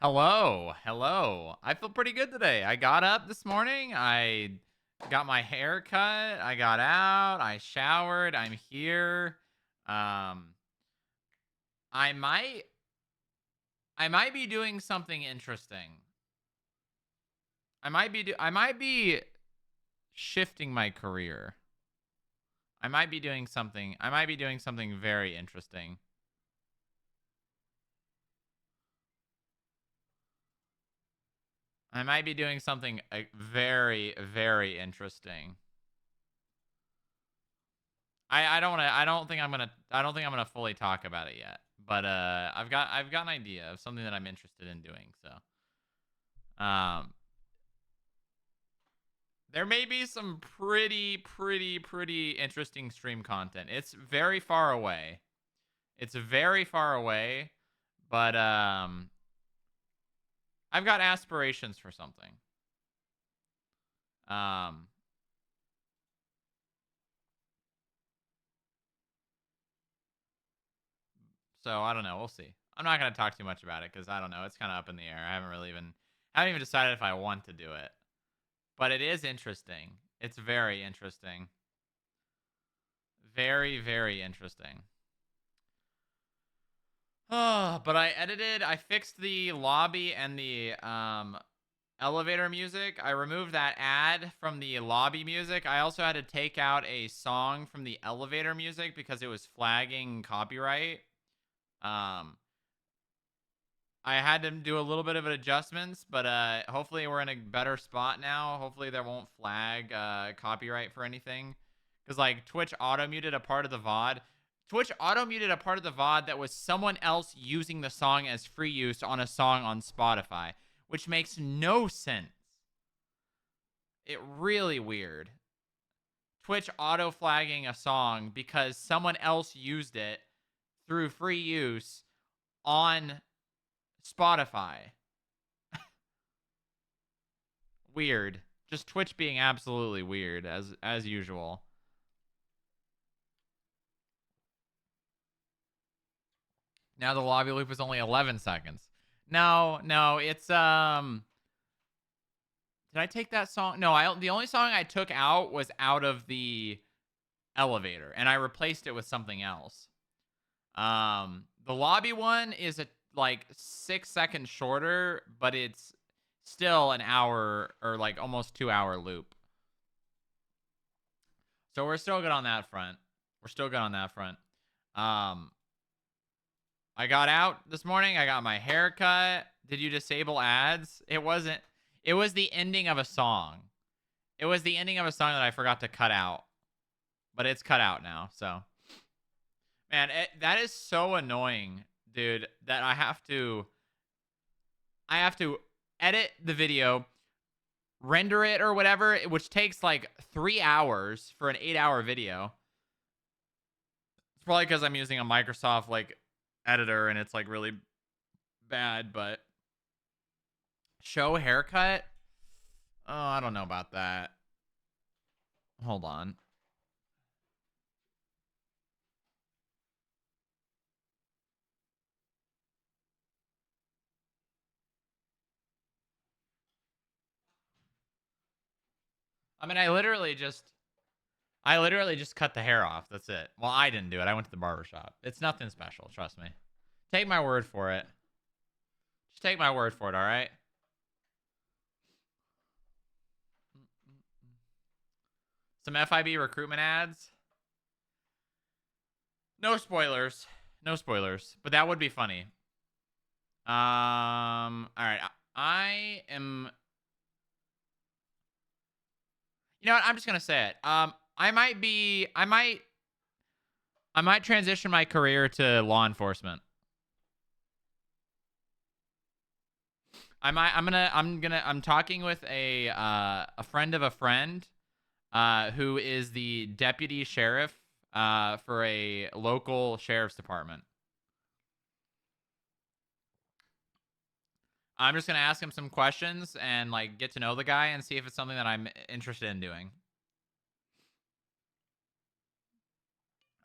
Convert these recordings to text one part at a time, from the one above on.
Hello, hello. I feel pretty good today. I got up this morning. I got my hair cut. I got out. I showered. I'm here. Um, I might, I might be doing something interesting. I might be shifting my career. I might be doing something very interesting. I might be doing something very, very interesting. I don't think I'm gonna fully talk about it yet. But I've got an idea of something that I'm interested in doing. So there may be some pretty interesting stream content. It's very far away. It's very far away, but I've got aspirations for something. Um so I don't know, we'll see. I'm not gonna talk too much about it because I don't know. It's kind of up in the air. I haven't even decided if I want to do it. But it is interesting. It's very interesting. Very, very interesting. Oh, but I fixed the lobby and the elevator music. I removed that ad from the lobby music. I also had to take out a song from the elevator music because it was flagging copyright. Um I had to do a little bit of adjustments, but hopefully we're in a better spot now. Hopefully there won't flag copyright for anything. Because like Twitch auto muted a part of the VOD. Twitch auto muted a part of the VOD that was someone else using the song as free use on a song on Spotify, which makes no sense. It really weird. Twitch auto flagging a song because someone else used it through free use on Spotify. Weird. Just Twitch being absolutely weird as usual. Now the lobby loop is only 11 seconds. No, it's did I take that song? No, the only song I took out was out of the elevator and I replaced it with something else. The lobby one is like 6 seconds shorter, but it's still an hour or like almost 2-hour loop. So we're still good on that front. We're still good on that front. I got out this morning. I got my hair cut. Did you disable ads? It wasn't. It was the ending of a song. It was the ending of a song that I forgot to cut out. But it's cut out now, so. Man, that is so annoying, dude, that I have to edit the video, render it or whatever, which takes like 3 hours for an 8-hour video. It's probably because I'm using a Microsoft like editor and it's like really bad, but show haircut? Oh, I don't know about that. Hold on. I mean, I literally just cut the hair off. That's it. Well, I didn't do it. I went to the barber shop. It's nothing special, trust me. Take my word for it. Just take my word for it, all right? Some FIB recruitment ads. No spoilers. No spoilers, but that would be funny. All right. I am You know what? I'm just going to say it. I might transition my career to law enforcement. I'm talking with a friend of a friend who is the deputy sheriff for a local sheriff's department. I'm just going to ask him some questions and like get to know the guy and see if it's something that I'm interested in doing.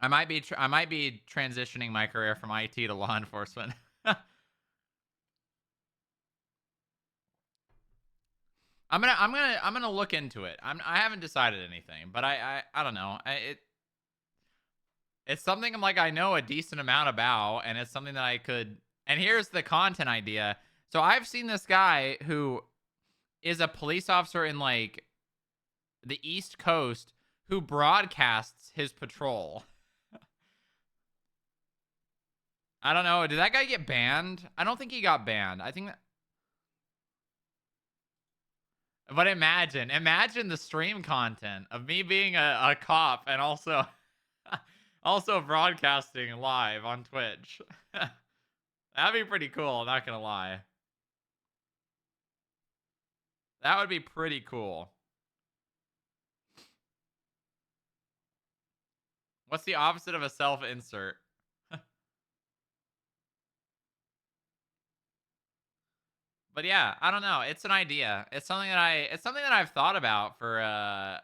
I might be transitioning my career from IT to law enforcement. I'm gonna look into it. I haven't decided anything, but I don't know. It's something I'm like I know a decent amount about, and it's something that I could. And here's the content idea. So I've seen this guy who is a police officer in like the East Coast who broadcasts his patrol. I don't know. Did that guy get banned? I don't think he got banned. I think that. But imagine the stream content of me being a cop and also also broadcasting live on Twitch. That'd be pretty cool, not gonna lie. That would be pretty cool. What's the opposite of a self-insert? But yeah, I don't know. It's an idea. It's something that I've thought about for a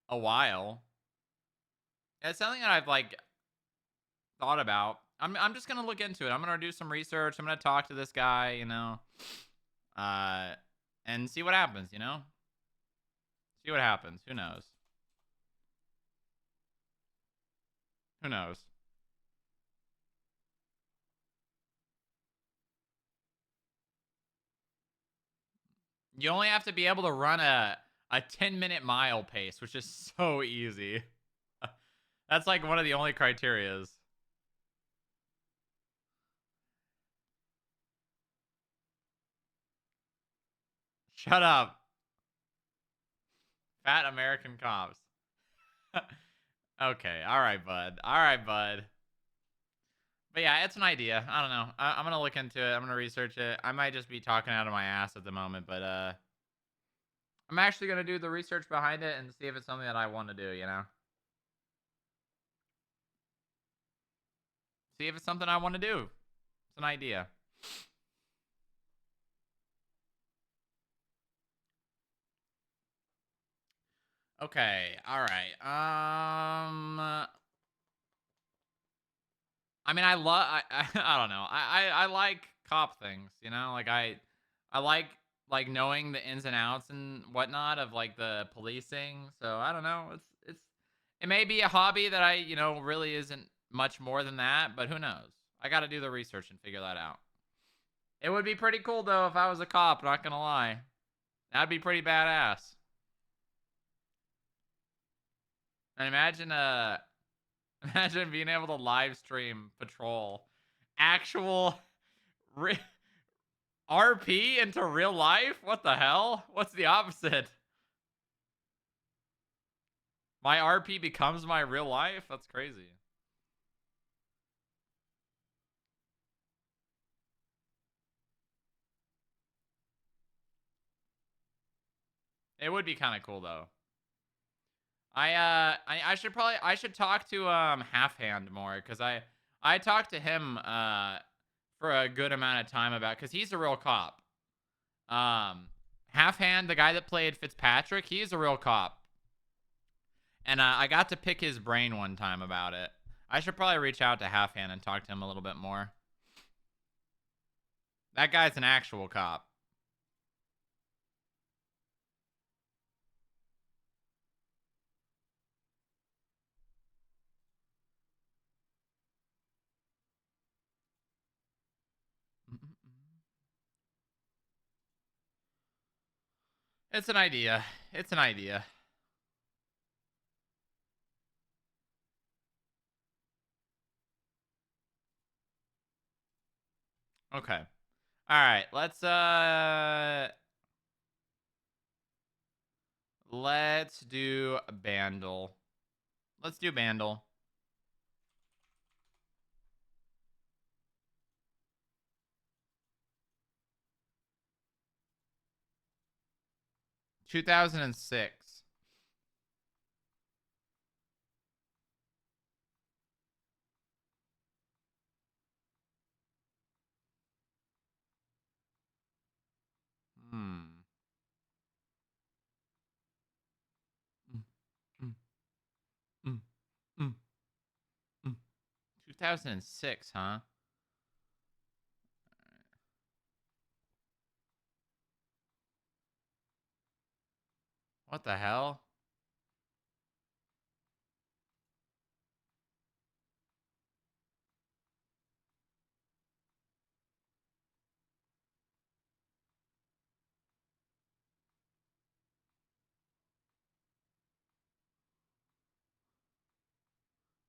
while. It's something that I've like thought about. I'm just gonna look into it. I'm gonna do some research. I'm gonna talk to this guy, uh, and see what happens. See what happens. Who knows? Who knows? You only have to be able to run a 10-minute mile pace, which is so easy. That's like one of the only criterias. Shut up, fat American cops. Okay, all right, bud. All right, bud. But yeah, it's an idea. I don't know. I'm gonna look into it. I'm gonna research it. I might just be talking out of my ass at the moment, but I'm actually gonna do the research behind it and see if it's something that I want to do. See if it's something I want to do. It's an idea. Okay. All right. I mean, I love. I don't know. I like cop things. Like I like knowing the ins and outs and whatnot of like the policing. So I don't know. It may be a hobby that I really isn't much more than that, but who knows? I got to do the research and figure that out. It would be pretty cool though if I was a cop. Not gonna lie, that'd be pretty badass. And imagine being able to live stream patrol, actual re- RP into real life. What the hell? What's the opposite? My RP becomes my real life. That's crazy. It would be kind of cool though. I should talk to Half Hand more because I talked to him for a good amount of time about because he's a real cop. Half Hand, the guy that played Fitzpatrick, he's a real cop, and I got to pick his brain one time about it. I should probably reach out to Half Hand and talk to him a little bit more. That guy's an actual cop. It's an idea. It's an idea. Okay. All right. Let's do Bandle. Let's do Bandle. 2006. Hmm. Mm, mm, mm, mm, mm. 2006, huh? What the hell?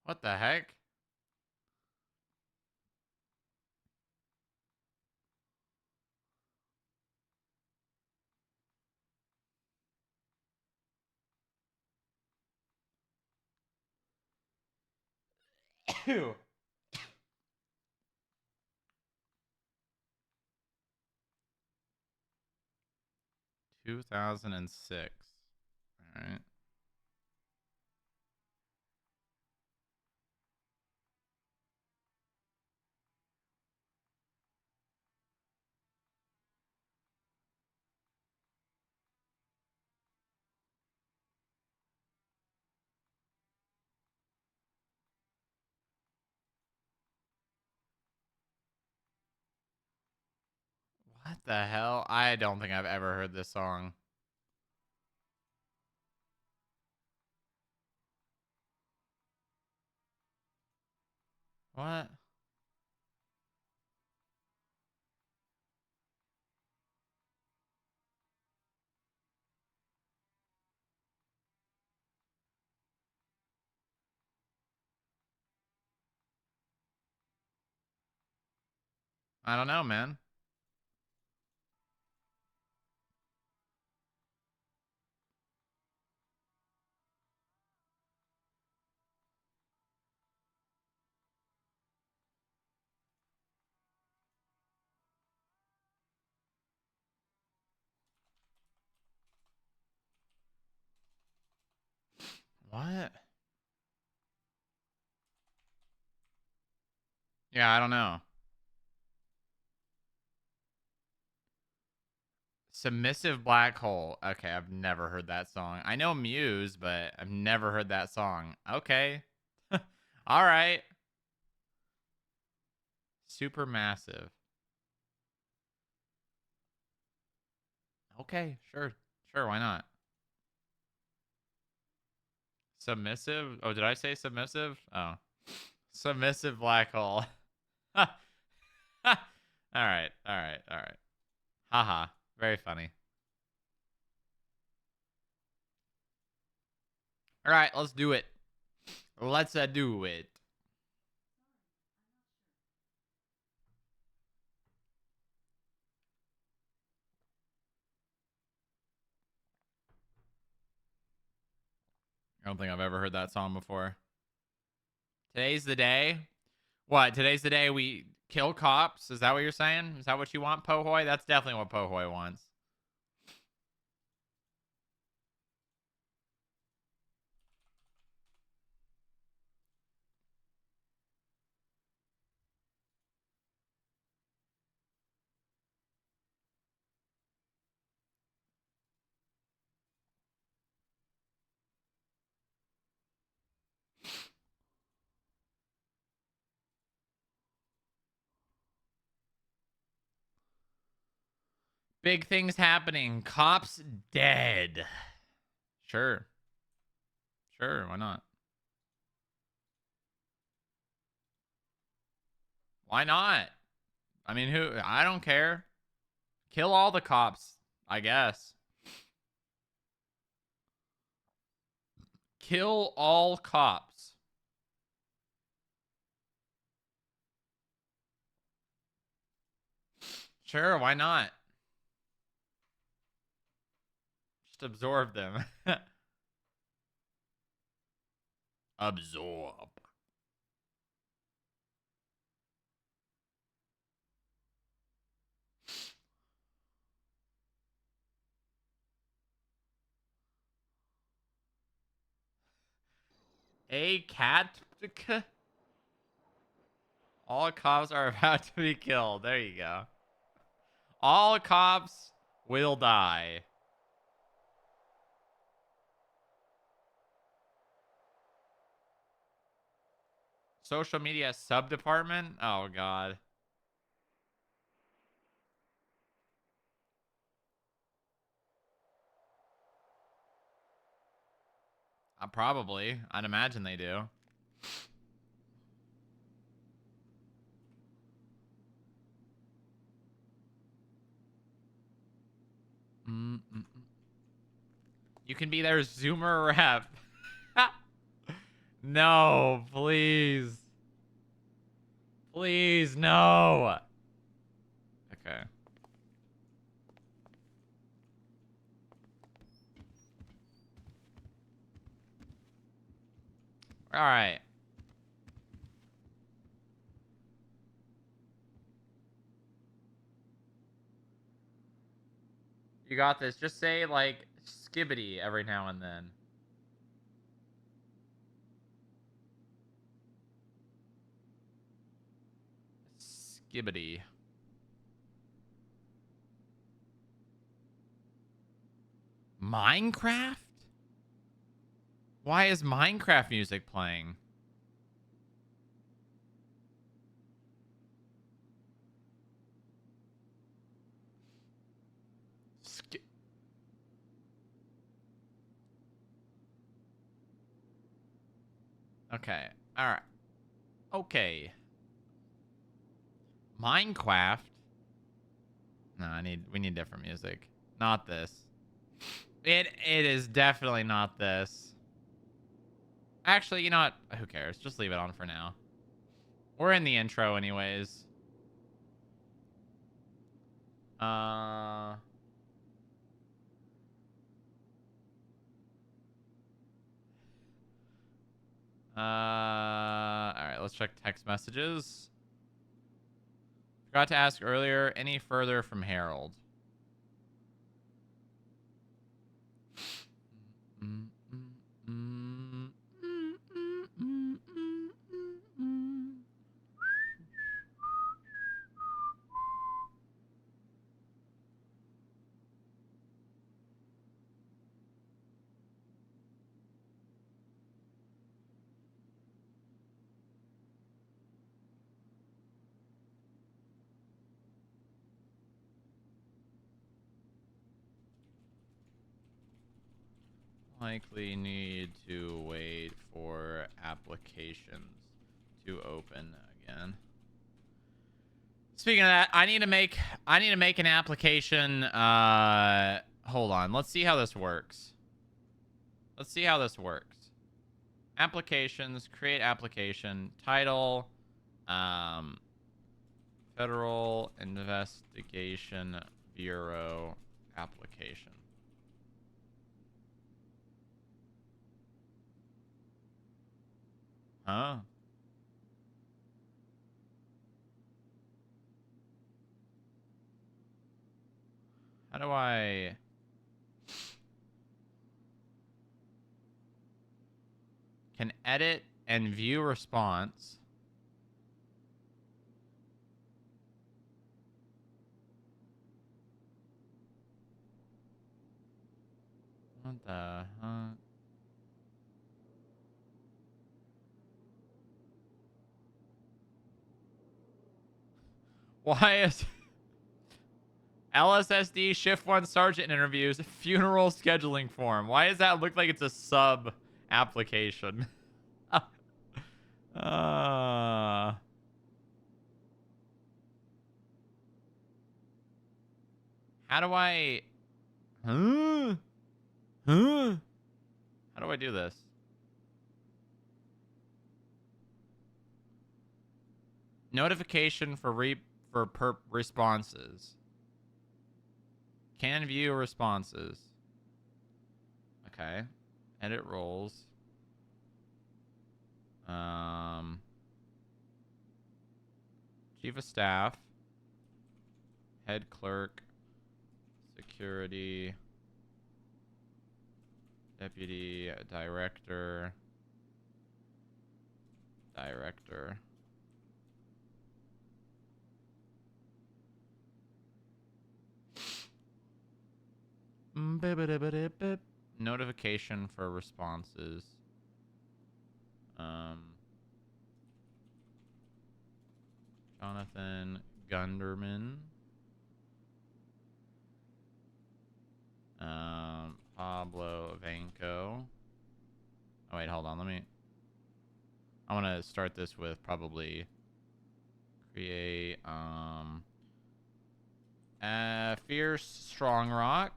What the heck? Ew. 2006. All right. What the hell? I don't think I've ever heard this song. What? I don't know, man. What? Yeah, I don't know. Submissive Black Hole. Okay, I've never heard that song. I know Muse, but I've never heard that song. Okay. All right. Supermassive. Okay, sure. Sure, why not? Submissive? Oh, did I say submissive? Oh. Submissive Black Hole. All right. All right. All right. Haha. Very funny. All right, let's do it. Let's do it. I don't think I've ever heard that song before. Today's the day. What? Today's the day we kill cops? Is that what you're saying? Is that what you want, Pohoy? That's definitely what Pohoy wants. Big things happening. Cops dead. Sure. Sure, why not? Why not? I mean, who? I don't care. Kill all the cops, I guess. Kill all cops. Sure, why not? Just absorb them. Absorb. A cat. All cops are about to be killed. There you go. All cops will die. Social media sub department? Oh, God. Probably. I'd imagine they do. You can be their Zoomer rep. No, please. Please, no. Okay. All right. You got this. Just say, like, skibbity every now and then. Skibbity. Minecraft? Why is Minecraft music playing? Okay. All right. Okay. Minecraft? No, we need different music. Not this. It is definitely not this. Actually, you know what? Who cares? Just leave it on for now. We're in the intro anyways. All right, let's check text messages. Forgot to ask earlier, any further from Harold? Likely need to wait for applications to open again. Speaking of that, I need to make an application. Hold on. Let's see how this works. Applications, create application, title, Federal Investigation Bureau application. Huh? How do I... Can edit and view response. What the heck? Why is... LSSD Shift 1 Sergeant interviews, funeral scheduling form. Why does that look like it's a sub application? How do I... Huh? How do I do this? Notification for responses. Can view responses. Okay. Edit roles. Chief of Staff. Head Clerk. Security. Deputy Director. Director. Notification for responses. Jonathan Gunderman. Pablo Vanco. Oh, wait, hold on. I want to start this with probably create, Fierce Strongrock.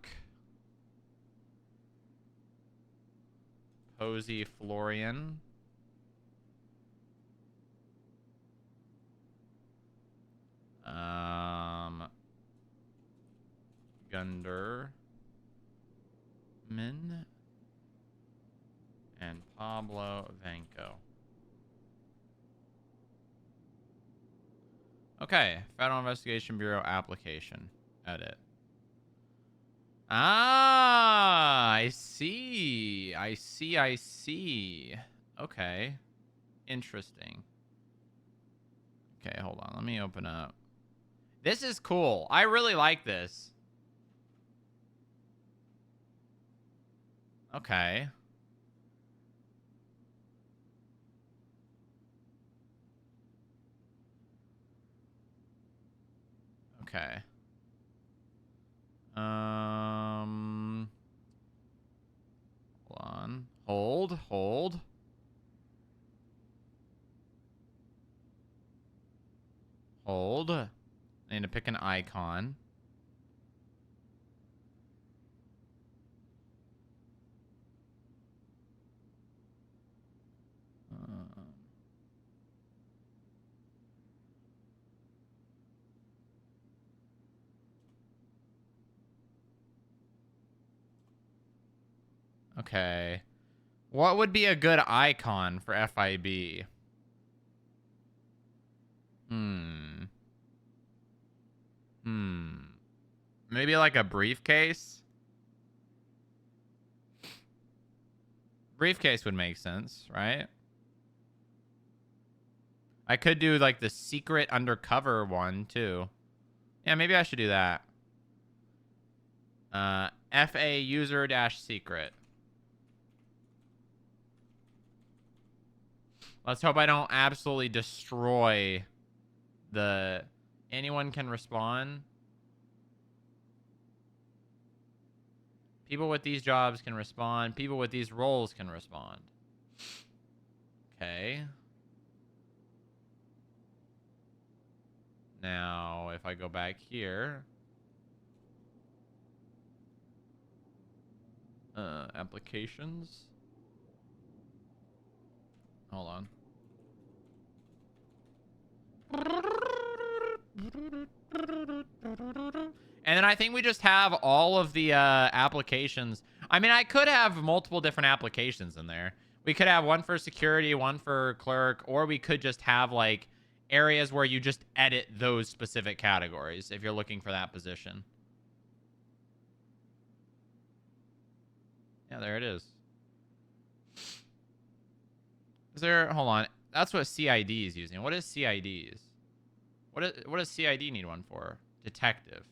Posey Florian. Gunderman. And Pablo Vanco. Okay. Federal Investigation Bureau application. Edit. Ah, I see. I see. Okay. Interesting. Okay, hold on. Let me open up. This is cool. I really like this. Okay. Okay. Hold on. Hold. I need to pick an icon. Okay. What would be a good icon for FIB? Maybe like a briefcase? Briefcase would make sense, right? I could do like the secret undercover one too. Yeah, maybe I should do that. FA user dash secret. Let's hope I don't absolutely destroy the... Anyone can respond. People with these jobs can respond. People with these roles can respond. Okay. Now, if I go back here... applications. Hold on. And then I think we just have all of the applications. I mean, I could have multiple different applications in there. We could have one for security, one for clerk, or we could just have like areas where you just edit those specific categories if you're looking for that position. Yeah, there it is. Is there... Hold on. That's what CID is using. What is CIDs? What does CID need one for? Detective.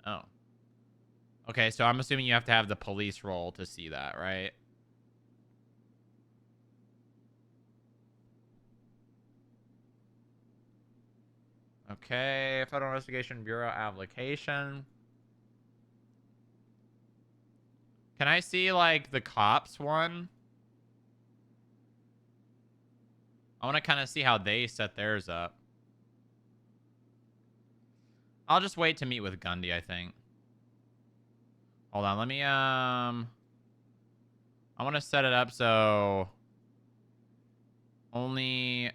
Oh. Okay, so I'm assuming you have to have the police role to see that, right? Okay, Federal Investigation Bureau application. Can I see, like, the cops one? I want to kind of see how they set theirs up. I'll just wait to meet with Gundy, I think. Hold on, let me, I want to set it up so... Only...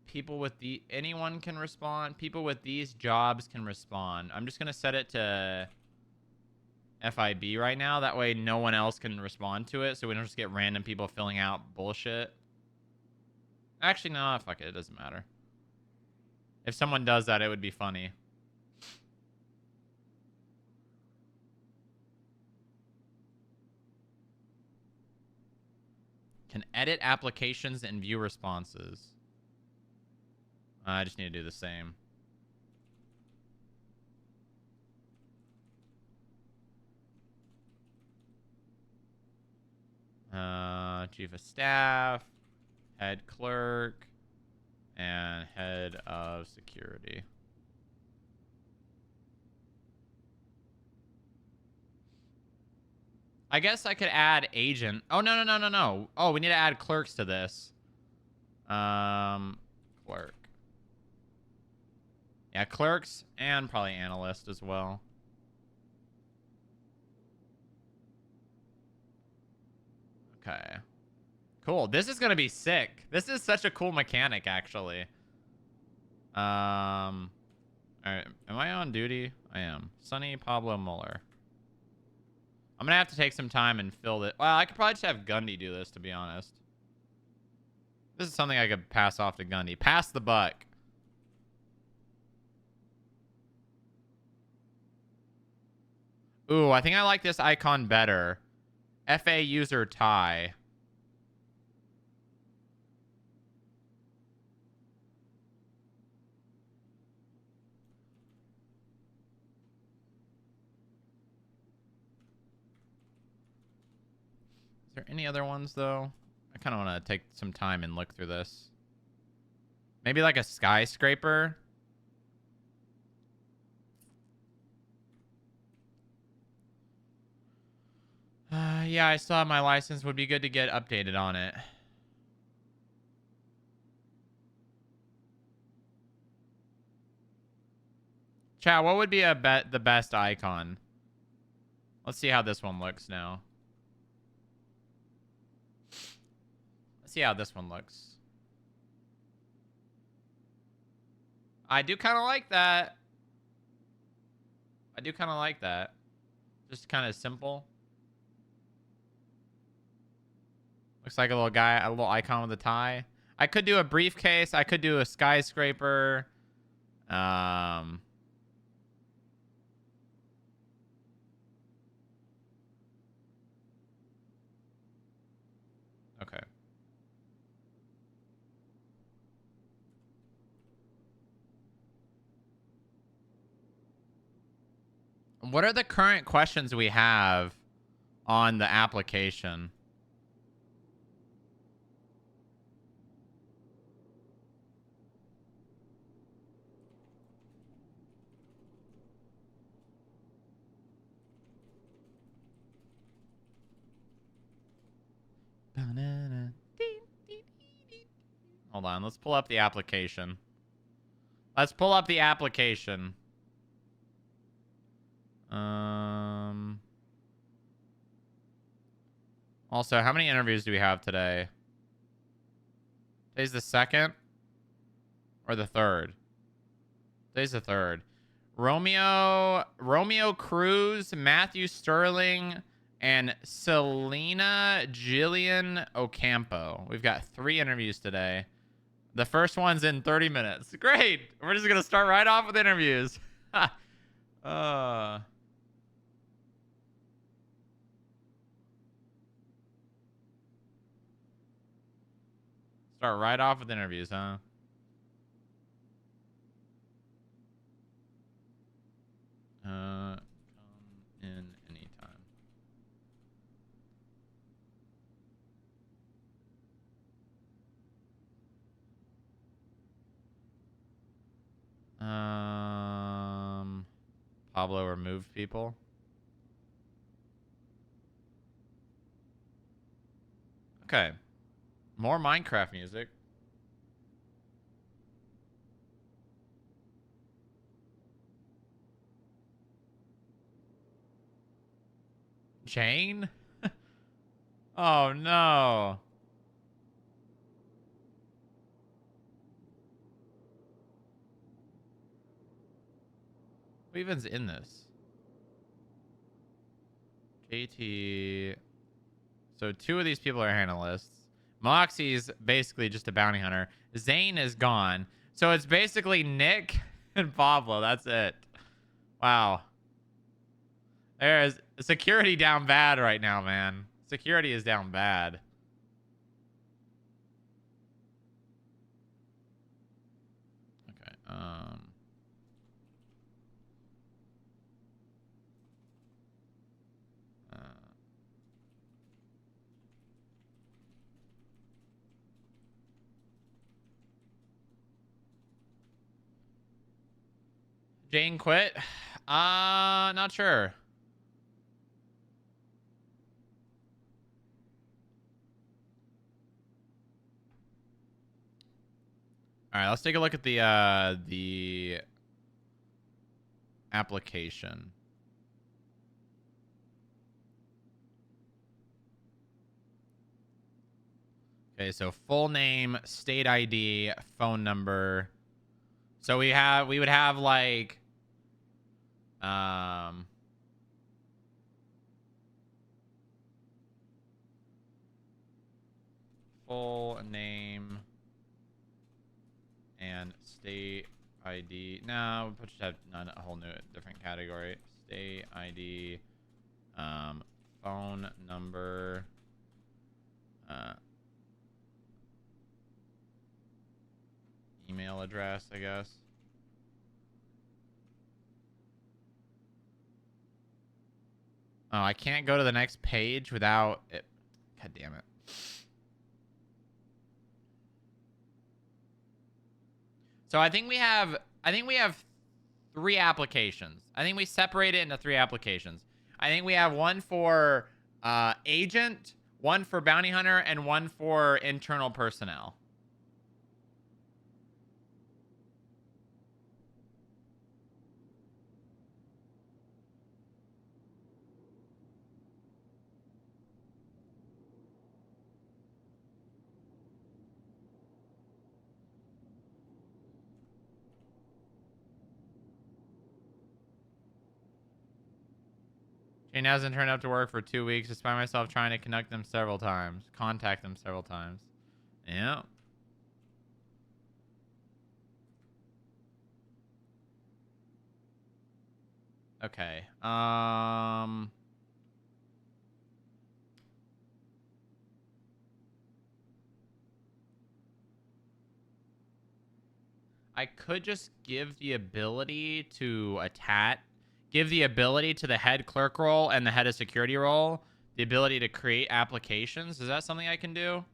People with the... Anyone can respond. People with these jobs can respond. I'm just going to set it to... FIB right now. That way no one else can respond to it, so we don't just get random people filling out bullshit. Actually, no, fuck it. It doesn't matter. If someone does that, it would be funny. Can edit applications and view responses. I just need to do the same. Chief of staff, head clerk, and head of security. I guess I could add agent. Oh, no, no, no, no, no. Oh, we need to add clerks to this. Clerk. Yeah, clerks and probably analyst as well. Okay. Cool. This is going to be sick. This is such a cool mechanic, actually. All right. Am I on duty? I am. Sonny Pablo Muller. I'm going to have to take some time and fill it. Well, I could probably just have Gundy do this, to be honest. This is something I could pass off to Gundy. Pass the buck. Ooh, I think I like this icon better. FA user tie. Is there any other ones, though? I kind of want to take some time and look through this. Maybe like a skyscraper. Yeah, I still have my license. Would be good to get updated on it. Chat, what would be the best icon? Let's see how this one looks now. Let's see how this one looks. I do kind of like that. I do kind of like that. Just kind of simple. Looks like a little guy, a little icon with a tie. I could do a briefcase. I could do a skyscraper. Okay. What are the current questions we have on the application? Hold on. Let's pull up the application. Let's pull up the application. Also, how many interviews do we have today? Today's the 2nd or the 3rd? Today's the 3rd. Romeo Cruz, Matthew Sterling, and Selena Jillian Ocampo. We've got 3 interviews today. The first one's in 30 minutes. Great. We're just going to start right off with interviews. Start right off with interviews, huh? Come in anytime. Pablo removed people. Okay. More Minecraft music. Jane? Oh, no. Who even's in this? JT. So 2 of these people are analysts. Moxie's basically just a bounty hunter. Zane is gone. So it's basically Nick and Pablo. That's it. Wow. There's security down bad right now, man. Security is down bad. Okay. Jane quit. Not sure. All right, let's take a look at the application. Okay, so full name, state ID, phone number. So we would have like full name and state ID. No, we should have a whole new different category. State ID, phone number, email address, I guess. Oh, I can't go to the next page without it. God damn it. So I think we have 3 applications. I think we separate it into 3 applications. I think we have one for agent, one for bounty hunter, and one for internal personnel. Chain hasn't turned up to work for 2 weeks, despite myself trying to contact them several times. Yeah. Okay. I could just give the ability to give the ability to the head clerk role and the head of security role the ability to create applications. Is that something I can do?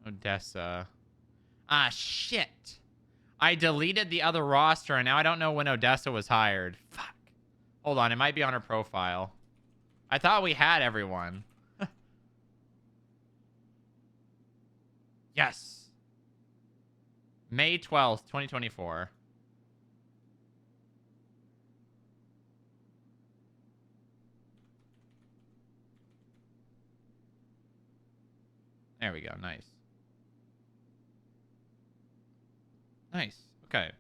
Odessa. Ah, shit. I deleted the other roster, and now I don't know when Odessa was hired. Fuck. Hold on, it might be on her profile. I thought we had everyone. Yes. May 12th, 2024. There we go. Nice. Nice. Okay.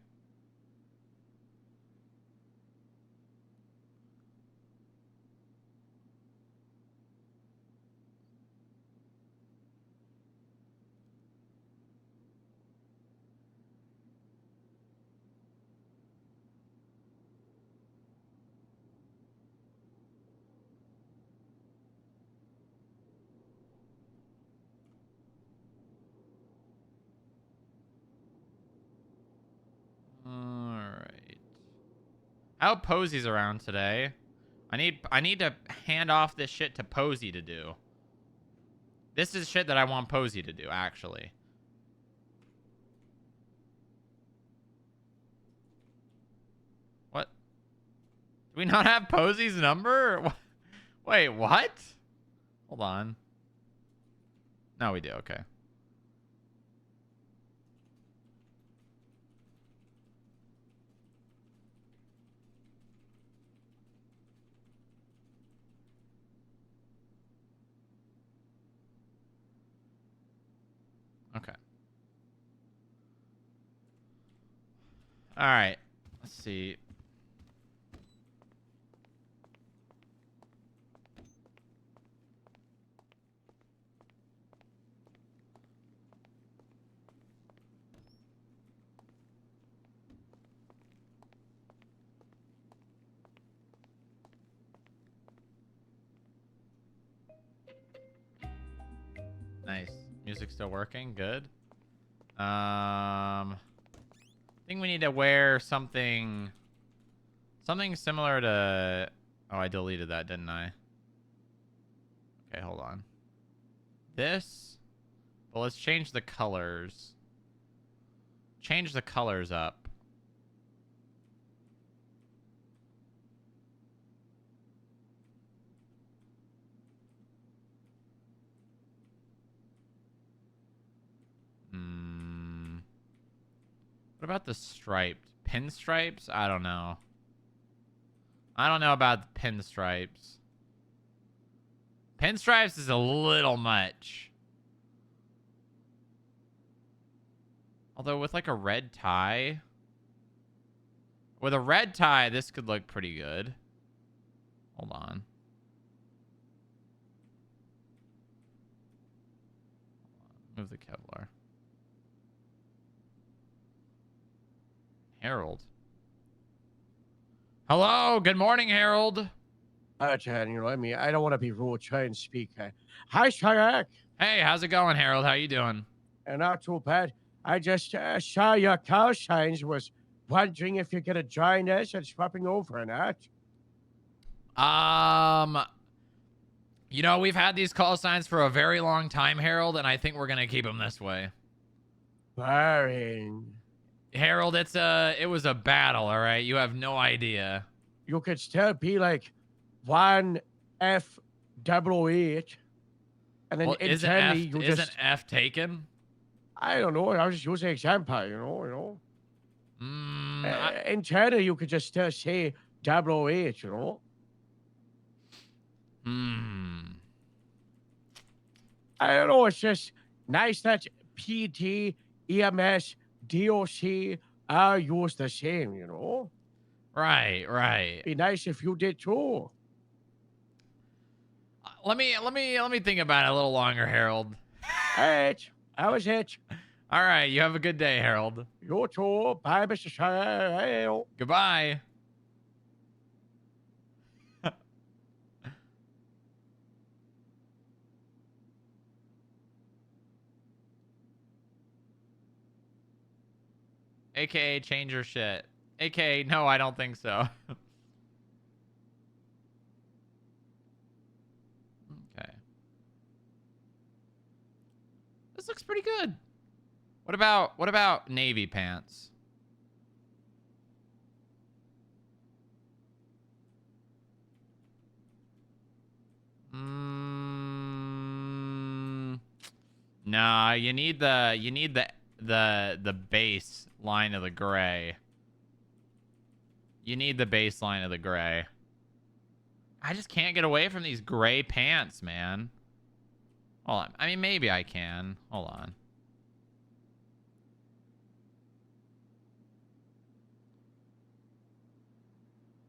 Alright. I hope Posy's around today. I need to hand off this shit to Posy to do. This is shit that I want Posy to do, actually. What? Do we not have Posy's number? Wait, what? Hold on. No, we do. Okay. Okay. All right. Let's see. Nice. Music still working. Good. I think we need to wear something similar to... Oh, I deleted that, didn't I? Okay, hold on. This Well, let's change the colors. Change the colors up. What about the striped? Pinstripes? I don't know. I don't know about the pinstripes. Pinstripes is a little much. Although with like a red tie. With a red tie, this could look pretty good. Hold on. Move the Kevlar. Harold. Hello, good morning, Harold. Chad, you know, I don't want to be rude. Try and speak. Hi, Shayak. Hey, how's it going, Harold? How you doing? Not too bad. I just saw your call signs. Was wondering if you could join us and swapping over or not. You know, we've had these call signs for a very long time, Harold, and I think we're gonna keep them this way. Boring. Harold, it was a battle, all right? You have no idea. You could still be like 1F008. And then Well, internally, isn't F taken? I don't know. I was just using an example, you know. Internally, you could just say 008, you know. I don't know. It's just nice that PT, EMS, DOC are used the same, you know. Right. Be nice if you did too. Let me think about it a little longer, Harold. All right. That was it. All right. You have a good day, Harold. You too. Bye, Mr. Shire. Goodbye. AKA change your shit. AKA no, I don't think so. Okay. This looks pretty good. What about navy pants? Nah, you need the base line of the gray. You need the baseline of the gray. I just can't get away from these gray pants, man. Hold on. I mean, maybe I can. Hold on.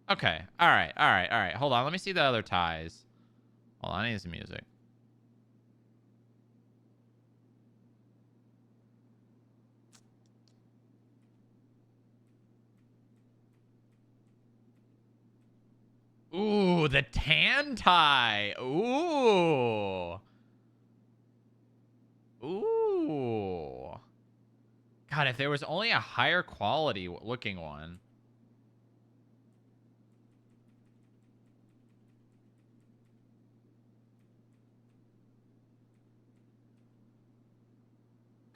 Okay. All right. Hold on. Let me see the other ties. Hold on. I need some music. Ooh, the tan tie. Ooh. God, if there was only a higher quality looking one.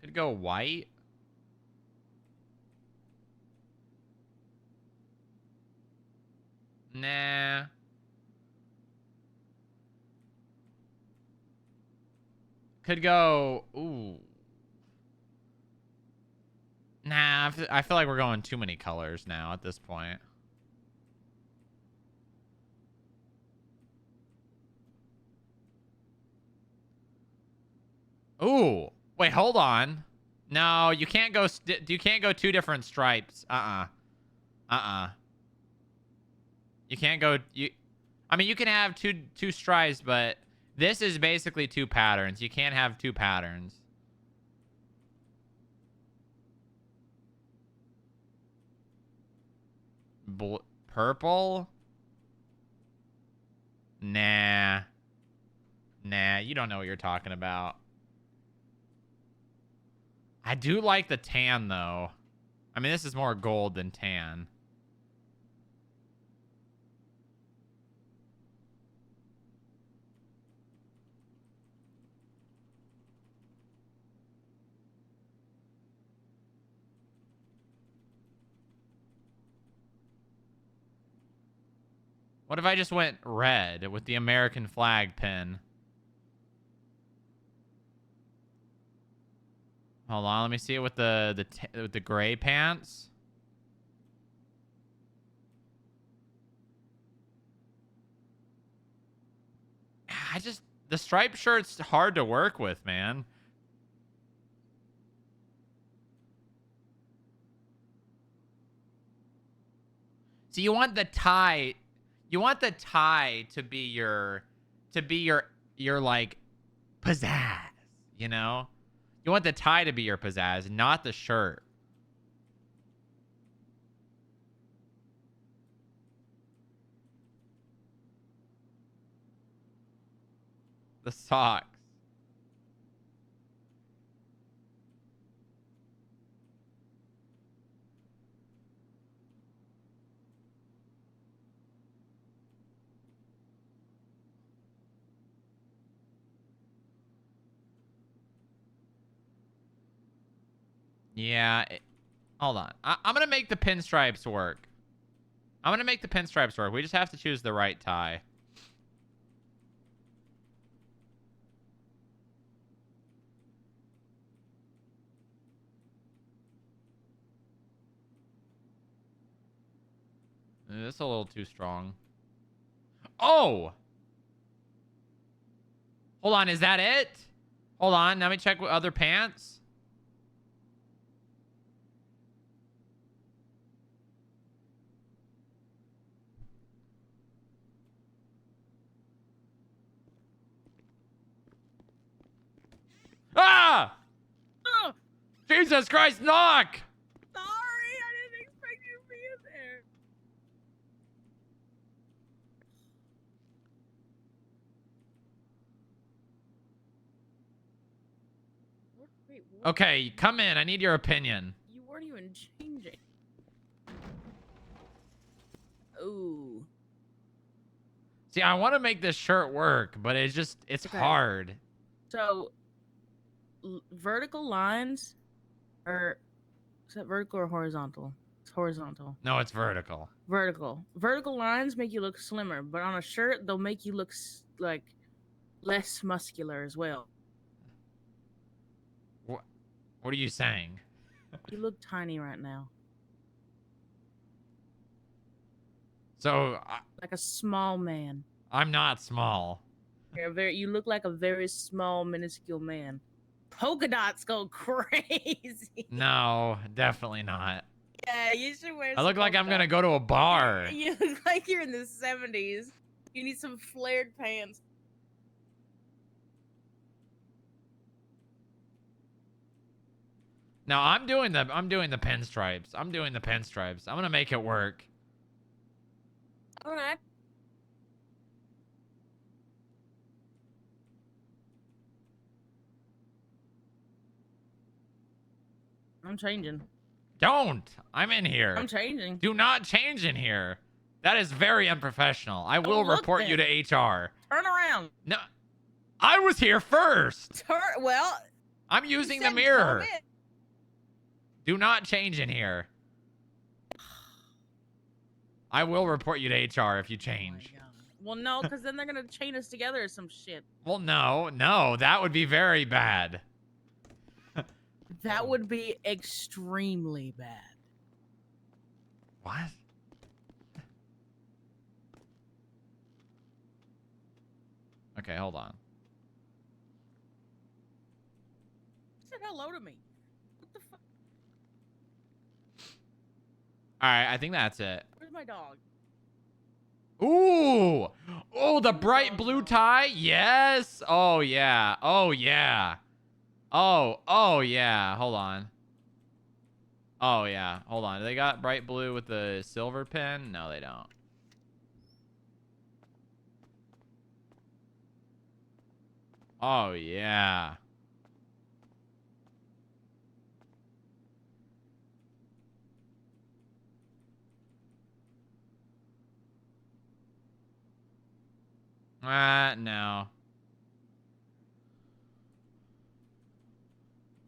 Could go white. Nah. Could go... Ooh. Nah, I feel like we're going too many colors now at this point. Ooh. Wait, hold on. No, you can't go two different stripes. You can't go I mean, you can have two stripes, but this is basically two patterns. You can't have two patterns. Purple? Nah, you don't know what you're talking about. I do like the tan, though. I mean, this is more gold than tan. What if I just went red with the American flag pin? Hold on, let me see it with the gray pants. The striped shirt's hard to work with, man. So you want the tie to be your like pizzazz, you know? You want the tie to be your pizzazz, not the shirt. The socks. Yeah. Hold on. I'm going to make the pinstripes work. I'm going to make the pinstripes work. We just have to choose the right tie. That's a little too strong. Oh! Hold on. Is that it? Hold on. Let me check with other pants. Ah! Oh, Jesus Christ, knock! sorry, I didn't expect you to be in there. Wait, what? Okay, come in. I need your opinion. You weren't even changing. Ooh. See, I want to make this shirt work, but it's Okay. hard. So, vertical lines are, is that vertical or horizontal? It's horizontal. No, it's vertical. Vertical. Vertical lines make you look slimmer, but on a shirt, they'll make you look like less muscular as well. What are you saying? You look tiny right now. So, Like a small man. I'm not small. You look like a very small, minuscule man. Polka dots go crazy. No, definitely not. Yeah, you should wear. I look like I'm gonna go to a bar. You look like you're in the 70s. You need some flared pants. No, I'm doing the pinstripes. I'm gonna make it work. All right. I'm changing. Don't. I'm in here. I'm changing. Do not change in here. That is very unprofessional. I will look report you to HR. Turn around. No, I was here first. Well, I'm you using said the mirror. come in. Do not change in here. I will report you to HR if you change. Oh, well, no, because then they're gonna chain us together or some shit. Well, no, that would be very bad. That would be extremely bad. What? Okay, hold on. You said hello to me. What the fuck? All right, I think that's it. Where's my dog? Ooh! Oh, the bright blue tie? Yes! Oh, yeah. Oh, yeah. Oh, yeah. Hold on. Oh, yeah. Hold on. They got bright blue with the silver pin? No, they don't. Oh, yeah. No.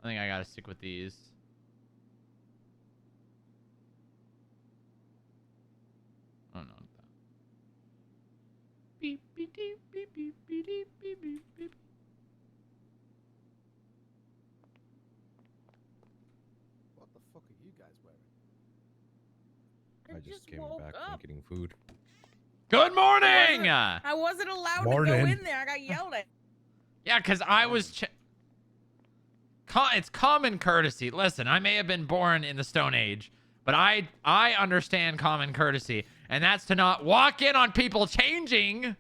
I think I gotta stick with these. I don't know. beep, beep, beep, beep, beep, beep, beep, beep, beep, beep. What the fuck are you guys wearing? I just came woke back up. from getting food. Good morning. I wasn't allowed to go Morning. in there. I got yelled at. Yeah, because I was. It's common courtesy. Listen, I may have been born in the Stone Age, but I understand common courtesy, and that's to not walk in on people changing.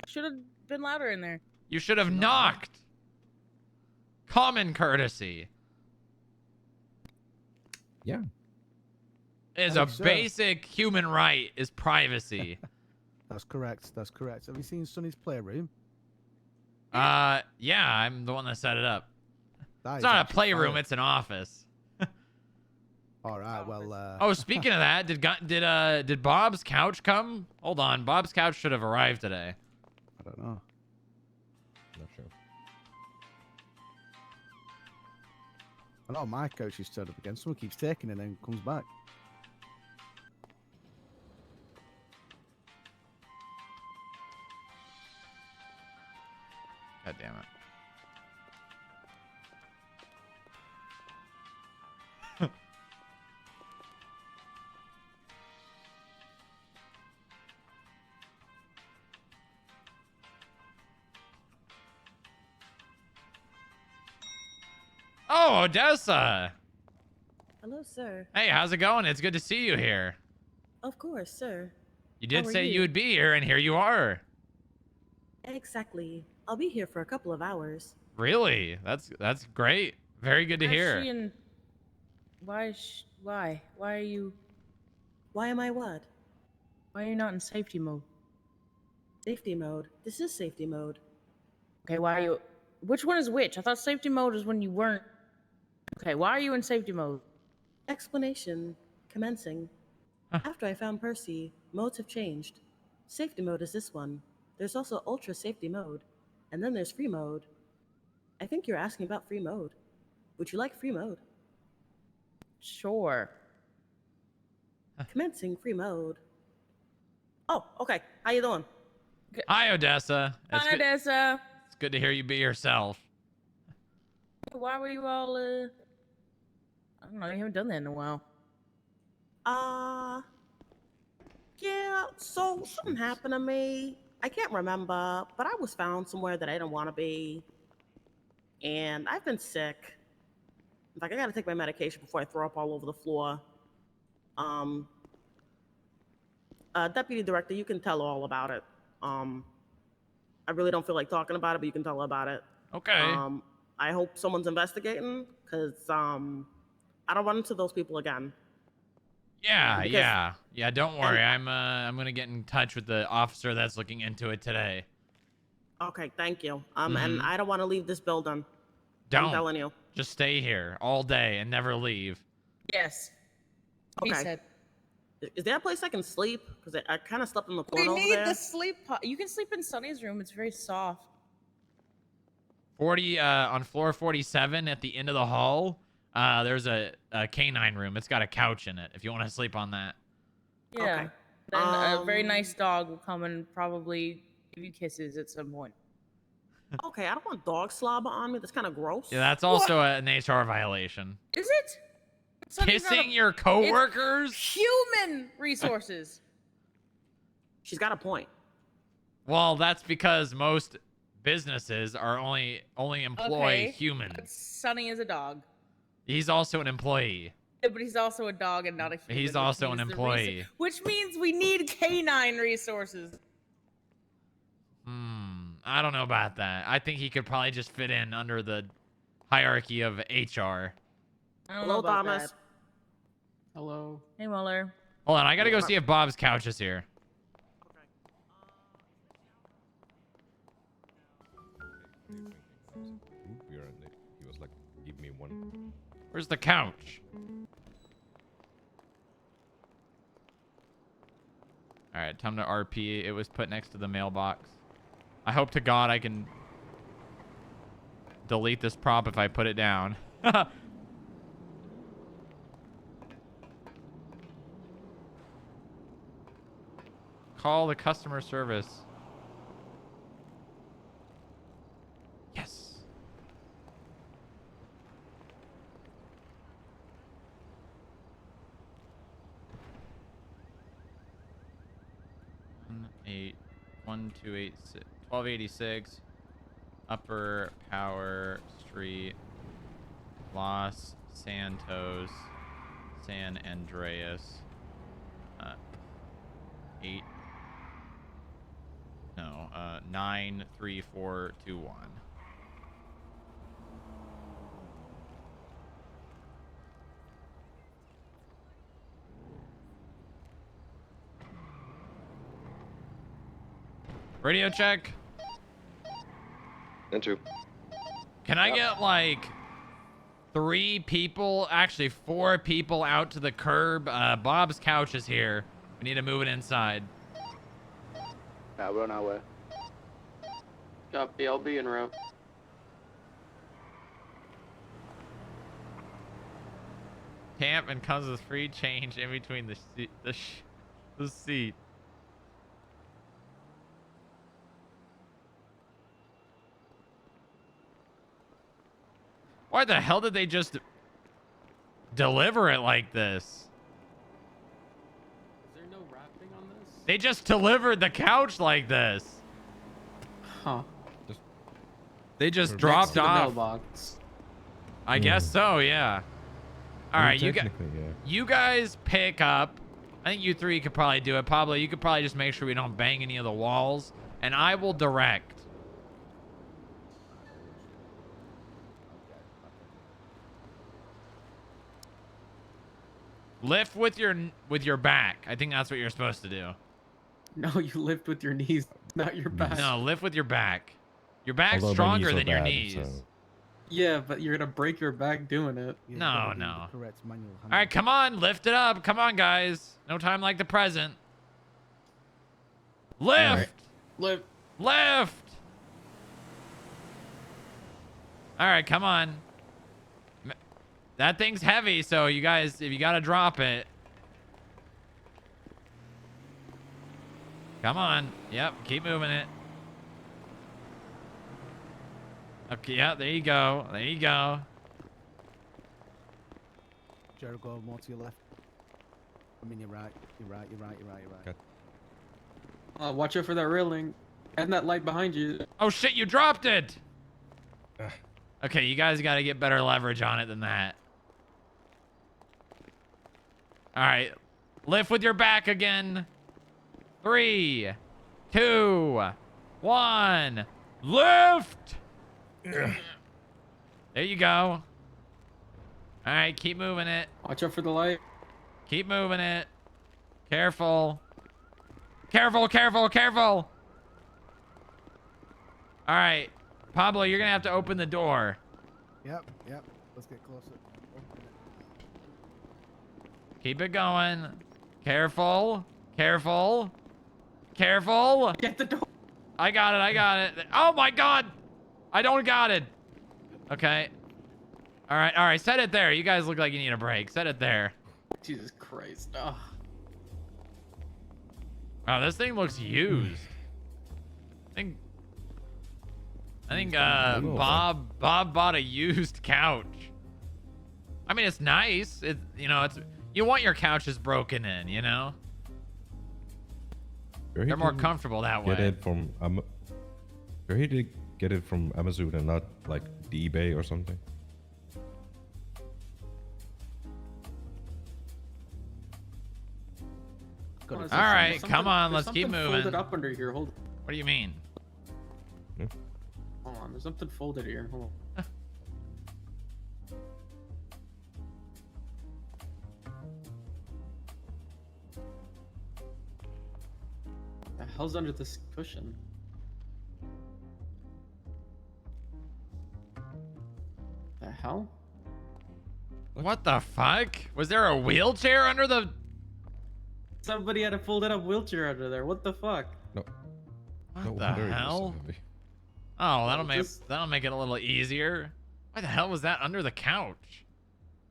Should have been louder in there. You should have knocked. Common courtesy Yeah. is I a think so. basic human right. Is privacy. That's correct. That's correct. Have you seen Sonny's playroom? Yeah, I'm the one that set it up. That It's is not a actually playroom. fire. It's an office. All right. Well. Oh, speaking of that, did Bob's couch come? Hold on, Bob's couch should have arrived today. I don't know. Not sure. I know my coach is turned up again. Someone keeps taking it and then comes back. God damn it. Oh, Odessa. Hello, sir. Hey, how's it going? It's good to see you here. Of course, sir. You did How are say you you? would be here, and here you are. Exactly. I'll be here for a couple of hours. Really? That's great. Very good to hear. Why are you? Why am I what? Why are you not in safety mode? Safety mode. This is safety mode. Okay, why are you? Which one is which? I thought safety mode is when you weren't. Okay, why are you in safety mode? Explanation. Commencing. Huh. After I found Percy, modes have changed. Safety mode is this one. There's also ultra safety mode. And then there's free mode. I think you're asking about free mode. Would you like free mode? Sure. Commencing free mode. Oh, okay. How you doing? Hi, Odessa. Hi, Odessa. It's good to hear you be yourself. Why were you all? I don't know. You haven't done that in a while. Yeah, so something happened to me. I can't remember, but I was found somewhere that I didn't want to be. And I've been sick. In fact, I gotta take my medication before I throw up all over the floor. Deputy Director, you can tell her all about it. I really don't feel like talking about it, but you can tell her about it. Okay. I hope someone's investigating, because I don't run into those people again. Yeah, because- yeah. Don't worry. I'm gonna get in touch with the officer that's looking into it today. Okay, thank you. And Mhm. I don't want to leave this building. I'm Don't. telling you. Just stay here all day and never leave. Yes. He Okay. said. Is there a place I can sleep? Because I kind of slept in the We corner over need there. the sleep pod. You can sleep in Sunny's room. It's very soft. 40 on floor 47 at the end of the hall. There's a canine room. It's got a couch in it. If you want to sleep on that. Yeah. Okay. Then a very nice dog will come and probably give you kisses at some point. Okay, I don't want dog slobber on me. That's kind of gross. Yeah, that's also an HR violation. Is it? Sunny's not Kissing your coworkers? human resources. She's got a point. Well, that's because most businesses are only employ Okay. humans. But Sunny is a dog. He's also an employee. Yeah, but he's also a dog and not a human. He's which also means an the employee. which means we need canine resources. I don't know about that. I think he could probably just fit in under the hierarchy of HR. I don't know Hello, about Thomas. that. Hello. Hey, Muller. Hold on, I gotta go see if Bob's couch is here. He was like, give me one. Where's the couch? Alright, time to RP. It was put next to the mailbox. I hope to God I can delete this prop if I put it down. Call the customer service. 1286 Upper Power Street, Los Santos, San Andreas. 93421. Radio check. Enter. Can I get like 3 people, actually 4 people out to the curb? Bob's couch is here. We need to move it inside. Yeah, we're on our way. Copy, I'll be en route. Camp and comes with free change in between the seat. Why the hell did they just deliver it like this? Is there no wrapping on this? They just delivered the couch like this. Huh. They just Next dropped To the off. mailbox. I guess so, yeah. All right, you guys. technically, yeah. You guys pick up. I think you 3 could probably do it. Pablo, you could probably just make sure we don't bang any of the walls, and I will direct. Lift with your back. I think that's what you're supposed to do. No, you lift with your knees, not your back. No, lift with your back. Your back's Although my stronger knees are than your bad, knees. so- Yeah, but you're gonna break your back doing it. Yeah, you No, gotta do the no. correct manual All right, come on, lift it up. Come on, guys. No time like the present. Lift. Alright. Lift. Lift. All right, come on. That thing's heavy, so you guys, if you gotta drop it. Come on. Yep, keep moving it. Okay, yeah, there you go. There you go. Jericho, more to your left. I mean, you're right. You're right. You're right. You're right. You're right. Okay. Watch out for that railing and that light behind you. Oh shit, you dropped it. Ugh. Okay, you guys gotta get better leverage on it than that. All right, lift with your back again. 3, 2, 1, lift. There you go. All right, keep moving it. Watch out for the light. Keep moving it. Careful. Careful, careful, careful. All right, Pablo, you're gonna have to open the door. Yep. Yep. Let's get closer. Open it. Keep it going. Careful. Careful. Careful. Get the door. I got it. I got it. Oh my God. I don't got it. Okay. All right. All right. Set it there. You guys look like you need a break. Set it there. Jesus Christ. Oh. Wow, this thing looks used. I think Bob bought a used couch. I mean, it's nice. It's, you know, it's, you want your couches broken in, you know? Sure he They're more didn't comfortable that Get way. it from sure he did get it from Amazon and not like the eBay or something. Hold on a All second. right, There's come something- on, there's let's keep something moving. Folded up under here. Hold What do you mean? on. There's something folded here. Hold on. The hell's under this cushion? The hell? What the fuck? Was there a wheelchair under the... Somebody had a folded up wheelchair under there. What the fuck? What No the wonder it was so hell? heavy. Oh, Just- that'll make it a little easier. Why the hell was that under the couch?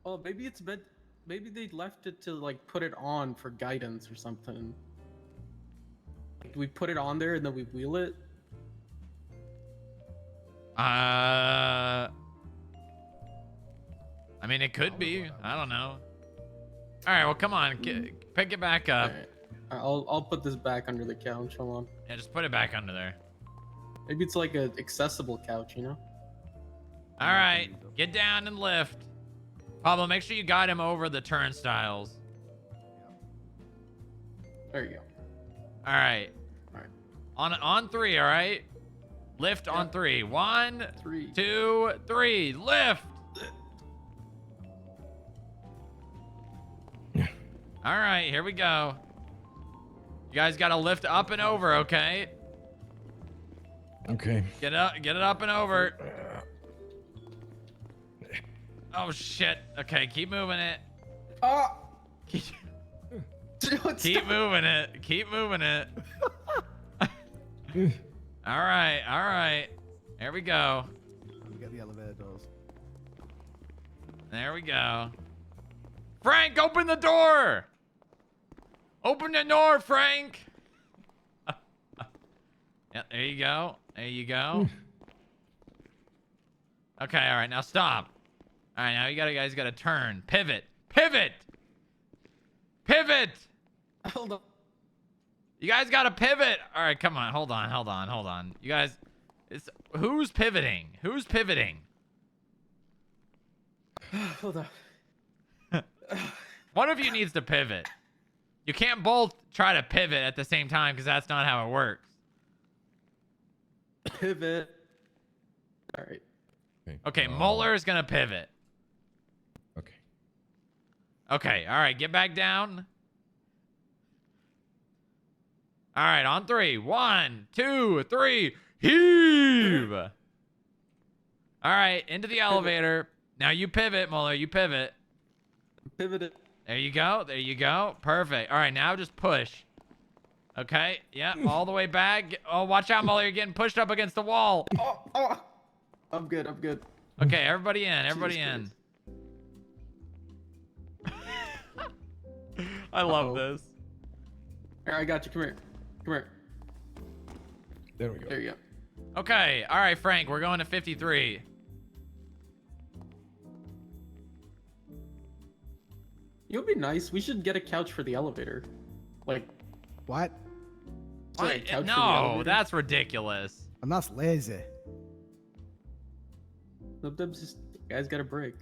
Oh, maybe it's meant. Maybe they left it to like put it on for guidance or something. Like, we put it on there and then we wheel it. I mean, it could be. I don't know. All right, well, come on. Pick it back up. Alright. I'll put this back under the couch. Hold on. Yeah, just put it back under there. Maybe it's like a accessible couch, you know? All right, get down and lift. Pablo, make sure you guide him over the turnstiles. There you go. All right. All right. On three, all right? Lift on three. 1, 3. 2, 3. Lift. All right, here we go. You guys got to lift up and over, okay? Okay. Get it up and over. Oh shit. Okay, keep moving it. Oh! Keep Keep moving it. Keep moving it. All right, all right. There we go. Let me get the elevator doors. There we go. Frank, open the door. Open the door, Frank. Yeah, there you go. There you go. Okay, all right, now stop. All right, now you guys gotta turn. Pivot. Pivot. Pivot. Hold on. You guys gotta pivot. All right, come on. Hold on. You guys, who's pivoting? Who's pivoting? Hold on. One of you needs to pivot. You can't both try to pivot at the same time because that's not how it works. Pivot. All right. Okay, Muller's gonna pivot. Okay. Okay, all right, get back down. All right, on 3. 1, 2, 3. Heave. All right, into the elevator. Now you pivot, Muller. You pivot. Pivoted. There you go. There you go. Perfect. All right, now just push. Okay. Yeah, all the way back. Oh, watch out, Muller. You're getting pushed up against the wall. Oh. I'm good. I'm good. Okay, everybody in. Everybody Jesus in. I love Uh-oh. this. Here, I got you. Come here. Come here. There we go. There you go. Okay. All right, Frank. We're going to 53. It would be nice. We should get a couch for the elevator. Like, What? like a couch for the No, elevator. that's ridiculous. And that's lazy. Sometimes just guys got a break.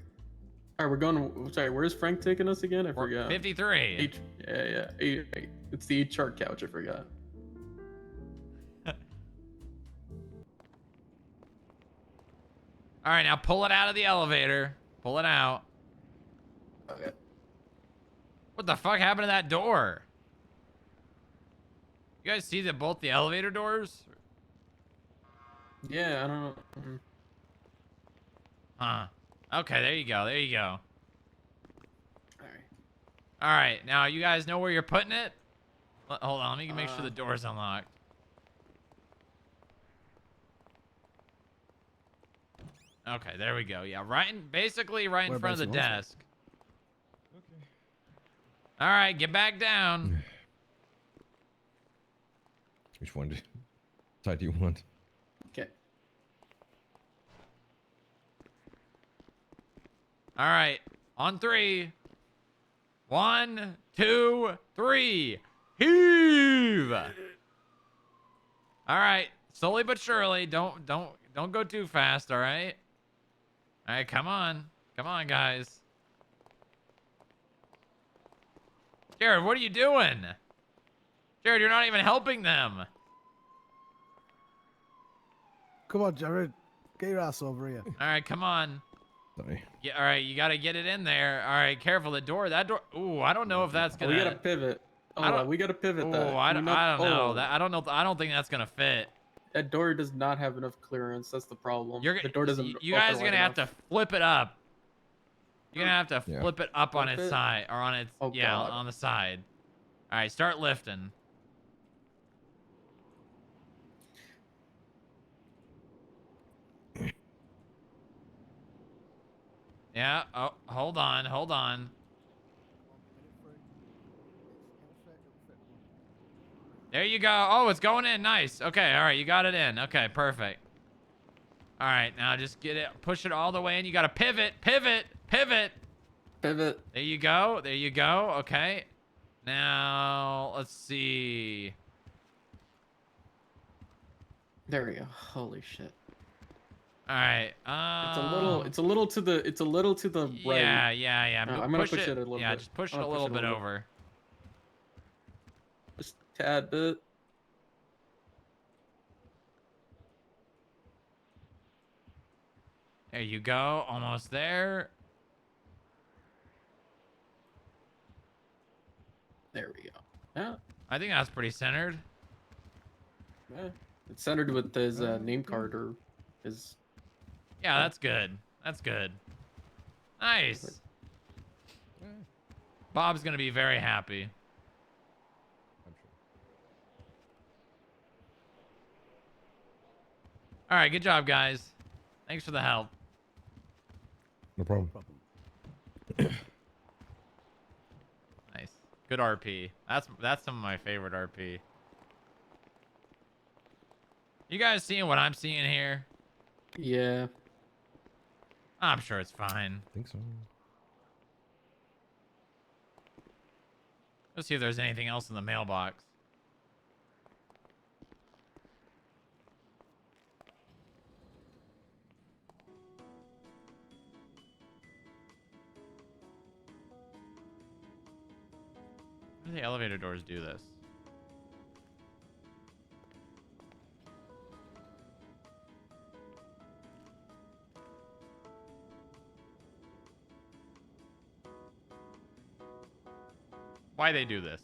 All right, we're going. Sorry, where's Frank taking us again? I forgot. 53. Yeah. It's the chart couch. I forgot. All right, now pull it out of the elevator. Pull it out. Okay. What the fuck happened to that door? You guys see both the elevator doors? Yeah, I don't know. Huh. Okay, there you go. There you go. All right. All right, now you guys know where you're putting it? Hold on, let me make sure the door's unlocked. Okay, there we go. Yeah, basically right in Where front of the basically also? desk. Okay. All right, get back down. Which one side do you want? Okay. All right, on 3. 1, 2, 3. Heave. All right, slowly but surely. Don't go too fast. All right. All right, come on, guys. Jared, what are you doing? Jared, you're not even helping them. Come on, Jared. Get your ass over here. All right, come on. Sorry. Yeah, all right, you got to get it in there. All right, careful. That door. Ooh, I don't know if that's Oh, gonna. we gotta pivot. Hold on, we gotta pivot that. Oh, I don't know. Oh, I don't think that's gonna fit. That door does not have enough clearance. That's the problem. The door doesn't. You guys are open gonna wide have to enough. flip it up. You're gonna have to Yeah. flip it up on Flip its it? side or on its Oh, yeah God. on the side. All right, start lifting. Yeah. Oh, hold on. There you go. Oh, it's going in. Nice. Okay. All right. You got it in. Okay. Perfect. All right. Now just get it. Push it all the way in. You got to pivot. Pivot. There you go. Okay. Now, let's see. There we go. Holy shit. All right. It's a little to the right. Yeah. I'm gonna push it a little Yeah, bit. just push I'm it a gonna little bit over. Just a tad bit. There you go. Almost there. There we go. Yeah. I think that's pretty centered. Yeah. It's centered with his name card or his. Yeah, that's good. That's good. Nice. Bob's gonna be very happy. I'm sure. All right, good job, guys. Thanks for the help. No problem. Nice. Good RP. That's some of my favorite RP. You guys seeing what I'm seeing here? Yeah. I'm sure it's fine. I think so. Let's see if there's anything else in the mailbox. How do the elevator doors do this? Why they do this?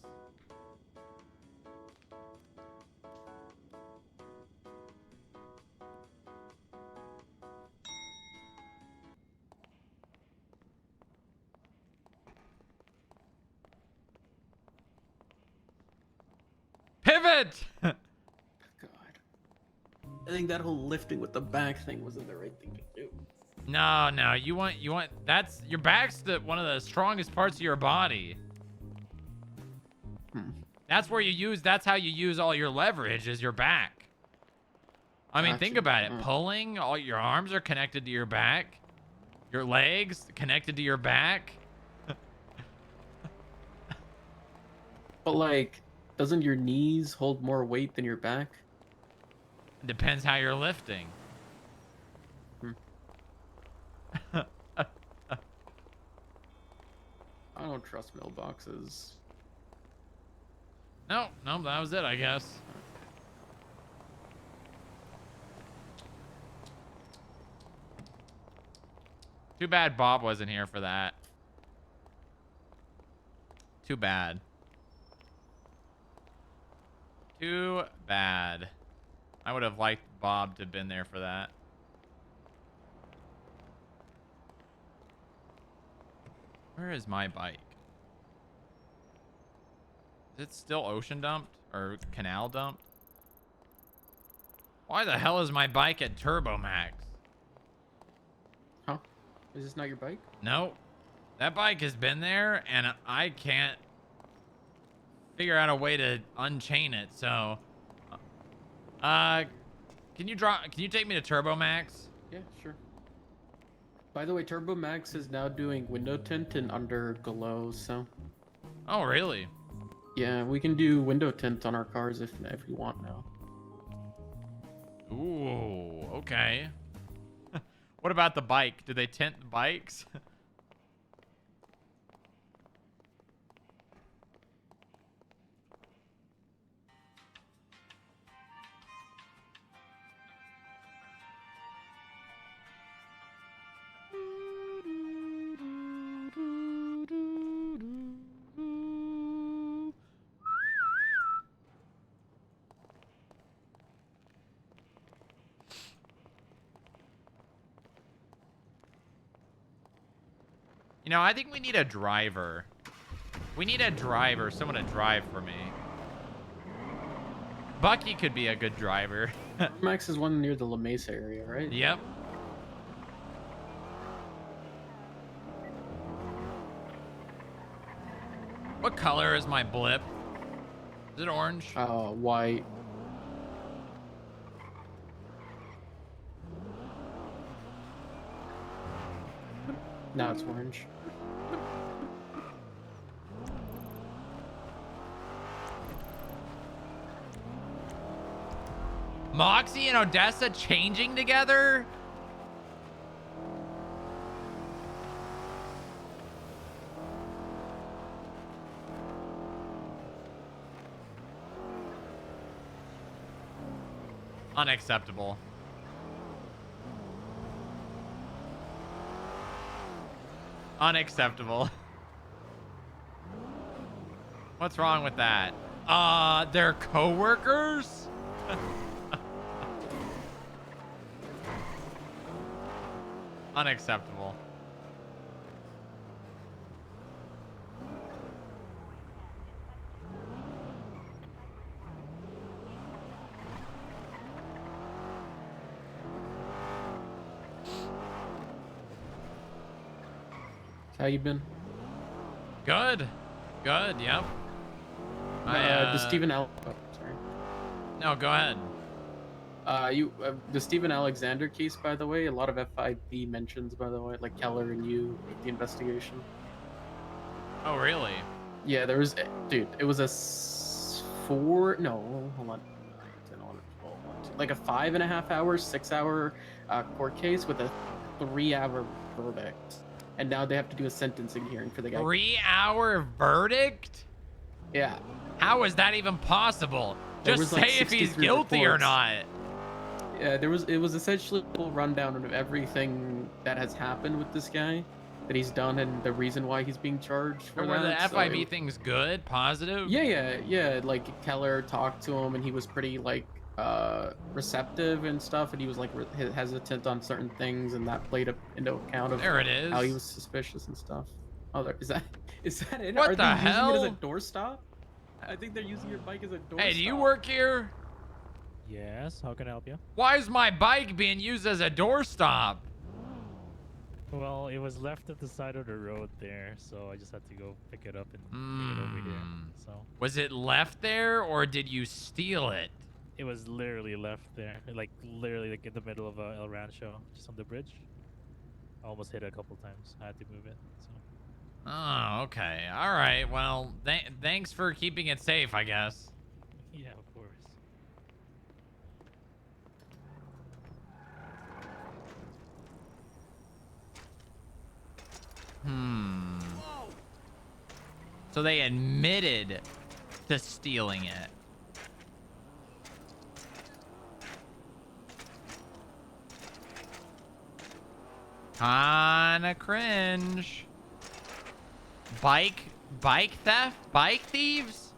Pivot! God. I think that whole lifting with the back thing wasn't the right thing to do. No, you want that's your back's one of the strongest parts of your body. That's how you use all your leverage is your back. I mean, think about it. Pulling, all your arms are connected to your back. Your legs connected to your back. But like, doesn't your knees hold more weight than your back? Depends how you're lifting. I don't trust mailboxes. No, that was it, I guess. Too bad Bob wasn't here for that. Too bad. Too bad. I would have liked Bob to have been there for that. Where is my bike? Is it still ocean dumped or canal dumped? Why the hell is my bike at Turbo Max? Huh? Is this not your bike? No. That bike has been there and I can't figure out a way to unchain it. So, can you take me to Turbo Max? Yeah, sure. By the way, Turbo Max is now doing window tint and under glow, so. Oh, really? Yeah, we can do window tint on our cars if we want now. Ooh, okay. What about the bike? Do they tint the bikes? You know, I think we need a driver. We need a driver, someone to drive for me. Bucky could be a good driver. Max is one near the La Mesa area, right? Yep. What color is my blip? Is it orange? White. Now it's orange. Moxie and Odessa changing together? Unacceptable. Unacceptable. What's wrong with that? They're co-workers? Unacceptable. How you been? Good. Good, yep. The Stephen Al. Oh, sorry. No, go ahead. The Stephen Alexander case, by the way, a lot of FIB mentions, by the way, like Keller and you, with the investigation. Oh, really? Yeah, there was, dude, it was a hold on, 10, 11, 12, 1, 2, like a 5.5 hour, 6 hour court case with a 3-hour verdict. And now they have to do a sentencing hearing for the guy. 3-hour verdict? Yeah. How is that even possible? There Just was, like, say if he's 63 guilty or reports. not. Yeah, it was essentially a full rundown of everything that has happened with this guy, that he's done, and the reason why he's being charged for Were the that. FIB things good, positive? Yeah. Like Keller talked to him, and he was pretty like receptive and stuff, and he was like hesitant on certain things, and that played into account of There it is. how he was suspicious and stuff. Oh, is that it? What Are the they using it as a hell? doorstop? I think they're using your bike as a doorstop. Hey, do you work here? Yes, how can I help you? Why is my bike being used as a doorstop? Well, it was left at the side of the road there, so I just had to go pick it up and bring it over here. So Was it left there or did you steal it? it was literally left there, like literally like in the middle of El Rancho, just on the bridge. I almost hit it a couple times. I had to move it. So Oh, okay. All right. Well, thanks for keeping it safe, I guess. yeah, of course. So they admitted to stealing it. Kinda cringe. Bike theft? Bike thieves?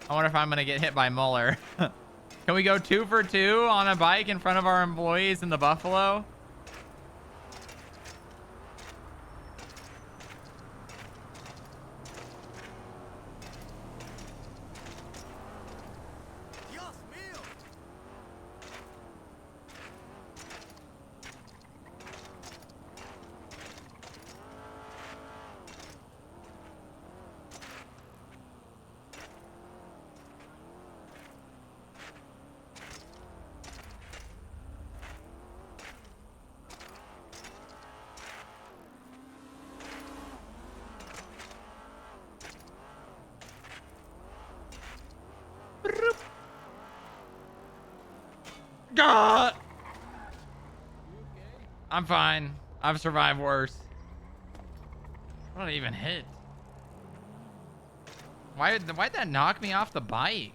I wonder if I'm gonna get hit by Mueller. Can we go 2 for 2 on a bike in front of our employees in the Buffalo? God! I'm fine. I've survived worse. What did I even hit? Why'd that knock me off the bike?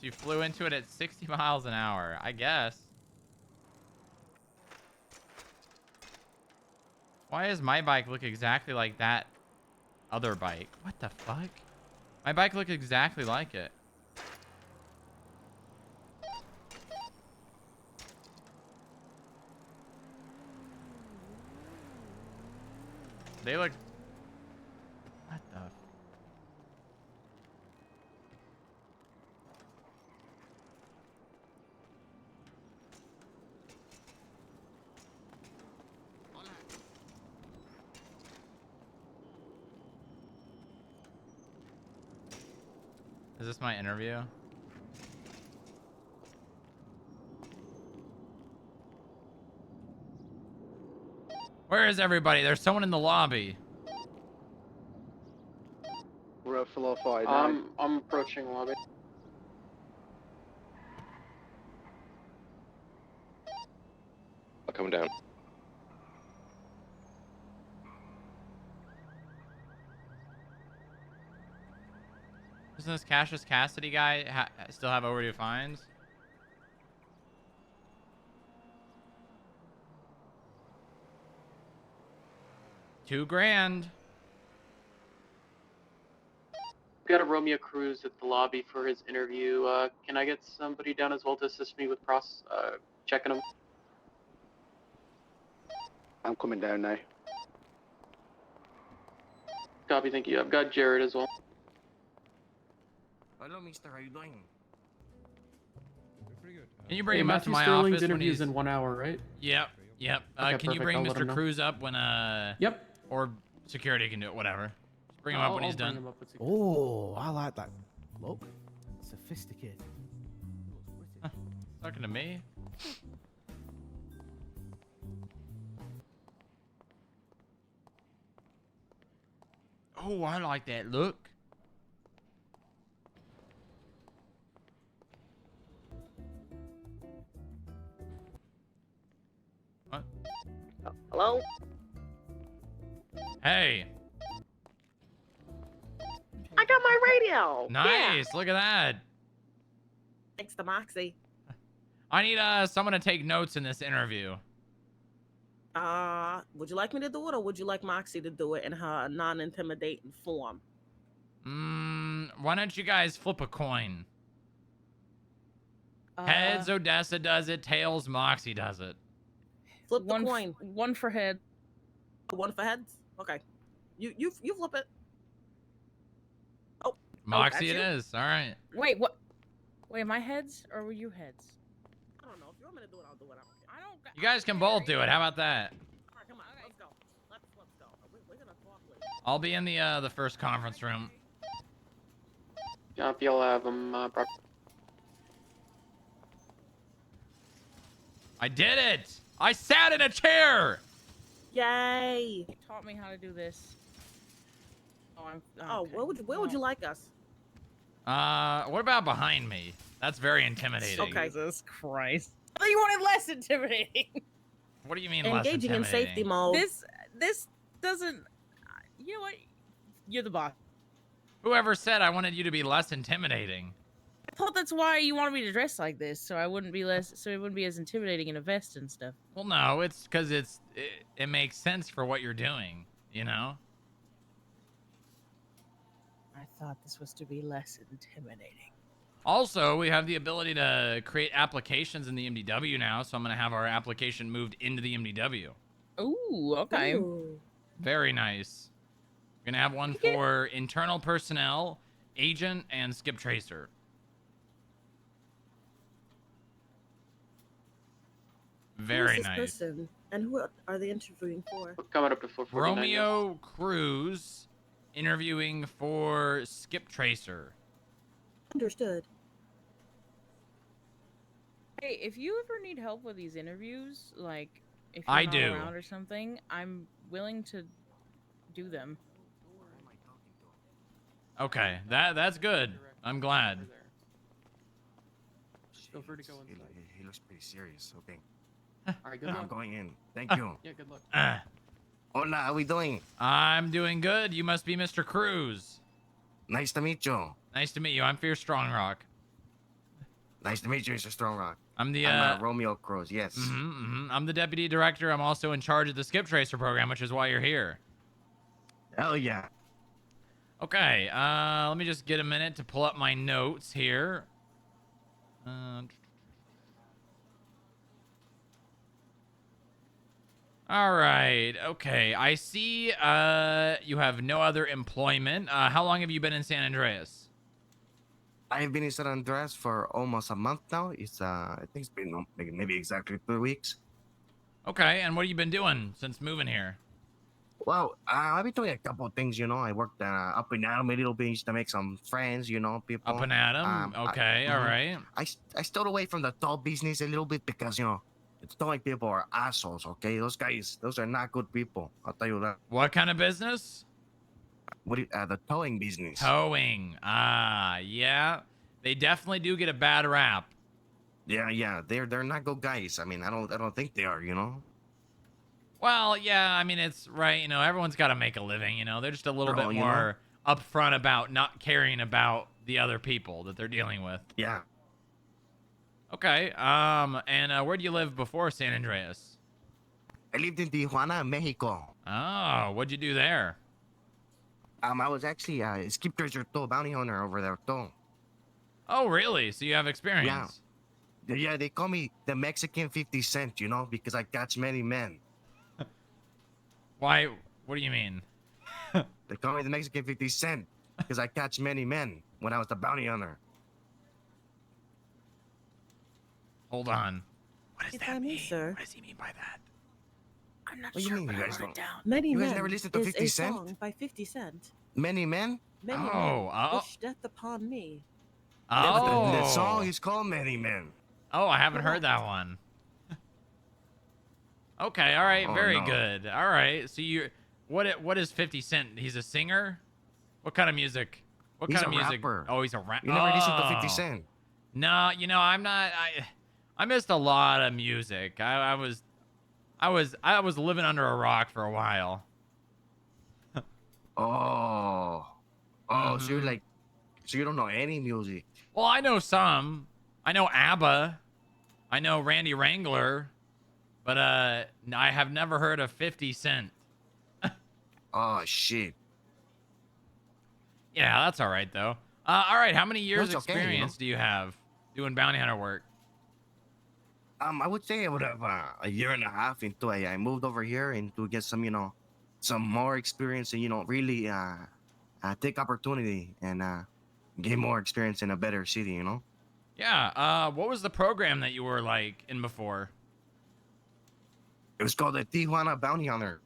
You flew into it at 60 miles an hour, I guess. Why does my bike look exactly like that other bike? What the fuck? My bike looked exactly like it. They look... What the... Is this my interview? Where is everybody? There's someone in the lobby. We're at floor 5 now. I'm approaching lobby. I'll come down. Doesn't this Cassius Cassidy guy still have overdue fines? $2,000. Got a Romeo Cruz at the lobby for his interview. Can I get somebody down as well to assist me with checking him? I'm coming down now. Copy, thank you. I've got Jared as well. Hello, mister. How you doing? Pretty good. Can you bring him Hey, up to Matthew my Sterling's office when interview's he's... in 1 hour, right? Yep. Yep. Okay, Can you perfect. bring I'll let him Mr. know. Cruz up when Yep. or security can do it, whatever. Just bring him up when he's done. Oh, I like that. Look, sophisticated. Talking to me? Oh, I like that look. What? Hello? Hey, I got my radio. Yeah. nice. Look at that. Thanks to Moxie. I need someone to take notes in this interview. Would you like me to do it, or would you like Moxie to do it in her non-intimidating form? Why don't you guys flip a coin? Heads, Odessa does it. Tails, Moxie does it. Flip the coin. One for head. One for heads. Okay. You flip it. Oh. Moxie that's it you? is. All right. Wait, what? Wait, am I heads or were you heads? I don't know. If you want me to do it, I'll do it. I don't care. I don't. You guys can both do it. How about that? All right, come on. Let's go. Let's go. We're gonna talk later. I'll be in the first conference room. Copy, I'll have him. I did it! I sat in a chair! Yay! You taught me how to do this. Oh, Where would you like us? What about behind me? That's very intimidating. Okay. Jesus Christ! I thought you wanted less intimidating. What do you mean less Engaging in intimidating? safety mode. This doesn't. You know what? You're the boss. Whoever said I wanted you to be less intimidating? I thought that's why you wanted me to dress like this, so I wouldn't be less, so it wouldn't be as intimidating in a vest and stuff. Well, no, it's because it makes sense for what you're doing, you know? I thought this was to be less intimidating. Also, we have the ability to create applications in the MDW now, so I'm going to have our application moved into the MDW. Ooh, okay. Ooh. Very nice. We're going to have one for internal personnel, agent, and skip tracer. Very Who's this nice. person, and who are they interviewing for? Coming up to 449. Romeo Cruz interviewing for skip tracer. Understood. Hey, if you ever need help with these interviews, like if you're I not do. around or something, I'm willing to do them. Okay, that's good. I'm glad. Feel free to go inside. He looks pretty serious. Okay. All right, good I'm luck. going in. Thank you. Yeah, good luck. Hola, how we doing? I'm doing good. You must be Mr. Cruz. Nice to meet you. Nice to meet you. I'm FIB Strongrock. Nice to meet you, Mr. Strongrock. I'm the I'm Romeo Cruz, yes. I'm the deputy director. I'm also in charge of the skip tracer program, which is why you're here. Hell yeah. Okay, let me just get a minute to pull up my notes here. All right, okay. I see you have no other employment. How long have you been in San Andreas? I've been in San Andreas for almost a month now. It's I think it's been maybe exactly 2 weeks. Okay, and what have you been doing since moving here? Well, I've been doing a couple of things, you know. I worked up and down a little bit just to make some friends, you know, people. Up and at 'em. Okay, all right. I stayed away from the toll business a little bit because, you know, it's towing people are assholes, okay? Those guys, those are not good people. I'll tell you that. What kind of business? The towing business. Towing. Ah, yeah. They definitely do get a bad rap. Yeah, they're not good guys. I mean, I don't think they are, you know. Well, yeah, I mean, it's right. You know, everyone's got to make a living. You know, they're just a little Bro, bit you know? more upfront about not caring about the other people that they're dealing with. Yeah. Okay. And where do you live before San Andreas? I lived in Tijuana, Mexico. Oh, what'd you do there? I was actually skip treasure tow bounty hunter over there too. Oh, really? So you have experience? Yeah, they call me the Mexican 50 Cent, you know, because I catch many men. Why? What do you mean? They call me the Mexican 50 Cent because I catch many men when I was the bounty hunter. Hold on. What does If that I may, mean? sir. What does he mean by that? I'm not What do you sure, mean but you I guys wrote don't? it down. Many You guys Men never listened to is 50 a Cent? song by 50 Cent. Many men? Many Oh, men wish death upon me. Yeah, but Oh. the song is called Many Men. Oh, I haven't heard that one. Okay, all right, Oh, very no. good. All right, so what is 50 Cent? He's a singer? What kind of music? What He's kind of a music? rapper. Oh, he's a rapper. You never listened to 50 Cent? No, you know, I'm not. I missed a lot of music. I was living under a rock for a while. Oh. Oh, so you're Mhm. like, so you don't know any music. Well, I know some. I know ABBA. I know Randy Wrangler, but I have never heard of 50 Cent. Oh, shit. Yeah, that's all right though. All right, how many years That's okay, you know? experience do you have doing bounty hunter work? I would say I would have a year and a half into it. I moved over here and to get some, you know, some more experience and, you know, really take opportunity and gain more experience in a better city, you know? Yeah. What was the program that you were like in before? It was called the Tijuana Bounty Hunter.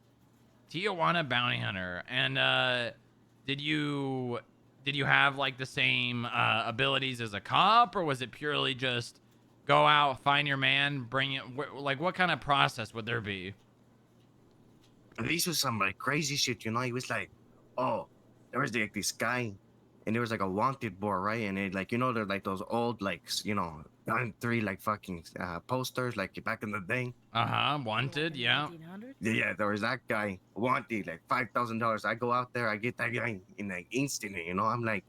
Tijuana Bounty Hunter. And did you have like the same abilities as a cop, or was it purely just go out, find your man, bring it? Like, what kind of process would there be? This was some like crazy shit, you know? It was like, oh, there was like this guy and there was like a wanted board, right? And it like, you know, they're like those old, like, you know, 9-3 like fucking posters like back in the day. Wanted, yeah. Yeah, there was that guy wanted like $5,000. I go out there, I get that guy in like instantly, you know. I'm like,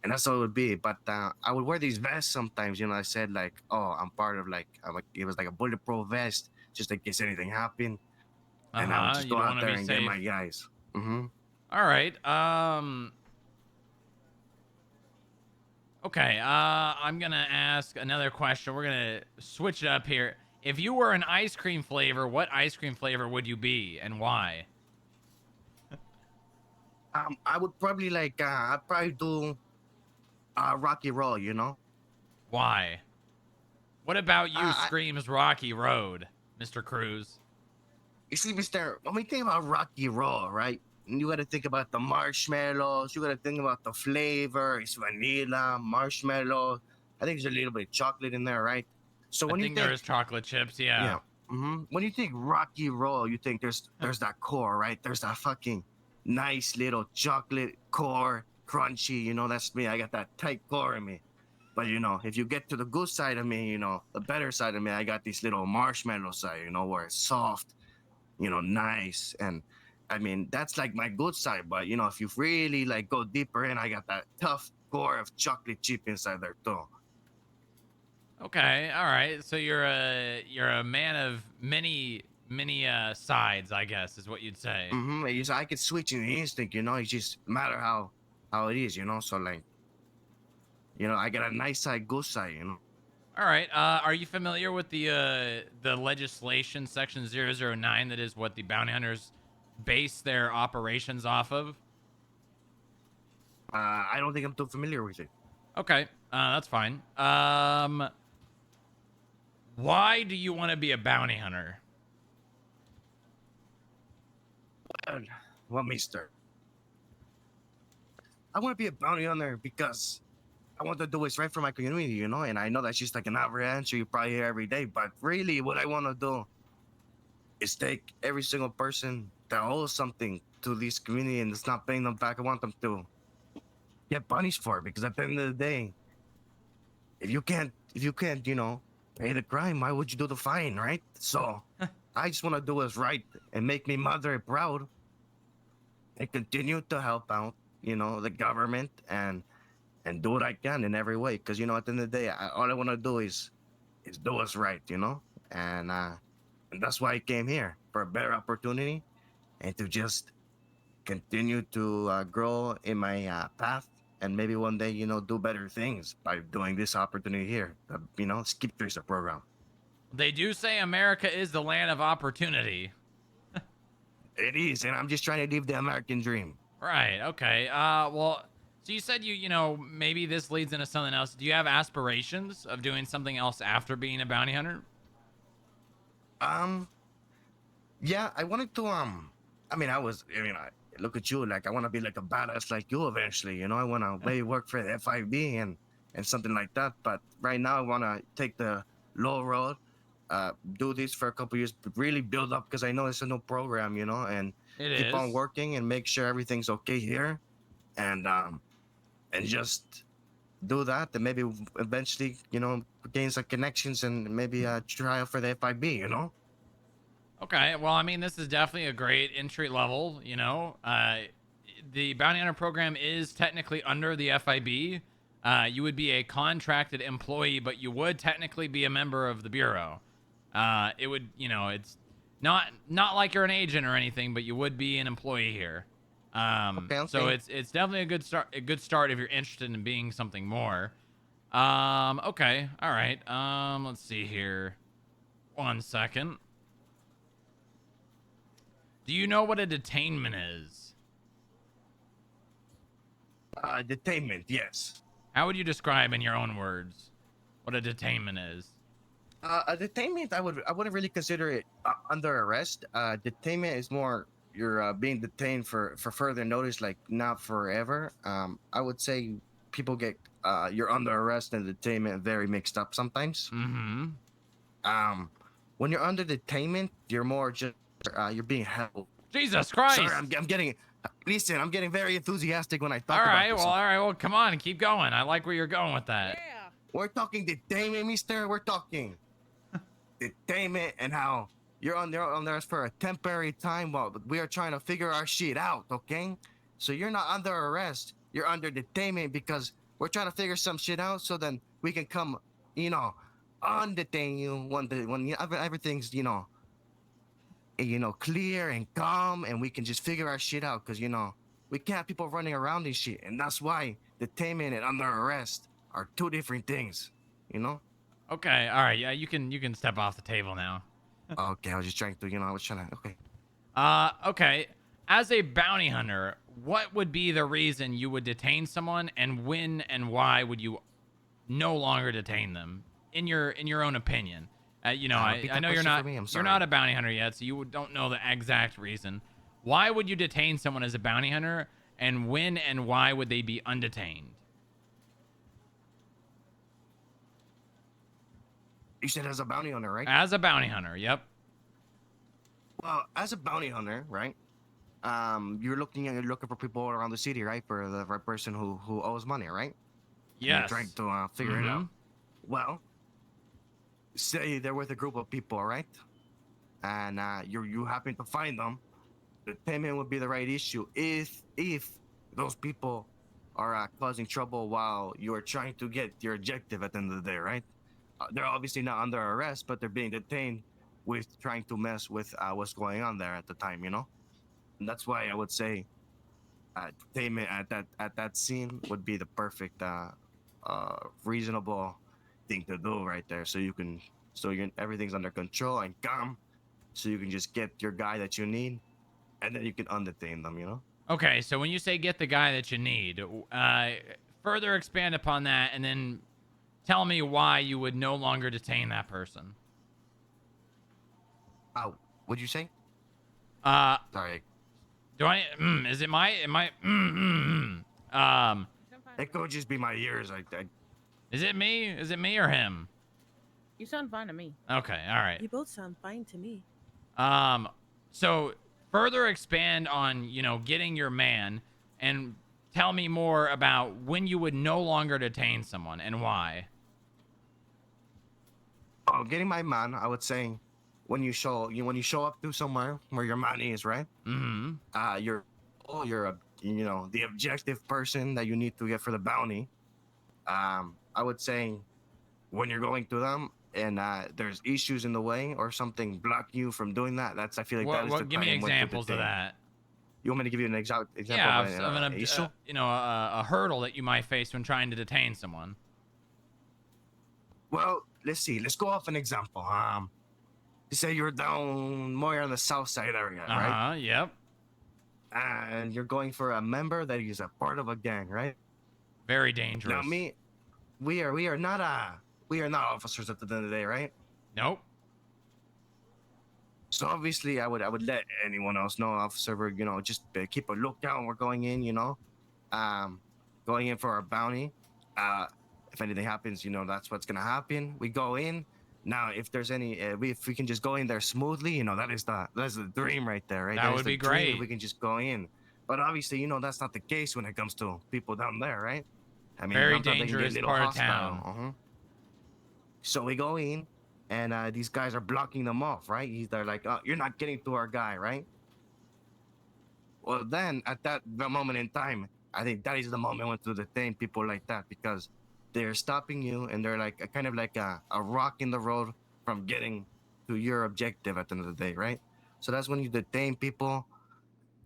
and that's all it would be. But I would wear these vests sometimes, you know. I said like, oh, I'm part of like, it was like a bulletproof vest just in case anything happened. And I would just You go don't out want there to be and safe. get my guys. Mm-hmm. All right. Okay. I'm gonna ask another question. We're gonna switch it up here. If you were an ice cream flavor, what ice cream flavor would you be, and why? I would probably like, I'd probably do Rocky Roll, you know. Why? What about you I- screams Rocky Road, Mr. Cruz? You see, Mister, when we think about Rocky Roll, right? You got to think about the marshmallows. You got to think about the flavor. It's vanilla, marshmallow. I think there's a little bit of chocolate in there, right? So I when think you there think, is chocolate chips, yeah. when you think Rocky Roll, you think there's that core, right? There's that fucking nice little chocolate core, crunchy. You know, that's me. I got that tight core in me. But you know, if you get to the good side of me, you know, the better side of me, I got this little marshmallow side. You know, where it's soft, you know, nice. And I mean, that's like my good side. But you know, if you really like go deeper in, I got that tough core of chocolate chip inside there too. Okay, all right. So you're a man of many sides, I guess, is what you'd say. I could switch in the instinct, you know. It's just matter how it is, you know. So like, you know, I got a nice side, good side, you know. All right. Are you familiar with the legislation, Section 009, that is what the bounty hunters base their operations off of? I don't think I'm too familiar with it. Okay, that's fine. Why do you want to be a bounty hunter? Well, mister, I want to be a bounty hunter because I want to do what's right for my community, you know? And I know that's just like an average answer you probably hear every day, but really what I want to do is take every single person that owes something to this community and is not paying them back. I want them to get punished for it because at the end of the day, if you can't, pay the crime, why would you do the fine, right? So I just want to do what's right and make me mother proud and continue to help out, the government and do what I can in every way. Because at the end of the day, all I want to do is do what's right, and that's why I came here for a better opportunity and to just continue to grow in my path and maybe one day, do better things by doing this opportunity here. Skip tracer program. They do say America is the land of opportunity. It is, and I'm just trying to live the American dream. Right. Okay. Well, so you said maybe this leads into something else. Do you have aspirations of doing something else after being a bounty hunter? Yeah, I wanted to I look at you, like I want to be like a badass like you eventually, I want to maybe work for the FIB and something like that, but right now I want to take the low road, do this for a couple years, really build up because I know it's a new program, and keep on working and make sure everything's okay here, and just do that, and maybe eventually, gain some connections and maybe try out for the FIB, Okay, well, I mean, this is definitely a great entry level, the bounty hunter program is technically under the FIB. You would be a contracted employee, but you would technically be a member of the Bureau. It would, it's not like you're an agent or anything, but you would be an employee here. Okay. So it's definitely a good start if you're interested in being something more. Okay, all right. Let's see here. 1 second. Do you know what a detainment is? Detainment, yes. How would you describe in your own words what a detainment is? A detainment, I wouldn't really consider it under arrest. Detainment is more you're being detained for further notice, like not forever. I would say people get you're under arrest and detainment very mixed up sometimes. Mm-hmm. When you're under detainment, you're more just you're being held. Jesus Christ! Sorry, I'm getting. Listen, I'm getting very enthusiastic when I talk all about right, this. all right, well, come on, keep going. I like where you're going with that. Yeah. We're talking detainment, mister. We're talking detainment and how you're on there for a temporary time while we are trying to figure our shit out, okay? So you're not under arrest. You're under detainment because we're trying to figure some shit out so then we can come, undetain you when everything's, clear and calm and we can just figure our shit out because, we can't have people running around and shit. And that's why detainment and under arrest are two different things, Okay, all right, yeah, you can step off the table now. Okay, I was just trying to, okay. Okay. As a bounty hunter, what would be the reason you would detain someone, and when and why would you no longer detain them? In your own opinion, I know you're not a bounty hunter yet, so you don't know the exact reason. Why would you detain someone as a bounty hunter, and when and why would they be undetained? You said as a bounty hunter, right? As a bounty hunter, yep. Well, as a bounty hunter, right? You're looking for people around the city, right? For the right person who owes money, right? Yes. You're trying to figure it out. Well, say they're with a group of people, right? And you happen to find them. The payment would be the right issue if those people are causing trouble while you are trying to get your objective at the end of the day, right? They're obviously not under arrest, but they're being detained with trying to mess with what's going on there at the time, And that's why I would say detainment at that scene would be the perfect reasonable thing to do right there. So everything's under control and calm, so you can just get your guy that you need, and then you can undetain them, Okay, so when you say get the guy that you need, further expand upon that, and then tell me why you would no longer detain that person. What'd you say? Sorry. Do I? Is it my? Am I? It could just be my ears. Is it me? Is it me or him? You sound fine to me. Okay. All right. You both sound fine to me. So further expand on, getting your man and tell me more about when you would no longer detain someone and why. Oh, getting my man, I would say, when you show up to somewhere where your man is, right? Mm-hmm. You're the objective person that you need to get for the bounty. I would say when you're going to them and there's issues in the way or something blocking you from doing that, I feel like that is the Give me time when to examples of detain. that. You want me to give you an example Yeah, of an issue? a hurdle that you might face when trying to detain someone. Well, let's see. Let's go off an example. You say you're down more on the south side area, right? Yep. And you're going for a member that is a part of a gang, right? Very dangerous. Now, we are not officers at the end of the day, right? Nope. So obviously, I would let anyone else know, officer. We're just keep a lookout. We're going in, going in for our bounty. If anything happens, that's what's gonna happen. We go in. Now, if there's any, if we can just go in there smoothly, that's the dream right there, right? That would be great. We can just go in, but obviously, that's not the case when it comes to people down there, right? I mean, very sometimes they can get a dangerous little part of hostile. town. So we go in, and these guys are blocking them off, right? They're like, "Oh, you're not getting to our guy, right?" Well, then at that moment in time, I think that is the moment when to detain people like that, because they're stopping you and they're like kind of like a rock in the road from getting to your objective at the end of the day, right? So that's when you detain people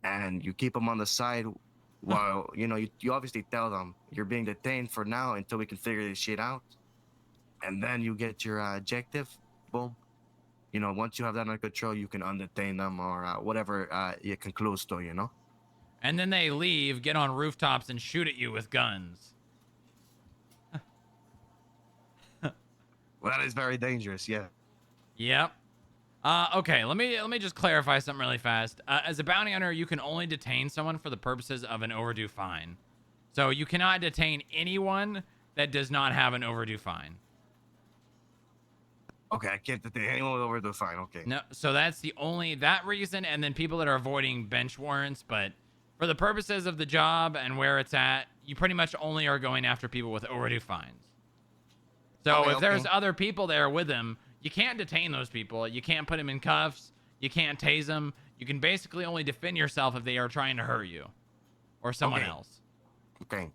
and you keep them on the side while you obviously tell them you're being detained for now until we can figure this shit out, and then you get your objective. Boom. Once you have that under control, you can undetain them or whatever it concludes to. And then they leave, get on rooftops, and shoot at you with guns. Well, that is very dangerous. Yeah. Yep. Okay, let me just clarify something really fast. As a bounty hunter, you can only detain someone for the purposes of an overdue fine. So you cannot detain anyone that does not have an overdue fine. Okay, I can't detain anyone with overdue fine. Okay. No, so that's that reason, and then people that are avoiding bench warrants. But for the purposes of the job and where it's at, you pretty much only are going after people with overdue fines. So if there's other people there with them, you can't detain those people. You can't put them in cuffs. You can't tase them. You can basically only defend yourself if they are trying to hurt you or someone else. Okay.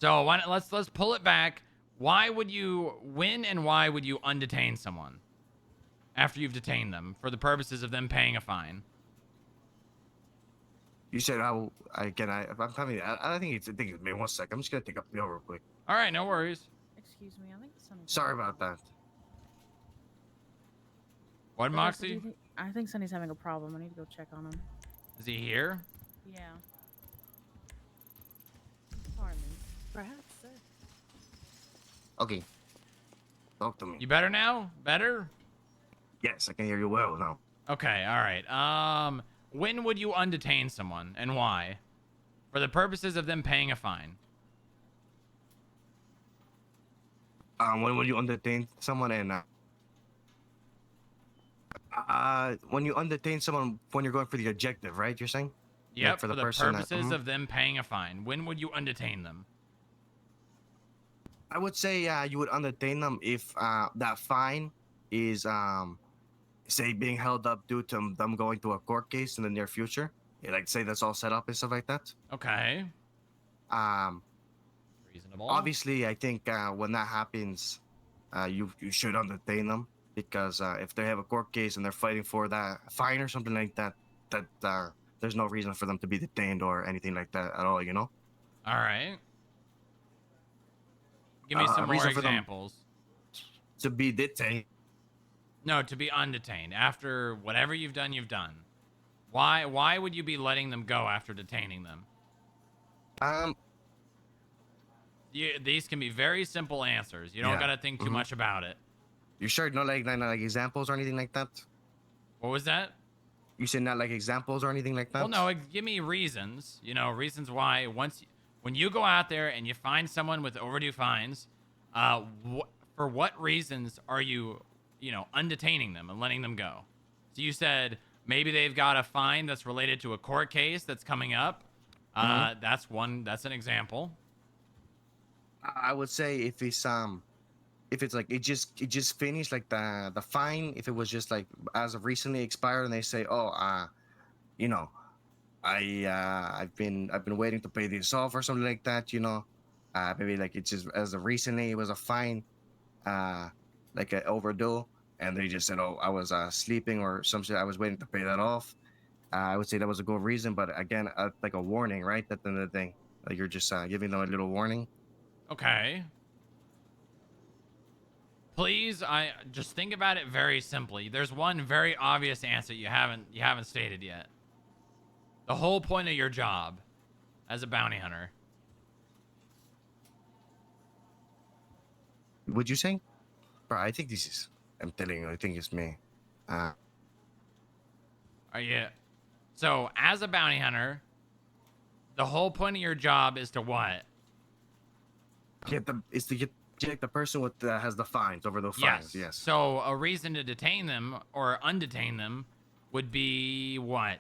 So let's pull it back. When and why would you undetain someone after you've detained them for the purposes of them paying a fine? You said I'm having. I think it's maybe 1 second. I'm just gonna take a pill real quick. All right, no worries. Excuse me, I think Sonny's. Sorry about that. What, Moxie? I think Sonny's having a problem. I need to go check on him. Is he here? Yeah. Pardon me. Perhaps, sir. Okay. Talk to me. You better now? Better? Yes, I can hear you well now. Okay, all right. When would you undetain someone and why? For the purposes of them paying a fine. When would you undetain someone and when you undetain someone when you're going for the objective, right? You're saying? Yep, Like for the purposes of them paying a fine. When would you undetain them? I would say you would undetain them if that fine is say being held up due to them going to a court case in the near future. Yeah, like say that's all set up and stuff like that. Okay. Reasonable. Obviously, I think when that happens, you should undetain them, because if they have a court case and they're fighting for that fine or something like that, there's no reason for them to be detained or anything like that at all. All right. Give me some more examples. To be detained. No, to be undetained. After whatever you've done, you've done. Why would you be letting them go after detaining them? These can be very simple answers. You don't got to think too much about it. You sure not like examples or anything like that? What was that? You said not like examples or anything like that? Well, no, give me reasons. You know, reasons why when you go out there and you find someone with overdue fines, for what reasons are you, undetaining them and letting them go? So you said maybe they've got a fine that's related to a court case that's coming up. That's an example. I would say if it's like it just finished, like the fine, if it was just like as of recently expired and they say, oh, you know, I've been waiting to pay this off or something like that, maybe like it just as of recently it was a fine, like an overdue, and they just said, oh, I was sleeping or something, I was waiting to pay that off. I would say that was a good reason, but again, like a warning, right? At the end of the day, like you're just giving them a little warning. Okay. Please, I just think about it very simply. There's one very obvious answer you haven't stated yet. The whole point of your job as a bounty hunter. Would you say? Bro, I think this is. I'm telling you, I think it's me. Are you? So, as a bounty hunter, the whole point of your job is to what? Get the person with has the fines over the fines. Yes. So a reason to detain them or undetain them would be what?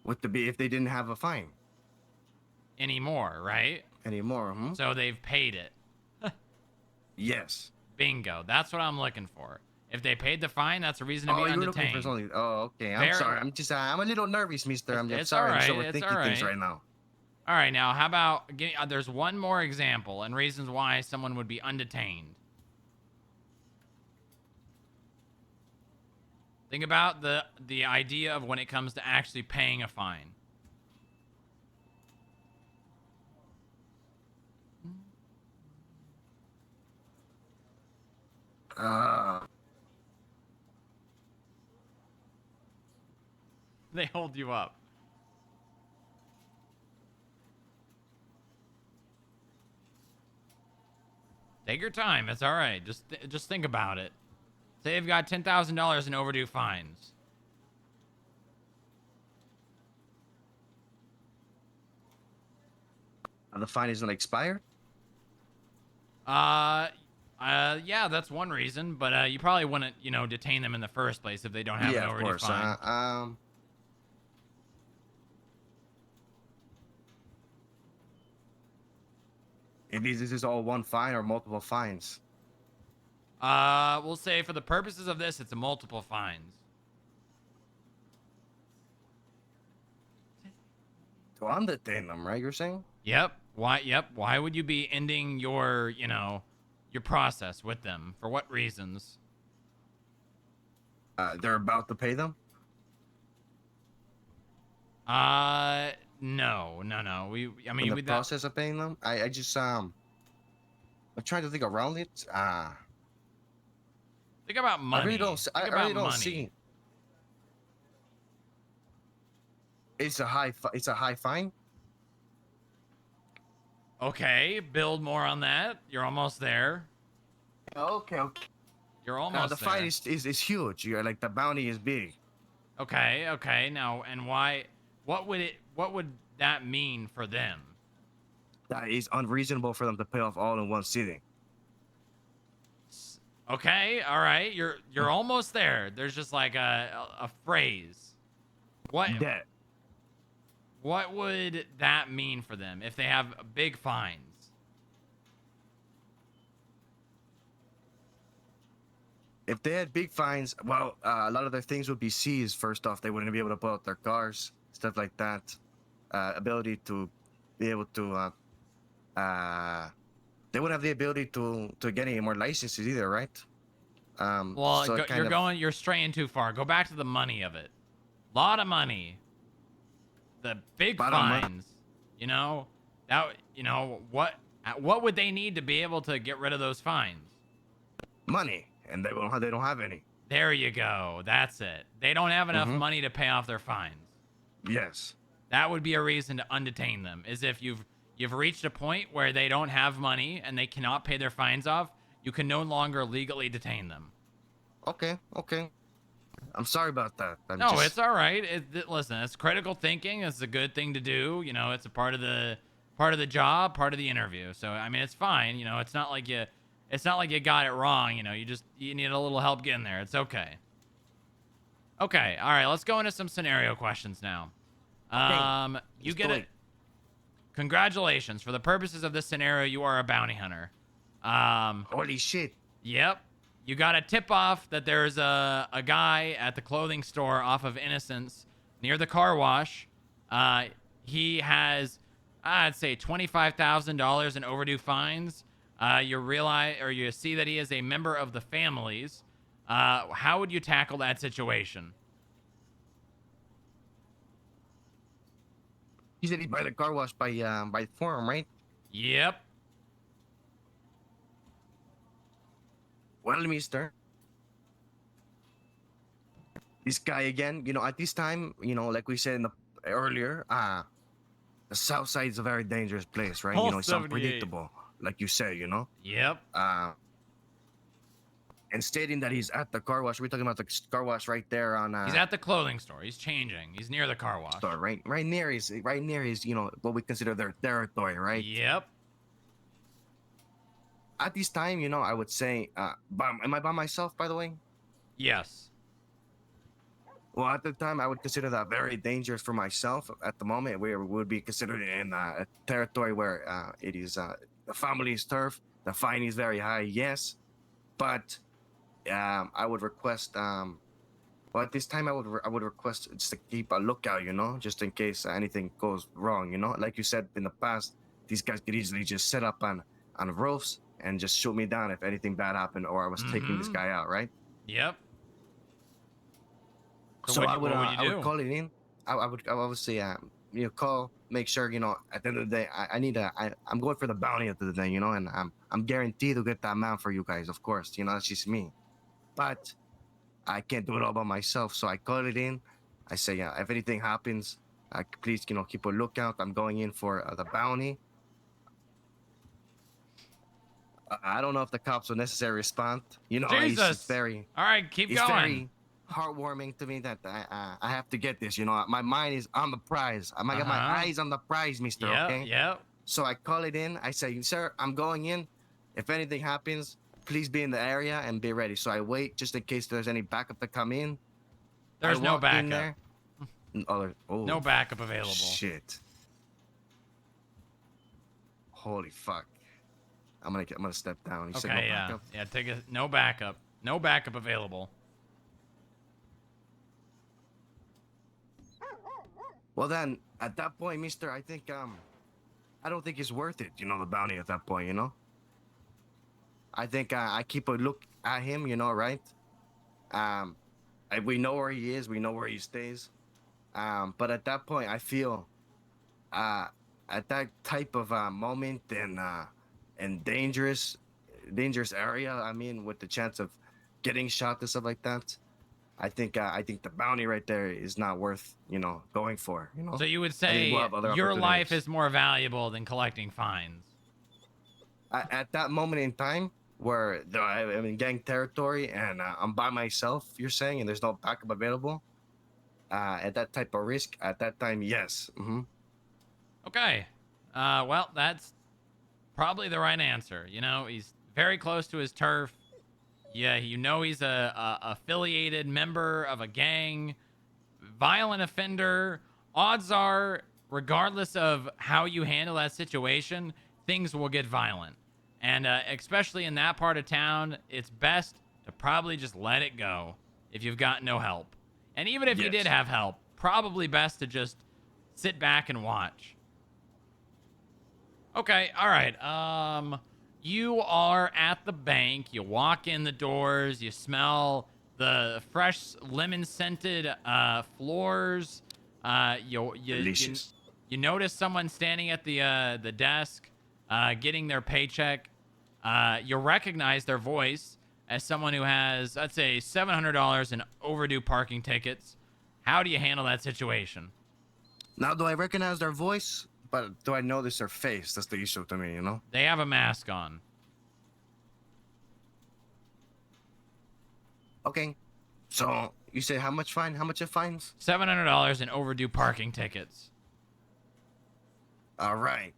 What to be if they didn't have a fine Anymore, right? anymore? So they've paid it. Yes. Bingo. That's what I'm looking for. If they paid the fine, that's a reason to be you're looking undetained. for something. Oh, okay. I'm sorry. I'm a little nervous, Mister. I'm It's sorry. all right. I'm overthinking things right now. All right, now how about there's one more example and reasons why someone would be undetained. Think about the idea of when it comes to actually paying a fine. They hold you up. Take your time. It's all right. Just think about it. Say you've got $10,000 in overdue fines. The fine isn't expired. Yeah, that's one reason. But you probably wouldn't, detain them in the first place if they don't have an overdue fine. This is all one fine or multiple fines? We'll say for the purposes of this, it's a multiple fines. To undetain them, right? You're saying? Yep. Why? Yep. Why would you be ending your, your process with them? For what reasons? They're about to pay them. No. I mean, In the process of paying them. I just I'm trying to think around it. Think about money. I really don't. I really don't see. It's a high fine. Okay, build more on that. You're almost there. Okay. You're almost the there. fine is huge. You're like the bounty is big. Okay. Now, and why? What would that mean for them? That is unreasonable for them to pay off all in one sitting. Okay, all right. You're almost there. There's just like a phrase. Debt. What would that mean for them if they have big fines? If they had big fines, well, a lot of their things would be seized. First off, they wouldn't be able to pull out their cars, stuff like that. Ability to be able to, they wouldn't have the ability to get any more licenses either, right? Well, so you're straying too far. Go back to the money of it. Lot of money. The big fines. What would they need to be able to get rid of those fines? Money, and they don't have any. There you go. That's it. They don't have enough money to pay off their fines. Yes. That would be a reason to undetain them. Is if you've reached a point where they don't have money and they cannot pay their fines off, you can no longer legally detain them. Okay. I'm sorry about that. No, it's all right. Listen, it's critical thinking. It's a good thing to do. You know, it's a part of the job, part of the interview. So I mean, it's fine. You know, it's not like you got it wrong. You know, you need a little help getting there. It's okay. Okay, all right. Let's go into some scenario questions now. You get it. Congratulations. For the purposes of this scenario, you are a bounty hunter. Holy shit. Yep. You got a tip off that there's a guy at the clothing store off of Innocence near the car wash. He has, I'd say, $25,000 in overdue fines. You see that he is a member of the families. How would you tackle that situation? He said he's by the car wash by the forum, right? Yep. Well, mister, this guy again, you know, at this time, you know, like we said earlier, the South Side is a very dangerous place, right? Hall You know, it's 78. unpredictable, like you say, you know? Yep. And stating that he's at the car wash, we're talking about the car wash right there on... He's at the clothing store. He's changing. He's near the car wash. store, right near his, you know, what we consider their territory, right? Yep. At this time, you know, I would say, am I by myself, by the way? Yes. Well, at the time, I would consider that very dangerous for myself. At the moment, we would be considered in a territory where it is the family's turf. The fine is very high, yes, but I would request. Well, at this time, I would request just to keep a lookout, you know, just in case anything goes wrong, you know. Like you said in the past, these guys could easily just set up on roofs and just shoot me down if anything bad happened or I was taking this guy out, right? Yep. So what I would would you do? call it in. I would obviously you know, call, make sure, you know, at the end of the day, I'm going for the bounty at the end of the day, you know, and I'm guaranteed to get that amount for you guys, of course, you know, that's just me. But I can't do it all by myself, so I call it in. I say, yeah, if anything happens, please, you know, keep a lookout. I'm going in for the bounty. I don't know if the cops will necessarily respond. You know, Jesus. it's very... All right, keep It's going. very heartwarming to me that I have to get this. You know, my mind is on the prize. I got my eyes on the prize, mister, Yep. okay? Yep. So I call it in. I say, sir, I'm going in. If anything happens, please be in the area and be ready. So I wait just in case there's any backup to come in. There's I no walk in backup. there. Oh, No backup available. shit. Holy fuck. I'm gonna step down. You said no Okay, yeah. backup? Yeah, take a no backup. No backup available. Well then, at that point, mister, I think I don't think it's worth it, you know, the bounty at that point, you know? I think I keep a look at him, you know, right? We know where he is, we know where he stays. But at that point, I feel at that type of moment and dangerous area, I mean, with the chance of getting shot and stuff like that, I think the bounty right there is not worth, you know, going for, you know? So you would I think say we'll have other your life opportunities. is more valuable than collecting fines. At that moment in time where I'm in gang territory and I'm by myself, you're saying, and there's no backup available, at that type of risk, at that time, yes. Okay. Well, that's probably the right answer. You know, he's very close to his turf. Yeah, you know he's a affiliated member of a gang, violent offender. Odds are, regardless of how you handle that situation, things will get violent. And especially in that part of town, it's best to probably just let it go if you've got no help. And even if you did have help, probably best to just sit back and watch. Okay, all right. You are at the bank. You walk in the doors. You smell the fresh lemon-scented floors. Delicious. You notice someone standing at the desk, getting their paycheck. You recognize their voice as someone who has, let's say, $700 in overdue parking tickets. How do you handle that situation? Now, do I recognize their voice? but do I notice their face? That's the issue to me, you know? They have a mask on. Okay. So you say how much fine? How much it fines? $700 in overdue parking tickets. All right.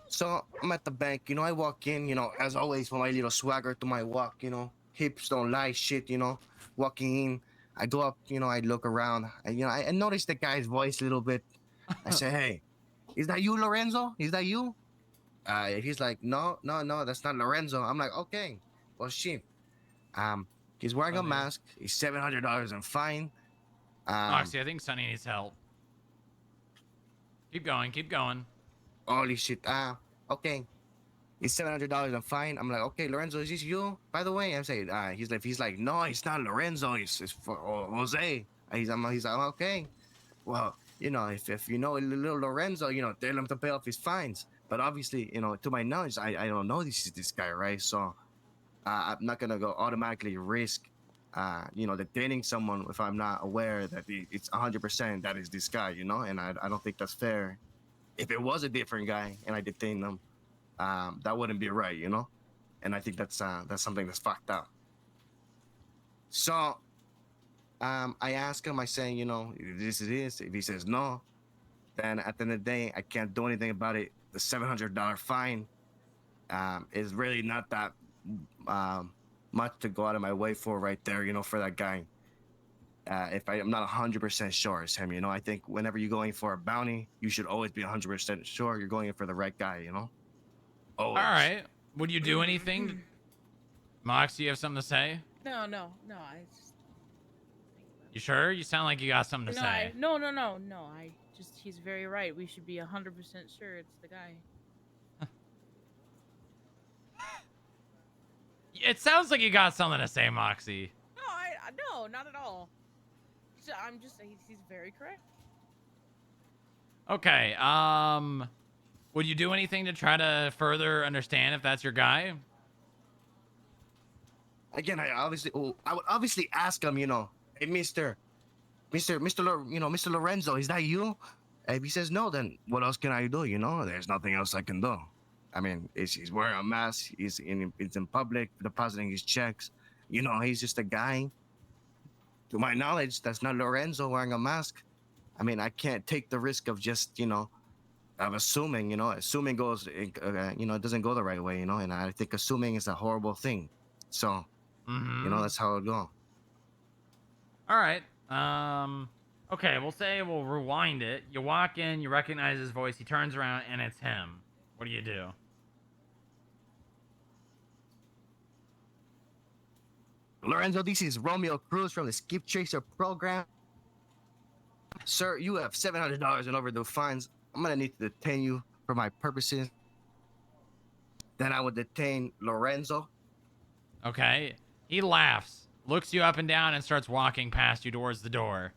So I'm at the bank, you know, I walk in, you know, as always with my little swagger to my walk, you know, hips don't lie shit, you know, walking in, I go up, you know, I look around, I notice the guy's voice a little bit. I say, hey, is that you, Lorenzo? Is that you? He's like, no, that's not Lorenzo. I'm like, okay, well, shit. He's wearing a mask. He's $700 in fine. Moxie, I think Sonny needs help. Keep going, keep going. Holy shit. Okay. It's $700 in fine. I'm like, okay, Lorenzo, is this you? By the way, I'm saying, he's like, no, it's not Lorenzo. It's for Jose. He's like, okay. Well, you know, if you know a little Lorenzo, you know, tell him to pay off his fines. But obviously, you know, to my knowledge, I don't know this is this guy, right? So I'm not gonna go automatically risk, you know, detaining someone if I'm not aware that it's 100% that is this guy, you know. And I don't think that's fair. If it was a different guy and I detained them, that wouldn't be right, you know. And I think that's something that's fucked up. So I ask him, I say, you know, if this is. If he says no, then at the end of the day, I can't do anything about it. The $700 fine is really not that much to go out of my way for right there, you know, for that guy. If I'm not 100% sure it's him, you know, I think whenever you're going for a bounty, you should always be 100% sure you're going in for the right guy, you know? Always. All right. Would you do anything? Mox, do you have something to say? No, I just. You sure? You sound like you got something to say. No. I just, he's very right. We should be 100% sure it's the guy. It sounds like you got something to say, Moxie. No, not at all. I'm just, he's very correct. Okay. Would you do anything to try to further understand if that's your guy? Again, I would obviously ask him, you know, hey, Mr. Lorenzo, is that you? If he says no, then what else can I do? You know, there's nothing else I can do. I mean, he's wearing a mask. He's in public, depositing his checks. You know, he's just a guy. To my knowledge, that's not Lorenzo wearing a mask. I mean, I can't take the risk of just, you know, of assuming, you know, assuming goes, you know, it doesn't go the right way, you know, and I think assuming is a horrible thing. So, you know, that's how it go. All right. Okay, we'll rewind it. You walk in, you recognize his voice, he turns around, and it's him. What do you do? Lorenzo, this is Romeo Cruz from the Skip Chaser program. Sir, you have $700 in overdue fines. I'm gonna need to detain you for my purposes. Then I would detain Lorenzo. Okay. He laughs, looks you up and down, and starts walking past you towards the door.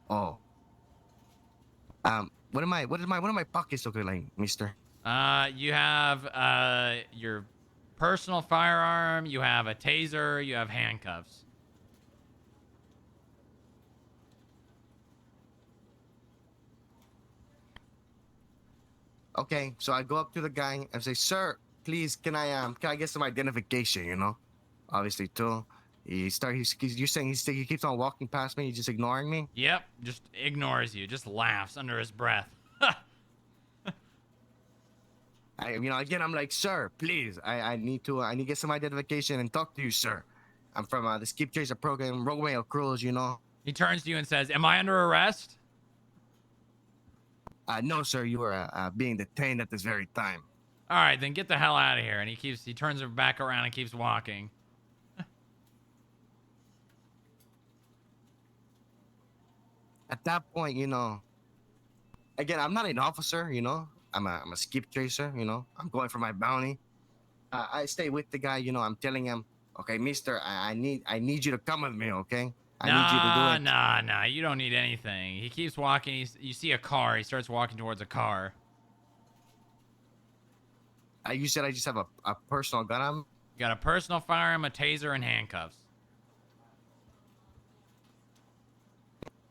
Oh. What are my pockets looking like, mister? You have your personal firearm, you have a taser, you have handcuffs. Okay, so I go up to the guy and say, "Sir, please, can I get some identification?" You know, obviously too. You're saying he keeps on walking past me. He's just ignoring me. Yep, just ignores you, just laughs under his breath. Again, I'm like, "Sir, please, I need to get some identification and talk to you, sir. I'm from the Skip Chaser program, Romeo Cruz, you know." He turns to you and says, "Am I under arrest?" No, sir, you are being detained at this very time. All right, then get the hell out of here. And he turns back around and keeps walking. At that point, you know, again, I'm not an officer, you know. I'm a skip chaser, you know. I'm going for my bounty. I stay with the guy, you know. I'm telling him, okay, mister, I need you to come with me, okay? I need you to do it. Nah, you don't need anything. He keeps walking. You see a car. He starts walking towards a car. You said I just have a personal gun on me? You got a personal firearm, a taser, and handcuffs.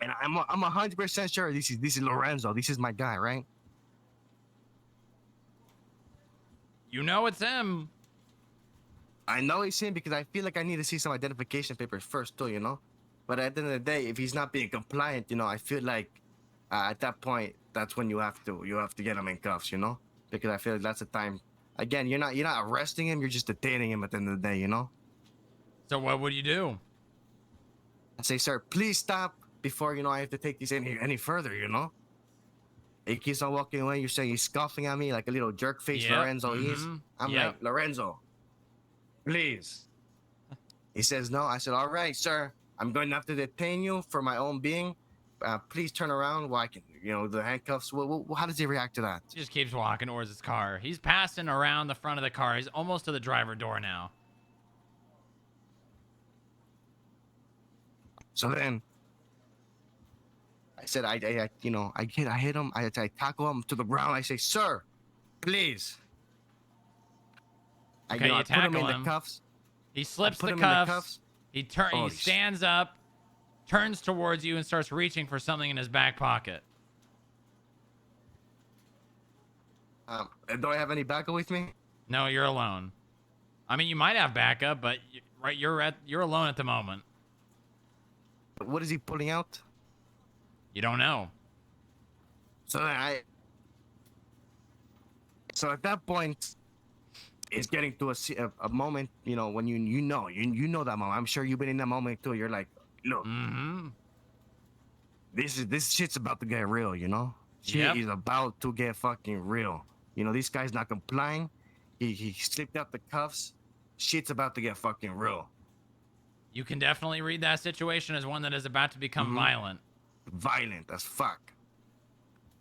And I'm 100% sure this is Lorenzo. This is my guy, right? You know it's him. I know it's him because I feel like I need to see some identification papers first, too. You know. But at the end of the day, if he's not being compliant, you know, I feel like at that point, that's when you have to get him in cuffs, you know, because I feel like that's the time. Again, you're not arresting him, you're just detaining him at the end of the day, you know. So what would you do? I say, sir, please stop before I have to take this any further, you know. He keeps on walking away. You're saying he's scoffing at me like a little jerk face. Yep. Lorenzo is. I'm Yep. like, Lorenzo, please. He says no. I said, all right, sir. I'm going to have to detain you for my own being. Please turn around while I can, the handcuffs. How does he react to that? He just keeps walking towards his car. He's passing around the front of the car. He's almost to the driver door now. So then, I said, I hit him. I tackle him to the ground. I say, sir, please. Okay, you I put him tackle in him. the cuffs. He slips put the him in the cuffs. He Holy stands up, turns towards you, and starts reaching for something in his back pocket. Do I have any backup with me? No, you're alone. I mean, you might have backup, but you're alone at the moment. What is he pulling out? You don't know. So at that point, it's getting to a moment, when you know that moment. I'm sure you've been in that moment too. You're like, look, this shit's about to get real, you know. Shit is about to get fucking real. This guy's not complying. He slipped out the cuffs. Shit's about to get fucking real. You can definitely read that situation as one that is about to become violent. Violent as fuck.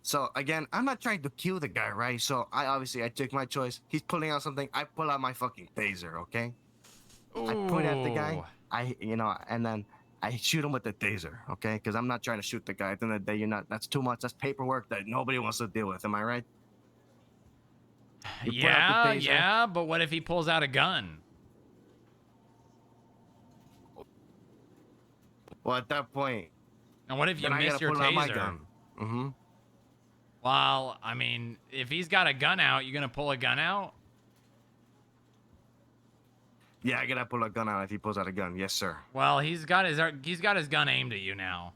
So again, I'm not trying to kill the guy, right? So I take my choice. He's pulling out something. I pull out my fucking taser, okay? Ooh. I point at the guy. And then I shoot him with the taser, okay? Because I'm not trying to shoot the guy. At the end of the day, that's too much. That's paperwork that nobody wants to deal with. Am I right? Yeah, but what if he pulls out a gun? Well, at that point, And what if you miss your taser? Well, I mean, if he's got a gun out, you gonna pull a gun out? Yeah, I gotta pull a gun out if he pulls out a gun. Yes, sir. Well, he's got his gun aimed at you now.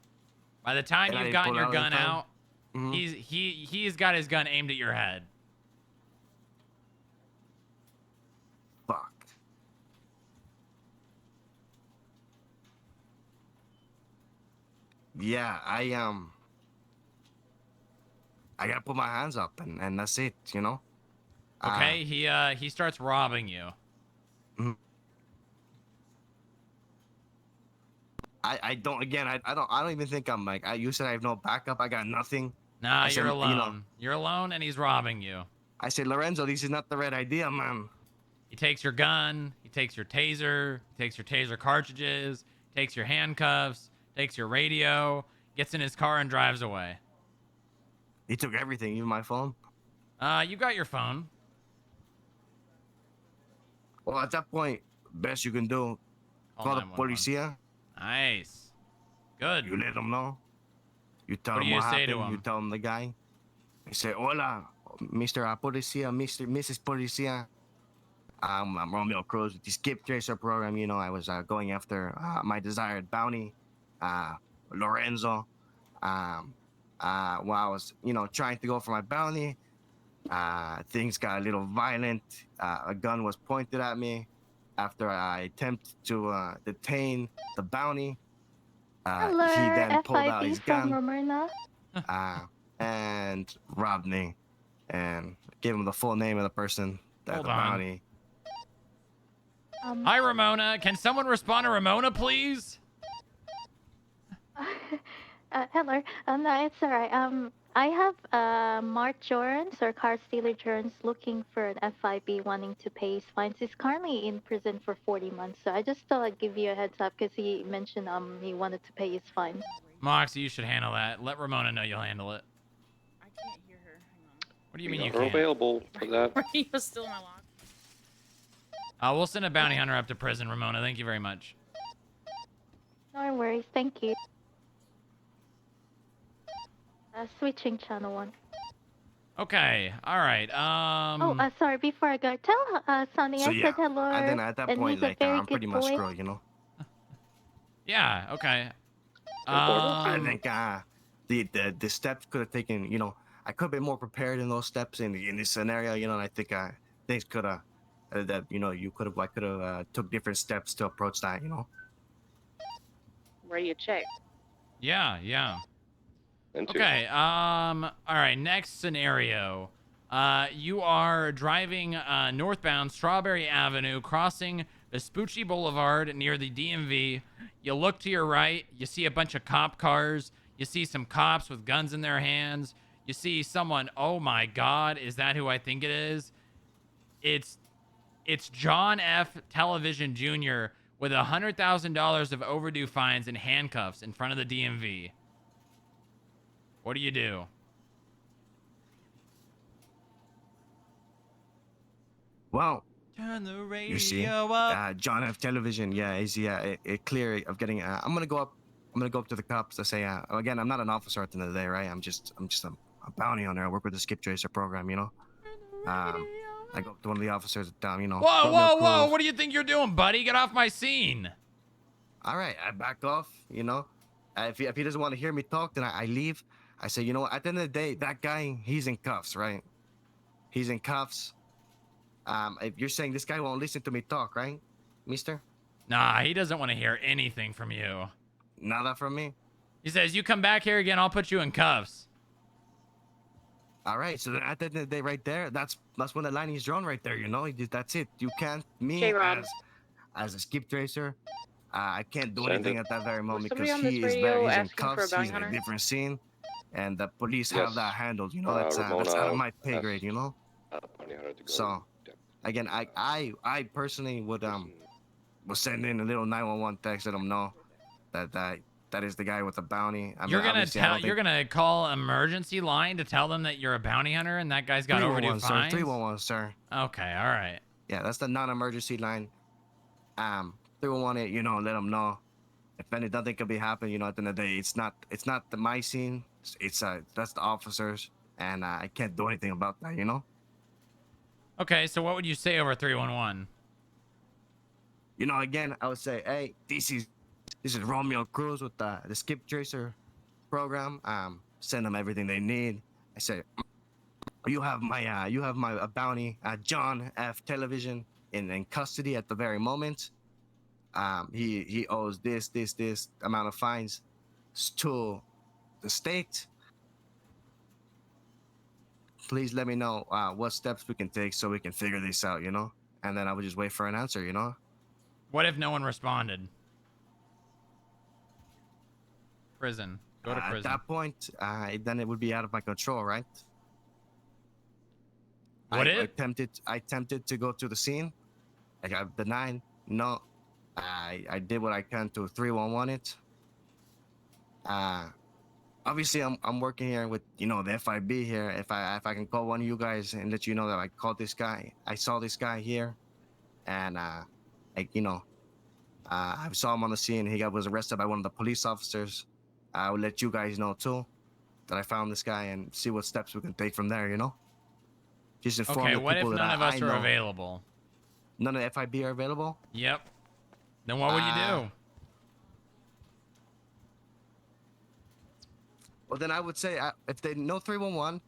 By the time you've gotten your gun out, he's got his gun aimed at your head. Fuck. Yeah, I gotta put my hands up and that's it, you know. Okay, he starts robbing you. I don't even think I'm like you said I have no backup. I got nothing. Nah, you're alone. You're alone and he's robbing you. I said, Lorenzo, this is not the right idea, man. He takes your gun, he takes your taser, he takes your taser cartridges, takes your handcuffs, takes your radio, gets in his car and drives away. He took everything, even my phone. You got your phone. Well, at that point, best you can do, call the policia. Nice. Good. You let them know. You tell What them do you what say happened. to him? You tell them the guy. You say, hola, Mr. Policia, Mrs. Policia. I'm Romeo Cruz with the Skip Tracer program. I was going after my desired bounty, Lorenzo. While I was, trying to go for my bounty, things got a little violent. A gun was pointed at me after I attempted to detain the bounty. Hello, He then pulled out FIB his from gun Romana. and robbed me and gave him the full name of the person that Hold the on. bounty. Hi, Ramona. Can someone respond to Ramona, please? Hello. No, it's alright. I have Mark Jorans or car stealer Jorans looking for an FIB wanting to pay his fines. He's currently in prison for 40 months, so I just thought I'd give you a heads up because he mentioned he wanted to pay his fines. Moxie, you should handle that. Let Ramona know you'll handle it. I can't hear her. Hang What do you mean you We're can't? available for that. on. Radio's still in my lock. We'll send a bounty hunter up to prison, Ramona. Thank you very much. No worries. Thank you. Switching channel 1. Okay. All right. Sorry. Before I go, tell Sonny So I yeah, said hello, and then at that and point, he's a like very I'm good pretty much boy. screwed, you know. Yeah. Okay. I think the steps could have taken, you know, I could have been more prepared in those steps in this scenario, you know. And I think things could have that you know I could have took different steps to approach that, you know. Where you check? Yeah. Yeah. And 2. Okay. All right. Next scenario. You are driving northbound Strawberry Avenue, crossing Vespucci Boulevard near the DMV. You look to your right. You see a bunch of cop cars. You see some cops with guns in their hands. You see someone. Oh my God! Is that who I think it is? It's John F. Television Jr. with $100,000 of overdue fines and handcuffs in front of the DMV. What do you do? Well, Turn the radio you see, up. John F. Television, yeah, is it clear of getting. I'm gonna go up to the cops to say, again, I'm not an officer at the end of the day, right? I'm just a bounty hunter. I work with the Skip Tracer program, you know. I go up to one of the officers down, you know. Whoa! What do you think you're doing, buddy? Get off my scene. All right, I back off, you know. If he doesn't want to hear me talk, then I leave. I say, you know what? At the end of the day, that guy, he's in cuffs, right? He's in cuffs. If you're saying this guy won't listen to me talk, right, mister? Nah, he doesn't want to hear anything from you. Nada from me? He says, you come back here again, I'll put you in cuffs. All right, so then at the end of the day, right there, that's when the line is drawn right there, you know? That's it. You can't, as a Skip Tracer, I can't do anything at that very moment because he is there. He's in cuffs. He's in a different scene, and the police have that handled. You know, that's out of my pay grade. You know. So, again, I personally would send in a little 911 text, let them know that is the guy with the bounty. You're gonna call emergency line to tell them that you're a bounty hunter and that guy's got overdue fines. 311, sir. Okay, all right. Yeah, that's the non-emergency line. 311, you know, let them know if nothing could be happening. You know, at the end of the day, it's not my scene. It's that's the officers, and I can't do anything about that. You know. Okay, so what would you say over 311? You know, again, I would say, hey, this is Romeo Cruz with the Skip Tracer program. Send them everything they need. I say, you have my bounty, John F. Television in custody at the very moment. He owes this amount of fines to the state. Please let me know what steps we can take so we can figure this out, you know? And then I would just wait for an answer, you know? What if no one responded? Prison. Go to prison. At that point, then it would be out of my control, right? I attempted to go to the scene. I got denied. No, I did what I can to 311 it. Obviously, I'm working here with, you know, the FIB here. If I can call one of you guys and let you know that I called this guy, I saw this guy here, and you know, I saw him on the scene. He was arrested by one of the police officers. I will let you guys know too that I found this guy and see what steps we can take from there. You know, just inform the people that I know. Okay, what if none of us are available? None of the FIB are available? Yep. Then what would you do? Well, then I would say if they know 311,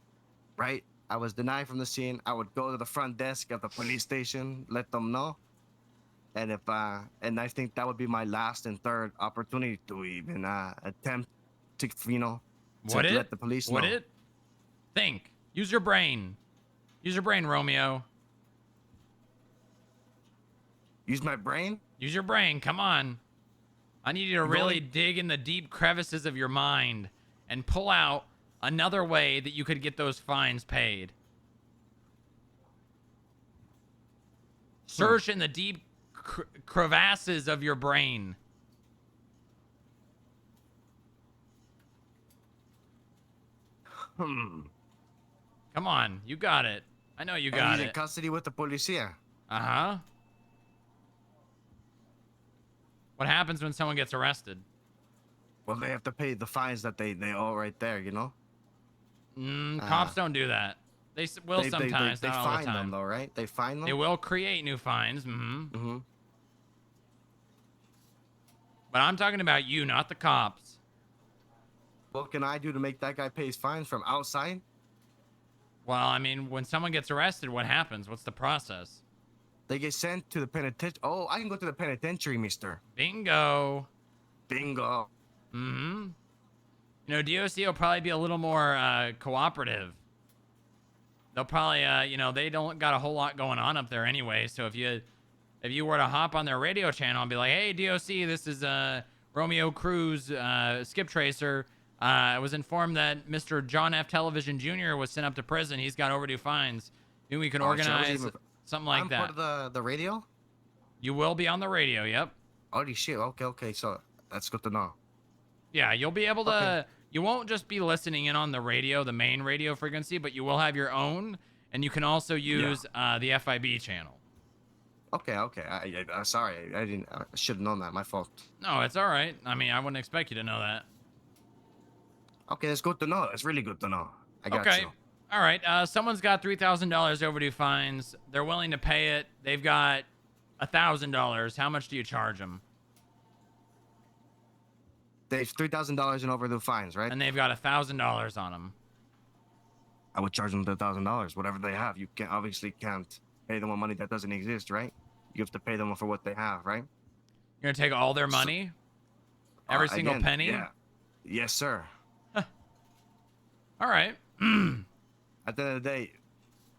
right? I was denied from the scene. I would go to the front desk of the police station, let them know, and and I think that would be my last and third opportunity to even attempt to, you know, let the police know. Would it? Think. Use your brain. Use your brain, Romeo. Use my brain? Use your brain. Come on. I need you to really dig in the deep crevices of your mind and pull out another way that you could get those fines paid. Search in the deep crevasses of your brain. Come on, you got it. I know you got He's it. in custody with the policia. Uh-huh. What happens when someone gets arrested? Well, they have to pay the fines that they owe right there, you know? Cops don't do that. They will sometimes, they not all the find them time. though, right? They find them. They will create new fines. But I'm talking about you, not the cops. What can I do to make that guy pay his fines from outside? Well, I mean, when someone gets arrested, what happens? What's the process? They get sent to the penitentiary. Oh, I can go to the penitentiary, mister. Bingo. Bingo. You know, DOC will probably be a little more cooperative. They'll probably, you know, they don't got a whole lot going on up there anyway. So if you were to hop on their radio channel and be like, hey, DOC, this is Romeo Cruz, Skip Tracer. I was informed that Mr. John F. Television Jr. was sent up to prison. He's got overdue fines. Maybe we can organize something like that. I'm part of the radio? You will be on the radio, yep. Holy shit, okay. So that's good to know. Yeah, you'll be able to... You won't just be listening in on the radio, the main radio frequency, but you will have your own, and you can also use the FIB channel. Okay. I'm sorry. I should have known that. My fault. No, it's all right. I mean, I wouldn't expect you to know that. Okay, that's good to know. That's really good to know. I got you. All right. Someone's got $3,000 overdue fines. They're willing to pay it. They've got $1,000. How much do you charge them? They've $3,000 in overdue fines, right? And they've got $1,000 on them. I would charge them $1,000, whatever they have. You obviously can't pay them with money that doesn't exist, right? You have to pay them for what they have, right? You're gonna take all their money, every single penny. Yeah. Yes, sir. All right. At the end of the day,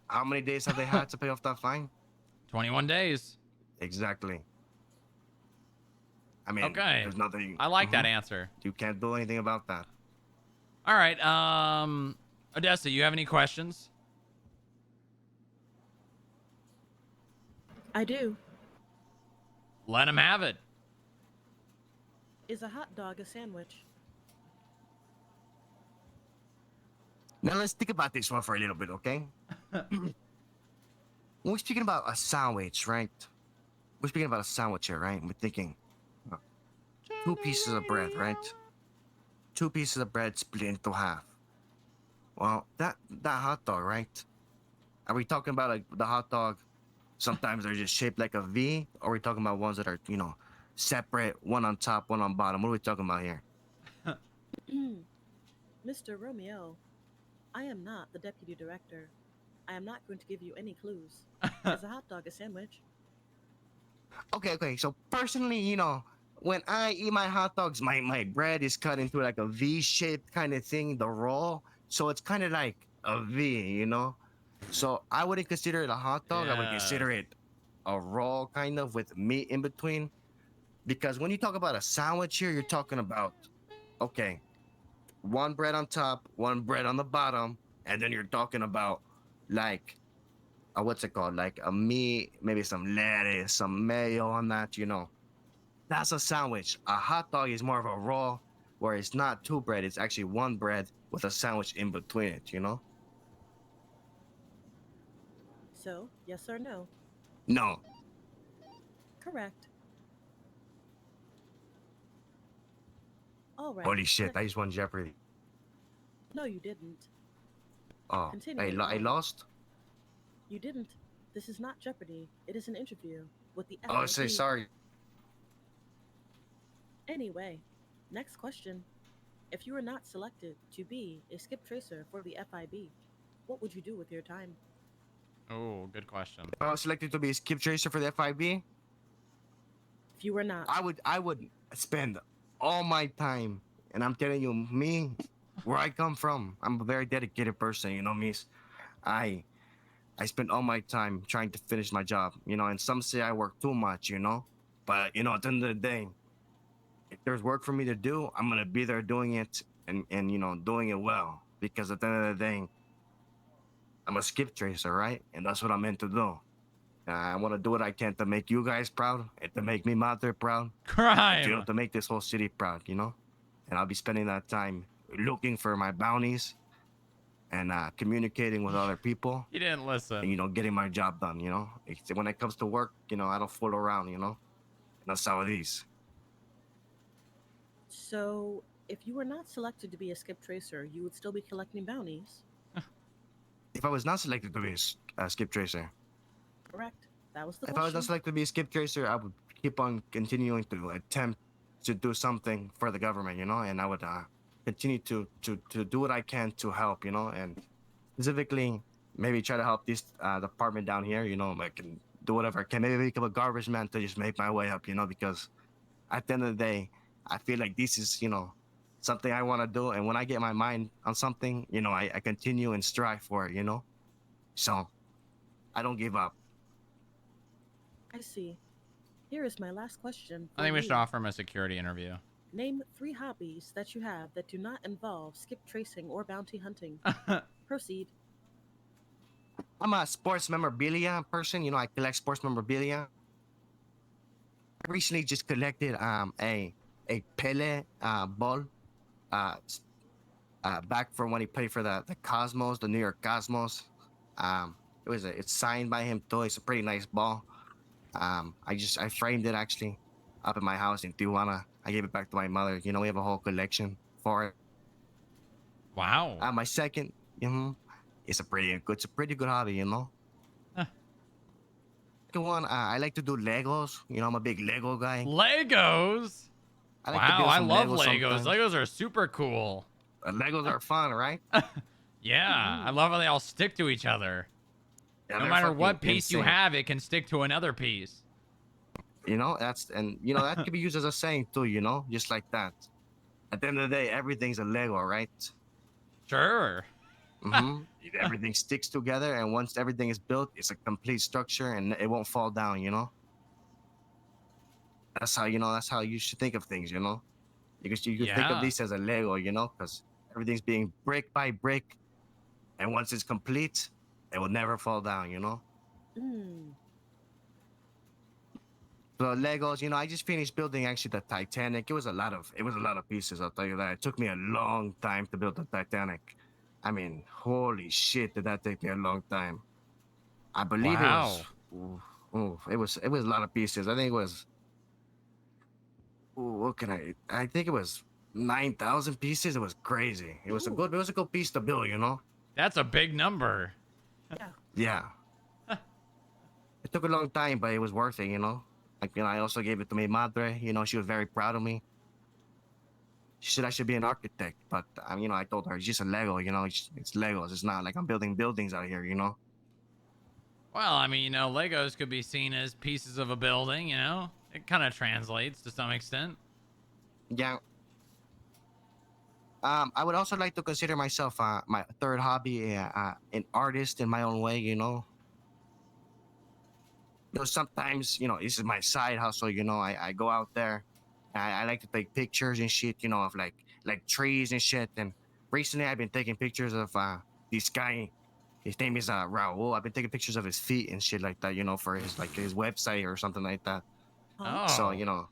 how many days have they had to pay off that fine? 21 days. Exactly. I mean, there's nothing. I like that answer. You can't do anything about that. All right. Odessa, you have any questions? I do. Let him have it. Is a hot dog a sandwich? Now let's think about this one for a little bit, okay? When we're speaking about a sandwich, right? We're speaking about a sandwich here, right? We're thinking 2 pieces of bread, right? 2 pieces of bread split into half. Well, that hot dog, right? Are we talking about the hot dog? Sometimes they're just shaped like a V, or are we talking about ones that are, you know, separate, one on top, one on bottom? What are we talking about here? Mr. Romeo, I am not the deputy director. I am not going to give you any clues. Is a hot dog a sandwich? Okay. So personally, you know, when I eat my hot dogs, my bread is cut into like a V-shaped kind of thing, the roll. So it's kind of like a V, you know? So I wouldn't consider it a hot dog. I would consider it a roll kind of with meat in between. Because when you talk about a sandwich here, you're talking about, okay, 1 bread on top, 1 bread on the bottom, and then you're talking about like, what's it called? Like a meat, maybe some lettuce, some mayo on that, you know. That's a sandwich. A hot dog is more of a roll, where it's not 2 bread, it's actually 1 bread with a sandwich in between it, you know? So, yes or no? No. Correct. All right. Holy shit, I just won Jeopardy. No, you didn't. Oh, Continuing I on. lost? You didn't. This is not Jeopardy. It is an interview with the Oh, FIB. say sorry. Anyway, next question. If you were not selected to be a skip tracer for the FIB, what would you do with your time? Oh, good question. If I was selected to be a skip tracer for the FIB, If you were not, I would spend all my time, and I'm telling you, me, where I come from, I'm a very dedicated person, you know, miss. I spend all my time trying to finish my job, you know, and some say I work too much, you know, but, you know, at the end of the day, if there's work for me to do, I'm going to be there doing it and, you know, doing it well, because at the end of the day, I'm a skip tracer, right? And that's what I'm meant to do. I want to do what I can to make you guys proud and to make me mother proud. Crime. You know, to make this whole city proud, you know? And I'll be spending that time looking for my bounties and communicating with other people. You didn't listen. And, you know, getting my job done, you know? When it comes to work, you know, I don't fool around, you know? And that's how it is. so if you were not selected to be a skip tracer, you would still be collecting bounties. If I was not selected to be a skip tracer, Correct. That was the if I was not question. selected to be a skip tracer, I would keep on continuing to attempt to do something for the government, you know, and I would continue to do what I can to help, you know, and specifically maybe try to help this department down here, you know, I can do whatever I can. Maybe become a garbage man to just make my way up, you know, because at the end of the day, I feel like this is, you know, something I want to do. And when I get my mind on something, you know, I continue and strive for it, you know? So I don't give up. I see. Here is my last question. I think we for should you. offer him a security interview. Name 3 hobbies that you have that do not involve skip tracing or bounty hunting. Proceed. I'm a sports memorabilia person. You know, I collect sports memorabilia. I recently just collected a Pele ball back from when he played for the Cosmos, the New York Cosmos. It's signed by him too. It's a pretty nice ball. I framed it actually up in my house in Tijuana. I gave it back to my mother. You know, we have a whole collection for it. Wow. My second, it's a pretty good hobby, you know. Second one, I like to do Legos. You know, I'm a big Lego guy. Legos? I like to Wow, build I some love Legos. Legos. Sometimes. Legos are super cool. Legos are fun, right? Yeah, I love how they all stick to each other. Yeah, No they're matter fucking what piece you insane. have, it can stick to another piece. You know, that could be used as a saying too, you know, just like that. At the end of the day, everything's a Lego, right? Sure. Everything sticks together, and once everything is built, it's a complete structure, and it won't fall down. You know. That's how you should think of things. You know, because you could think of Yeah. this as a Lego. You know, because everything's being brick by brick, and once it's complete, it will never fall down. You know. So Legos, you know, I just finished building actually the Titanic. It was a lot of pieces. I'll tell you that. It took me a long time to build the Titanic. I mean, holy shit, did that take me a long time? I believe it was. It was a lot of pieces. I think it was. What can I think it was 9,000 pieces. It was crazy. It was a good piece to build. You know. That's a big number. Yeah. It took a long time, but it was worth it. You know. Like, you know, I also gave it to my madre. You know, she was very proud of me. She said I should be an architect, but you know, I told her it's just a Lego. You know, it's Legos. It's not like I'm building buildings out here. You know. Well, I mean, you know, Legos could be seen as pieces of a building, you know? It kind of translates to some extent. Yeah. I would also like to consider myself my third hobby, an artist in my own way. You know. You know, sometimes, you know, this is my side hustle. You know, I go out there. I like to take pictures and shit. You know, of like trees and shit. And recently, I've been taking pictures of this guy. His name is Raul. I've been taking pictures of his feet and shit like that. You know, for his website or something like that. Oh. So you know.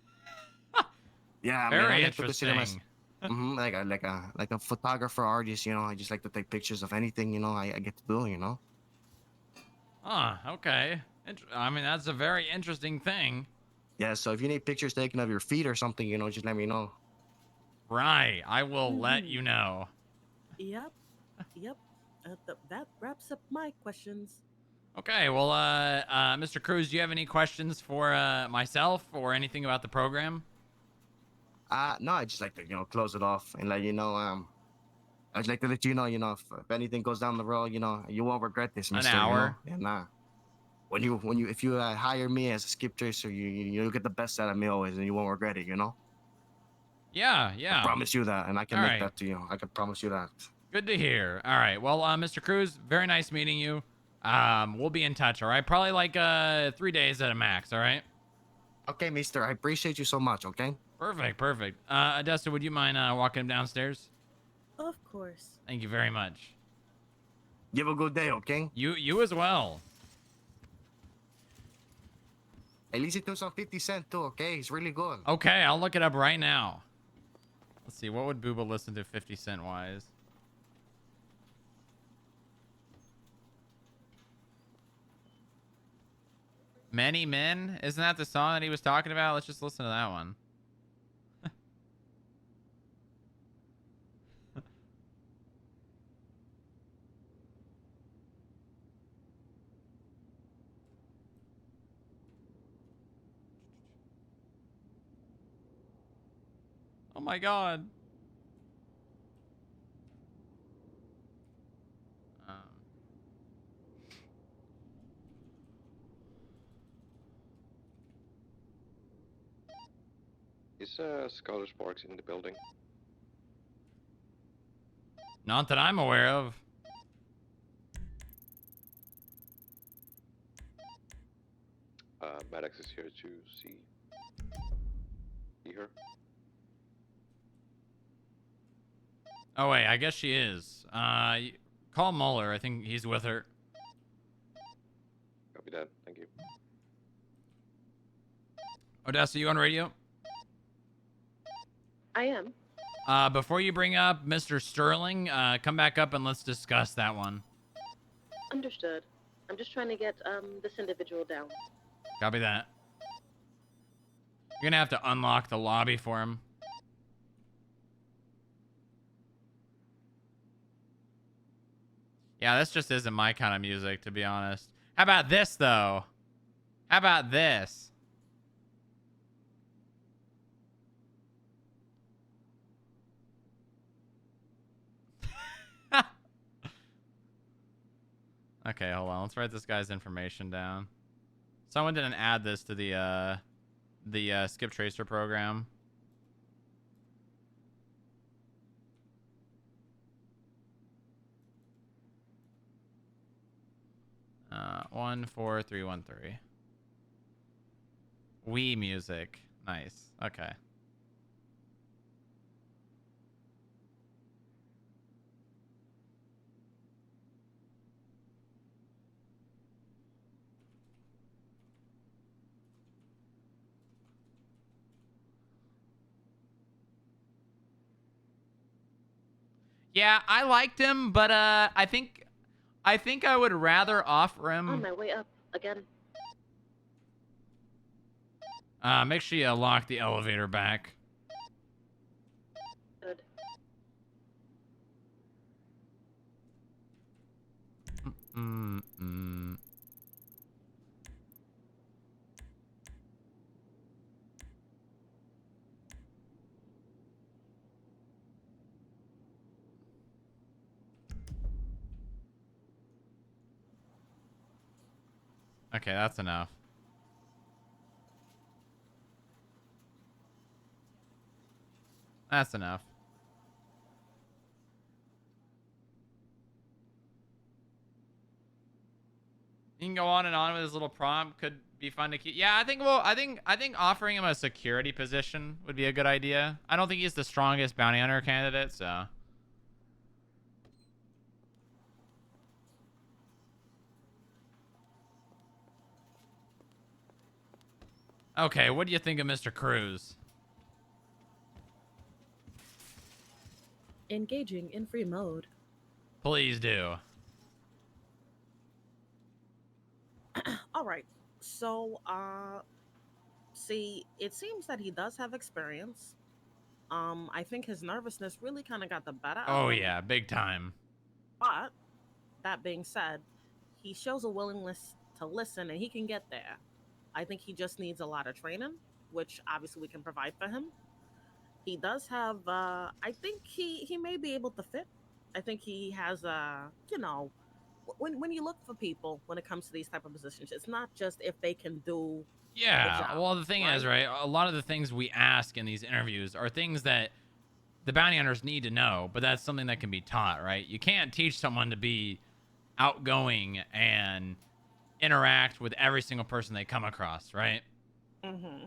Yeah, Very man, I like to consider interesting. myself like a photographer artist. You know, I just like to take pictures of anything. You know, I get to do. You know. Okay. I mean, that's a very interesting thing. Yeah, so if you need pictures taken of your feet or something, you know, just let me know. Right. I will let you know. Yep. That wraps up my questions. Okay, well, Mr. Cruz, do you have any questions for myself or anything about the program? No, I just like to, you know, close it off and let you know, I'd like to let you know, if anything goes down the road, you know, you won't regret this, mister. An hour. You know? And if you hire me as a skip tracer, you'll get the best out of me always, and you won't regret it, you know? Yeah. I promise you that, and I can All make right. that to you. I can promise you that. Good to hear. All right. Well, Mr. Cruz, very nice meeting you. We'll be in touch, all right? Probably like 3 days at a max, all right? Okay, mister. I appreciate you so much, okay? Perfect. Odessa, would you mind walking him downstairs? Of course. Thank you very much. You have a good day, okay? You as well. At least it took some 50 Cent too, okay? It's really good. Okay, I'll look it up right now. Let's see, what would Booba listen to 50 Cent wise? Many Men? Isn't that the song that he was talking about? Let's just listen to that one. Oh my god. Is Scholar Sparks in the building? Not that I'm aware of. Maddox is here to see her. Oh wait, I guess she is. Call Muller. I think he's with her. Copy that. Thank you. Odessa, you on radio? I am. Before you bring up Mr. Sterling, come back up and let's discuss that one. Understood. I'm just trying to get this individual down. Copy that. You're gonna have to unlock the lobby for him. Yeah, this just isn't my kind of music, to be honest. How about this, though? How about this? Okay, hold on. Let's write this guy's information down. Someone didn't add this to the Skip Tracer program. Uh, 14313. Wii music. Nice. Okay. Yeah, I liked him, but I think I would rather offer him. On my way up again. Make sure you lock the elevator back. Good. Okay, that's enough. That's enough. You can go on and on with his little prompt. Could be fun to keep. Yeah, I think. Well, I think offering him a security position would be a good idea. I don't think he's the strongest bounty hunter candidate, so. Okay, what do you think of Mr. Cruz? Engaging in free mode. Please do. All right. So, see, it seems that he does have experience. I think his nervousness really kind of got the better of Oh him. yeah, big time. But that being said, he shows a willingness to listen and he can get there. I think he just needs a lot of training, which obviously we can provide for him. He does have, I think he may be able to fit. I think he has, you know, when you look for people when it comes to these type of positions, it's not just if they can do the Yeah, job, well, the thing is, right, a lot of the things we ask in these interviews are things that the bounty hunters need to know, but that's something that can be taught, right? You can't teach someone to be outgoing and interact with every single person they come across, right? Mm-hmm.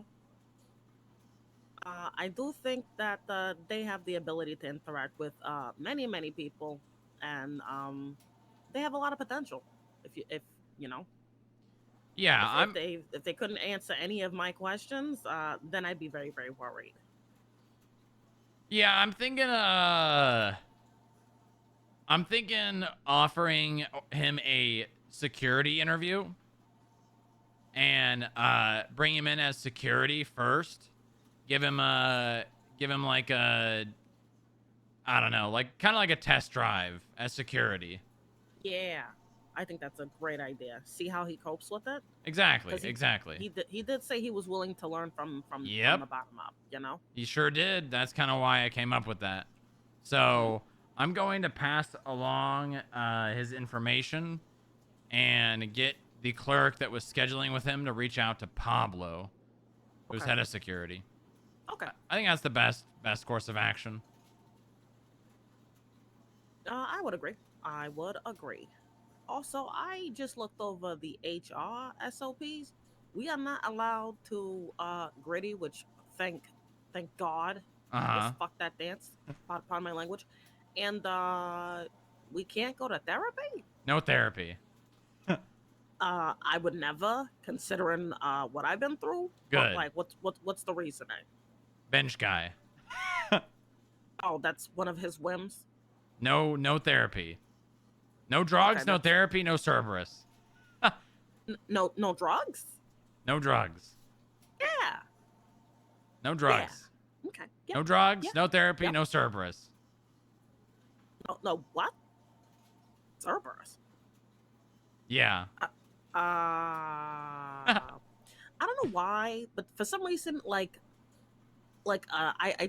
I do think that they have the ability to interact with many people, and they have a lot of potential. If you know, Yeah, if they couldn't answer any of my questions, then I'd be very worried. Yeah, I'm thinking offering him a security interview and bring him in as security first. Give him like a, I don't know, like kind of like a test drive as security. Yeah. I think that's a great idea. See how he copes with it. Exactly. 'Cause Exactly. He did say he was willing to learn from Yep. the bottom up. You know. He sure did. That's kind of why I came up with that. So I'm going to pass along his information and get the clerk that was scheduling with him to reach out to Pablo, who's Okay. head of security. Okay. I think that's the best course of action. I would agree. I would agree. Also, I just looked over the HR SOPs. We are not allowed to gritty, which thank God. Uh-huh. Just fuck that dance. Pardon my language. And we can't go to therapy. No therapy. I would never, considering what I've been through. Good. But, like, what's the reasoning? Bench guy. Oh, that's one of his whims. No therapy. No drugs, Okay, no therapy, no Cerberus. No drugs. No drugs. Yeah. No drugs. Okay. No drugs, Yep. no therapy, Yep. no Cerberus. No what? Cerberus. Yeah. I don't know why, but for some reason, I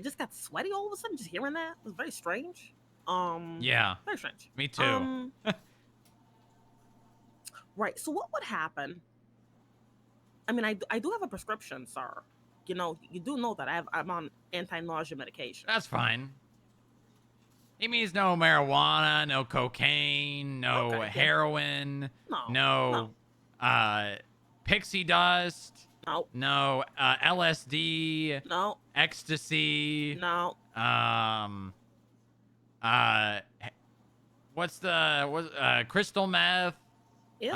just got sweaty all of a sudden just hearing that. It was very strange. Yeah. Very strange. Me too. Right. So what would happen? I mean, I do have a prescription, sir. You know, you do know that I'm on anti-nausea medication. That's fine. He means no marijuana, no cocaine, no Okay, yeah. heroin, No. pixie dust, No. no LSD, No. ecstasy, No. crystal meth, Ew.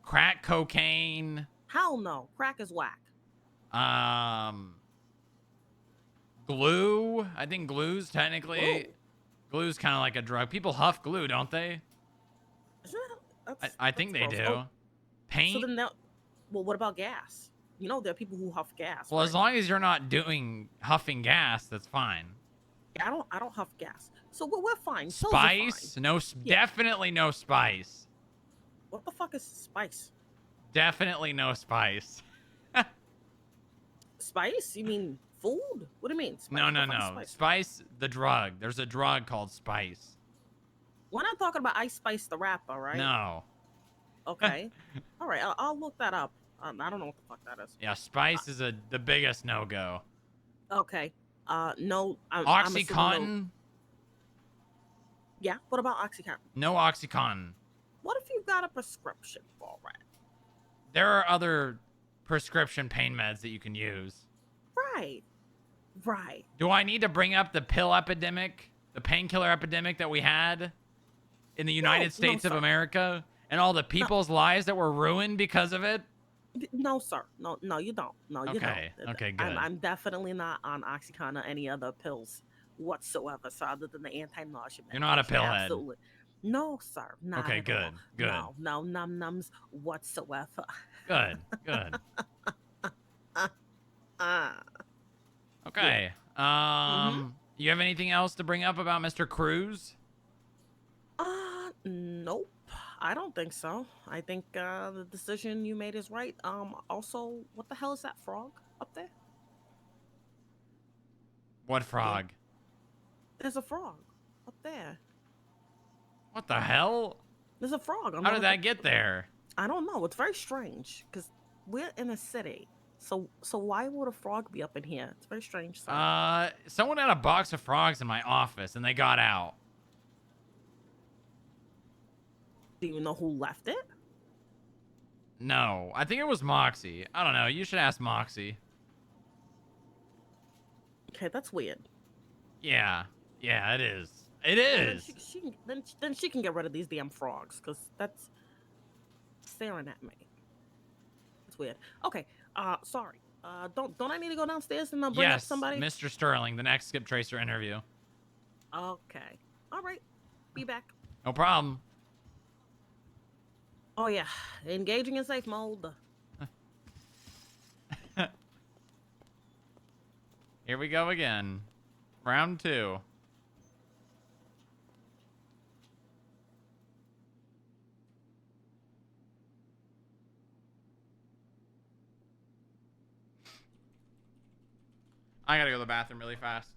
crack cocaine, Hell no. Crack is whack. glue. I think glue's technically Glue? glue's kind of like a drug. People huff glue, don't they? Isn't that, I think they gross. do. Oh, Paint. So then well, what about gas? You know, there are people who huff gas. Well, right? as long as you're not doing huffing gas, that's fine. I don't huff gas. So we're fine. Pills are fine. Spice? No, definitely no spice. What the fuck is spice? Definitely no spice. Spice? You mean food? What do you mean? Spice? No. What the fuck is Spice? Spice, the drug. There's a drug called spice. We're not talking about Ice Spice the rapper, right? No. Okay. All right. I'll look that up. I don't know what the fuck that is. Yeah, spice is the biggest no-go. Okay. No. I'm assuming no. Oxycontin? Yeah. What about Oxycontin? No Oxycontin. What if you've got a prescription for it? There are other prescription pain meds that you can use. Right. Right. Do I need to bring up the pill epidemic, the painkiller epidemic that we had in the United States of sir. America, and all the people's lives that were ruined because of it? No, sir. No, you don't. No, you Okay. don't. Okay, good. I'm definitely not on Oxycontin or any other pills whatsoever, so other than the anti-nausea. You're not a medication. pillhead. Absolutely. No, sir. Not Okay, at good, all. good. No nums whatsoever. Good. Okay. You have anything else to bring up about Mr. Cruz? Nope. I don't think so. I think the decision you made is right. Also, what the hell is that frog up there? What frog? There's a frog up there. What the hell? There's a frog. How did that get there? I don't know. It's very strange because we're in a city. So why would a frog be up in here? It's very strange. Sir. Someone had a box of frogs in my office and they got out. Do you know who left it? No, I think it was Moxie. I don't know. You should ask Moxie. Okay, that's weird. Yeah, it is. It is. Then she can get rid of these damn frogs because that's staring at me. It's weird. Okay. Sorry. Don't I need to go downstairs and bring up somebody? Yes, Mr. Sterling, the next Skip Tracer interview. Okay. All right. Be back. No problem. Oh yeah, engaging in safe mode. Here we go again. Round 2. I gotta go to the bathroom really fast.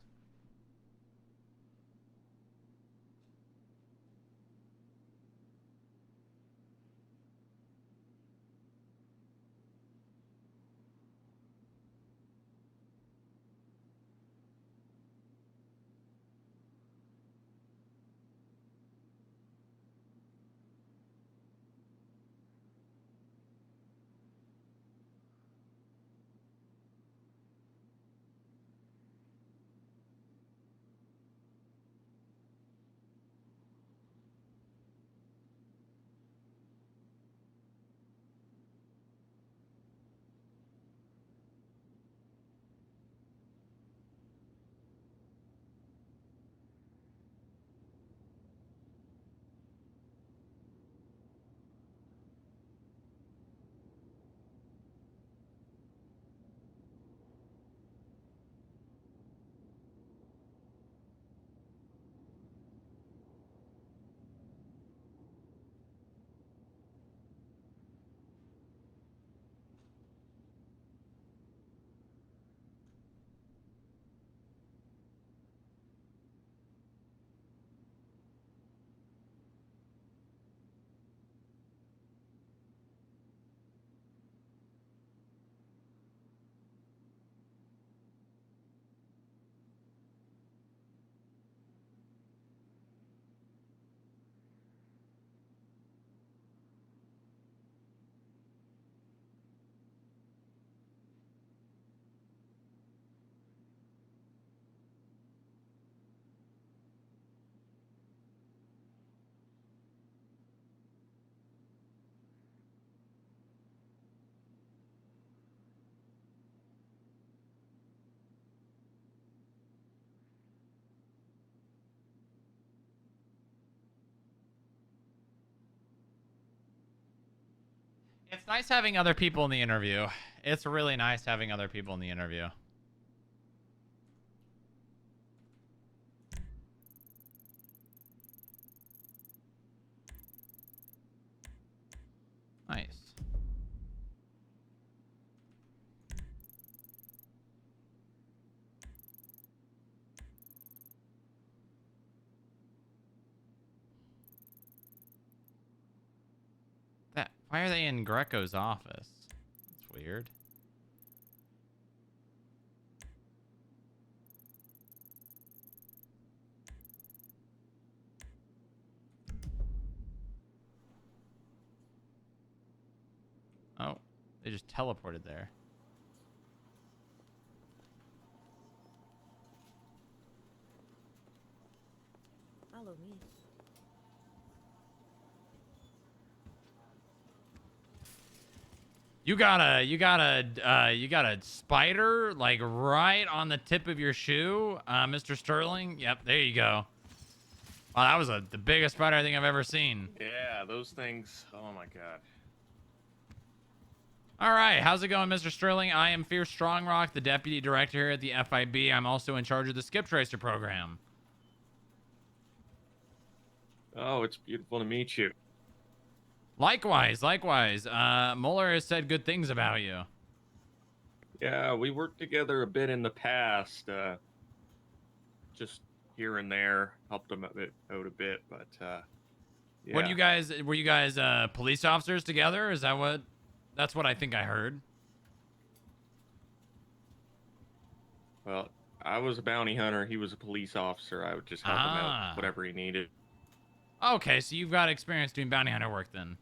It's nice having other people in the interview. It's really nice having other people in the interview. Nice. Why are they in Greco's office? That's weird. Oh, they just teleported there. Follow me. You got a spider like right on the tip of your shoe, Mr. Sterling. Yep, there you go. Wow, that was the biggest spider I think I've ever seen. Yeah, those things. Oh my god. All right, how's it going, Mr. Sterling? I am FIB Strongrock, the deputy director here at the FIB. I'm also in charge of the Skip Tracer program. Oh, it's beautiful to meet you. Likewise. Mueller has said good things about you. Yeah, we worked together a bit in the past. Just here and there, helped him out a bit, but yeah. Were you guys police officers together? Is that what? That's what I think I heard. Well, I was a bounty hunter. He was a police officer. I would just help him out, whatever he needed. Okay, so you've got experience doing bounty hunter work then.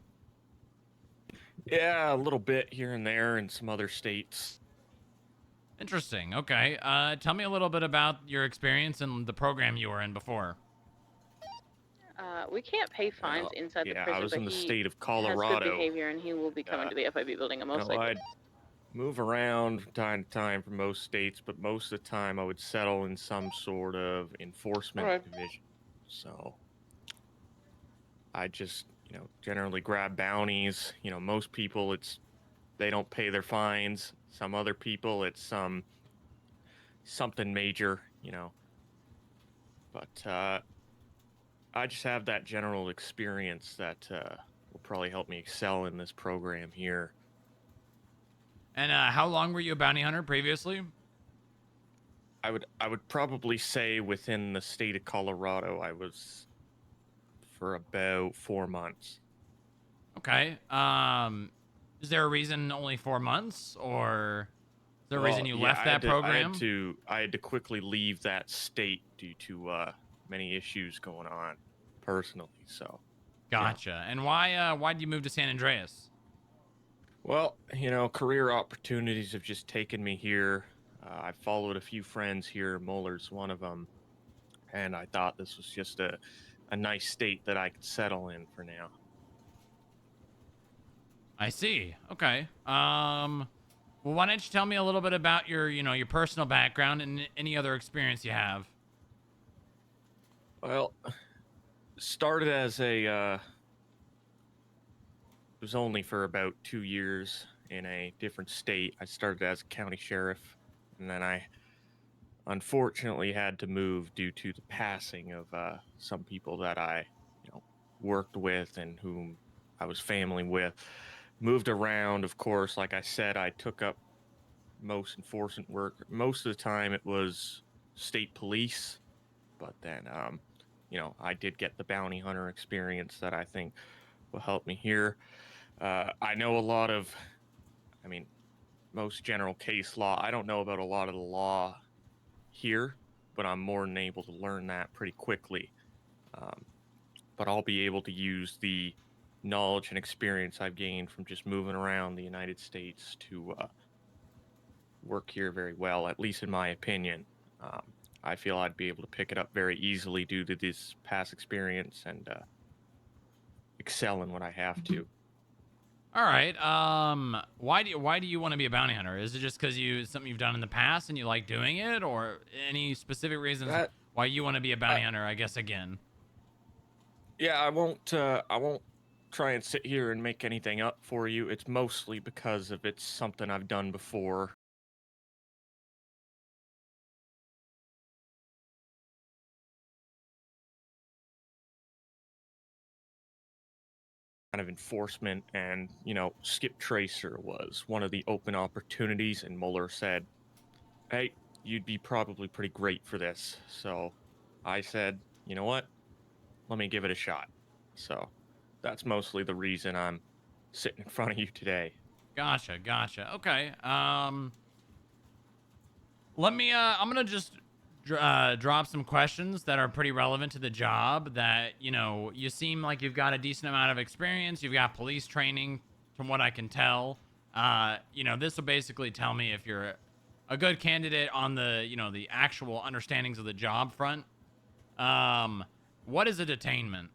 Yeah, a little bit here and there in some other states. Interesting. Okay. Tell me a little bit about your experience and the program you were in before. We can't pay fines inside the prison, I was but in the he state of has Colorado. good behavior, and he will be coming to the FIB building most likely. I'd move around from time to time from most states, but most of the time I would settle in some sort of enforcement division. So I just, generally grab bounties. Most people, they don't pay their fines. Some other people, it's something major, But I just have that general experience that will probably help me excel in this program here. And how long were you a bounty hunter previously? I would probably say within the state of Colorado, I was for about 4 months. Okay. Is there a reason only 4 months, or is there a reason you Yeah, left that program? I had to quickly leave that state due to many issues going on personally. So. Gotcha. And why did you move to San Andreas? Well, career opportunities have just taken me here. I followed a few friends here. Muller's one of them, and I thought this was just a nice state that I could settle in for now. I see. Okay. Well, why don't you tell me a little bit about your personal background and any other experience you have? Well, started as it was only for about 2 years in a different state. I started as a county sheriff, and then I unfortunately had to move due to the passing of some people that I, worked with and whom I was family with. Moved around, of course. Like I said, I took up most enforcement work. Most of the time it was state police, but then, I did get the bounty hunter experience that I think will help me here. I know a lot of, most general case law. I don't know about a lot of the law here, but I'm more than able to learn that pretty quickly. But I'll be able to use the knowledge and experience I've gained from just moving around the United States to work here very well, at least in my opinion. I feel I'd be able to pick it up very easily due to this past experience and excel in what I have to. All right. Why do you want to be a bounty hunter? Is it just because something you've done in the past and you like doing it, or any specific reasons why you want to be a bounty hunter? I guess again. Yeah, I won't try and sit here and make anything up for you. It's mostly because of it's something I've done before. Kind of enforcement, and Skip Tracer was one of the open opportunities, and Mueller said, hey, you'd be probably pretty great for this. So I said, you know what, let me give it a shot. So that's mostly the reason I'm sitting in front of you today. Gotcha. Okay. Let me I'm gonna just drop some questions that are pretty relevant to the job. That you seem like you've got a decent amount of experience. You've got police training, from what I can tell. This will basically tell me if you're a good candidate on the the actual understandings of the job front. What is a detainment?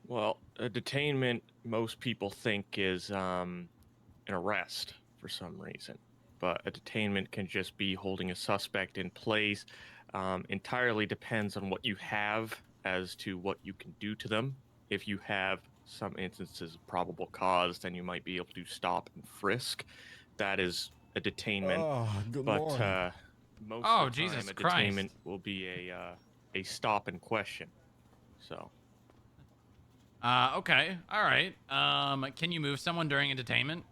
Well, a detainment, most people think is an arrest for some reason, but a detainment can just be holding a suspect in place. Entirely depends on what you have as to what you can do to them. If you have some instances of probable cause, then you might be able to stop and frisk. That is a detainment. Most of the time, Jesus a Christ. detainment will be a stop and question. So. Okay. All right. Can you move someone during a detainment?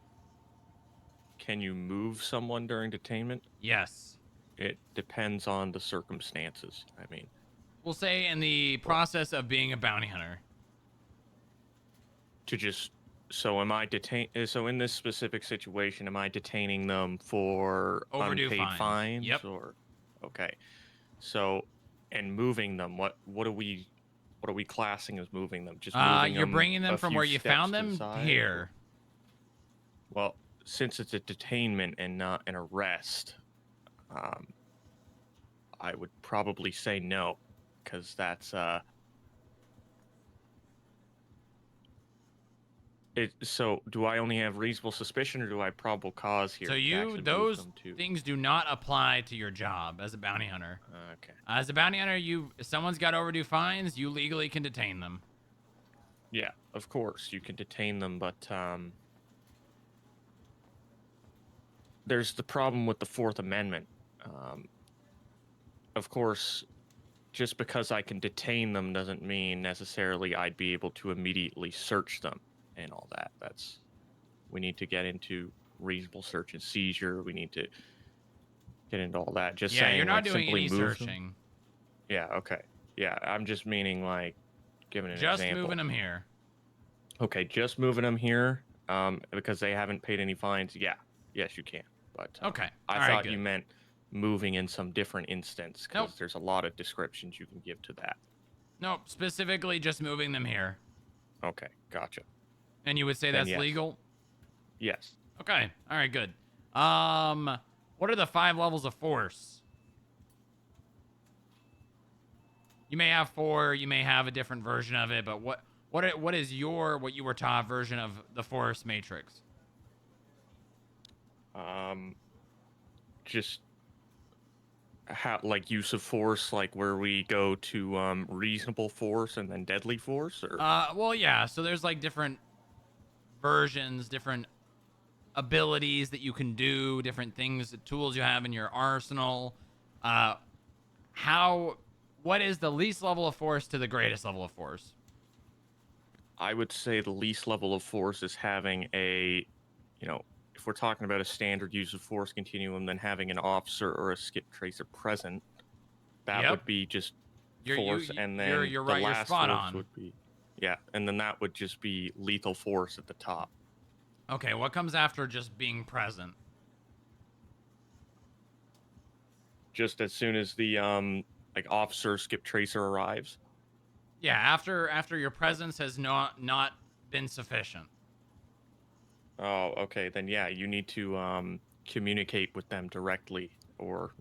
Can you move someone during detainment? Yes. It depends on the circumstances. We'll say in the process of being a bounty hunter. So am I detained? So in this specific situation, am I detaining them for Overdue unpaid fines? Yep. Or okay. So, and moving them, what are we classing as moving them? Just moving you're them bringing them a from few where you steps found to the them side, here. Well, since it's a detainment and not an arrest, I would probably say no, because that's So do I only have reasonable suspicion, or do I have probable cause here? So those things do not apply to your job as a bounty hunter. Okay. As a bounty hunter, if someone's got overdue fines, you legally can detain them. Yeah, of course you can detain them, but there's the problem with the Fourth Amendment. Of course, just because I can detain them doesn't mean necessarily I'd be able to immediately search them and all that. We need to get into reasonable search and seizure. We need to get into all that. Just Yeah, saying, you're not like, doing simply any move them. searching. Yeah. Okay. Yeah, I'm just meaning like giving an Just example. moving them here. Okay, just moving them here. Because they haven't paid any fines. Yeah. Yes, you can. But Okay. I All right, thought good. you meant moving in some different instance because Nope. there's a lot of descriptions you can give to that. Nope. Specifically, just moving them here. Okay, gotcha. And you would say Then that's yes. legal? Yes. Okay. All right, good. What are the 5 levels of force? You may have 4, you may have a different version of it, but what is what you were taught version of the force matrix? Just how, like, use of force, like where we go to reasonable force and then deadly force, or Well, yeah. So there's like different versions, different abilities that you can do, different things, tools you have in your arsenal. What is the least level of force to the greatest level of force? I would say the least level of force is having a, if we're talking about a standard use of force continuum, then having an officer or a skip tracer present, that would be just force, and then you're the right. You're last spot force on. would be, yeah, and then that would just be lethal force at the top. Okay, what comes after just being present? Just as soon as the like officer skip tracer arrives. Yeah, after your presence has not been sufficient. Oh, okay. Then yeah, you need to communicate with them directly, or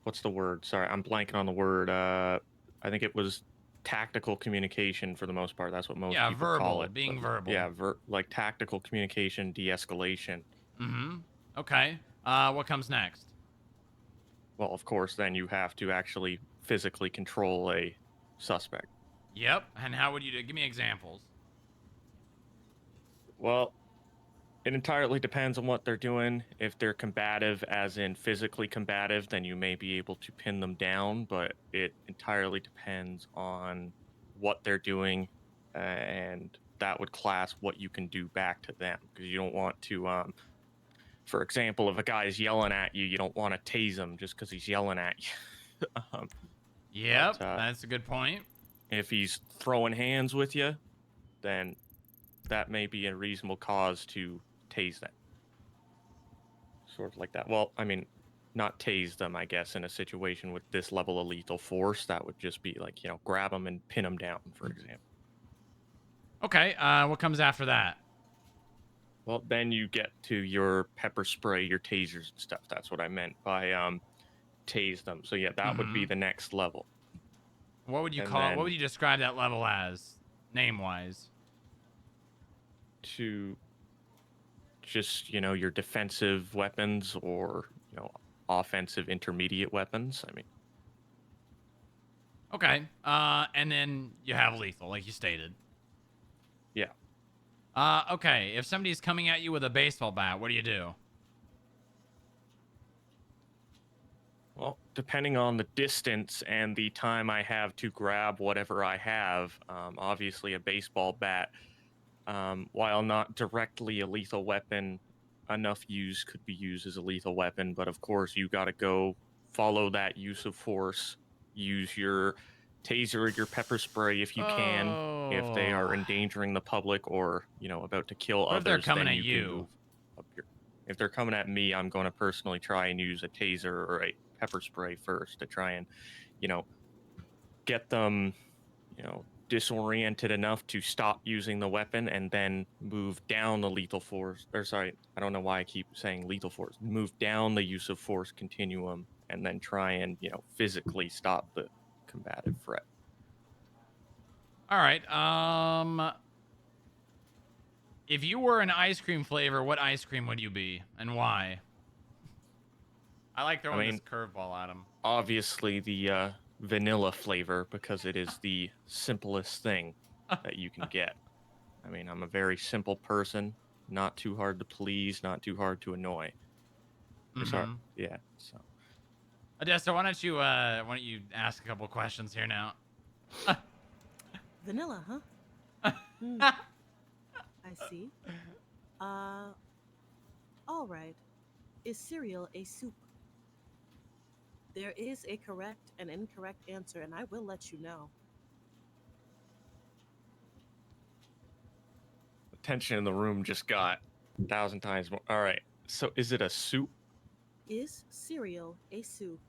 what's the word? Sorry, I'm blanking on the word. I think it was tactical communication for the most part. That's what most people call it. Being But, verbal. yeah, like tactical communication, de-escalation. Mm-hmm. Okay. What comes next? Well, of course, then you have to actually physically control a suspect. Yep. And how would you give me examples? Well, it entirely depends on what they're doing. If they're combative, as in physically combative, then you may be able to pin them down, but it entirely depends on what they're doing, and that would class what you can do back to them, because you don't want to, for example, if a guy is yelling at you, you don't want to tase him just because he's yelling at you. Yep, that's a good point. If he's throwing hands with you, then that may be a reasonable cause to tase them. Sort of like that. Well, I mean, not tase them, I guess, in a situation with this level of lethal force. That would just be like, grab them and pin them down, for example. Okay, what comes after that? Well, then you get to your pepper spray, your tasers and stuff. That's what I meant by tase them. So yeah, that would be the next level. What would you And call? then What would you describe that level as, name-wise? To just, your defensive weapons, or, offensive intermediate weapons. I mean. Okay. And then you have lethal, like you stated. Yeah. Okay. If somebody's coming at you with a baseball bat, what do you do? Well, depending on the distance and the time I have to grab whatever I have, obviously a baseball bat, while not directly a lethal weapon, enough use could be used as a lethal weapon. But of course, you got to go follow that use of force. Use your taser or your pepper spray if you can, if they are endangering the public or, about to kill What others. if they're coming then at you can move up here. If they're coming at me, I'm going to personally try and use a taser or a pepper spray first to try and, get them, disoriented enough to stop using the weapon, and then move down the lethal force. Or sorry, I don't know why I keep saying lethal force. Move down the use of force continuum, and then try and, physically stop the combative threat. All right. If you were an ice cream flavor, what ice cream would you be, and why? I like throwing this curveball at him. Obviously, the vanilla flavor, because it is the simplest thing that you can get. I mean, I'm a very simple person, not too hard to please, not too hard to annoy. Sorry. Yeah. So. Odessa, why don't you ask a couple questions here now? Vanilla, huh? I see. All right. Is cereal a soup? There is a correct and incorrect answer, and I will let you know. The tension in the room just got 1,000 times more. All right. So is it a soup? Is cereal a soup?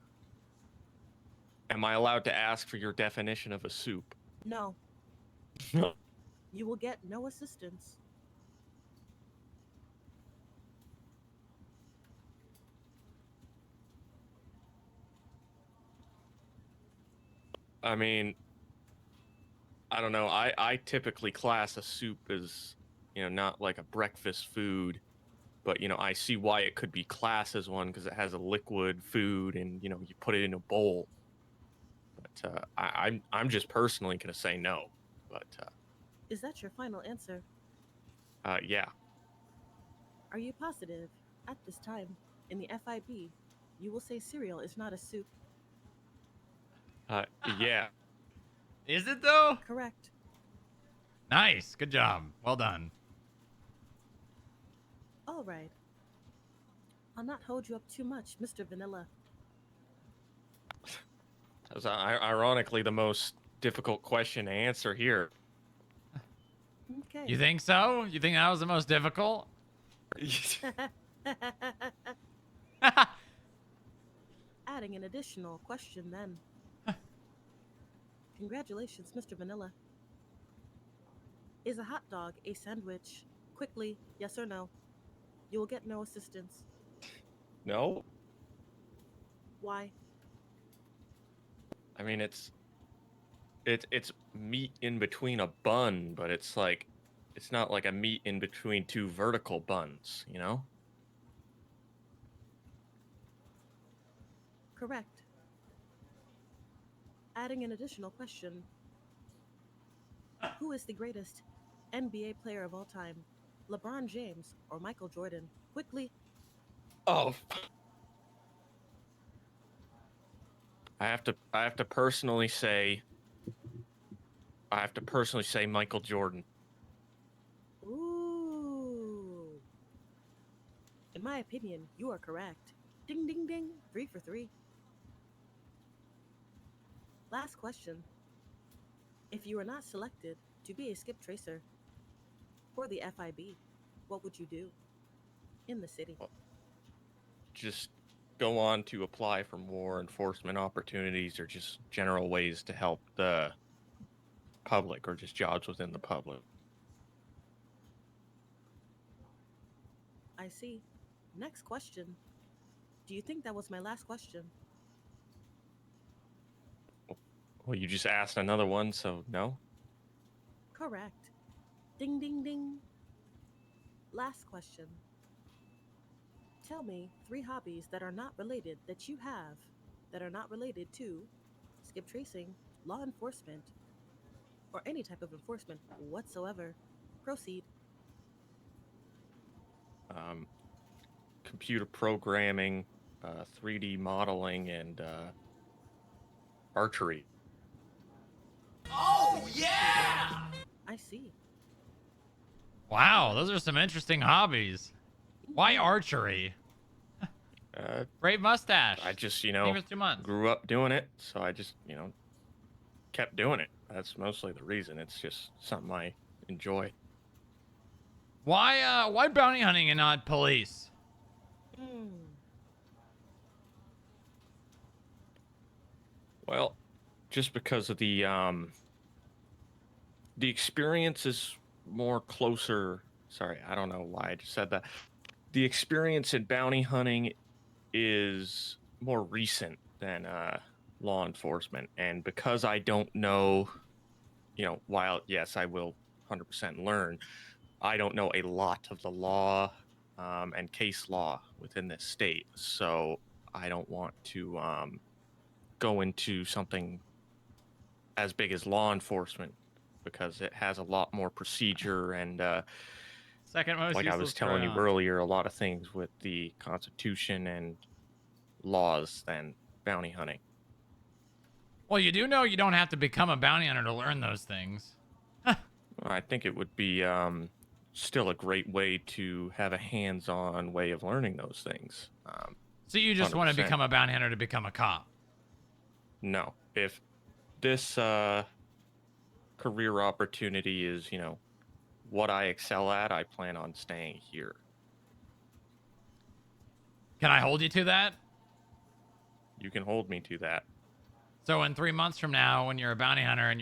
Am I allowed to ask for your definition of a soup? No. You will get no assistance. I mean, I don't know. I typically class a soup as, not like a breakfast food, but I see why it could be classed as one because it has a liquid food and you put it in a bowl. But I'm just personally gonna say no. But Is that your final answer? yeah. Are you positive? At this time, in the FIB, you will say cereal is not a soup. Yeah. Is it though? Correct. Nice. Good job. Well done. All right. I'll not hold you up too much, Mr. Vanilla. That was ironically the most difficult question to answer here. Okay. You think so? You think that was the most difficult? Adding an additional question then. Congratulations, Mr. Vanilla. Is a hot dog a sandwich? Quickly, yes or no? You will get no assistance. No. Why? I mean, it's meat in between a bun, but it's not like a meat in between two vertical buns, Correct. Adding an additional question. Who is the greatest NBA player of all time? LeBron James or Michael Jordan? Quickly. Oh. I have to personally say Michael Jordan. Ooh. In my opinion, you are correct. Ding, ding, ding. 3 for 3. Last question. If you were not selected to be a skip tracer for the FIB, what would you do in the city? Just go on to apply for more enforcement opportunities or just general ways to help the public or just jobs within the public. I see. Next question. Do you think that was my last question? Well, you just asked another one, so no? Correct. Ding, ding, ding. Last question. Tell me 3 hobbies that are not related that you have that are not related to skip tracing, law enforcement, or any type of enforcement whatsoever. Proceed. Computer programming, 3D modeling, and archery. Oh, yeah! I see. Wow, those are some interesting hobbies. Why archery? Brave mustache. I just, I think it was 2 months. grew up doing it, so I just, kept doing it. That's mostly the reason. It's just something I enjoy. Why bounty hunting and not police? Well, just because of the experience is more closer. Sorry, I don't know why I just said that. The experience in bounty hunting is more recent than law enforcement, and because I don't know, while yes, I will 100% learn, I don't know a lot of the law and case law within this state, so I don't want to go into something as big as law enforcement because it has a lot more procedure and second most like I was telling you earlier, a lot of things with the Constitution and laws than bounty hunting. Well, you do know you don't have to become a bounty hunter to learn those things. I think it would be still a great way to have a hands-on way of learning those things. So you just want to 100%. become a bounty hunter to become a cop? No. If this career opportunity is, what I excel at, I plan on staying here. Can I hold you to that? You can hold me to that. So in 3 months from now, when you're a bounty hunter and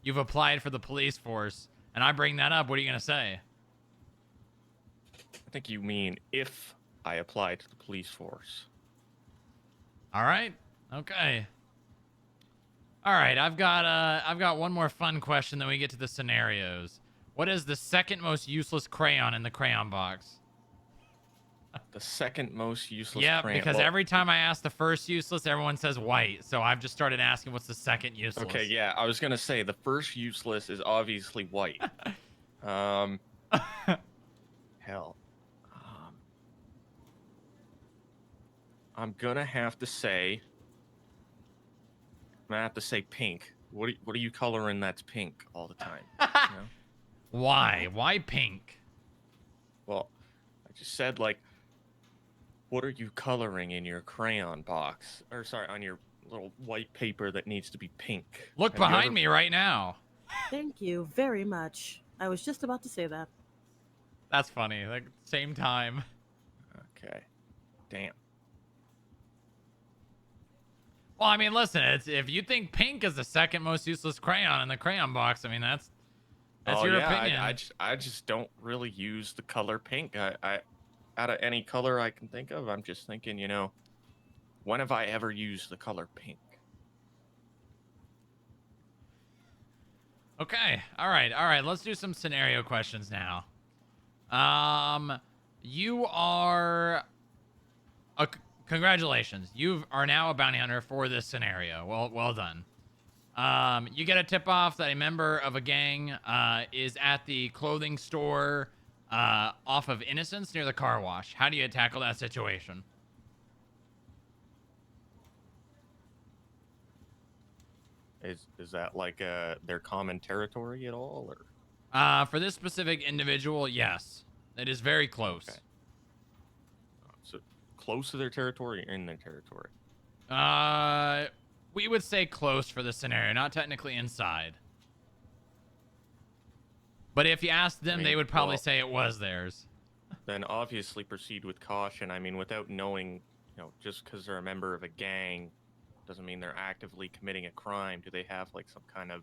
you've applied for the police force, and I bring that up, what are you gonna say? I think you mean if I apply to the police force. All right. Okay. All right. I've got one more fun question, then we get to the scenarios. What is the second most useless crayon in the crayon box? The second most useless Yeah, crayon. because every time I ask the first useless, everyone says white. So I've just started asking what's the second useless. Okay, yeah, I was gonna say the first useless is obviously white. Hell. I'm gonna have to say pink. What are you coloring that's pink all the time? Why? Why pink? Well, I just said, like, what are you coloring in your crayon box? Or, sorry, on your little white paper that needs to be pink? Look behind me right now. Thank you very much. I was just about to say that. That's funny. Like, same time. Okay. Damn. Well, I mean, listen, if you think pink is the second most useless crayon in the crayon box, I mean, that's your opinion. I just don't really use the color pink. I out of any color I can think of, I'm just thinking, when have I ever used the color pink? Okay. All right. Let's do some scenario questions now. You are congratulations. You are now a bounty hunter for this scenario. Well done. You get a tip off that a member of a gang is at the clothing store off of Innocence near the car wash. How do you tackle that situation? Is that like their common territory at all, or? For this specific individual, yes. It is very close. Okay. So close to their territory or in their territory? We would say close for the scenario, not technically inside. But if you asked them, they would probably say it was theirs. Then obviously proceed with caution. I mean, without knowing, just because they're a member of a gang doesn't mean they're actively committing a crime. Do they have like some kind of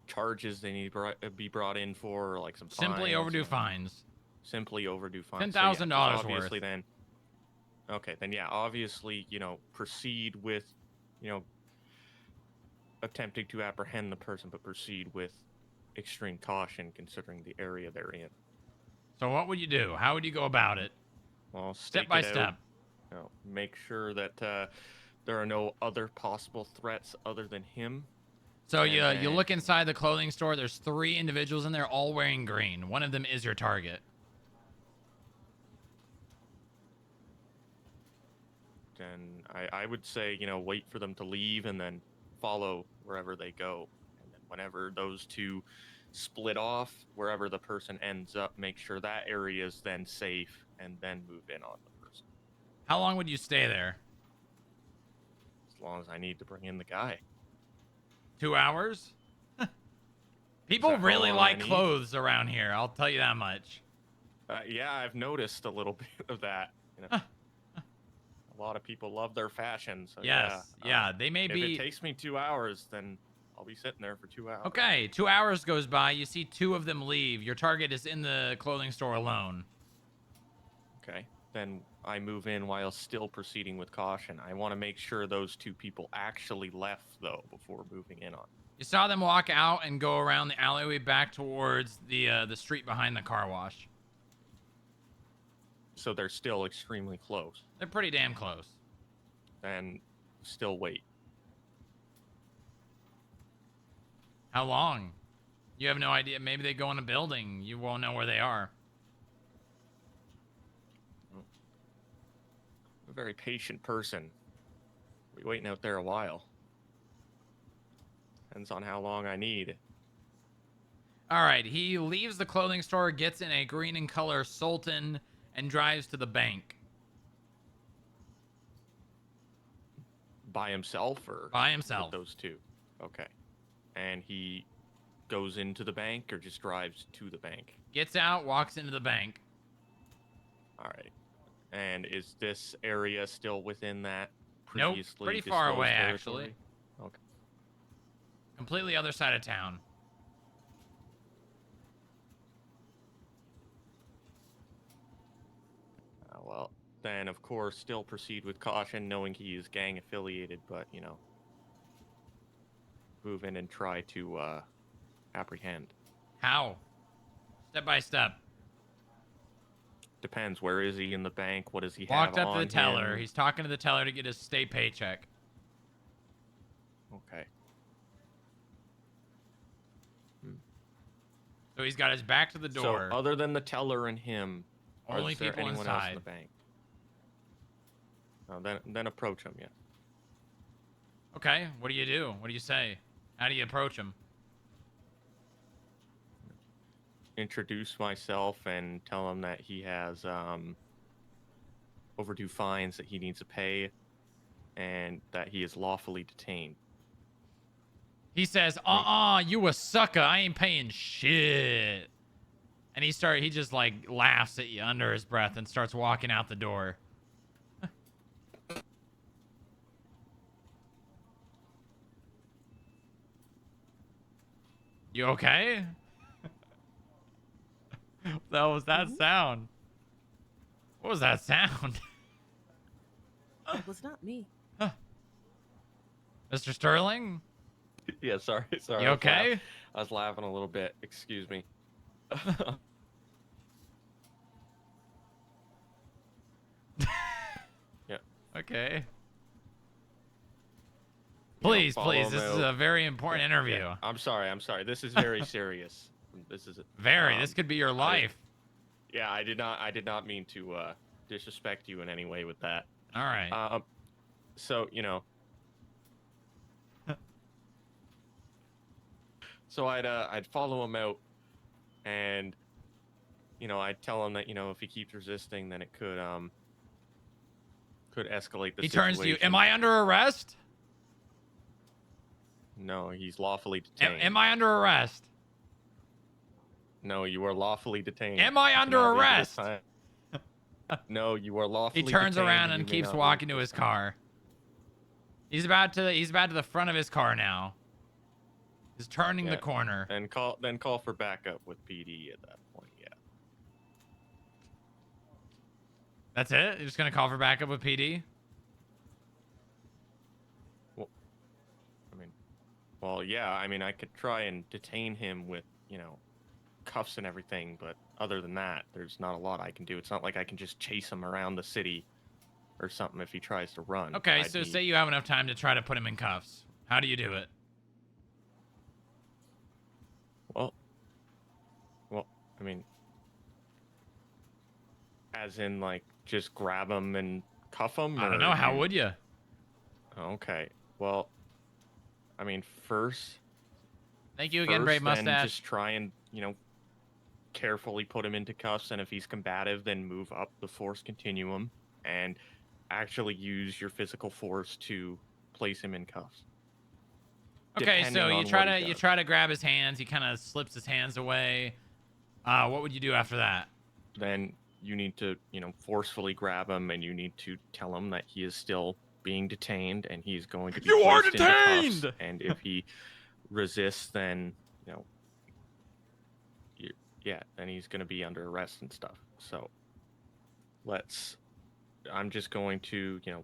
charges they need to be brought in for, or like some simply overdue fines? Simply overdue fines. $10,000 obviously worth. Then. Okay, then yeah, obviously, proceed with, attempting to apprehend the person, but proceed with extreme caution considering the area they're in. So what would you do? How would you go about it? Well, step by step. Make sure that there are no other possible threats other than him. So you look inside the clothing store. There's 3 individuals in there, all wearing green. One of them is your target. Then I would say, wait for them to leave and then follow wherever they go. And then whenever those two split off, wherever the person ends up, make sure that area is then safe and then move in on the person. How long would you stay there? As long as I need to bring in the guy. 2 hours? People really like clothes around here. I'll tell you that much. Yeah, I've noticed a little bit of that. A lot of people love their fashion. So yes, yeah, they may be. If it takes me 2 hours, then I'll be sitting there for 2 hours. Okay, 2 hours goes by. You see 2 of them leave. Your target is in the clothing store alone. Okay, then I move in while still proceeding with caution. I want to make sure those 2 people actually left, though, before moving in on. You saw them walk out and go around the alleyway back towards the street behind the car wash. So they're still extremely close. They're pretty damn close. And still wait. How long? You have no idea. Maybe they go in a building. You won't know where they are. I'm a very patient person. We're waiting out there a while. Depends on how long I need. All right. He leaves the clothing store, gets in a green in color Sultan, and drives to the bank. by himself or by himself? with those two. Okay. And he goes into the bank or just drives to the bank? Gets out, walks into the bank. All right. And is this area still within that Nope, previously pretty far away, disclosed actually. territory? Okay. Completely other side of town. Well, then of course still proceed with caution, knowing he is gang affiliated, but you know, move in and try to apprehend. How? Step by step. Depends. Where is he in the bank? What does he Walked have up to on the teller. him? He's talking to the teller to get his state paycheck. Okay. So he's got his back to the door. So other than the teller and him, Only is there people anyone else in inside. the bank? Then approach him. Yeah. Okay, what do you do? What do you say? How do you approach him? Introduce myself and tell him that he has overdue fines that he needs to pay, and that he is lawfully detained. He says, you a sucker. I ain't paying shit. And he just like laughs at you under his breath and starts walking out the door. You okay? That was that sound. What was that sound? It was not me. Mr. Sterling? Yeah, sorry. You okay? I was laughing a little bit. Excuse me. Yeah. Okay. Please, follow please. him This is out. a very important interview. Yeah, I'm sorry. This is very serious. This is Very. This could be your life. I did not mean to disrespect you in any way with that. All right. So, you know, so I'd follow him out, and you know, I'd tell him that, you know, if he keeps resisting, then it could escalate the He situation. turns to you. Am I under arrest? No, he's lawfully detained. Am I under arrest? No, you are lawfully detained. Am I You under cannot leave arrest? this time. No, you are lawfully He turns detained around you and may keeps not walking leave to this his time. car. He's about to the front of his car now. He's turning the corner. And call for backup with PD at that point. Yeah. That's it? You're just gonna call for backup with PD? Well, yeah. I mean, I could try and detain him with, you know, cuffs and everything, but other than that, there's not a lot I can do. It's not like I can just chase him around the city or something if he tries to run. Okay, so say you have enough time to try to put him in cuffs. How do you do it? Well, I mean, as in, like, just grab him and cuff him? I don't know. How would you? Okay. Well, I mean, first... Thank you again, Brave then Mustache. just try and, you know, carefully put him into cuffs, and if he's combative, then move up the force continuum and actually use your physical force to place him in cuffs. Okay, Depending so you on try what he to does. grab his hands. He kind of slips his hands away. What would you do after that? Then you need to, you know, forcefully grab him, and you need to tell him that he is still being detained, and he's going to be You are placed into cuffs, detained! and if he resists, then, you know, then he's going to be under arrest and stuff. So I'm just going to, you know,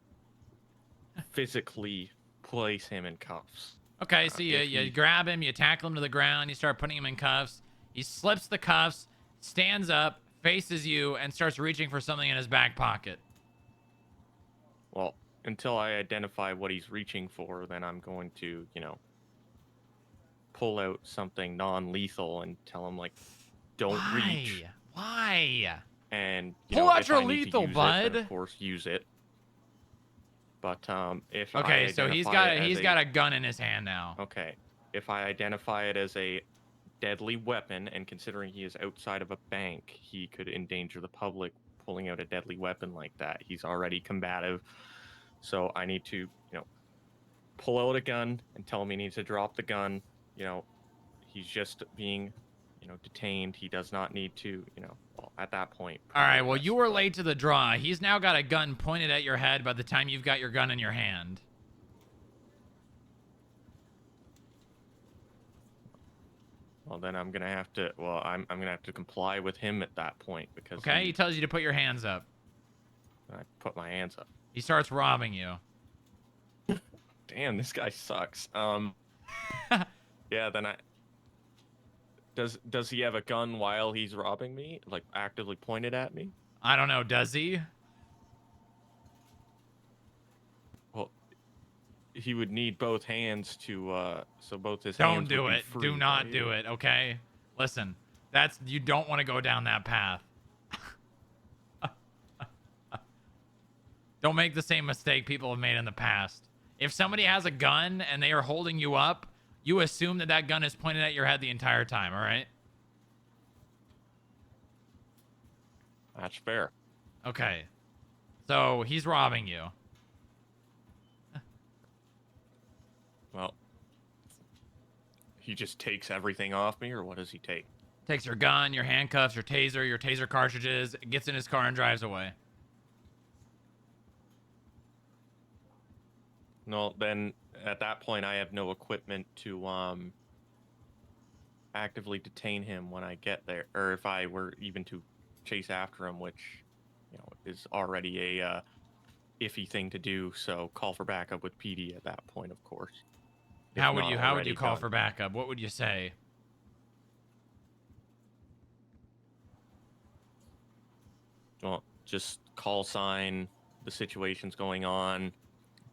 physically place him in cuffs. Okay, so you grab him, you tackle him to the ground, you start putting him in cuffs. He slips the cuffs, stands up, faces you, and starts reaching for something in his back pocket. Well, until I identify what he's reaching for, then I'm going to, you know, pull out something non-lethal and tell him, like, don't reach. Why? And Pull out if your I need to lethal, use it, bud. then of course, use it. But if Okay, I so he's identify got a gun in his hand now. Okay, if I identify it as a deadly weapon, and considering he is outside of a bank, he could endanger the public pulling out a deadly weapon like that. He's already combative, so I need to, you know, pull out a gun and tell him he needs to drop the gun. You know, he's just being, detained. He does not need to, well, at that point. All right, well, you were late to the draw. He's now got a gun pointed at your head by the time you've got your gun in your hand. Well, then I'm gonna have to. Well, I'm gonna have to comply with him at that point because. Okay, he tells you to put your hands up. I put my hands up. He starts robbing you. Damn, this guy sucks. Yeah. Then Does he have a gun while he's robbing me? Like actively pointed at me? I don't know. Does he? Well, he would need both hands to. So both his Don't hands. do would be it. free, Do not right? do it. Okay. Listen, you don't want to go down that path. Don't make the same mistake people have made in the past. If somebody has a gun and they are holding you up, you assume that that gun is pointed at your head the entire time, all right? That's fair. Okay. So he's robbing you. Well, he just takes everything off me, or what does he take? Takes your gun, your handcuffs, your taser cartridges, gets in his car and drives away. No, then at that point I have no equipment to actively detain him when I get there, or if I were even to chase after him, which is already a iffy thing to do. So call for backup with PD at that point, of course. If How would not you already call done. for backup? What would you say? Well, just call sign the situation's going on.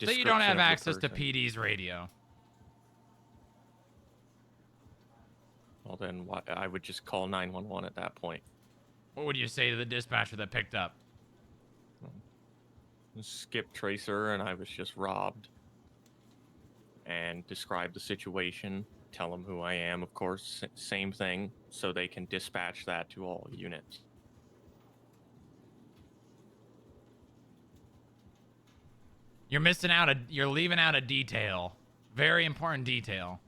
So you don't description have of the access to person. PD's radio. Well, then I would just call 911 at that point. What would you say to the dispatcher that picked up? Skip tracer, and I was just robbed. And describe the situation. Tell them who I am, of course. Same thing, so they can dispatch that to all units. You're leaving out a detail. Very important detail.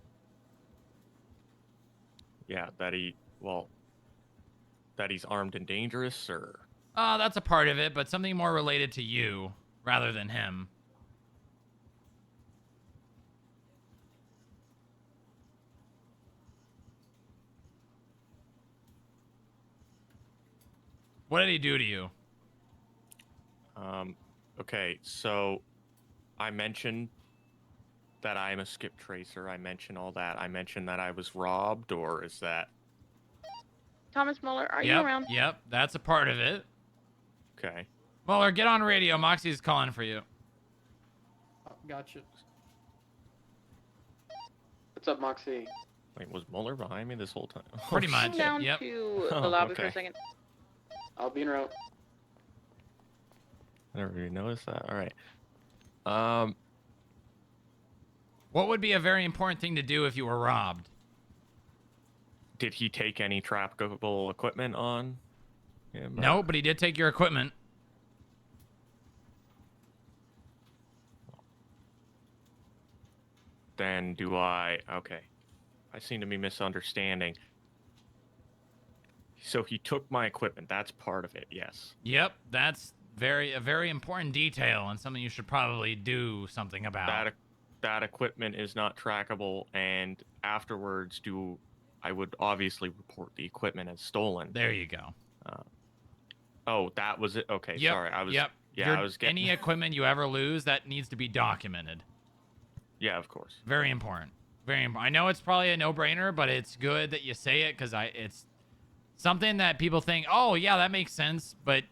Yeah, that he's armed and dangerous, or... That's a part of it, but something more related to you rather than him. What did he do to you? Okay, so I mentioned that I'm a skip tracer. I mentioned all that. I mentioned that I was robbed, or is that... Thomas Muller, are you Yep, around? yep, that's a part of it. Okay. Muller, get on radio. Moxie's calling for you. Gotcha. What's up, Moxie? Wait, was Muller behind me this whole time? Pretty much. Come down Yep. to the Oh, lobby for a okay. second. I'll be in route. I never really noticed that. All right. What would be a very important thing to do if you were robbed? Did he take any trackable equipment on him? No, but he did take your equipment. Then do I... Okay. I seem to be misunderstanding. So he took my equipment. That's part of it, yes. Yep, that's a very important detail and something you should probably do something about. That equipment is not trackable, and afterwards I would obviously report the equipment as stolen. There you go. Oh, that was it. Okay, Yep, sorry. I was Yep. Yeah, I was getting Any equipment you ever lose, that needs to be documented. Yeah, of course. Very important. Very important. I know it's probably a no-brainer, but it's good that you say it because it's something that people think, oh, yeah, that makes sense, but,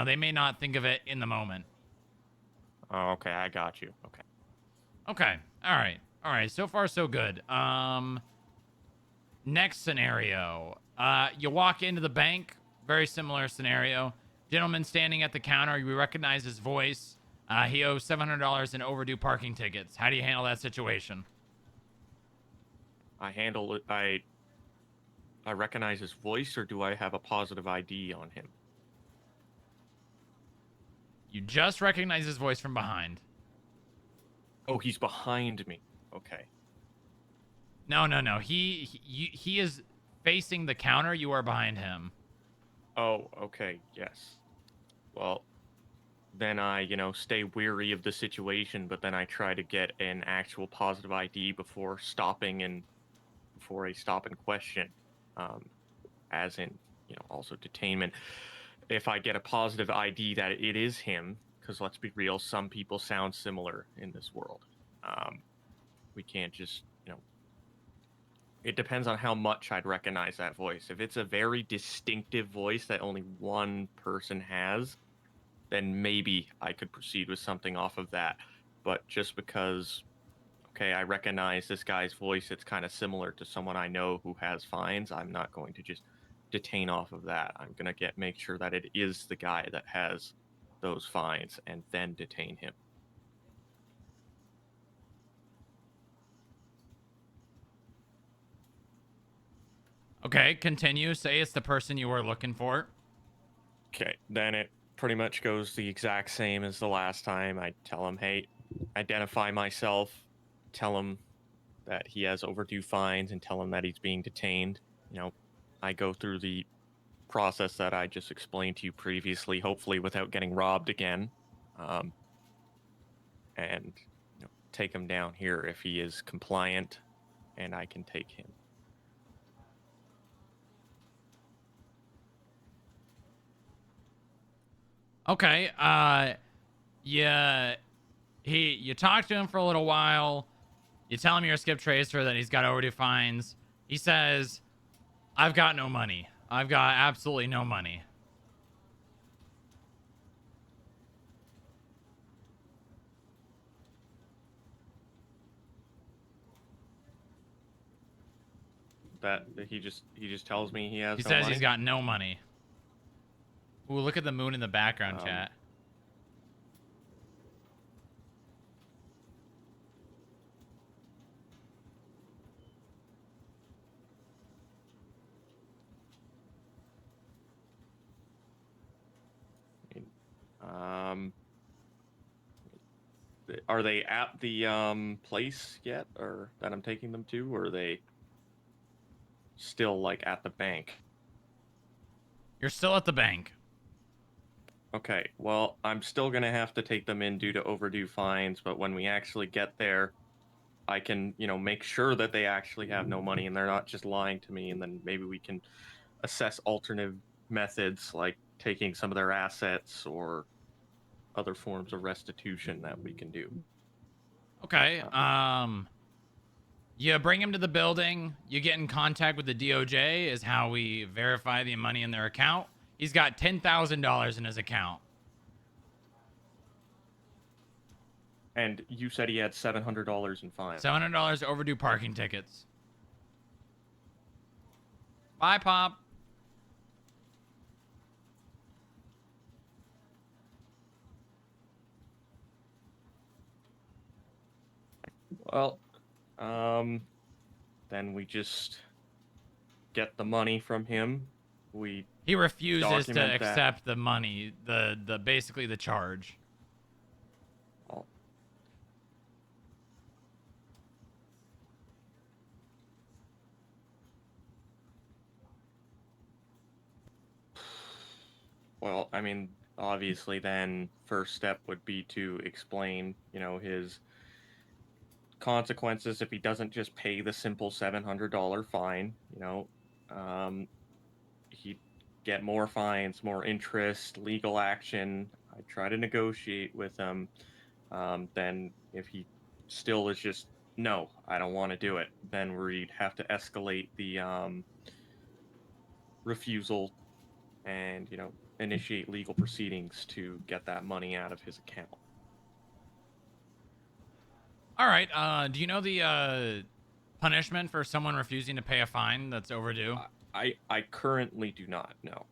they may not think of it in the moment. Oh, okay, I got you. Okay. Okay. All right. So far, so good. Next scenario. You walk into the bank. Very similar scenario. Gentleman standing at the counter. You recognize his voice. He owes $700 in overdue parking tickets. How do you handle that situation? I handle it. I recognize his voice, or do I have a positive ID on him? You just recognize his voice from behind. Oh, he's behind me. Okay. No. He is facing the counter. You are behind him. Oh, okay. Yes. Well, then I, stay weary of the situation, but then I try to get an actual positive ID before I stop and question, as in, also detainment. If I get a positive ID that it is him, because let's be real, some people sound similar in this world. We can't just, it depends on how much I'd recognize that voice. If it's a very distinctive voice that only one person has, then maybe I could proceed with something off of that. But just because, okay, I recognize this guy's voice, it's kind of similar to someone I know who has fines, I'm not going to just detain off of that. I'm going to make sure that it is the guy that has those fines and then detain him. Okay, continue. Say it's the person you were looking for. Okay, then it pretty much goes the exact same as the last time. I tell him, hey, identify myself, tell him that he has overdue fines, and tell him that he's being detained. I go through the process that I just explained to you previously, hopefully without getting robbed again, and take him down here if he is compliant, and I can take him. Okay. You talk to him for a little while. You tell him you're a skip tracer, that he's got overdue fines. He says, I've got no money. I've got absolutely no money. That he just tells me he has He no says money? he's got no money. Ooh, look at the moon in the background, chat. Are they at the place yet, or that I'm taking them to, or are they still like at the bank? You're still at the bank. Okay, well, I'm still gonna have to take them in due to overdue fines, but when we actually get there, I can, make sure that they actually have no money and they're not just lying to me, and then maybe we can assess alternative methods like taking some of their assets or other forms of restitution that we can do. Okay. You bring him to the building. You get in contact with the DOJ is how we verify the money in their account. He's got $10,000 in his account. And you said he had $700 in fines. $700 overdue parking tickets. Bye, Pop. Well, then we just get the money from him. He refuses to document that. accept the money, the basically the charge. Well, I mean, obviously then first step would be to explain, his consequences if he doesn't just pay the simple $700 fine. He'd get more fines, more interest, legal action. I try to negotiate with him. Then if he still is just, no, I don't want to do it, then we'd have to escalate the refusal and, initiate legal proceedings to get that money out of his account. All right. Do you know the punishment for someone refusing to pay a fine that's overdue? I currently do not know.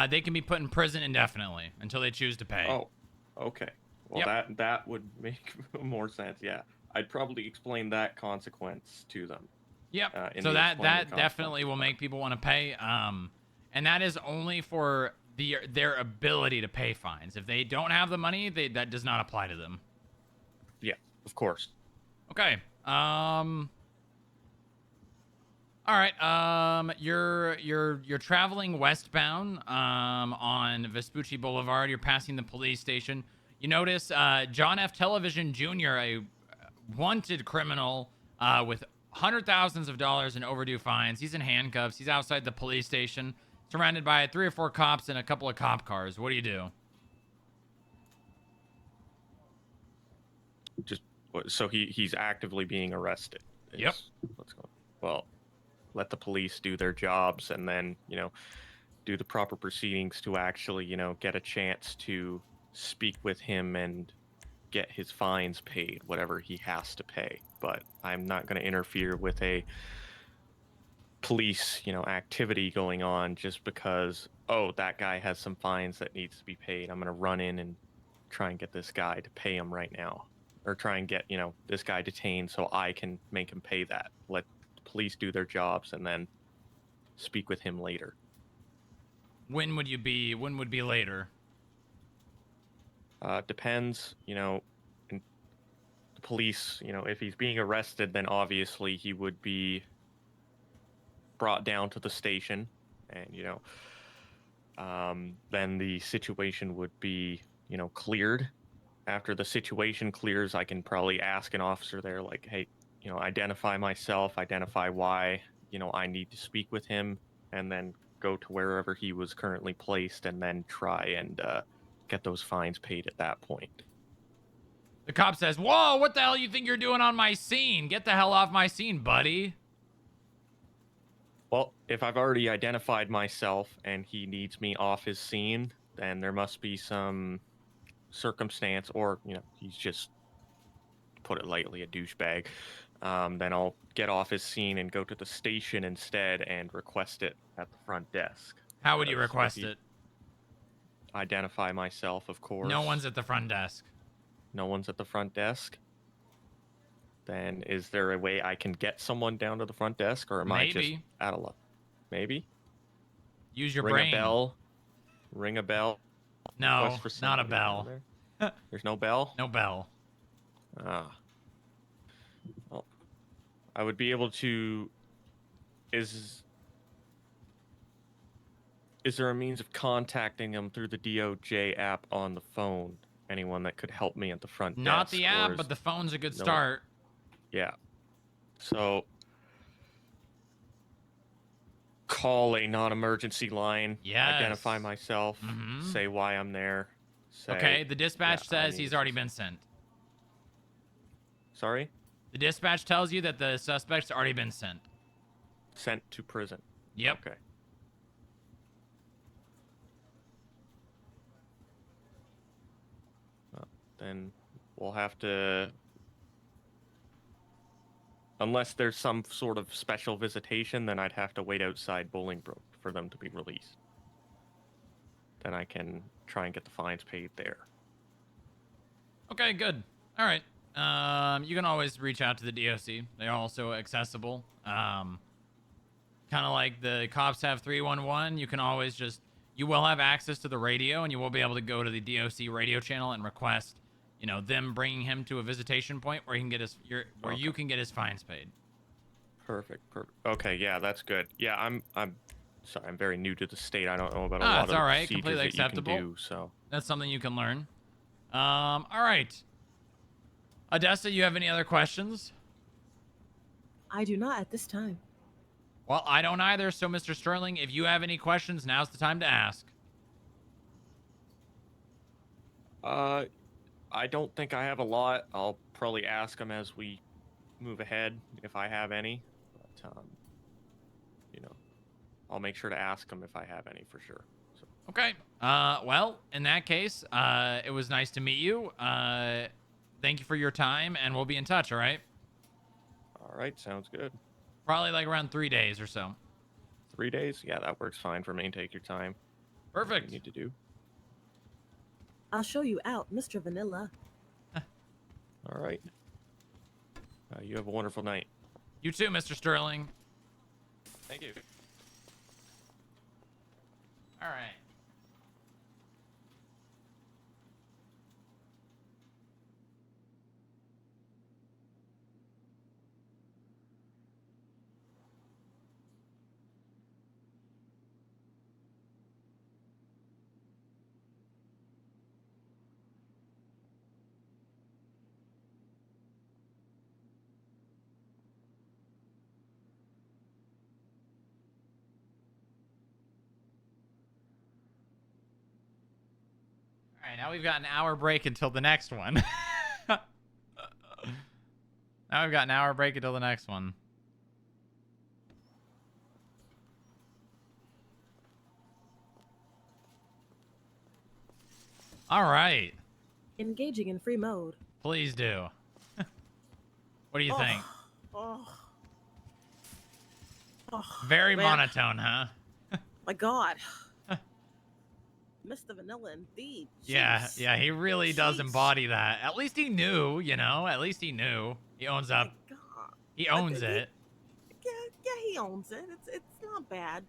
They can be put in prison indefinitely until they choose to pay. Oh, okay. Well, that would make more sense. Yeah, I'd probably explain that consequence to them. Yep. So that definitely will make people want to pay. And that is only for their ability to pay fines. If they don't have the money, that does not apply to them. Yeah. Of course. Okay. All right. You're traveling westbound on Vespucci Boulevard. You're passing the police station. You notice John F. Television Jr., a wanted criminal with hundred thousands of dollars in overdue fines. He's in handcuffs. He's outside the police station, surrounded by 3 or 4 cops and a couple of cop cars. What do you do? So he's actively being arrested. Yep. What's going on? Well, let the police do their jobs and then, do the proper proceedings to actually, get a chance to speak with him and get his fines paid, whatever he has to pay. But I'm not going to interfere with a police, activity going on just because, that guy has some fines that needs to be paid. I'm going to run in and try and get this guy to pay him right now. Or try and get, this guy detained so I can make him pay that. Let the police do their jobs and then speak with him later. When would be later? Depends, and the police, if he's being arrested, then obviously he would be brought down to the station and, then the situation would be, cleared. After the situation clears, I can probably ask an officer there, like, hey, identify myself, identify why, I need to speak with him, and then go to wherever he was currently placed and then try and get those fines paid at that point. The cop says, "Whoa, what the hell you think you're doing on my scene? Get the hell off my scene, buddy." Well, if I've already identified myself and he needs me off his scene, then there must be some circumstance, or he's just, put it lightly, a douchebag. Then I'll get off his scene and go to the station instead and request it at the front desk. How would you request it? Identify myself, of course. No one's at the front desk. No one's at the front desk. Then is there a way I can get someone down to the front desk, or am I just out of luck? Maybe. Use your Ring brain. a bell. Ring a bell. No, not a bell. There's no bell? No bell. Well, I would be able to... Is there a means of contacting them through the DOJ app on the phone? Anyone that could help me at the front desk? Not the app, but the phone's a good start. Yeah. So... call a non-emergency line, identify myself, say why I'm there. Okay, the dispatch says he's already been sent. Sorry? The dispatch tells you that the suspect's already been sent. Sent to prison. Yep. Okay. Then we'll have to... Unless there's some sort of special visitation, then I'd have to wait outside Bolingbroke for them to be released. Then I can try and get the fines paid there. Okay, good. All right. You can always reach out to the DOC. They're also accessible. Kind of like the cops have 311. You can always you will have access to the radio, and you will be able to go to the DOC radio channel and request, them bringing him to a visitation point where he can get you can get his fines paid. Perfect. Okay, yeah, that's good. Yeah, I'm sorry, I'm very new to the state. I don't know about a lot of the procedures completely acceptable. that you can do, so that's something you can learn. All right. Odessa, you have any other questions? I do not at this time. Well, I don't either. So, Mr. Sterling, if you have any questions, now's the time to ask. I don't think I have a lot. I'll probably ask them as we move ahead if I have any. But, I'll make sure to ask them if I have any for sure. So. Okay. Well, in that case, it was nice to meet you. Thank you for your time, and we'll be in touch, all right? All right, sounds good. Probably like around 3 days or so. 3 days? Yeah, that works fine for me. Take your time. Perfect. What you need to do. I'll show you out, Mr. Vanilla. All right. You have a wonderful night. You too, Mr. Sterling. Thank you. All right. right, now we've got an hour break until the next one. Now we've got an hour break until the next one. All right. Engaging in free mode. Please do. What do you think? Oh, Very man. monotone, huh? My God. Mr. Vanilla indeed. Yeah, Jeez. yeah, he really does embody that. At least he knew, you know? At least he knew. He owns up. God. He owns it. Yeah, he owns it. It's not bad.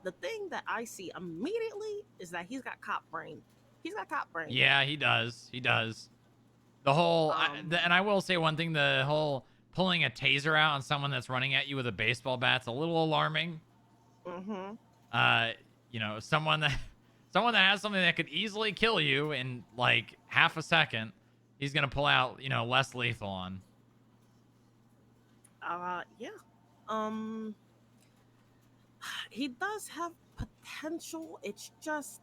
The thing that I see immediately is that he's got cop brain. He's got cop brain. Yeah, he does. He does. The whole, and I will say one thing, the whole pulling a taser out on someone that's running at you with a baseball bat's a little alarming. Mm-hmm. You know, someone that has something that could easily kill you in like half a second, he's gonna pull out, you know, less lethal on. Yeah. He does have potential. It's just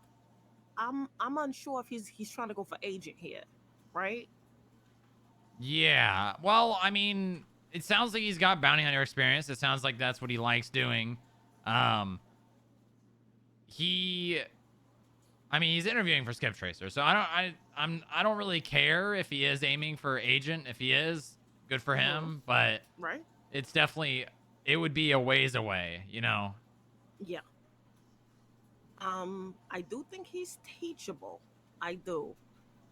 I'm unsure if he's trying to go for agent here, right? Yeah. Well, I mean, it sounds like he's got bounty hunter experience. It sounds like that's what he likes doing. I mean, he's interviewing for Skip Tracer, so I don't really care if he is aiming for agent. If he is, good for him. But right, it's definitely, it would be a ways away, you know. Yeah. I do think he's teachable. I do.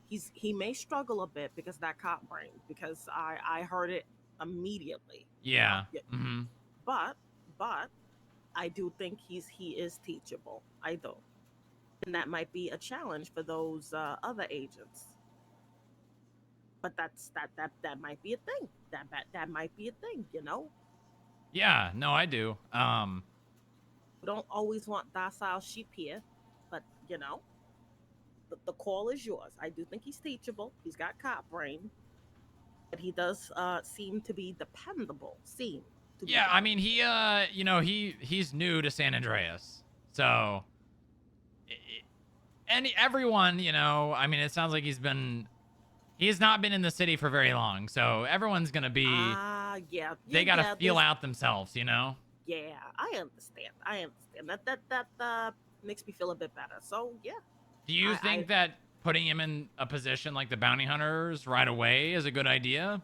He may struggle a bit because of that cop brain, because I heard it immediately. Yeah. Mm-hmm. But I do think he is teachable. I do. And that might be a challenge for those other agents. But that might be a thing. That might be a thing, you know? Yeah, no, I do. We don't always want docile sheep here, but you know, the call is yours. I do think he's teachable. He's got cop brain, but he does seem to be dependable. Yeah, I mean, he you know, he's new to San Andreas, so and everyone, you know, I mean, it sounds like he's not been in the city for very long, so everyone's gonna be yeah, they gotta feel out themselves, you know. Yeah, I understand. That makes me feel a bit better. So yeah. Do you think that putting him in a position like the bounty hunters right away is a good idea?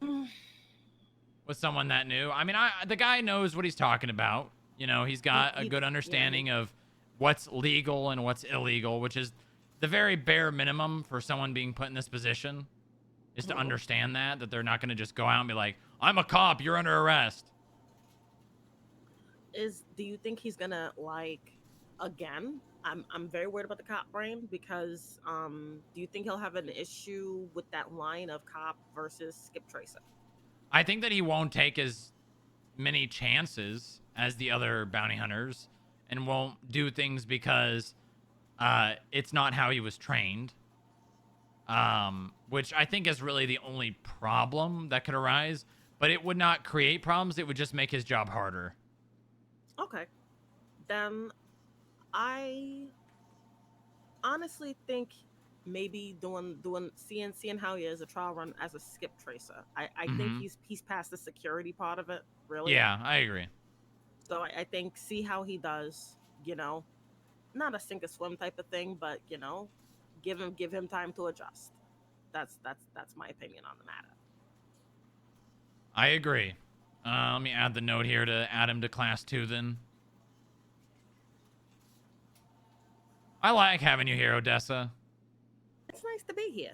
With someone that new? I mean, the guy knows what he's talking about. You know, he's got a good understanding of what's legal and what's illegal, which is the very bare minimum for someone being put in this position, is to understand that they're not going to just go out and be like, I'm a cop, you're under arrest. Do you think he's gonna, like, again, I'm very worried about the cop brain, because do you think he'll have an issue with that line of cop versus Skip Tracer? I think that he won't take as many chances as the other bounty hunters and won't do things because it's not how he was trained, which I think is really the only problem that could arise. But it would not create problems. It would just make his job harder. Okay. Then I honestly think maybe seeing how he is a trial run as a Skip Tracer. I think he's past the security part of it, really. Yeah, I agree. So I think see how he does, you know. Not a sink or swim type of thing, but you know, give him time to adjust. That's my opinion on the matter. I agree. Let me add the note here to add him to class 2 then. I like having you here, Odessa. It's nice to be here.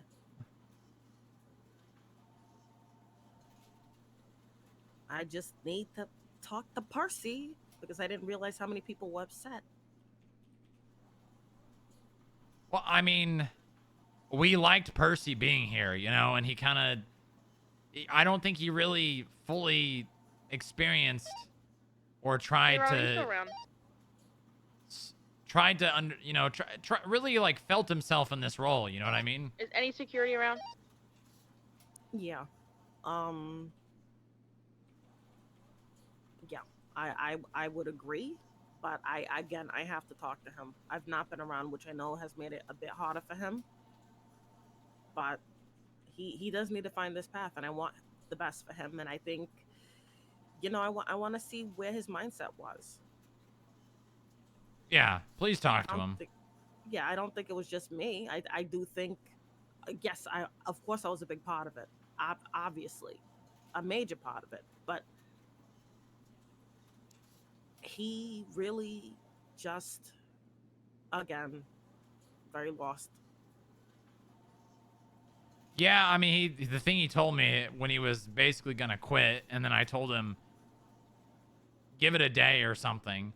I just need to talk to Percy because I didn't realize how many people were upset. Well, I mean, we liked Percy being here, you know, and he kind of, I don't think he really fully experienced or tried really like felt himself in this role, you know what I mean? Is any security around? Yeah. Yeah, I would agree, But again, I have to talk to him. I've not been around, which I know has made it a bit harder for him. But he does need to find this path, and I want the best for him. And I think, I want to see where his mindset was. Yeah, please talk to I don't him. think- yeah, I don't think it was just me. I do think, yes, of course I was a big part of it. Obviously, a major part of it. But he really just, again, very lost. Yeah, I mean, the thing he told me when he was basically gonna quit, and then I told him, give it a day or something,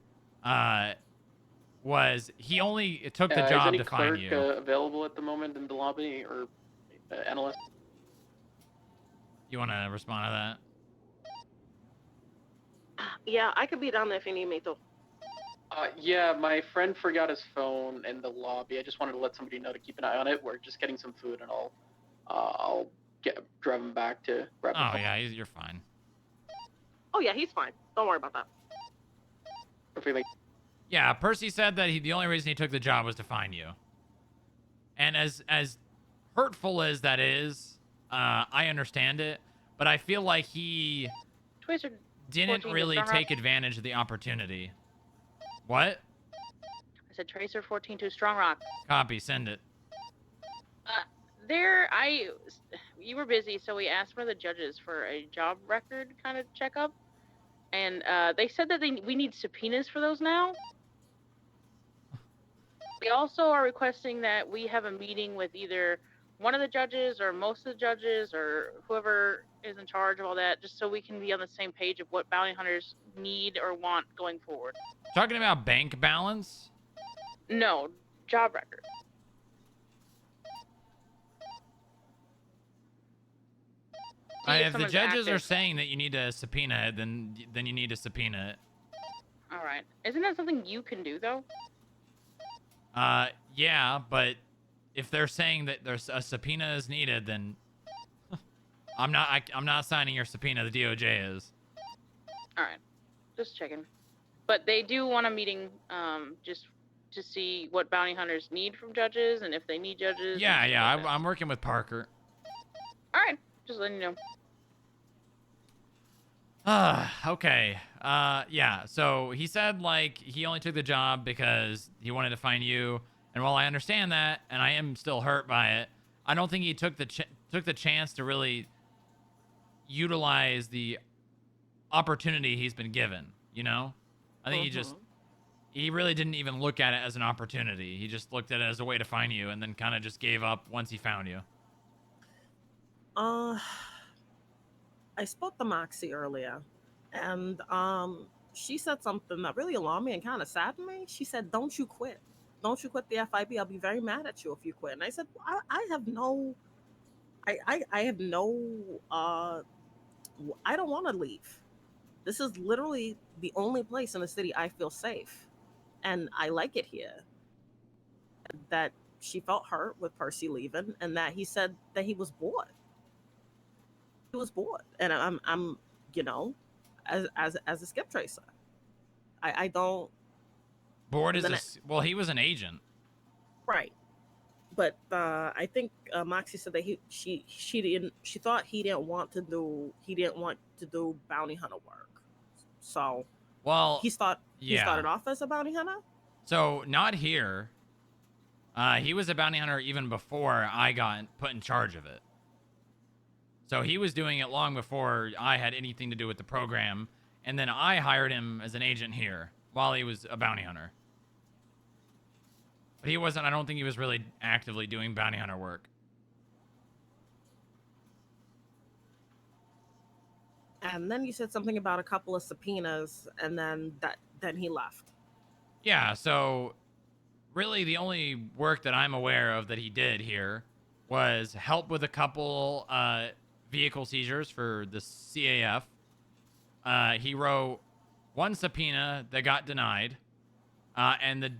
was he only took the Is job any to find clerk you. available at the moment in the lobby, or analyst? You want to respond to that? Yeah, I could be down there if you need me to. Yeah, my friend forgot his phone in the lobby. I just wanted to let somebody know to keep an eye on it. We're just getting some food, and I'll drive him back to grab the Oh phone. yeah, you're fine. Oh yeah, he's fine. Don't worry about that. Perfectly. Yeah, Percy said that the only reason he took the job was to find you. And as hurtful as that is, I understand it, but I feel like he Twister didn't 14 really to Strongrock. take advantage of the opportunity. What? I said Tracer 14 to Strongrock. Copy, send it. You were busy, so we asked one of the judges for a job record kind of checkup, and they said that we need subpoenas for those now. They also are requesting that we have a meeting with either one of the judges or most of the judges or whoever is in charge of all that, just so we can be on the same page of what bounty hunters need or want going forward. Talking about bank balance? No, job record. If the someone's judges are active. saying that you need to subpoena it, then you need to subpoena it. All right. Isn't that something you can do though? Yeah, but if they're saying that there's a subpoena is needed, then I'm not signing your subpoena. The DOJ is. All right. Just checking. But they do want a meeting, just to see what bounty hunters need from judges and if they need judges. Yeah, and yeah. stuff like that. I'm working with Parker. All right. Just letting you know. Okay. Yeah. So he said like he only took the job because he wanted to find you, and while I understand that, and I am still hurt by it, I don't think he took the chance to really utilize the opportunity he's been given. You know, I think he really didn't even look at it as an opportunity. He just looked at it as a way to find you, and then kind of just gave up once he found you. I spoke to Moxie earlier, and she said something that really alarmed me and kind of saddened me. She said, "Don't you quit. Don't you quit the FIB. I'll be very mad at you if you quit." And I said, I have no, I have no, I don't want to leave. This is literally the only place in the city I feel safe, and I like it here." That she felt hurt with Percy leaving, and that he said that he was bored. He was bored, and I'm as a skip tracer, I don't. Bored is well, he was an agent. Right, but I think Moxie said that she thought he didn't want to do bounty hunter work. So he started off as a bounty hunter. So not here. He was a bounty hunter even before I got put in charge of it. So he was doing it long before I had anything to do with the program, and then I hired him as an agent here while he was a bounty hunter. But he wasn't, I don't think he was really actively doing bounty hunter work. And then you said something about a couple of subpoenas, and then he left. Yeah, so really the only work that I'm aware of that he did here was help with a couple vehicle seizures for the CAF. He wrote one subpoena that got denied, and the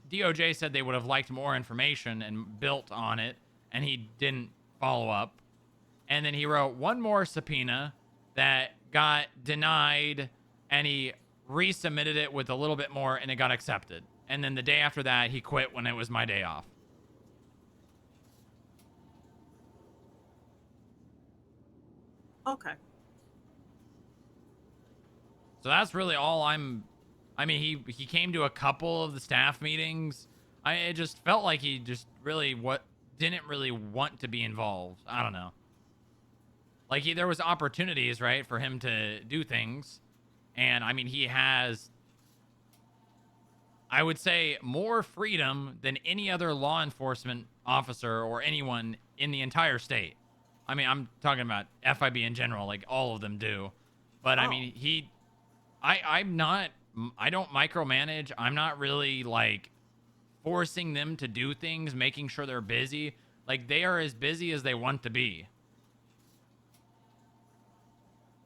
DOJ said they would have liked more information and built on it, and he didn't follow up. And then he wrote one more subpoena that got denied, and he resubmitted it with a little bit more, and it got accepted. And then the day after that, he quit when it was my day off. Okay. So that's really all I mean, he came to a couple of the staff meetings. It just felt like he just really didn't really want to be involved. I don't know. Like there was opportunities, right, for him to do things. And I mean, he has, I would say, more freedom than any other law enforcement officer or anyone in the entire state. I mean, I'm talking about FIB in general, like all of them do. But I mean, I don't micromanage. I'm not really like forcing them to do things, making sure they're busy. Like they are as busy as they want to be.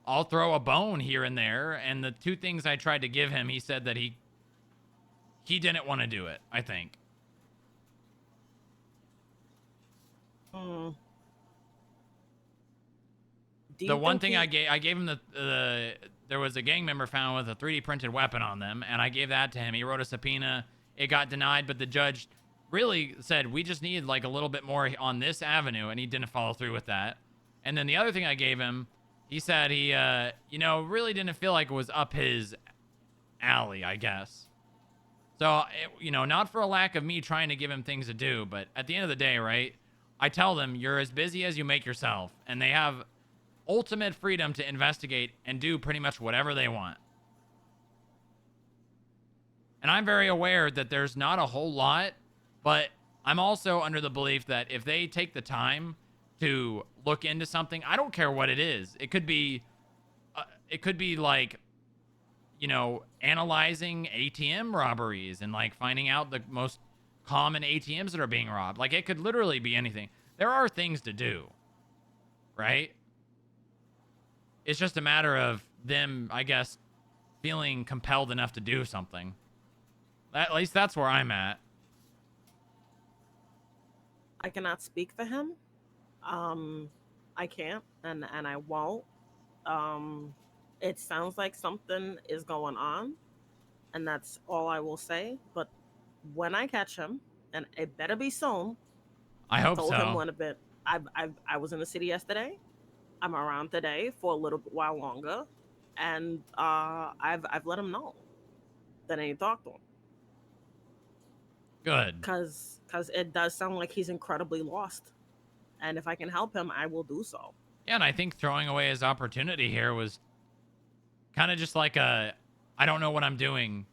I'll throw a bone here and there, and the 2 things I tried to give him, he said that he didn't want to do it, I think. The one thing I gave him there was a gang member found with a 3D printed weapon on them, and I gave that to him. He wrote a subpoena. It got denied, but the judge really said, we just need like a little bit more on this avenue, and he didn't follow through with that. And then the other thing I gave him, he said he, really didn't feel like it was up his alley, I guess. So, not for a lack of me trying to give him things to do, but at the end of the day, right, I tell them, you're as busy as you make yourself, and they have ultimate freedom to investigate and do pretty much whatever they want. And I'm very aware that there's not a whole lot, but I'm also under the belief that if they take the time to look into something, I don't care what it is. It could be like, analyzing ATM robberies and like finding out the most common ATMs that are being robbed. Like it could literally be anything. There are things to do, right? It's just a matter of them, I guess, feeling compelled enough to do something. At least that's where I'm at. I cannot speak for him. I can't, and I won't. It sounds like something is going on, and that's all I will say. But when I catch him, and it better be soon. I hope told so. him when a bit. I was in the city yesterday. I'm around today for a little while longer, and I've let him know that I need to talk to him. Good. Because it does sound like he's incredibly lost, and if I can help him, I will do so. Yeah, and I think throwing away his opportunity here was kind of just like I don't know what I'm doing.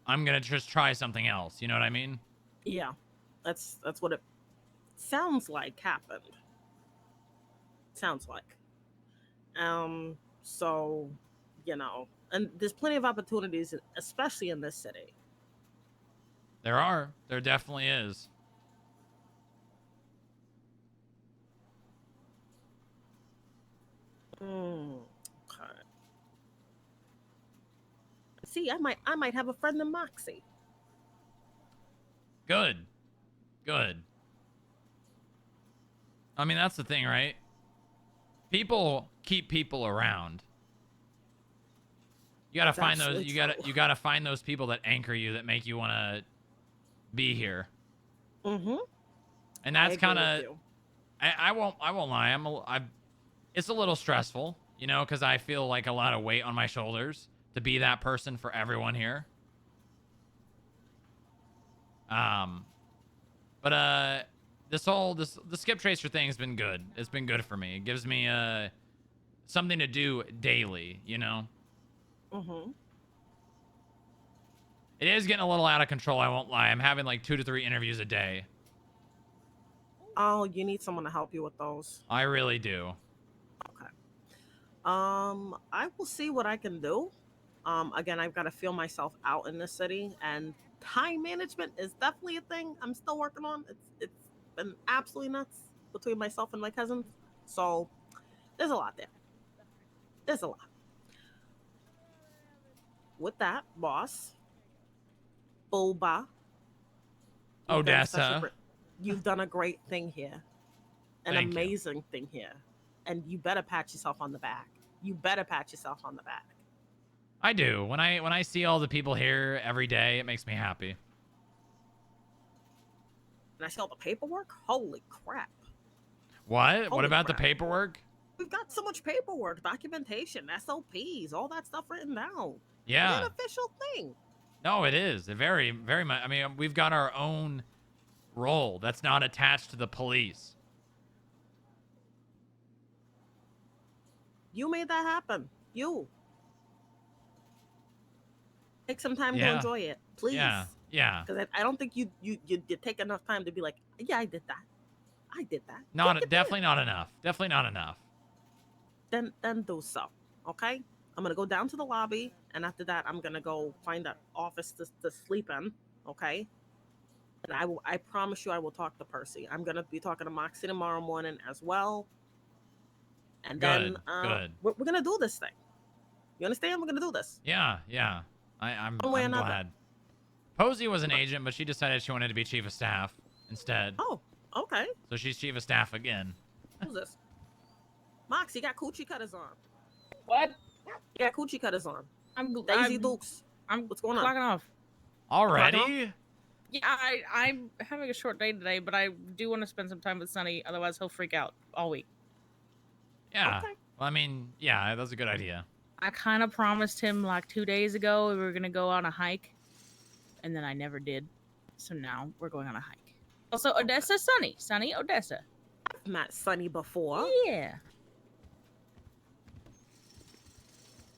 I'm gonna just try something else. You know what I mean? Yeah, that's what it sounds like happened. Sounds like. So, and there's plenty of opportunities, especially in this city. There definitely is. Okay. See, I might have a friend in Moxie. Good. I mean, that's the thing, right? People keep people around. You gotta find those. You gotta find those people that anchor you, that make you want to be here. Mm-hmm. And that's kind of. I won't lie. It's a little stressful, because I feel like a lot of weight on my shoulders to be that person for everyone here. But the skip tracer thing has been good. It's been good for me. It gives me something to do daily, Mm-hmm. It is getting a little out of control, I won't lie. I'm having like 2 to 3 interviews a day. Oh, you need someone to help you with those. I really do. Okay. I will see what I can do. Again, I've got to feel myself out in the city, and time management is definitely a thing I'm still working on. It's been absolutely nuts between myself and my cousins. So there's a lot there. There's a lot. With that, boss, Boba, Odessa, you've done a great thing here. An Thank amazing thing here. And you better pat yourself on the back. I do. When I see all the people here every day, it makes me happy. And I see all the paperwork. Holy crap! What? What Holy about the crap. paperwork? We've got so much paperwork, documentation, SOPs, all that stuff written down. Yeah. It's an official thing. No, it is. It very, very much. I mean, we've got our own role that's not attached to the police. You made that happen. You. Take some time to Yeah. enjoy it, please. Yeah. Yeah. Because I don't think you take enough time to be like, yeah, I did that. I did that. Definitely not enough. Definitely not enough. Then do so. Okay? I'm gonna go down to the lobby, and after that, I'm gonna go find an office to sleep in. Okay? And I promise you, I will talk to Percy. I'm gonna be talking to Moxie tomorrow morning as well. And then Good. We're gonna do this thing. You understand? We're gonna do this. Yeah. Yeah. I'm One way or another. glad. Posey was an agent, but she decided she wanted to be chief of staff instead. Oh, okay. So she's chief of staff again. Who's this? Mox, you got coochie cutters on. What? You got coochie cutters on. I'm Daisy Dukes. What's going on? Clocking off. Already? Yeah, I'm having a short day today, but I do want to spend some time with Sonny. Otherwise, he'll freak out all week. Yeah. Okay. Well, I mean, yeah, that's a good idea. I kind of promised him like 2 days ago we were gonna go on a hike, and then I never did. So now we're going on a hike. Also, Odessa, Sonny, Odessa. I've met Sonny before. Yeah.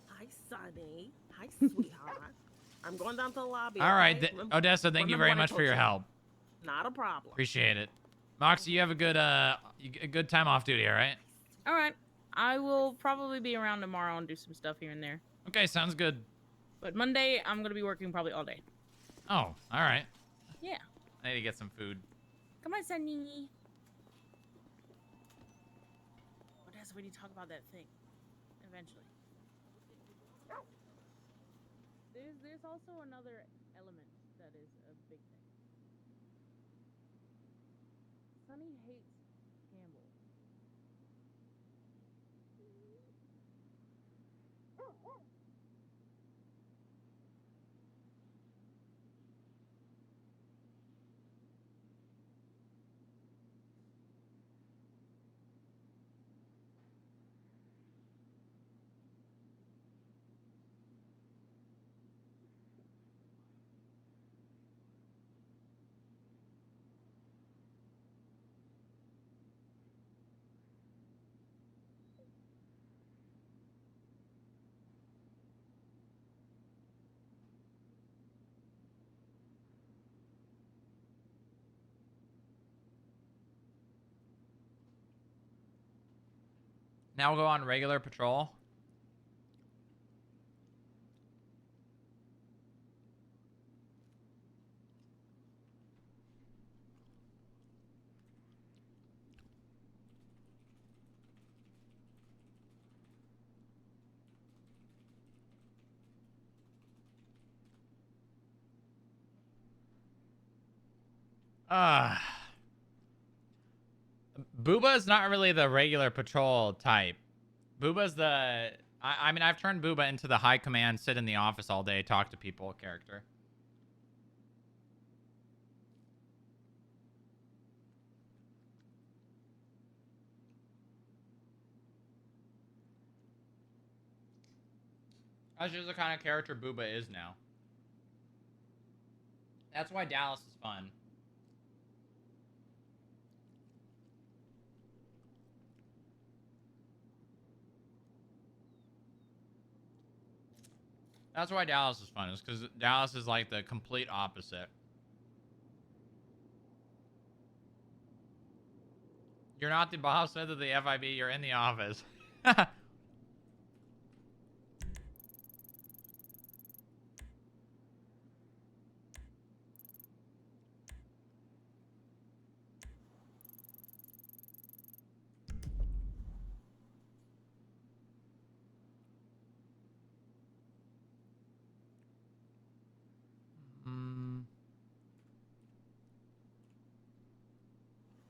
Hi, Sonny. Hi, sweetheart. I'm going down to the lobby. All right, okay? Remember- Odessa, thank you remember very when I much for told your you? help. Not a problem. Appreciate it. Moxie, you have a good time off duty, all right? All right. I will probably be around tomorrow and do some stuff here and there. Okay, sounds good. But Monday, I'm gonna be working probably all day. Oh, all right. Yeah. I need to get some food. Come on, Sonny. Odessa, we need to talk about that thing. Eventually. There's also another element that is a big thing. Sonny hates Campbell. Now we'll go on regular patrol. Booba is not really the regular patrol type. Booba's the... I mean, I've turned Booba into the high command, sit in the office all day, talk to people character. That's just the kind of character Booba is now. That's why Dallas is fun. That's why Dallas is fun, is because Dallas is like the complete opposite. You're not the Bob Smith of the FIB, you're in the office.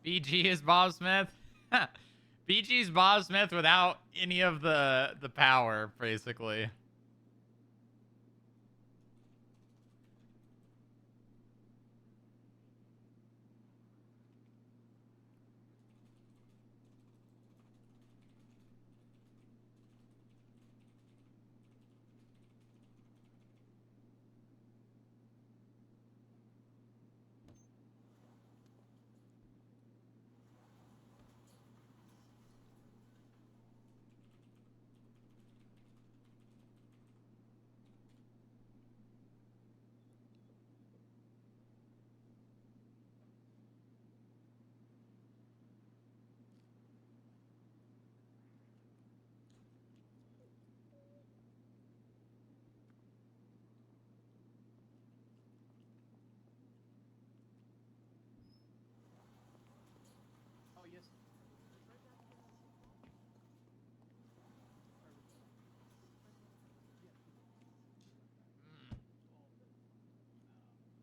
BG is Bob Smith. BG's Bob Smith without any of the power, basically.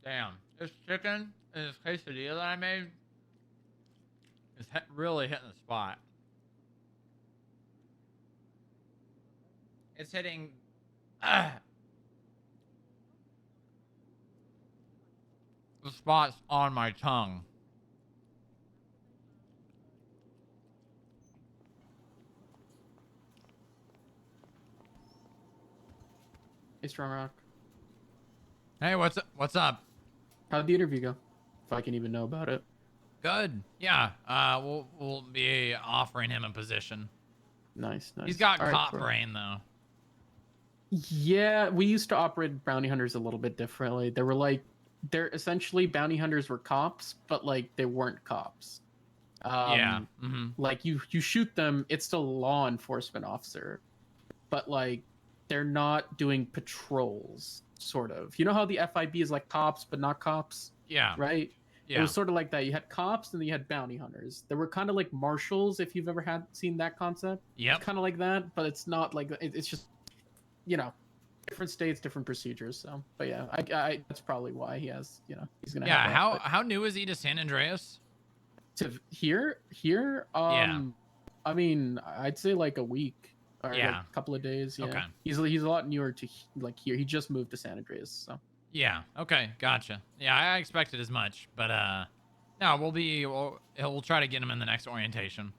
Damn, this chicken and this quesadilla that I made is really hitting the spot. It's hitting. The spots on my tongue. Hey, Strongrock. Hey, what's up? What's up? How'd the interview go? If I can even know about it. Good. Yeah. We'll be offering him a position. Nice. He's got All right, cop cool. brain though. Yeah, we used to operate bounty hunters a little bit differently. They were like, they're essentially bounty hunters were cops, but like they weren't cops. Yeah. Like you shoot them, it's still a law enforcement officer, but like they're not doing patrols, sort of. You know how the FIB is like cops but not cops? Yeah. Right? Yeah. It was sort of like that. You had cops and then you had bounty hunters. They were kind of like marshals, if you've ever seen that concept. Yep. It's kind of like that, but it's not like it's just, you know, different states, different procedures. So, but yeah, I that's probably why he has, you know, he's gonna. Yeah. have that, How new is he to San Andreas? to here? Yeah. I mean, I'd say like a week or like Yeah. a couple of days. Yeah. Okay. He's a lot newer to like here. He just moved to San Andreas, so. Yeah. Okay. Gotcha. Yeah, I expected as much, but no, we'll try to get him in the next orientation.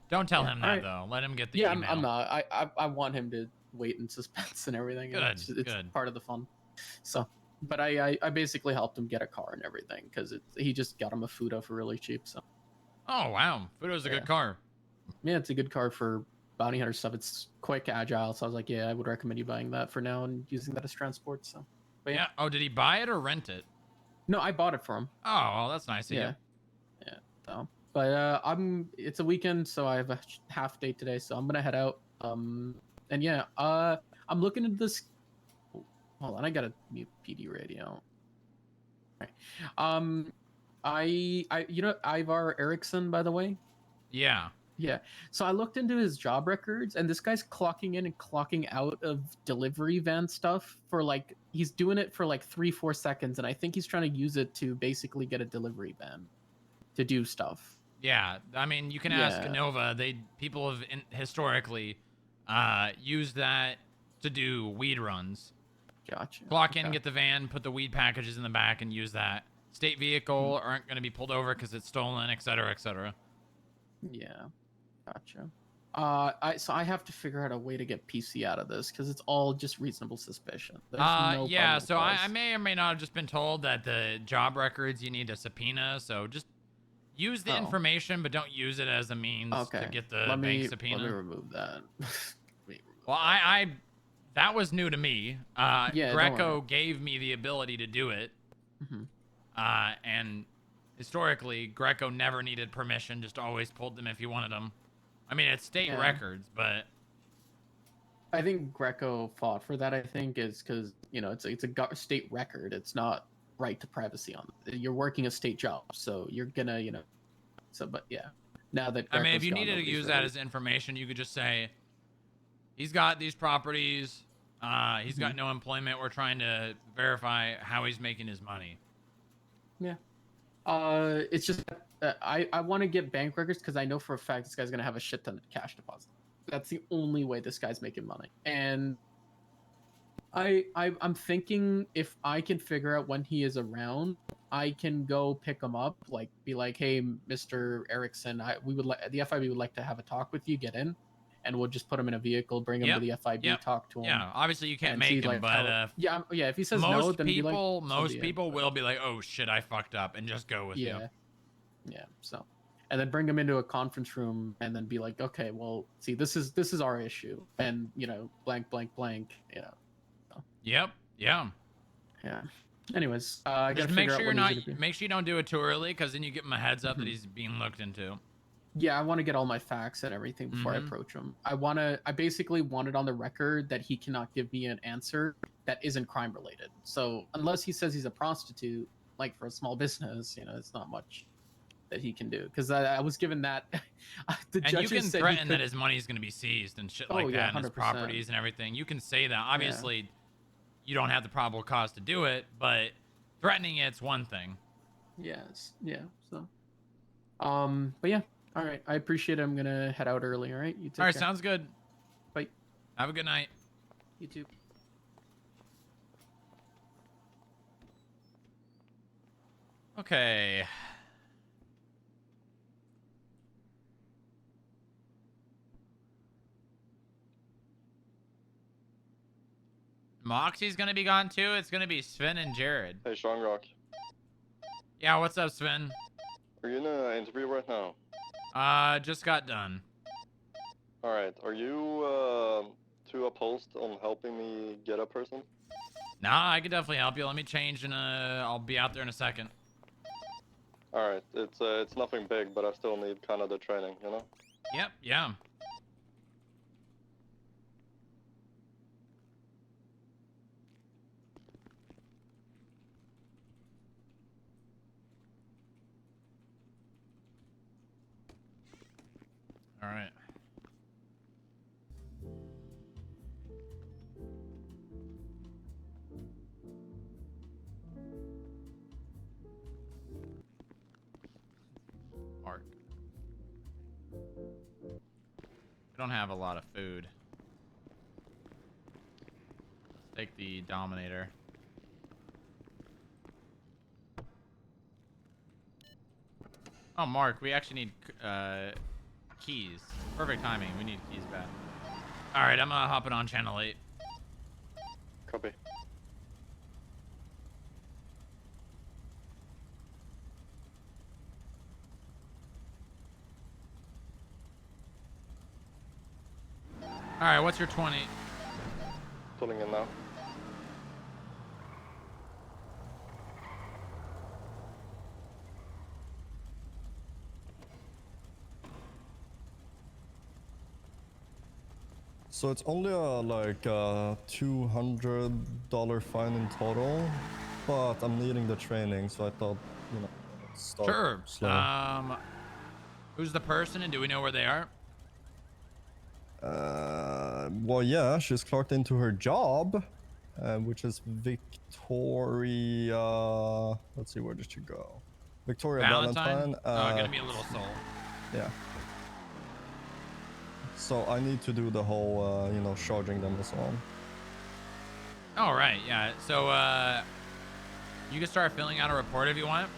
Don't tell him that Alright. though. Let him get the Yeah, email. I'm not. I want him to wait in suspense and everything. Good, It's good. part of the fun. So, but I basically helped him get a car and everything because he just got him a Fudo for really cheap. So. Oh wow, Fudo's a good car. Yeah, it's a good car for bounty hunter stuff. It's quick, agile. So I was like, yeah, I would recommend you buying that for now and using that as transport. So. But Yeah. Oh, did he buy it or rent it? No, I bought it for him. Oh, well, that's nice of Yeah. you. Yeah. So, but it's a weekend, so I have a half day today, so I'm gonna head out. And yeah, I'm looking into this. Hold on, I gotta mute PD radio. Right. You know Ivar Eriksson, by the way. Yeah. Yeah. So I looked into his job records, and this guy's clocking in and clocking out of delivery van stuff for like, he's doing it for like 3-4 seconds, and I think he's trying to use it to basically get a delivery van to do stuff. Yeah. I mean, you can ask Nova. People have historically used that to do weed runs. Gotcha. Clock in, get the van, put the weed packages in the back, and use that. State vehicle aren't going to be pulled over because it's stolen, et cetera, et cetera. Yeah. Gotcha. So I have to figure out a way to get PC out of this because it's all just reasonable suspicion. There's no yeah, probable so cause. I may or may not have just been told that the job records you need a subpoena, so just use the information, but don't use it as a means to get the bank subpoena. Let me remove that. Well, that was new to me. Yeah, don't Greco worry. gave me the ability to do it. Mhm. And historically, Greco never needed permission, just always pulled them if he wanted them. I mean, it's state Yeah. records, but I think Greco fought for that. I think is because it's a state record. It's not right to privacy on. You're working a state job, so you're gonna So, but yeah. Now that I mean, if Greco's you gone, needed to nobody's use that really- as information, you could just say, he's got these properties. He's got no employment. We're trying to verify how he's making his money. Yeah. It's just I want to get bank records because I know for a fact this guy's gonna have a shit ton of cash deposit. That's the only way this guy's making money. And I'm thinking if I can figure out when he is around, I can go pick him up. Like be like, hey, Mr. Erickson, the FIB would like to have a talk with you. Get in, and we'll just put him in a vehicle, bring him to the FIB, talk to him. Yeah, obviously you can't and make see, him, like, but how- yeah, if he says most no, then people, be like, most so be it. people will be like, oh shit, I fucked up, and just go with you. Yeah. So, and then bring him into a conference room, and then be like, okay, well, see, this is our issue, and blank, blank, blank, So. Yep. Yeah. Yeah. Anyways, I Just gotta make figure sure out you're when not. he's gonna be. Make sure you don't do it too early, because then you give him a heads up that he's being looked into. Yeah, I want to get all my facts and everything before I Mhm. approach him. I basically want it on the record that he cannot give me an answer that isn't crime related. So unless he says he's a prostitute, like for a small business, it's not much that he can do. Because I was given that the And you judges can said he threaten that could- his money's going to be seized and shit Oh, like yeah, that, and his 100%. properties and everything. You can say that. Obviously, you don't have the probable cause to do it, but threatening it's one thing. Yes. Yeah. So. But yeah. All right. I appreciate it. I'm gonna head out early. All right. You take All right, care. sounds good. Bye. Have a good night. You too. Okay. Moxie's gonna be gone too. It's gonna be Sven and Jared. Hey, Strongrock. Yeah, what's up, Sven? Are you in an interview right now? Just got done. Alright, are you too opposed on helping me get a person? Nah, I can definitely help you. Let me change and I'll be out there in a second. Alright, it's nothing big, but I still need kind of the training, you know? Yep, yeah. All right. Mark. We don't have a lot of food. Let's take the Dominator. Oh, Mark, we actually need keys. Perfect timing. We need keys back. All right, I'm hopping on channel 8. Copy. All right, what's your 20? Pulling in now. So it's only like $200 fine in total, but I'm needing the training, so I thought, you know, start Sure. slow. Who's the person and do we know where they are? Well, yeah, she's clocked into her job, which is Victoria. Let's see, where did she go? Victoria Valentine. Gonna be a little soul. Yeah. So I need to do the whole, you know, charging them and so on. All right, yeah. So you can start filling out a report if you want.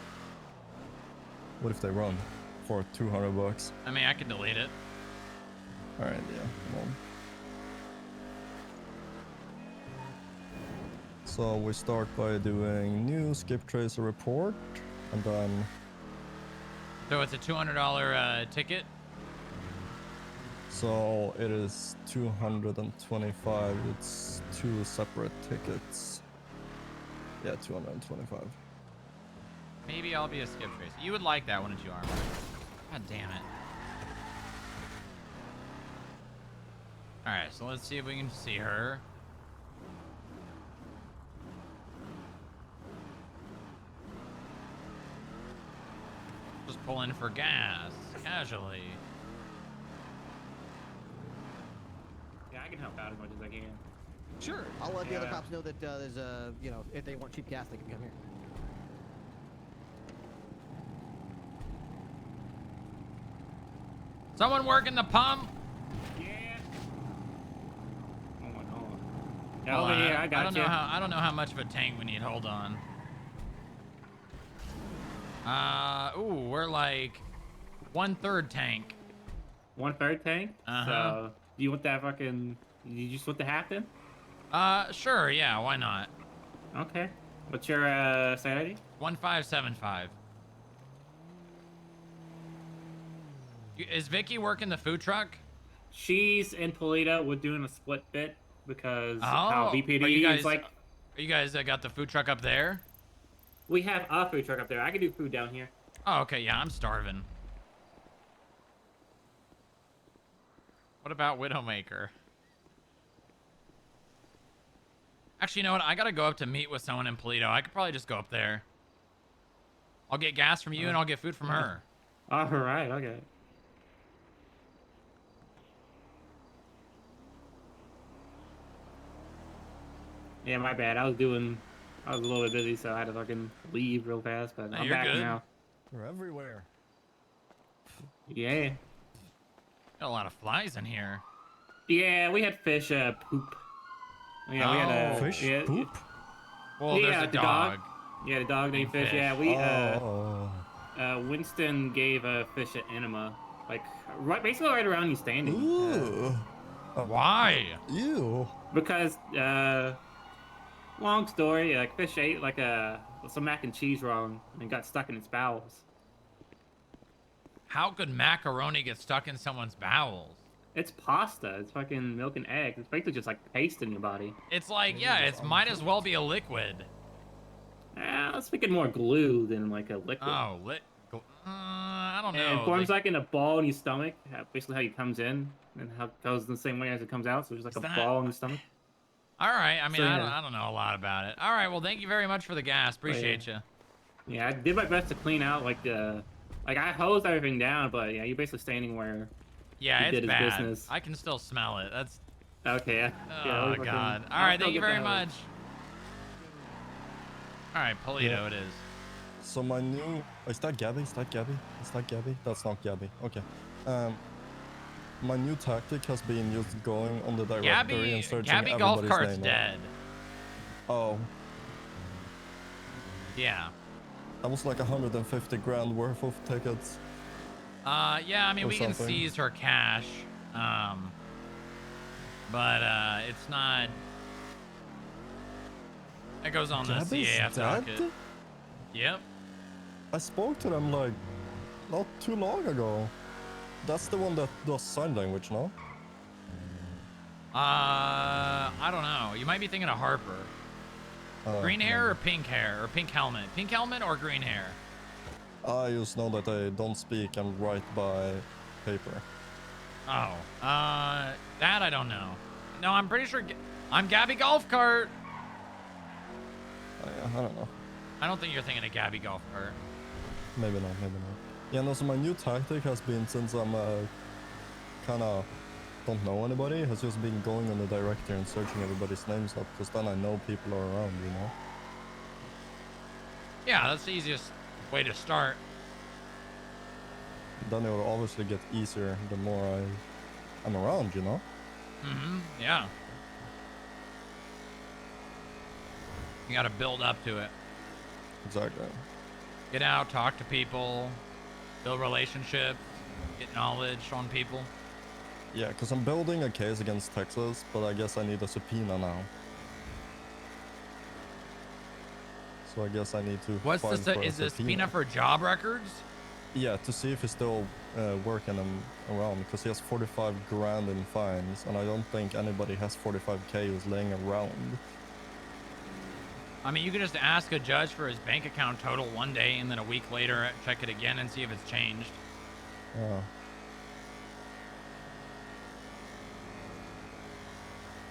What if they run for $200? I mean, I can delete it. All right, yeah. Well. So we start by doing new skip tracer report, and then. So it's a $200 ticket. So it is 225. It's 2 separate tickets. Yeah, 225. Maybe I'll be a skip tracer. You would like that, wouldn't you, Armor? God damn it. All right, so let's see if we can see her. Just pull in for gas, casually. Yeah, I can help out as much as I can. Sure. I'll let the other Yeah. cops know that there's a, you know, if they want cheap gas, they can come here. Someone working the pump? Yeah. Oh my god. Hold Yeah, over on, here, I got you. I don't know how much of a tank we need. Hold on. Ooh, we're like 1/3 tank. 1/3 tank? Uh-huh. So, do you want that fucking... You just want to happen? Sure, yeah, why not? Okay. What's your, site ID? 1575. Is Vicky working the food truck? She's in Toledo. We're doing a split bit because how Are BPD you guys, is like... Are you guys got the food truck up there? We have a food truck up there. I can do food down here. Oh, okay, yeah, I'm starving. What about Widowmaker? Actually, you know what? I gotta go up to meet with someone in Polito. I could probably just go up there. I'll get gas from you and I'll get food from her. All right, okay. Yeah, my bad. I was a little bit busy, so I had to fucking leave real fast. But No, I'm you're back good. now. You're everywhere. Yeah. Got a lot of flies in here. Yeah, we had fish poop. Yeah, we had a Fish poop. Well, there's yeah, a the dog. Yeah, the dog named Fish. Fish. Yeah, we Oh. Winston gave a fish an enema, like basically right around you standing. Ooh. Why? Ew. Because long story, like fish ate like some mac and cheese wrong and got stuck in its bowels. How could macaroni get stuck in someone's bowels? It's pasta. It's fucking milk and eggs. It's basically just like paste in your body. It's like, yeah, it might as well be a liquid. Let's make it more glue than like a liquid. Oh, I don't know. And it forms like in a ball in your stomach. Basically how it comes in and how it goes the same way as it comes out. So it's just like a ball in your stomach. All right. I mean, So, I don't know a lot about it. All right. Well, thank you very much for the gas. Appreciate you. Yeah, I did my best to clean out like I hosed everything down, but yeah, you're basically standing where Yeah, he it's did his bad. business. I can still smell it. That's okay. Yeah, Oh God. All right. Thank you very much. All right, Polito, it is. So my new... Is that Gabby? Is that Gabby? Is that Gabby? That's not Gabby. Okay. My new tactic has been just going on the directory and searching Gabby everybody's Golf Cart's name dead. Oh. Yeah. That was like 150 grand worth of tickets. Yeah, I mean, Or we can something. seize her cash. But it's not... It goes on the Gabby's CAF dead? docket. Yep. I spoke to them like not too long ago. That's the one that does sign language, no? I don't know. You might be thinking of Harper. Green hair or pink hair? Or pink helmet? Pink helmet or green hair? I just know that they don't speak and write by paper. Oh. That I don't know. No, I'm pretty sure... I'm Gabby Golf Cart! I don't know. I don't think you're thinking of Gabby Golf Cart. Maybe not, maybe not. Yeah, no, so my new tactic has been, since I'm kind of don't know anybody, has just been going on the directory and searching everybody's names up, because then I know people are around, you know? Yeah, that's the easiest way to start. Then it will obviously get easier the more I'm around, you know? Mm-hmm, yeah. You gotta build up to it. Exactly. Get out, talk to people, build relationships, get knowledge on people. Yeah, because I'm building a case against Texas, but I guess I need a subpoena now. So I guess I need to What's file for a is the subpoena for job records? Yeah, to see if he's still working around, because he has 45 grand in fines, and I don't think anybody has 45k who's laying around. I mean, you could just ask a judge for his bank account total one day, and then a week later check it again and see if it's changed. Yeah.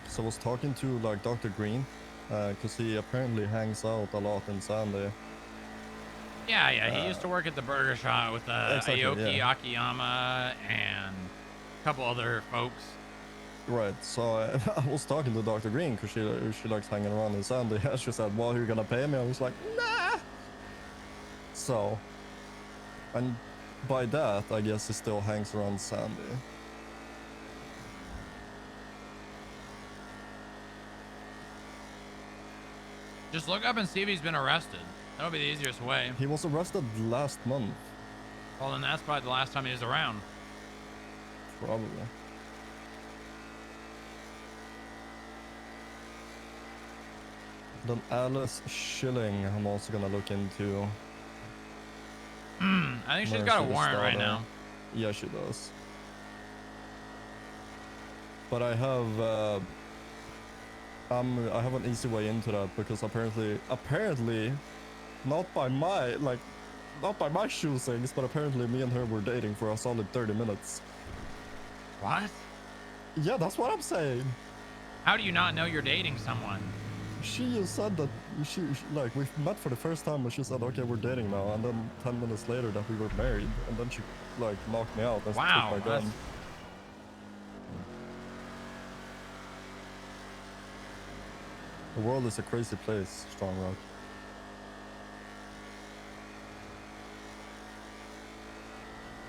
So I was talking to like Dr. Green, because he apparently hangs out a lot in Sandy. Yeah, he used to work at the burger shop with Exactly, Aoki yeah. Akiyama and a couple other folks. Right, so I was talking to Dr. Green because she likes hanging around in Sandy. She said, well, you're gonna pay me? I was like, nah! So, and by that, I guess he still hangs around Sandy. Just look up and see if he's been arrested. That'll be the easiest way. He was arrested last month. Well, then that's probably the last time he was around. Probably. Then Alice Schilling, I'm also gonna look into. I think she's got a warrant right now. Yeah, she does. But I have an easy way into that, because apparently, not by my choosings, but apparently me and her were dating for a solid 30 minutes. What? Yeah, that's what I'm saying. How do you not know you're dating someone? She just said that she like we met for the first time, and she said, okay, we're dating now, and then 10 minutes later that we were married, and then she like knocked me out and Wow, took my gun. The world is a crazy place, Strongrock.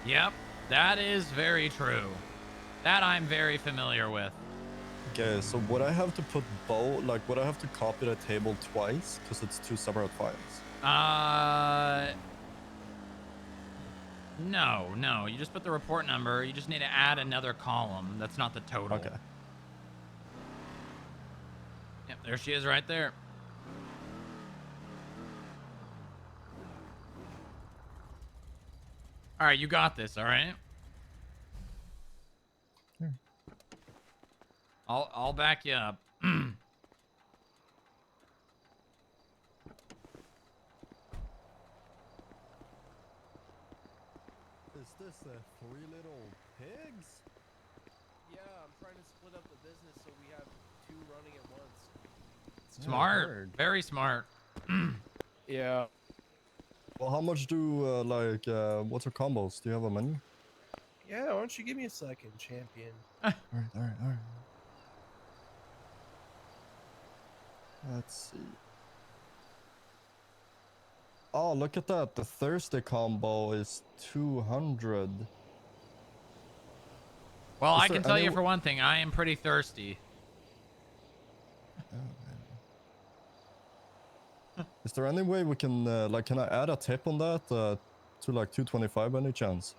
Yep, that is very true. That I'm very familiar with. Okay, so would I have to put both, like, would I have to copy the table twice? Because it's 2 separate files. No. You just put the report number. You just need to add another column. That's not the total. Okay. Yep, there she is right there. All right, you got this, all right? Sure. I'll back you up. Is this 3 little pigs? Yeah, I'm trying to split up the business so we have 2 running at once. Smart. Very smart. Yeah. Well, how much do, what's your combos? Do you have a menu? Yeah, why don't you give me a second, champion? Alright. Let's see. Oh, look at that. The Thursday combo is 200. Well, Is I there can tell any you for one thing, I am pretty thirsty. Is there any way we can, can I add a tip on that to like 225 by any chance?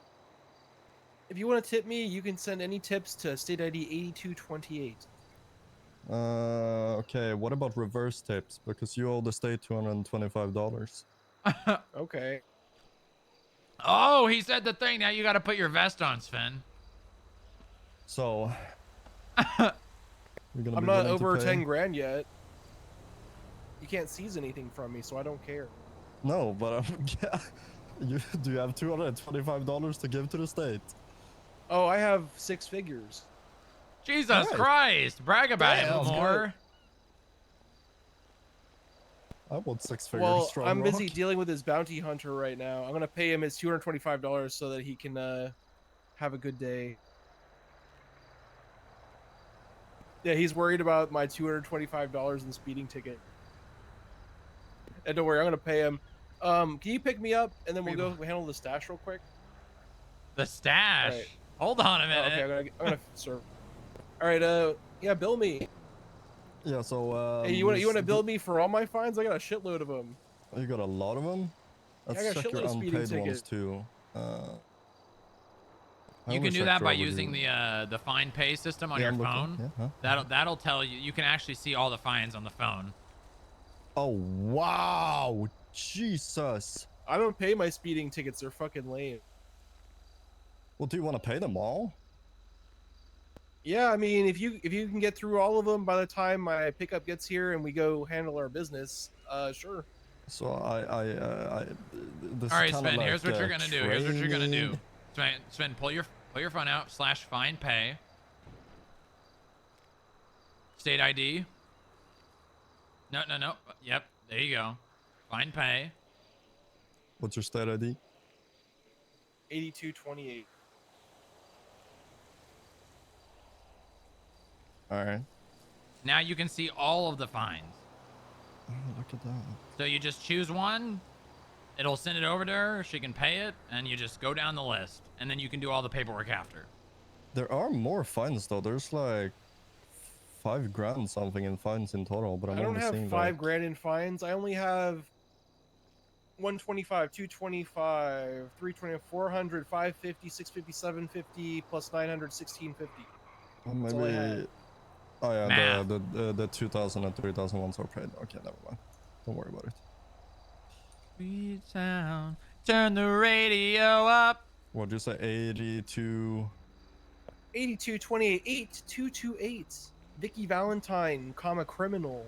If you want to tip me, you can send any tips to state ID 8228. Okay, what about reverse tips? Because you owe the state $225. Okay. Oh, he said the thing. Now you got to put your vest on, Sven. So, you're gonna I'm be not willing over to pay? 10 grand yet. You can't seize anything from me, so I don't care. No, but do you have $225 to give to the state? Oh, I have 6 figures. Jesus Nice. Christ. Brag about Damn, it that's more. I want 6 figures. Well, Strong I'm busy rock. dealing with his bounty hunter right now. I'm gonna pay him his $225 so that he can have a good day. Yeah, he's worried about my $225 in speeding ticket. And don't worry, I'm gonna pay him. Can you pick me up and then we'll go handle the stash real quick? The stash. Right. Hold on a Oh, minute. okay, I'm gonna serve. All right, yeah, bill me. Yeah, so Hey, you want to bill me for all my fines? I got a shitload of them. You got a lot of them? I Let's got a check your shitload of speeding unpaid ones tickets. too. You can do that by using the fine pay system on Yeah, your I'm looking. phone. Yeah, huh? That'll tell you. You can actually see all the fines on the phone. Oh wow, Jesus! I don't pay my speeding tickets. They're fucking lame. Well, do you want to pay them all? Yeah, I mean, if you can get through all of them by the time my pickup gets here and we go handle our business, sure. So this All right, is kinda Sven. like, Here's what you're gonna do. Here's what you're gonna do. training. Sven, pull your phone out. / fine pay. State ID. No. Yep. There you go. Fine pay. What's your state ID? 8228. All right. Now you can see all of the fines. Oh, look at that. So you just choose one. It'll send it over to her. She can pay it, and you just go down the list, and then you can do all the paperwork after. There are more fines though. There's like 5 grand something in fines in total, but I'm I don't only have seeing 5 like, grand in fines. I only have 125, 225, 320, 400, 550, 650, 750 plus 900, 1650. oh, That's all I maybe. had. Oh yeah, Math. the 2,000 and 3,000 ones are paid. Okay, never mind. Don't worry about it. Sweet sound. Turn the radio up. What'd you say? 82. 8228, 8228. Vicky Valentine, criminal.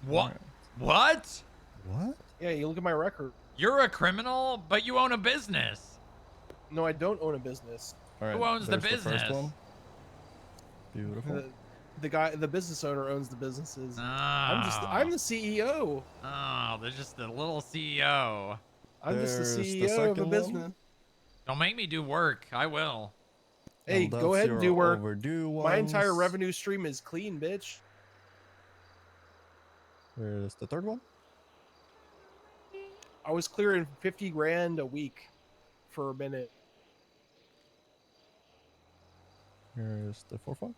What? What? What? Yeah, you look at my record. You're a criminal, but you own a business. No, I don't own a business. All right, Who owns the there's first business? one. Beautiful. The business owner owns the businesses. Ah. I'm the CEO. Oh, there's just the little CEO. I'm just the There's the CEO of a second one. business. Don't make me do work. I will. Hey, And go that's ahead and your do work. overdue My entire ones. revenue stream is clean, bitch. Here's the third one. I was clearing 50 grand a week for a minute. Here's the fourth one.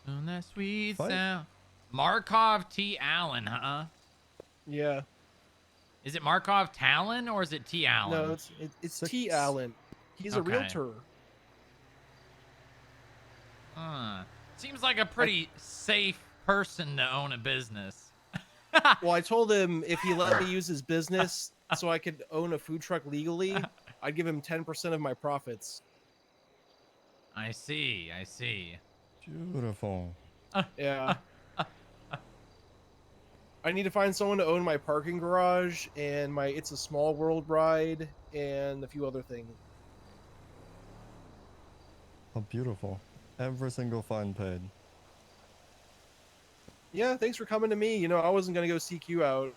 On that sweet 5. sound. Markov T. Allen, huh? Yeah. Is it Markov Talon or is it T. Allen? No, it's 6. T. Allen. He's a Okay. realtor. Seems like a pretty safe person to own a business. Well, I told him if he let me use his business so I could own a food truck legally, I'd give him 10% of my profits. I see. I see. Beautiful. Yeah. I need to find someone to own my parking garage and my It's a Small World ride and a few other things. Oh, beautiful. Every single fine paid. Yeah, thanks for coming to me. You know, I wasn't going to go seek you out.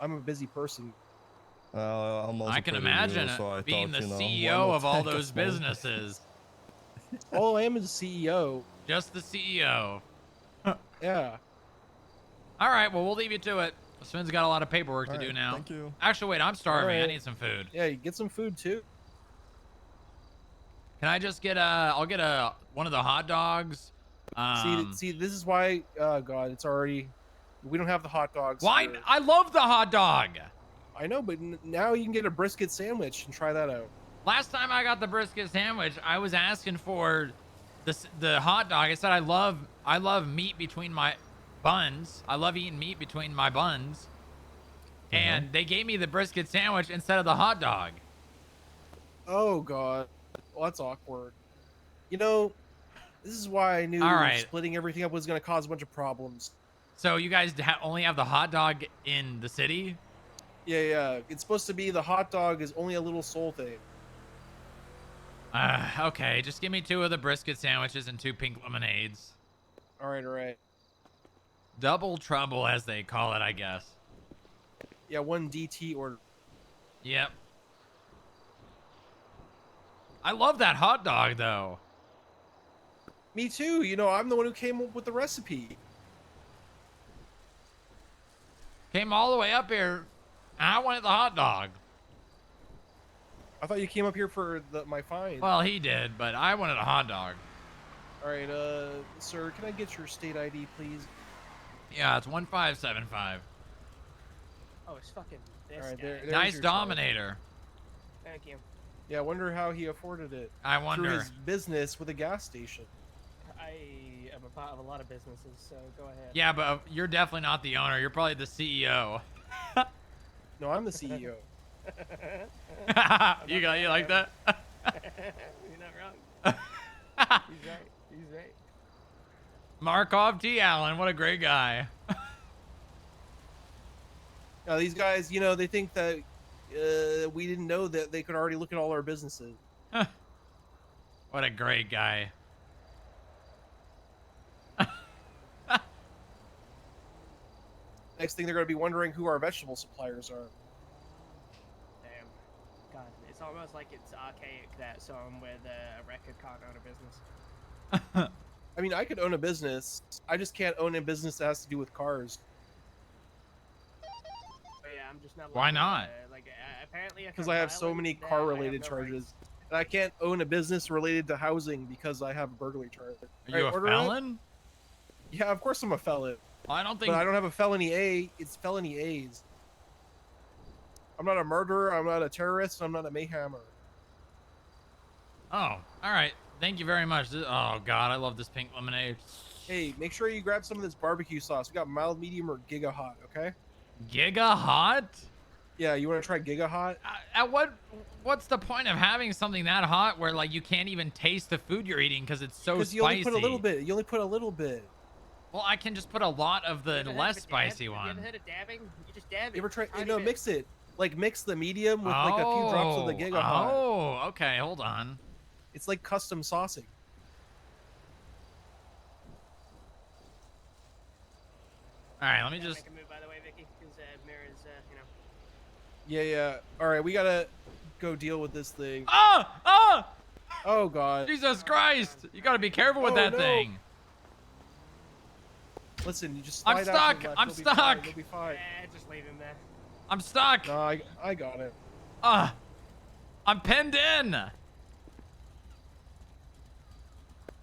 I'm a busy person. I'm also I can pretty imagine new, so I being thought, the you know, CEO why not of all take a those small- businesses. All I am is a CEO. Just the CEO. Yeah. All right, well, we'll leave you to it. Sven's got a lot of paperwork to All do right, now. thank you. Actually, wait, I'm starving. I All right. need some food. Yeah, you get some food too. Can I just get I'll get one of the hot dogs. See, this is why. Oh God, it's already. We don't have the hot dogs. Why? here. I love the hot dog. I know, but now you can get a brisket sandwich and try that out. Last time I got the brisket sandwich, I was asking for the hot dog. I said I love meat between my buns. I love eating meat between my buns. And they gave me the brisket sandwich instead of the hot dog. Oh God, well, that's awkward. You know, this is why I knew All right. splitting everything up was going to cause a bunch of problems. So you guys only have the hot dog in the city? Yeah. It's supposed to be the hot dog is only a little soul thing. Okay, just give me 2 of the brisket sandwiches and 2 pink lemonades. All right. Double trouble, as they call it, I guess. Yeah, 1 DT order. Yep. I love that hot dog, though. Me too. You know, I'm the one who came up with the recipe. Came all the way up here, and I wanted the hot dog. I thought you came up here for my fine. Well, he did, but I wanted a hot dog. All right, sir, can I get your state ID, please? Yeah, it's 1575. Oh, it's fucking this All right, guy. there's Nice your Dominator. Thank you. Yeah, I wonder how he afforded it. I wonder. Through his business with a gas station. I am a part of a lot of businesses, so go ahead. Yeah, but you're definitely not the owner. You're probably the CEO. No, I'm the CEO. You like that? You're not wrong. He's right. Markov T. Allen, what a great guy. Now these guys, you know, they think that we didn't know that they could already look at all our businesses. What a great guy. Next thing they're going to be wondering who our vegetable suppliers are. Damn. God, it's almost like it's archaic, that song where the record can't own a business. I mean, I could own a business. I just can't own a business that has to do with cars. But yeah, I'm just not. Why looking, not? Apparently, Because I have so many car-related charges. And I can't own a business related to housing because I have a burglary charge. Are you a felon? Yeah, of course I'm a felon. I don't think. But I don't have a felony A. It's felony A's. I'm not a murderer. I'm not a terrorist. I'm not a mayhammer. Oh, all right. Thank you very much. Oh God, I love this pink lemonade. Hey, make sure you grab some of this barbecue sauce. We got mild, medium, or Giga Hot. Okay. Giga Hot? Yeah, you want to try Giga Hot? At what's the point of having something that hot where like you can't even taste the food you're eating because it's so spicy? You only put a little bit. You only put a little bit. Well, I can just put a lot of the less spicy one. You ever heard of dabbing? You just dab it. You ever try? Tiny No, bit. mix it. Like mix the medium with like a few drops of the Giga Hot. Oh, okay. Hold on. It's like custom saucing. All right, let me just. Make a move, by the way, Vicky, because Mira's, you know. Yeah. All right, we gotta go deal with this thing. Ah! Oh god. Jesus Christ! You gotta be careful with Oh, that no. thing. Listen, you just I'm slide out to stuck. the left. I'm You'll be fine, stuck. You'll be fine. Yeah, just leave him there. I'm stuck. No, I got it. I'm pinned in. All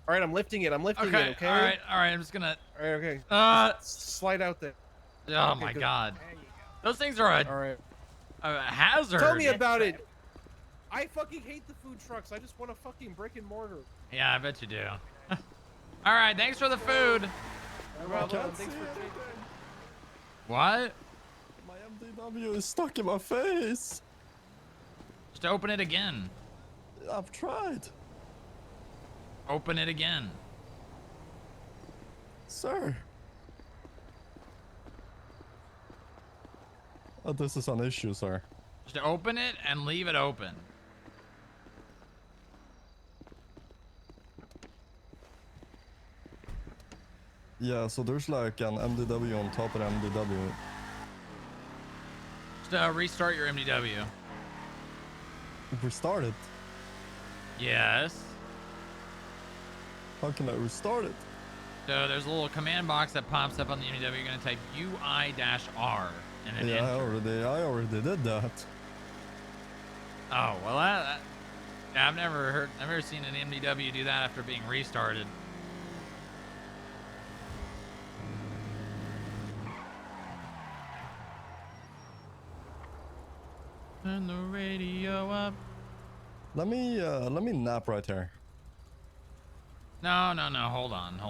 right, I'm lifting it. I'm lifting it. Okay. All right. I'm just gonna. All right. Okay. Just slide out there. Oh Okay, my good. god. Those things are All right. a hazard. Tell me about it. I fucking hate the food trucks. I just want a fucking brick and mortar. Yeah, I bet you do. All right. Thanks for the food. Well, thanks for taking. What? My MDW is stuck in my face. Just open it again. I've tried. Open it again. Sir. Oh, this is an issue, sir. Just open it and leave it open. Yeah, so there's like an MDW on top of the MDW. Just restart your MDW. Restart it? Yes. How can I restart it? So there's a little command box that pops up on the MDW. You're gonna type UI-R and then Yeah, enter. I already did that. Oh well, yeah, I've never seen an MDW do that after being restarted. Turn the radio up. Let me nap right here. No, hold on.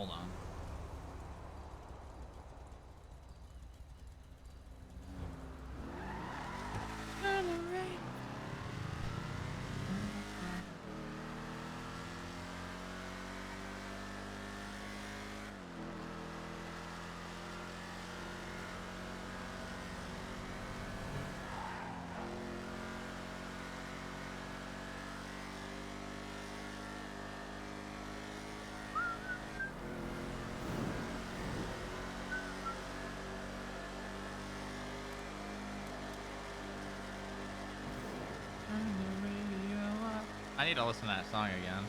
I need to listen to that song again.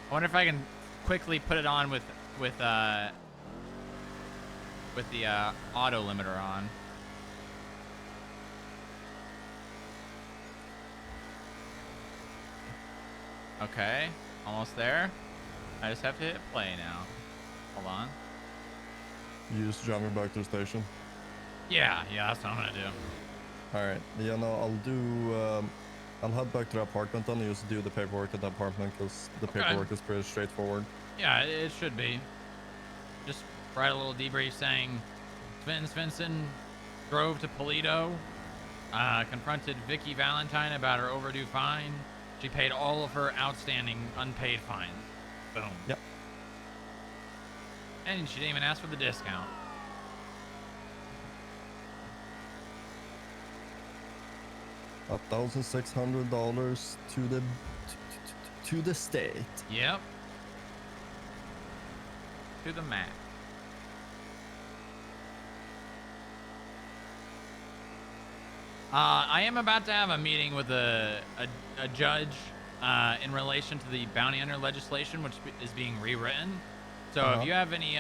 I wonder if I can quickly put it on with the auto limiter on. Okay, almost there. I just have to hit play now. Hold on. You just drive me back to the station. Yeah, that's what I'm gonna do. All right. Yeah, no, I'll do. I'll head back to the apartment and just do the paperwork at the apartment because the paperwork is pretty straightforward. Yeah, it should be. Just write a little debrief saying Sven Svensson drove to Polito, confronted Vicky Valentine about her overdue fine. She paid all of her outstanding unpaid fines. Boom. Yep. And she didn't even ask for the discount. $1,600 to the state. Yep. To the max. I am about to have a meeting with a judge in relation to the bounty hunter legislation, which is being rewritten. So if you have any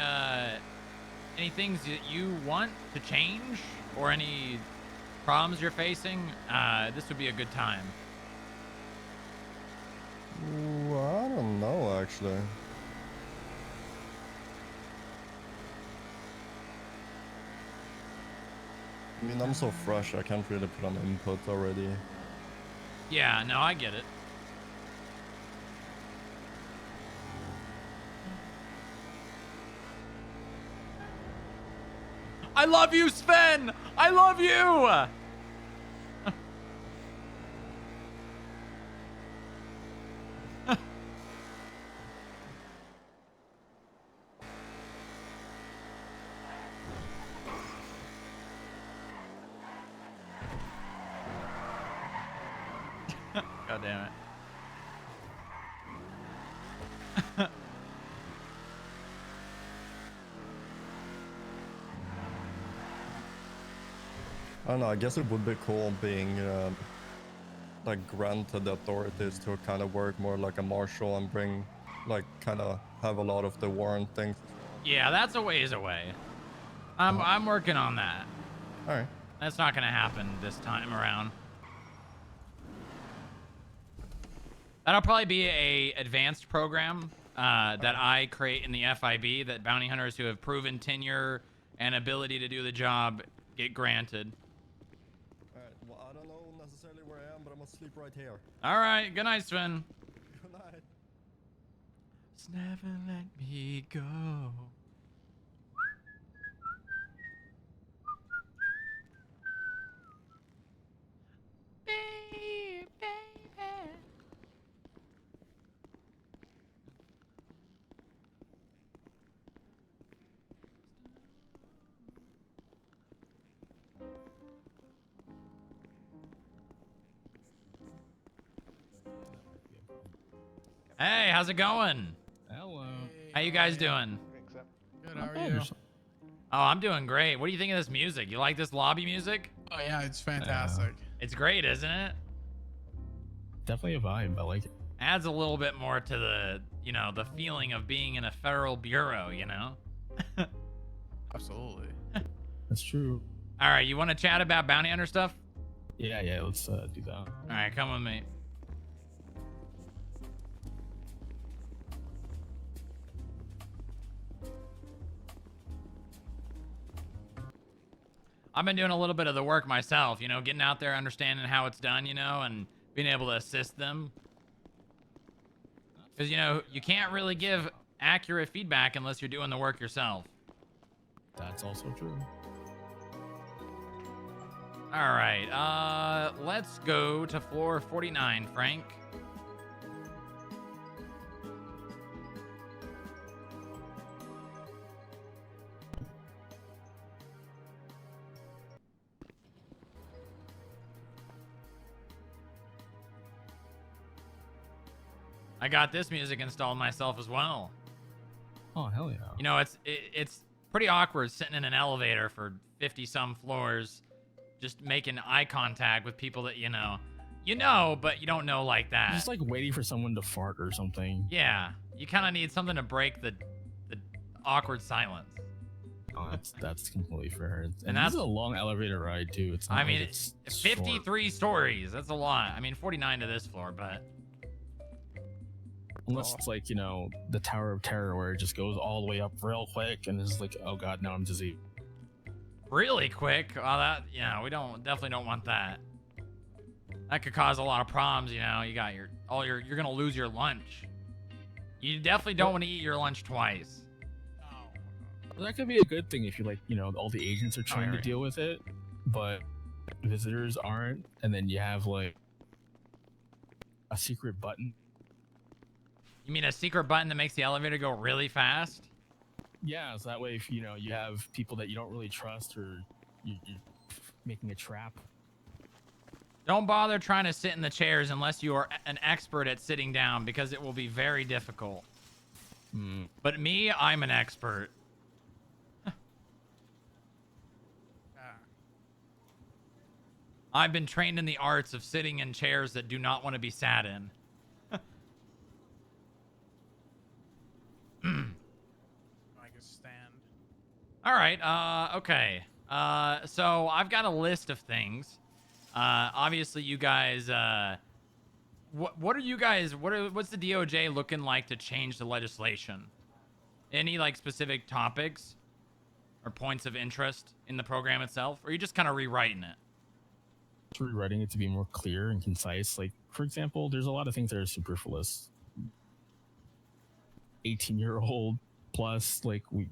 things that you want to change or any problems you're facing, this would be a good time. Ooh, I don't know, actually. I mean, I'm so fresh, I can't really put on input already. Yeah, no, I get it. I love you, Sven! I love you! God damn it. I don't know, I guess it would be cool being like granted the authorities to kind of work more like a marshal and bring, like, kind of have a lot of the warrant things. Yeah, that's a ways away. I'm working on that. All right. That's not gonna happen this time around. That'll probably be a advanced program that I create in the FIB that bounty hunters who have proven tenure and ability to do the job get granted. All right. Well, I don't know necessarily where I am, but I'm gonna sleep right here. All right. Good night, Sven. Good night. Just never let me go. Hey, how's it going? Hello. How you guys doing? Good, how are you? Oh, I'm doing great. What do you think of this music? You like this lobby music? Oh yeah, it's fantastic. It's great, isn't it? Definitely a vibe. I like it. Adds a little bit more to the, you know, the feeling of being in a federal bureau, you know? Absolutely. That's true. All right, you want to chat about bounty hunter stuff? Yeah, let's do that. All right, come with me. I've been doing a little bit of the work myself, you know, getting out there, understanding how it's done, you know, and being able to assist them. Because, you know, you can't really give accurate feedback unless you're doing the work yourself. That's also true. All right, let's go to floor 49, Frank. I got this music installed myself as well. Oh, hell yeah. You know, it's pretty awkward sitting in an elevator for 50 some floors, just making eye contact with people that you know, but you don't know like that. Just like waiting for someone to fart or something. Yeah, you kind of need something to break the awkward silence. Oh, that's completely fair. And that's this is a long elevator ride too. It's not I mean, like it's it's 53 short. stories. That's a lot. I mean, 49 to this floor, but Unless it's like, you know, the Tower of Terror where it just goes all the way up real quick and it's like, oh god, now I'm dizzy. really quick. Well, that, yeah, we definitely don't want that. That could cause a lot of problems. You know, you got you're gonna lose your lunch. You definitely don't want to eat your lunch twice. Well, that could be a good thing if you like, you know, all the agents are trying to right. deal with it, but visitors aren't, and then you have like a secret button. You mean a secret button that makes the elevator go really fast? Yeah, so that way if you know you have people that you don't really trust or you're making a trap. Don't bother trying to sit in the chairs unless you are an expert at sitting down, because it will be very difficult. But me, I'm an expert. I've been trained in the arts of sitting in chairs that do not want to be sat in. I can stand. All right. Okay. So I've got a list of things. Obviously, you guys. What are you guys? What's the DOJ looking like to change the legislation? Any like specific topics or points of interest in the program itself, or are you just kind of rewriting it? Just rewriting it to be more clear and concise. Like, for example, there's a lot of things that are superfluous. 18-year-old plus, like we.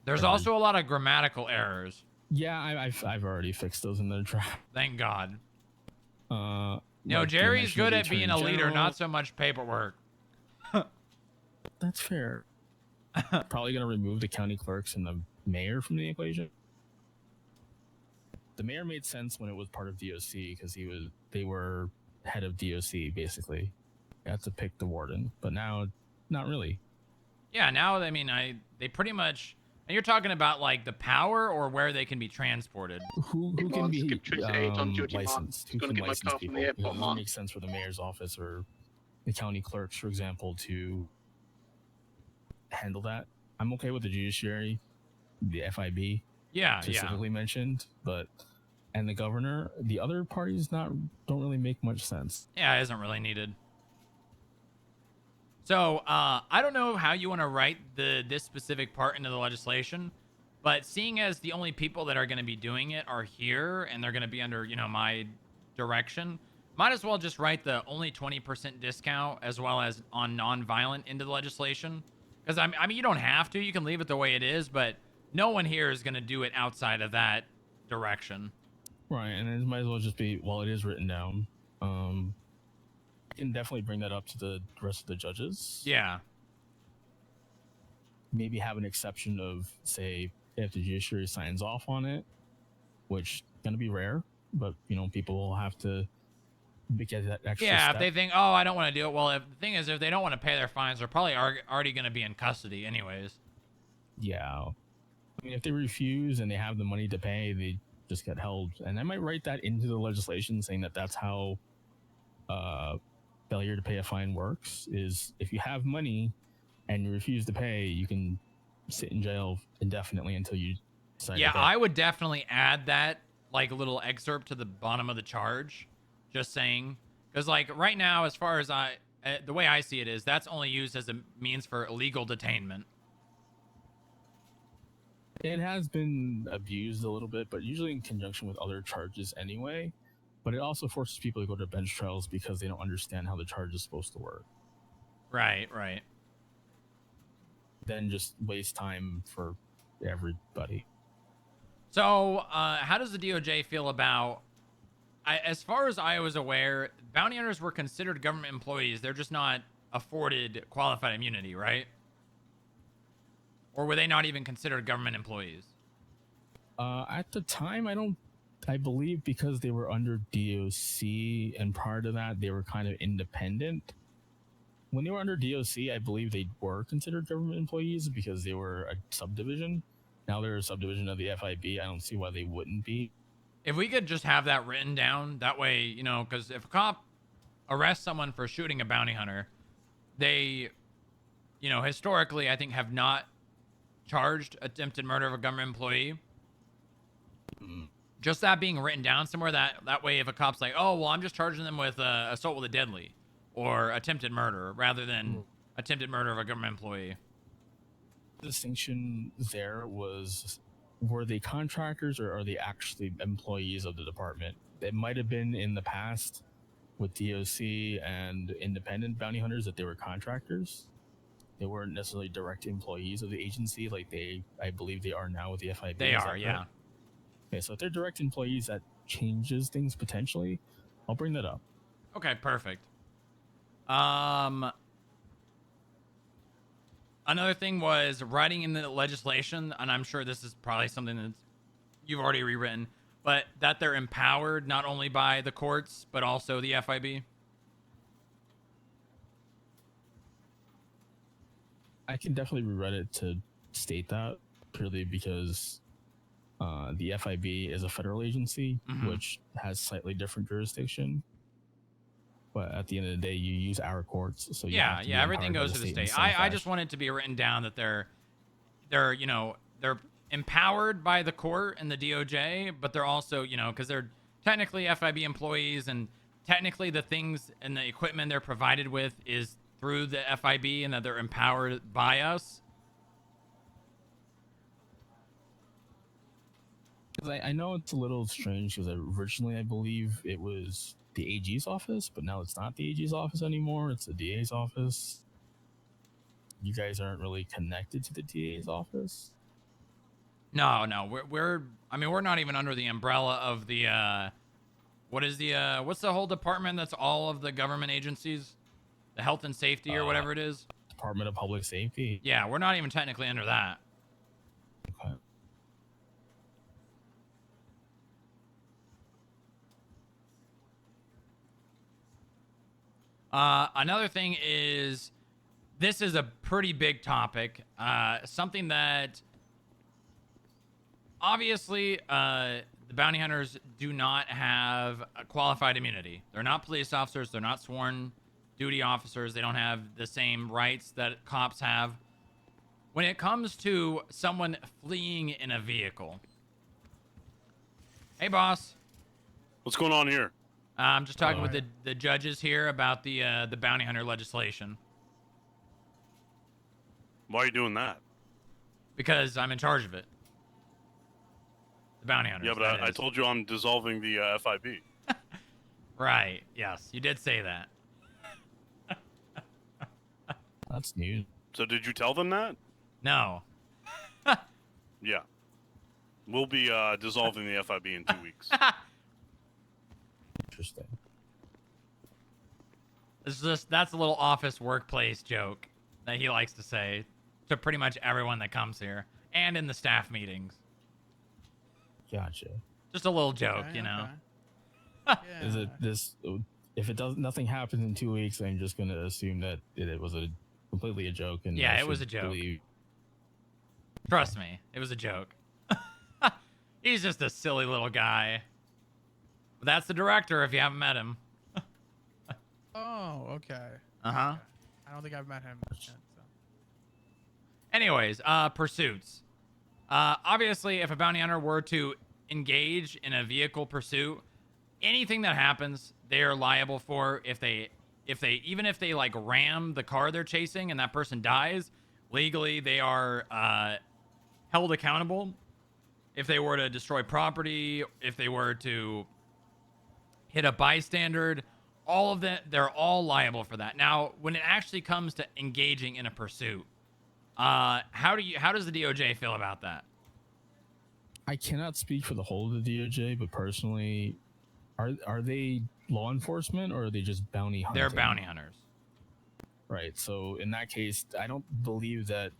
There's also a lot of grammatical errors. Yeah, I've already fixed those in the draft. Thank God. No, No, Jerry's good at being a leader, not so much paperwork. That's fair. Probably gonna remove the county clerks and the mayor from the equation. The mayor made sense when it was part of DOC because they were head of DOC basically. You had to pick the warden, but now not really. Yeah, now I mean they pretty much And you're talking about like the power or where they can be transported. Who can be licensed? Who can get my license car from people? the airport, Because it Mark. makes sense for the mayor's office or the county clerks, for example, to handle that. I'm okay with the judiciary, the FIB, Yeah, specifically mentioned, but and the governor, the other parties don't really make much sense. Yeah, it isn't really needed. So, I don't know how you want to write this specific part into the legislation, but seeing as the only people that are going to be doing it are here and they're going to be under, my direction, might as well just write the only 20% discount as well as on non-violent into the legislation. Because, I mean, you don't have to. You can leave it the way it is, but no one here is going to do it outside of that direction. Right, and it might as well just be, while it is written down, I can definitely bring that up to the rest of the judges. Yeah. Maybe have an exception of, say, if the judiciary signs off on it, which is going to be rare, but, people will have to get that extra Yeah, step. if they think, oh, I don't want to do it. Well, the thing is, if they don't want to pay their fines, they're probably already going to be in custody anyways. Yeah. I mean, if they refuse and they have the money to pay, they just get held. And I might write that into the legislation saying that that's how failure to pay a fine works, is if you have money and you refuse to pay, you can sit in jail indefinitely until you decide Yeah, to pay. I would definitely add that, like, a little excerpt to the bottom of the charge. Just saying. Because, like, right now, as far as the way I see it is, that's only used as a means for illegal detainment. It has been abused a little bit, but usually in conjunction with other charges anyway. But it also forces people to go to bench trials because they don't understand how the charge is supposed to work. Right. Then just waste time for everybody. So, how does the DOJ feel about... as far as I was aware, bounty hunters were considered government employees. They're just not afforded qualified immunity, right? Or were they not even considered government employees? At the time, I believe because they were under DOC, and prior to that, they were kind of independent. When they were under DOC, I believe they were considered government employees because they were a subdivision. Now they're a subdivision of the FIB. I don't see why they wouldn't be. If we could just have that written down, that way, because if a cop arrests someone for shooting a bounty hunter, they, historically, I think, have not charged attempted murder of a government employee. Just that being written down somewhere, that way, if a cop's like, oh, well, I'm just charging them with assault with a deadly or attempted murder rather than attempted murder of a government employee. The distinction there was, were they contractors or are they actually employees of the department? It might have been in the past with DOC and independent bounty hunters that they were contractors. They weren't necessarily direct employees of the agency like I believe they are now with the FIB. They are, yeah. Okay, so if they're direct employees, that changes things potentially. I'll bring that up. Okay, perfect. Another thing was writing in the legislation, and I'm sure this is probably something that you've already rewritten, but that they're empowered not only by the courts, but also the FIB. I can definitely rewrite it to state that, purely because the FIB is a federal agency, which has slightly different jurisdiction. But at the end of the day, you use our courts, so you have to be everything empowered by goes to the in state. some I fashion. just want it to be written down that they're empowered by the court and the DOJ, but they're also, because they're technically FIB employees, and technically the things and the equipment they're provided with is through the FIB, and that they're empowered by us. I know it's a little strange because originally I believe it was the AG's office, but now it's not the AG's office anymore. It's the DA's office. You guys aren't really connected to the DA's office. No, we're not even under the umbrella of the what's the whole department that's all of the government agencies, the health and safety or whatever it is. Department of Public Safety. Yeah, we're not even technically under that. Okay. Another thing is, this is a pretty big topic. Something that obviously, the bounty hunters do not have a qualified immunity. They're not police officers. They're not sworn duty officers. They don't have the same rights that cops have. When it comes to someone fleeing in a vehicle. Hey, boss. What's going on here? I'm just talking with the judges here about the bounty hunter legislation. Why are you doing that? Because I'm in charge of it. The bounty hunters. Yeah, but I told you I'm dissolving the FIB. Right. Yes, you did say that. That's new. So did you tell them that? No. Yeah. We'll be dissolving the FIB in 2 weeks. Interesting. That's a little office workplace joke that he likes to say to pretty much everyone that comes here and in the staff meetings. Gotcha. Just a little joke, you know. Is it this? If it does, nothing happens in 2 weeks, I'm just gonna assume that it was completely a joke. And Yeah, I it was a should joke. believe- Trust me, it was a joke. He's just a silly little guy. But that's the director if you haven't met him. Oh, okay. Uh-huh. I don't think I've met him yet. So. Anyways, pursuits. Obviously, if a bounty hunter were to engage in a vehicle pursuit, anything that happens, they are liable for. Even if they like ram the car they're chasing and that person dies, legally they are held accountable. If they were to destroy property, if they were to hit a bystander, all of that, they're all liable for that. Now, when it actually comes to engaging in a pursuit, how does the DOJ feel about that? I cannot speak for the whole of the DOJ, but personally, are they law enforcement or are they just bounty hunters? They're bounty hunters. Right. So in that case, I don't believe that.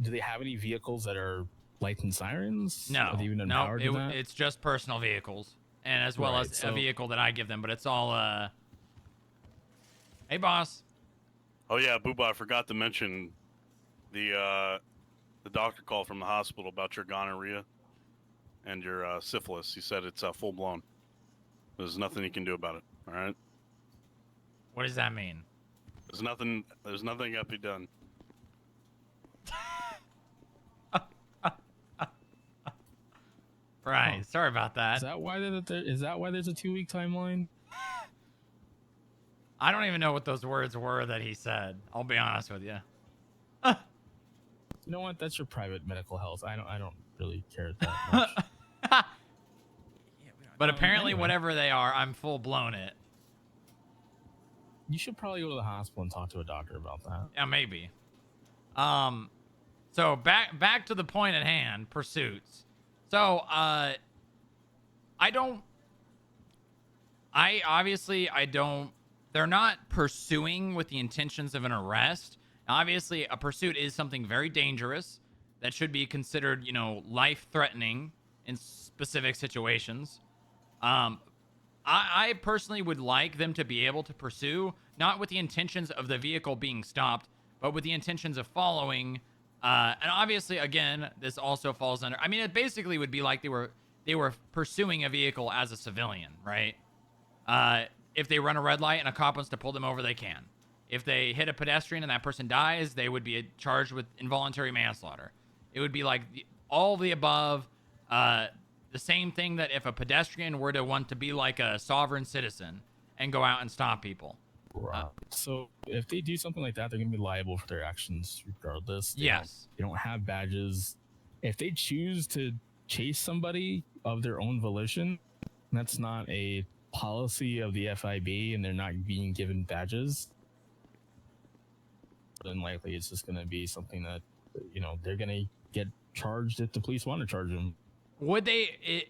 Do they have any vehicles that are lights and sirens? No, Are they even no, empowered to that? it's just personal vehicles, and as well Right, as so- a vehicle that I give them. But it's all. Hey, boss. Oh yeah, Booba, I forgot to mention the doctor called from the hospital about your gonorrhea and your syphilis. He said it's full blown. There's nothing he can do about it. All right. What does that mean? There's nothing that be done. Right. Sorry about that. Is that why there's a 2-week timeline? I don't even know what those words were that he said. I'll be honest with you. You know what? That's your private medical health. I don't really care that much. But apparently, whatever they are, I'm full blown it. You should probably go to the hospital and talk to a doctor about that. Yeah, maybe. So back to the point at hand, pursuits. So, they're not pursuing with the intentions of an arrest. Now, obviously, a pursuit is something very dangerous that should be considered, life-threatening in specific situations. I personally would like them to be able to pursue, not with the intentions of the vehicle being stopped, but with the intentions of following. And obviously, again, this also falls under. I mean, it basically would be like they were pursuing a vehicle as a civilian, right? If they run a red light and a cop wants to pull them over, they can. If they hit a pedestrian and that person dies, they would be charged with involuntary manslaughter. It would be like all the above. The same thing that if a pedestrian were to want to be like a sovereign citizen and go out and stop people. Right. So if they do something like that, they're going to be liable for their actions regardless. Yes. They don't have badges. If they choose to chase somebody of their own volition, that's not a policy of the FIB and they're not being given badges, then likely it's just going to be something that, they're going to get charged if the police want to charge them. Would they?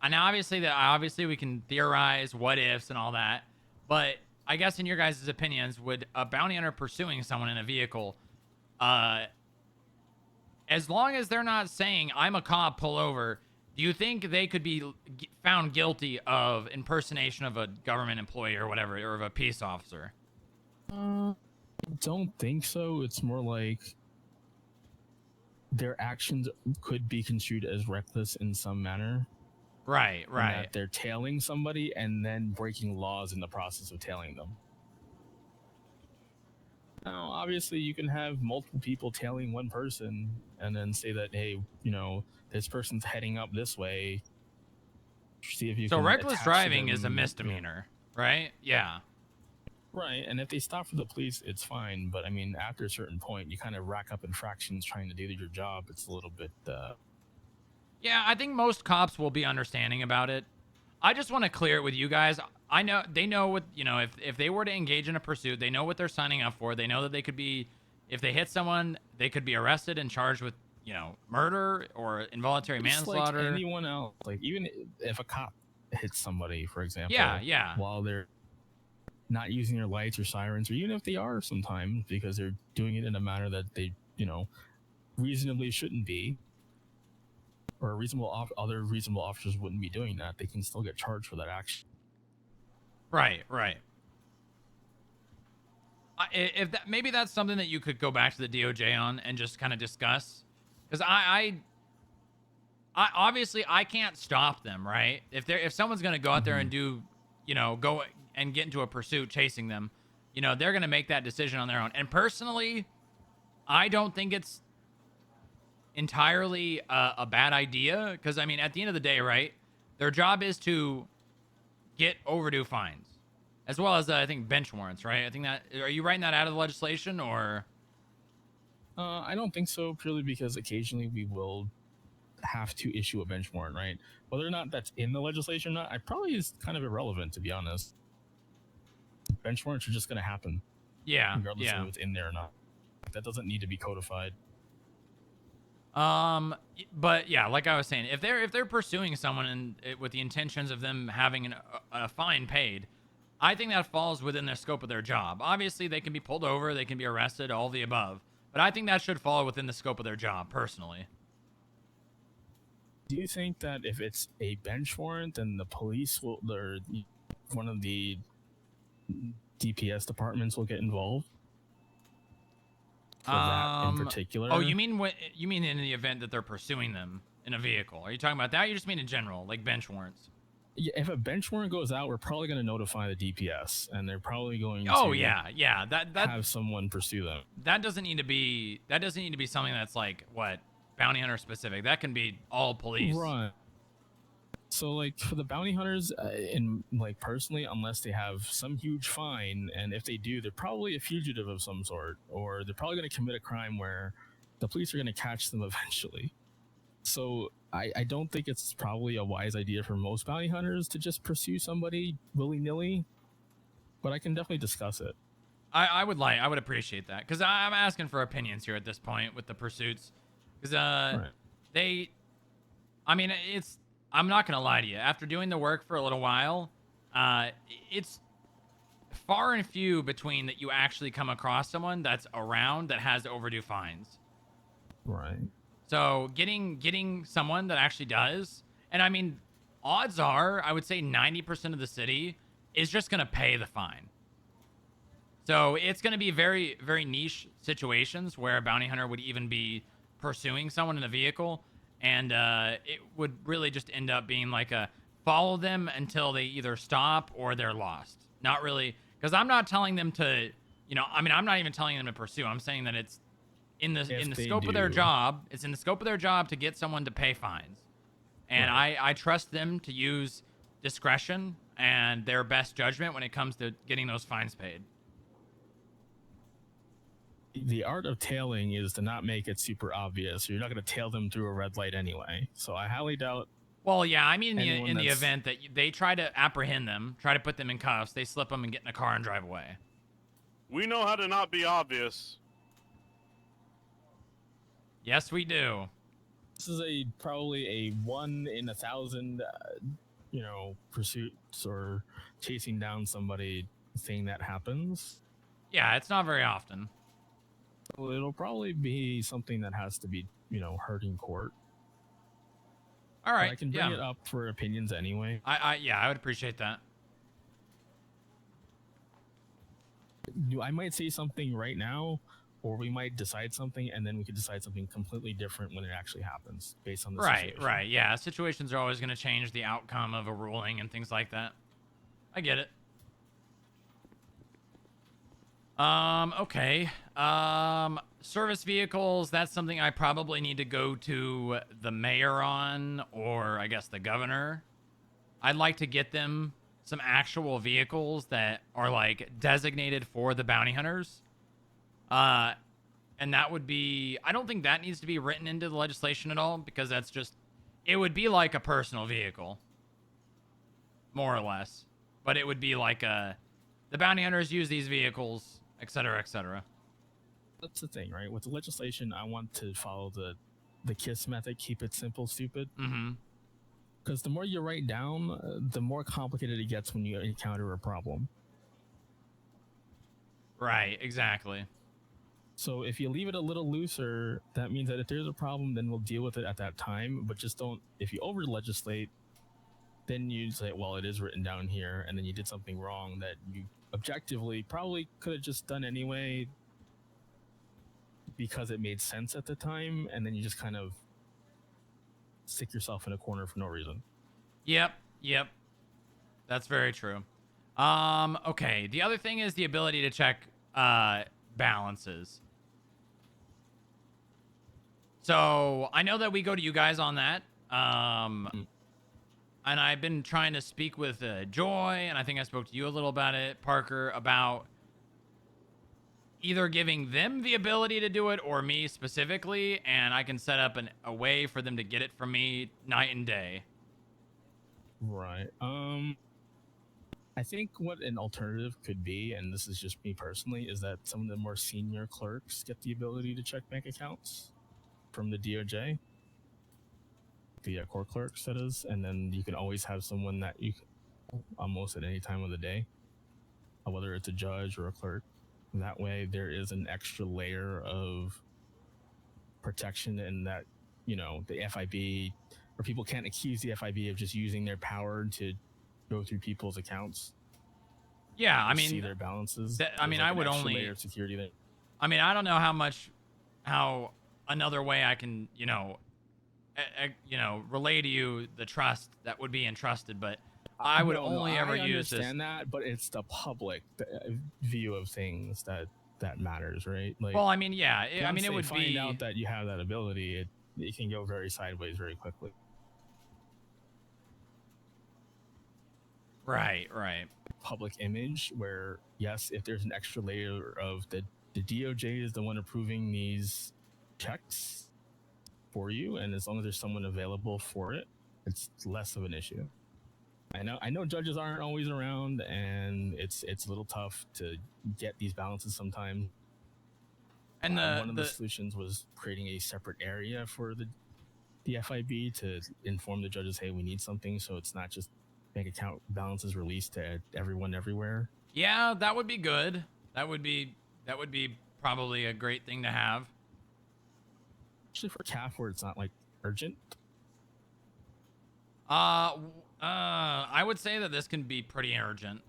And obviously we can theorize what ifs and all that, but I guess in your guys' opinions, would a bounty hunter pursuing someone in a vehicle, as long as they're not saying I'm a cop, pull over, do you think they could be found guilty of impersonation of a government employee or whatever, or of a peace officer? I don't think so. It's more like their actions could be construed as reckless in some manner. Right, in right. that they're tailing somebody and then breaking laws in the process of tailing them. Now, obviously, you can have multiple people tailing one person and then say that, hey, this person's heading up this way. See if you So can reckless attach driving them, is a misdemeanor, right? Yeah. Right, and if they stop for the police, it's fine. But I mean, after a certain point, you kind of rack up infractions trying to do your job. It's a little bit. Yeah, I think most cops will be understanding about it. I just want to clear it with you guys. I know they know what, if they were to engage in a pursuit, they know what they're signing up for. They know that they could be, if they hit someone, they could be arrested and charged with, murder or involuntary It's manslaughter. like anyone else. Like, even if a cop hits somebody, for example, Yeah. while they're not using their lights or sirens, or even if they are sometimes because they're doing it in a manner that they, reasonably shouldn't be, or other reasonable officers wouldn't be doing that, they can still get charged for that action. Right. If that, maybe that's something that you could go back to the DOJ on and just kind of discuss, because I obviously I can't stop them, right? If someone's gonna go out there and do, go and get into a pursuit chasing them, they're gonna make that decision on their own. And personally, I don't think it's entirely a bad idea, because I mean, at the end of the day, right, their job is to get overdue fines, as well as I think bench warrants, right? I think that, are you writing that out of the legislation, or? I don't think so, purely because occasionally we will have to issue a bench warrant, right? Whether or not that's in the legislation or not, I probably is kind of irrelevant, to be honest. Bench warrants are just going to happen. Yeah, regardless of if it's in there or not. That doesn't need to be codified. But yeah, like I was saying, if they're pursuing someone with the intentions of them having a fine paid, I think that falls within the scope of their job. Obviously, they can be pulled over, they can be arrested, all the above. But I think that should fall within the scope of their job, personally. Do you think that if it's a bench warrant, then the police will, or one of the DPS departments will get involved? For that in particular? Oh, you mean in the event that they're pursuing them in a vehicle? Are you talking about that? Or you just mean in general, like bench warrants? Yeah, if a bench warrant goes out, we're probably going to notify the DPS, and they're probably going to. Oh yeah. That have someone pursue them. That doesn't need to be something that's like what, bounty hunter specific. That can be all police. Right. So like for the bounty hunters, personally, unless they have some huge fine, and if they do, they're probably a fugitive of some sort, or they're probably going to commit a crime where the police are going to catch them eventually. So I don't think it's probably a wise idea for most bounty hunters to just pursue somebody willy-nilly, but I can definitely discuss it. I would appreciate that, because I'm asking for opinions here at this point with the pursuits, because I'm not gonna lie to you, after doing the work for a little while, it's far and few between that you actually come across someone that's around that has overdue fines. Right. So getting someone that actually does, and I mean, odds are, I would say 90% of the city is just gonna pay the fine. So it's gonna be very, very niche situations where a bounty hunter would even be pursuing someone in a vehicle, and it would really just end up being like a follow them until they either stop or they're lost. Not really, because I'm not telling them to, I'm not even telling them to pursue. I'm saying that it's in the scope of their job. It's in the scope of their job to get someone to pay fines, and I trust them to use discretion and their best judgment when it comes to getting those fines paid. The art of tailing is to not make it super obvious. You're not going to tail them through a red light anyway. So I highly doubt. Well, yeah, I mean, in the event that they try to apprehend them, try to put them in cuffs, they slip them and get in a car and drive away. We know how to not be obvious. Yes, we do. This is probably a 1 in 1,000, pursuits or chasing down somebody thing that happens. Yeah, it's not very often. Well, it'll probably be something that has to be, heard in court. All right, but I can bring it up for opinions anyway. I would appreciate that. I might say something right now, or we might decide something and then we could decide something completely different when it actually happens based on the Right, situation. right. Yeah, situations are always going to change the outcome of a ruling and things like that. I get it. Okay. Service vehicles, that's something I probably need to go to the mayor on, or I guess the governor. I'd like to get them some actual vehicles that are like designated for the bounty hunters. And that would be, I don't think that needs to be written into the legislation at all, because that's just, it would be like a personal vehicle, more or less. But it would be like the bounty hunters use these vehicles, etc., etc. That's the thing, right? With the legislation, I want to follow the KISS method, keep it simple, stupid. Mm-hmm. Because the more you write down, the more complicated it gets when you encounter a problem. Right, exactly. So if you leave it a little looser, that means that if there's a problem, then we'll deal with it at that time. But just don't, if you over legislate, then you say, well, it is written down here, and then you did something wrong that you objectively probably could have just done anyway because it made sense at the time, and then you just kind of stick yourself in a corner for no reason. Yep. That's very true. Okay. The other thing is the ability to check balances. So I know that we go to you guys on that. And I've been trying to speak with Joy, and I think I spoke to you a little about it, Parker, about either giving them the ability to do it or me specifically, and I can set up a way for them to get it from me night and day. Right. I think what an alternative could be, and this is just me personally, is that some of the more senior clerks get the ability to check bank accounts from the DOJ. The court clerks, that is, and then you can always have someone that you can, almost at any time of the day, whether it's a judge or a clerk. That way there is an extra layer of protection, and that, you know, the FIB, or people can't accuse the FIB of just using their power to go through people's accounts. Yeah, I mean, see their balances. I mean, There's I an would extra only layer of security there. I mean, I don't know how another way I can, relay to you the trust that would be entrusted, but I would only ever use this. I understand that, but it's the public view of things that matters, right? Like, well, I mean, yeah, I mean, once it they would find be out that you have that ability, it can go very sideways very quickly. Right. Public image where, yes, if there's an extra layer of the DOJ is the one approving these checks for you, and as long as there's someone available for it, it's less of an issue. I know judges aren't always around, and it's a little tough to get these balances sometimes. And one of the solutions was creating a separate area for the FIB to inform the judges, hey, we need something, so it's not just bank account balances released to everyone everywhere. Yeah, that would be good. That would be probably a great thing to have. Especially for CAF where it's not like urgent. I would say that this can be pretty urgent.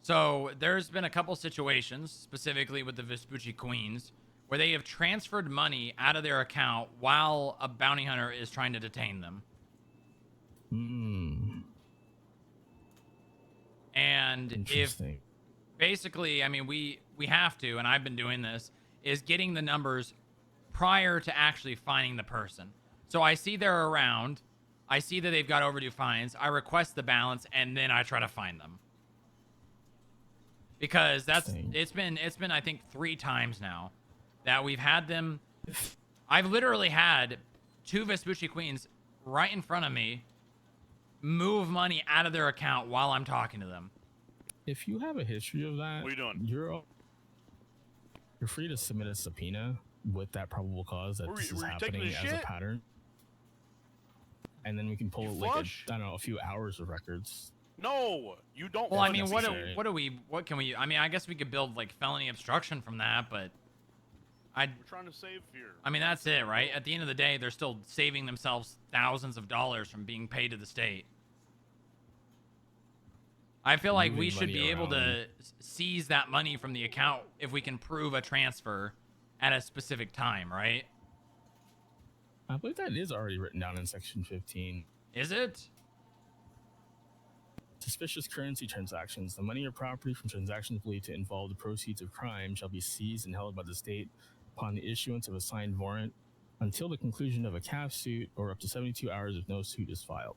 So there's been a couple situations, specifically with the Vespucci Queens, where they have transferred money out of their account while a bounty hunter is trying to detain them. And if basically, I mean, we have to, and I've been doing this, is getting the numbers prior to actually finding the person. So I see they're around, I see that they've got overdue fines, I request the balance, and then I try to find them. Because it's been I think 3 times now that we've had them. I've literally had 2 Vespucci Queens right in front of me move money out of their account while I'm talking to them. If you have a history of that, what are you doing? You're free to submit a subpoena with that probable cause that this is happening as a pattern. And then we can pull a few hours of records. No, you don't. Well, I mean, what can we? I mean, I guess we could build like felony obstruction from that, but we're trying to save here. I mean, that's it, right? At the end of the day, they're still saving themselves thousands of dollars from being paid to the state. I feel like we moving should money be able around. to seize that money from the account if we can prove a transfer at a specific time, right? I believe that is already written down in Section 15. Is it? Suspicious currency transactions. The money or property from transactions believed to involve the proceeds of crime shall be seized and held by the state upon the issuance of a signed warrant until the conclusion of a CAF suit or up to 72 hours if no suit is filed.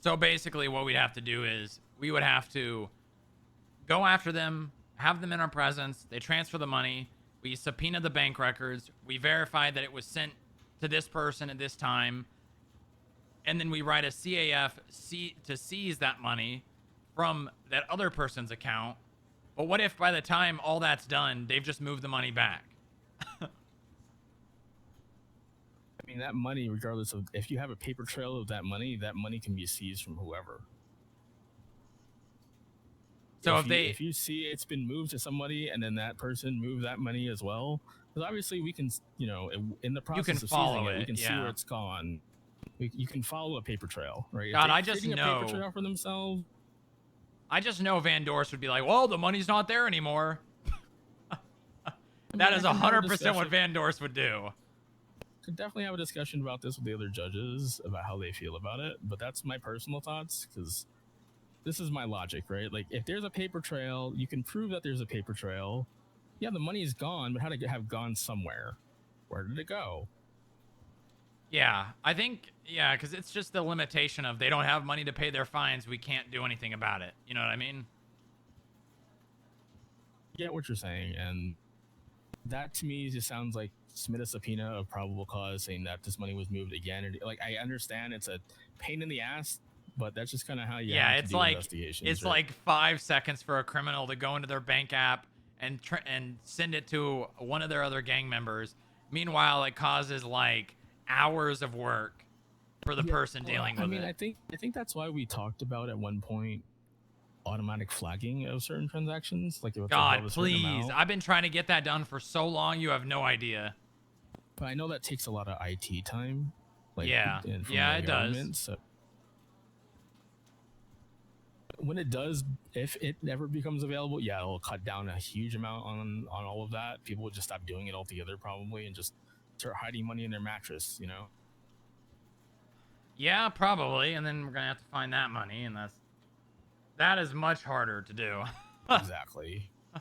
So basically what we'd have to do is we would have to go after them, have them in our presence, they transfer the money, we subpoena the bank records, we verify that it was sent to this person at this time, and then we write a CAF to seize that money from that other person's account. But what if by the time all that's done, they've just moved the money back? I mean, that money, regardless of if you have a paper trail of that money can be seized from whoever. So if you see it's been moved to somebody and then that person moved that money as well, because obviously we can, in the process of seizing it, we can see where it's gone. You can follow a paper trail, right? God, if they're I just creating know. a paper trail for themselves. I just know Van Dorst would be like, well, the money's not there anymore. That is 100% what Van Dorst would do. Could definitely have a discussion about this with the other judges about how they feel about it, but that's my personal thoughts because this is my logic, right? Like, if there's a paper trail, you can prove that there's a paper trail. Yeah, the money is gone, but how did it have gone somewhere? Where did it go? Yeah, I think, because it's just the limitation of they don't have money to pay their fines. We can't do anything about it. You know what I mean? I get what you're saying, and that to me just sounds like submit a subpoena of probable cause saying that this money was moved again. And, like, I understand it's a pain in the ass, but that's just kind of how you have to do investigations. It's like 5 seconds for a criminal to go into their bank app and send it to one of their other gang members. Meanwhile, it causes like hours of work for the person dealing with it. I think that's why we talked about at one point automatic flagging of certain transactions. Like, God, please! I've been trying to get that done for so long. You have no idea. But I know that takes a lot of IT time. Like, it does. So when it does, if it ever becomes available, it'll cut down a huge amount on all of that. People will just stop doing it altogether probably and just start hiding money in their mattress, Yeah, probably, and then we're gonna have to find that money, and that is much harder to do. Exactly. I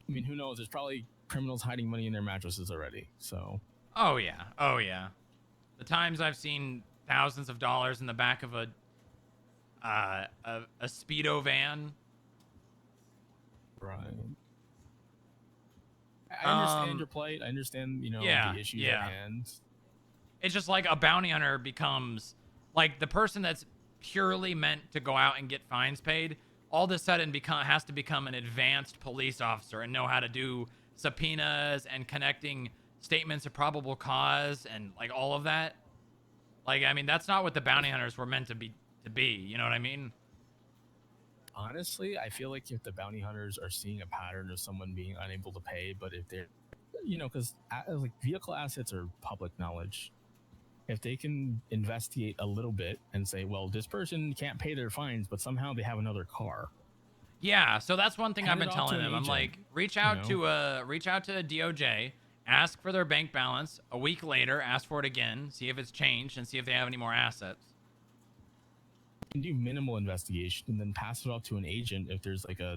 mean, who knows? There's probably criminals hiding money in their mattresses already. So. Oh yeah. The times I've seen thousands of dollars in the back of a Speedo van. Right. I understand your plight. I understand, the issues at hand. It's just like a bounty hunter becomes like the person that's purely meant to go out and get fines paid. All of a sudden has to become an advanced police officer and know how to do subpoenas and connecting statements of probable cause and like all of that. Like, I mean, that's not what the bounty hunters were meant to be. You know what I mean? Honestly, I feel like if the bounty hunters are seeing a pattern of someone being unable to pay, but if they're, because like vehicle assets are public knowledge. If they can investigate a little bit and say, well, this person can't pay their fines, but somehow they have another car. Yeah, so that's one thing I've been Hand it off to telling an them. I'm agent, like, reach out to a DOJ, ask for their bank balance. A week later, ask for it again, see if it's changed, and see if they have any more assets. You can do minimal investigation and then pass it off to an agent if there's like a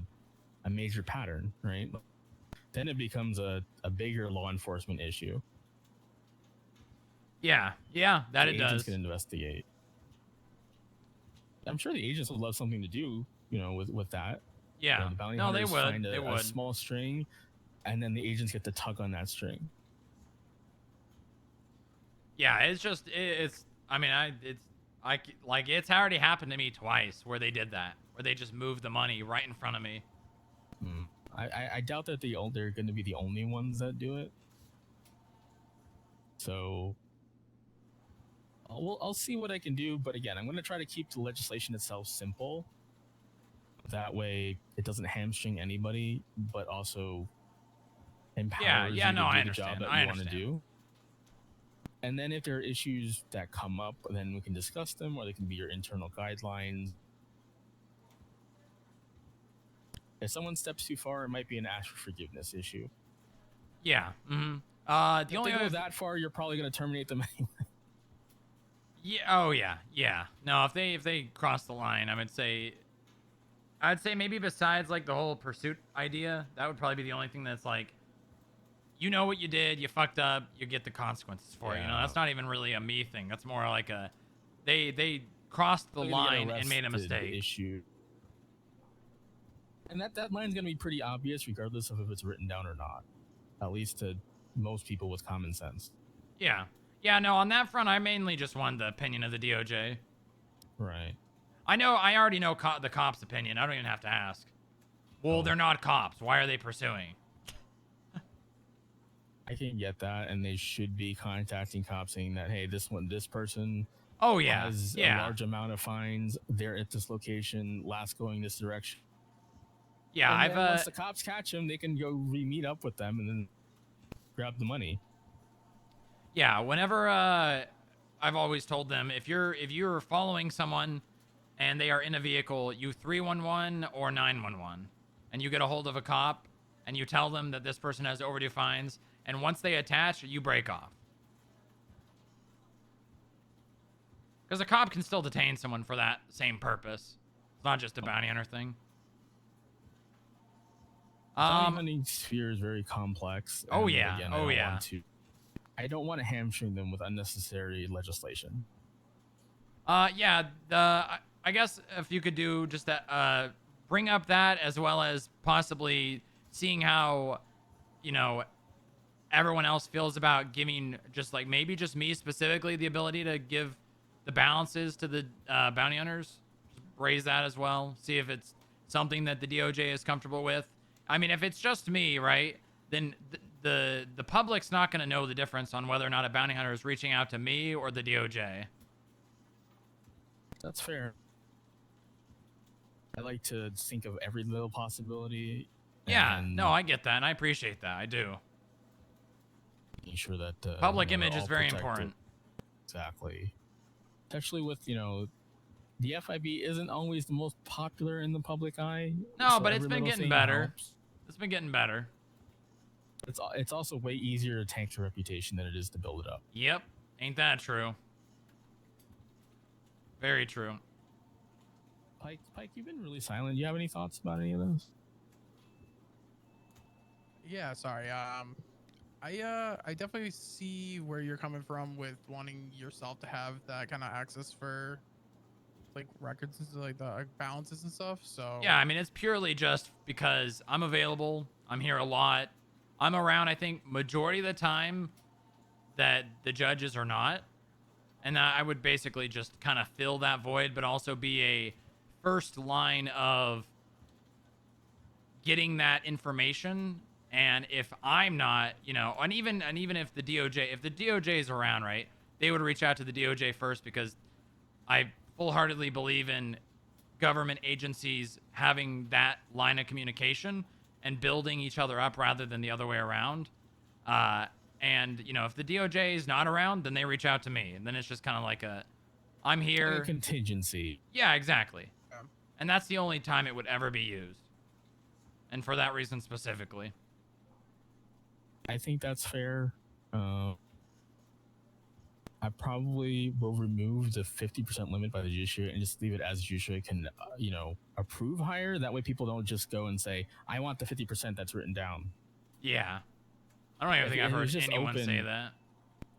major pattern, right? Then it becomes a bigger law enforcement issue. Yeah, that it does. Agents can investigate. I'm sure the agents would love something to do, with that. Yeah. The bounty No, they hunters would. find They a would. small string, and then the agents get to tug on that string. Yeah, it's already happened to me twice where they did that, where they just moved the money right in front of me. I doubt that they're going to be the only ones that do it. So I'll see what I can do, but again, I'm going to try to keep the legislation itself simple. That way, it doesn't hamstring anybody, but also empowers you to do the job that you want to do. And then if there are issues that come up, then we can discuss them, or they can be your internal guidelines. If someone steps too far, it might be an ask for forgiveness issue. Yeah. Mm-hmm. The If only they go other that far, you're probably going to terminate them anyway. Yeah. Oh yeah. Yeah. No, if they cross the line, I'd say maybe besides like the whole pursuit idea, that would probably be the only thing that's like, you know what you did, you fucked up, you get the consequences for it. You know, that's not even really a me thing. That's more like a they crossed the They're gonna get line and made a arrested mistake. Issue. And that line's going to be pretty obvious regardless of if it's written down or not. At least to most people with common sense. Yeah. Yeah, no, on that front, I mainly just wanted the opinion of the DOJ. Right. I already know the cops' opinion. I don't even have to ask. Well, they're not cops. Why are they pursuing? I can get that, and they should be contacting cops saying that, hey, this person Oh, yeah. has a large amount of fines. They're at this location, last going this direction. Yeah, and then once the cops catch them, they can go meet up with them and then grab the money. Yeah, whenever I've always told them if you're following someone and they are in a vehicle, you 311 or 911, and you get a hold of a cop and you tell them that this person has overdue fines, and once they attach, you break off. Because a cop can still detain someone for that same purpose. It's not just a bounty hunter thing. Bounty hunting sphere is very complex. Oh, and yeah. Again, Oh, yeah. I don't want to hamstring them with unnecessary legislation. Yeah, I guess if you could do just that, bring up that as well as possibly seeing how, you know, everyone else feels about giving maybe just me specifically the ability to give the balances to the bounty hunters. Just raise that as well. See if it's something that the DOJ is comfortable with. I mean, if it's just me, right, then the public's not going to know the difference on whether or not a bounty hunter is reaching out to me or the DOJ. That's fair. I like to think of every little possibility. Yeah, and no, I get that, and I appreciate that. I do. Making sure that Public they're image is all very protected. important. Exactly. Especially with, the FIB isn't always the most popular in the public eye. No, so but it's every been little getting thing better. helps. It's been getting better. It's also way easier to tank the reputation than it is to build it up. Yep. Ain't that true? Very true. Pike, you've been really silent. Do you have any thoughts about any of those? Yeah, sorry. I definitely see where you're coming from with wanting yourself to have that kind of access for like records and like the balances and stuff. So Yeah, I mean, it's purely just because I'm available. I'm here a lot. I'm around, I think, majority of the time that the judges are not. And I would basically just kind of fill that void, but also be a first line of getting that information. And if I'm not, and even if the DOJ is around, right, they would reach out to the DOJ first, because I full-heartedly believe in government agencies having that line of communication and building each other up rather than the other way around. And if the DOJ is not around, then they reach out to me, and then it's just kind of like I'm here. Like a contingency. Yeah, exactly. And that's the only time it would ever be used. And for that reason specifically. I think that's fair. I probably will remove the 50% limit by the judiciary and just leave it as judiciary can, approve higher. That way people don't just go and say, I want the 50% that's written down. Yeah. I don't even think I've heard anyone say that.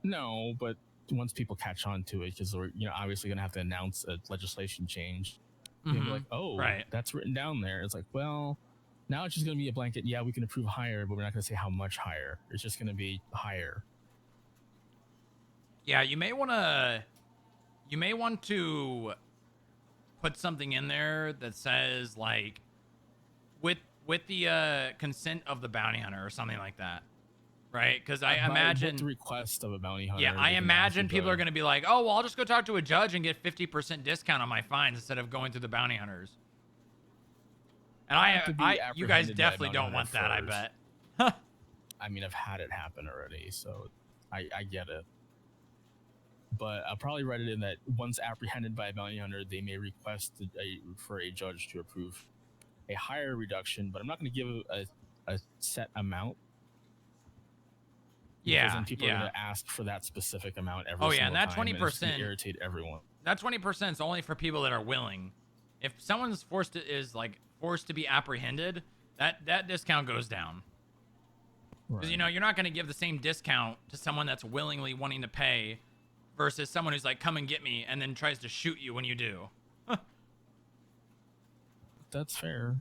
No, but once people catch on to it, because we're obviously going to have to announce a legislation change. They'll be like, oh, right. That's written down there. It's like, well, now it's just going to be a blanket. Yeah, we can approve higher, but we're not going to say how much higher. It's just going to be higher. Yeah, you may want to put something in there that says like with the consent of the bounty hunter or something like that. Right? Because I imagine with the request of a bounty hunter. Yeah, I imagine people are going to be like, oh, well, I'll just go talk to a judge and get 50% discount on my fines instead of going through the bounty hunters. And you guys definitely don't want that, I bet. I mean, I've had it happen already, so I get it. But I'll probably write it in that once apprehended by a bounty hunter, they may request for a judge to approve a higher reduction, but I'm not going to give a set amount. Because then people are going to ask for that specific amount every single and that time, and it's going 20%, to irritate everyone. that 20% is only for people that are willing. If someone's forced to be apprehended, that discount goes down. Because you know you're not going to give the same discount to someone that's willingly wanting to pay, versus someone who's like, "Come and get me," and then tries to shoot you when you do. That's fair.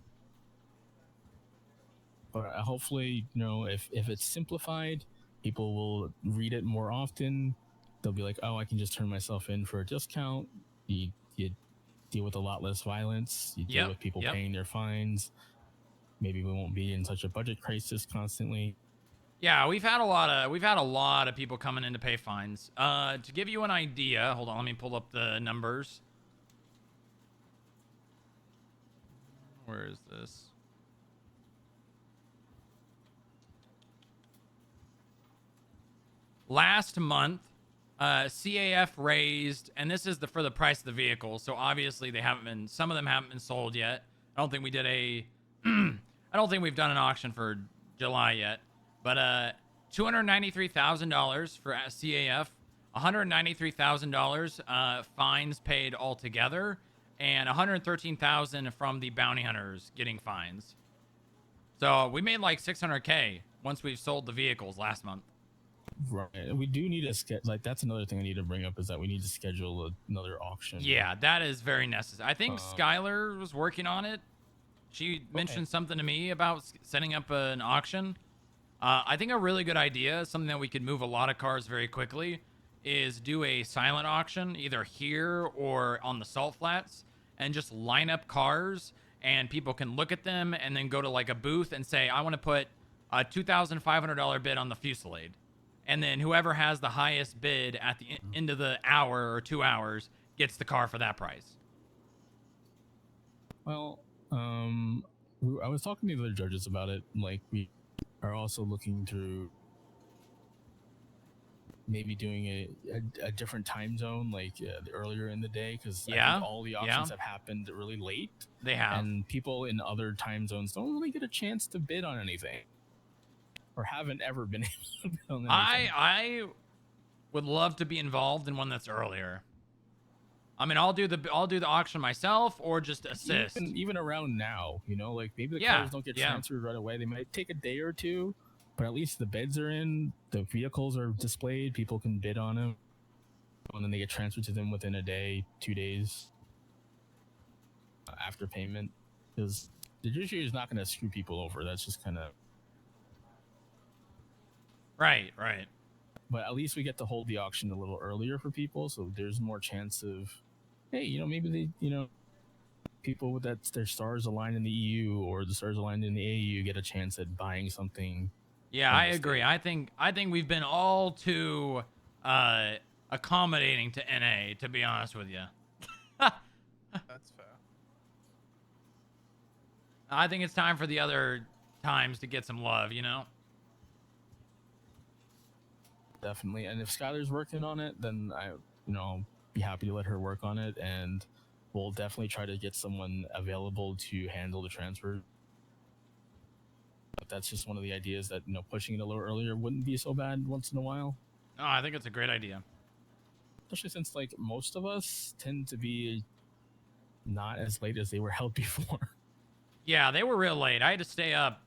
But hopefully, you know, if it's simplified, people will read it more often. They'll be like, "Oh, I can just turn myself in for a discount." You deal with a lot less violence. You deal with people paying their fines. Maybe we won't be in such a budget crisis constantly. Yeah, we've had a lot of people coming in to pay fines. To give you an idea, hold on, let me pull up the numbers. Where is this? Last month, CAF raised, and this is for the price of the vehicle. So obviously some of them haven't been sold yet. I don't think we did I don't think we've done an auction for July yet. But $293,000 for CAF, $193,000 fines paid altogether, and $113,000 from the bounty hunters getting fines. So we made like $600K once we've sold the vehicles last month. Right. We do need to schedule. That's another thing I need to bring up is that we need to schedule another auction. Yeah, that is very necessary. I think Skylar was working on it. She mentioned something to me about setting up an auction. I think a really good idea, something that we could move a lot of cars very quickly, is do a silent auction either here or on the salt flats and just line up cars and people can look at them and then go to like a booth and say, I want to put a $2,500 bid on the Fusillade. And then whoever has the highest bid at the end of the hour or 2 hours gets the car for that price. Well, I was talking to the other judges about it. Like, we are also looking through maybe doing a different time zone, like earlier in the day, because I think all the auctions have happened really late. They have. And people in other time zones don't really get a chance to bid on anything. Or haven't ever been able to bid on anything. I would love to be involved in one that's earlier. I mean, I'll do the auction myself or just assist. Even around now, you know, like maybe the cars don't get transferred right away. They might take a day or two, but at least the bids are in, the vehicles are displayed, people can bid on them, and then they get transferred to them within a day, 2 days after payment. Because the judiciary is not going to screw people over. That's just kind of right. But at least we get to hold the auction a little earlier for people, so there's more chance of, hey, you know, maybe they, you know, people with their stars aligned in the EU or the stars aligned in the AU get a chance at buying something. Yeah, I agree. I think we've been all too accommodating to NA, to be honest with you. That's fair. I think it's time for the other times to get some love, you know? Definitely. And if Skylar's working on it, then I'll be happy to let her work on it, and we'll definitely try to get someone available to handle the transfer. But that's just one of the ideas that, you know, pushing it a little earlier wouldn't be so bad once in a while. No, I think it's a great idea. Especially since, like, most of us tend to be not as late as they were held before. Yeah, they were real late. I had to stay up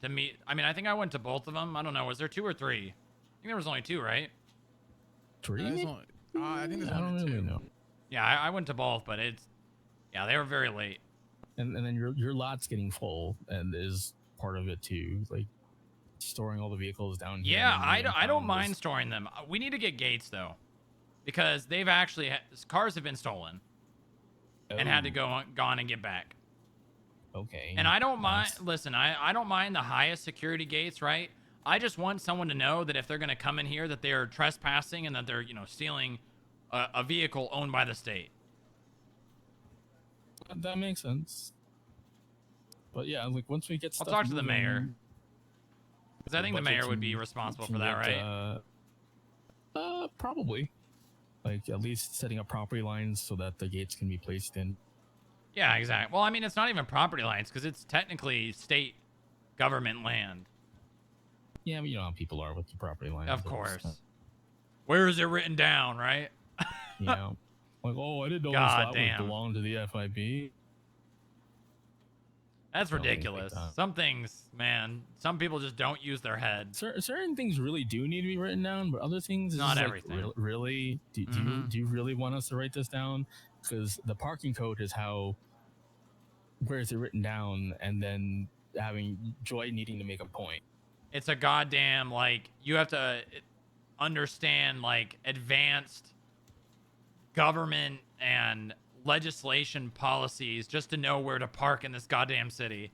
to meet. I mean, I think I went to both of them. I don't know. Was there 2 or 3? I think there was only 2, right? 3? I think there's I don't only really 2. know. Yeah, I went to both, but they were very late. And then your lot's getting full, and is part of it too, like storing all the vehicles down here. Yeah, I don't mind storing them. We need to get gates though, because they've actually cars have been stolen and had to gone and get back. Okay. And I don't mind. Listen, I don't mind the highest security gates, right? I just want someone to know that if they're going to come in here, that they're trespassing and that they're, you know, stealing a vehicle owned by the state. That makes sense. But yeah, like once we get stuff I'll talk to the moving, mayor, because I think the mayor would be responsible for that, right? Probably. Like at least setting up property lines so that the gates can be placed in. Yeah, exactly. Well, I mean, it's not even property lines because it's technically state government land. Yeah, but you know how people are with the property lines. Of course. Where is it written down, right? Yeah. Like, oh, I didn't know this God lot damn. belonged to the FIB. That's Something like ridiculous. that. Some things, man, some people just don't use their head. Certain things really do need to be written down, but other things, Not is everything. Like, really? Do you really want us to write this down? Because the parking code is how, where is it written down, and then having Joy needing to make a point. It's a goddamn, like, you have to understand, like, advanced government and legislation policies just to know where to park in this goddamn city.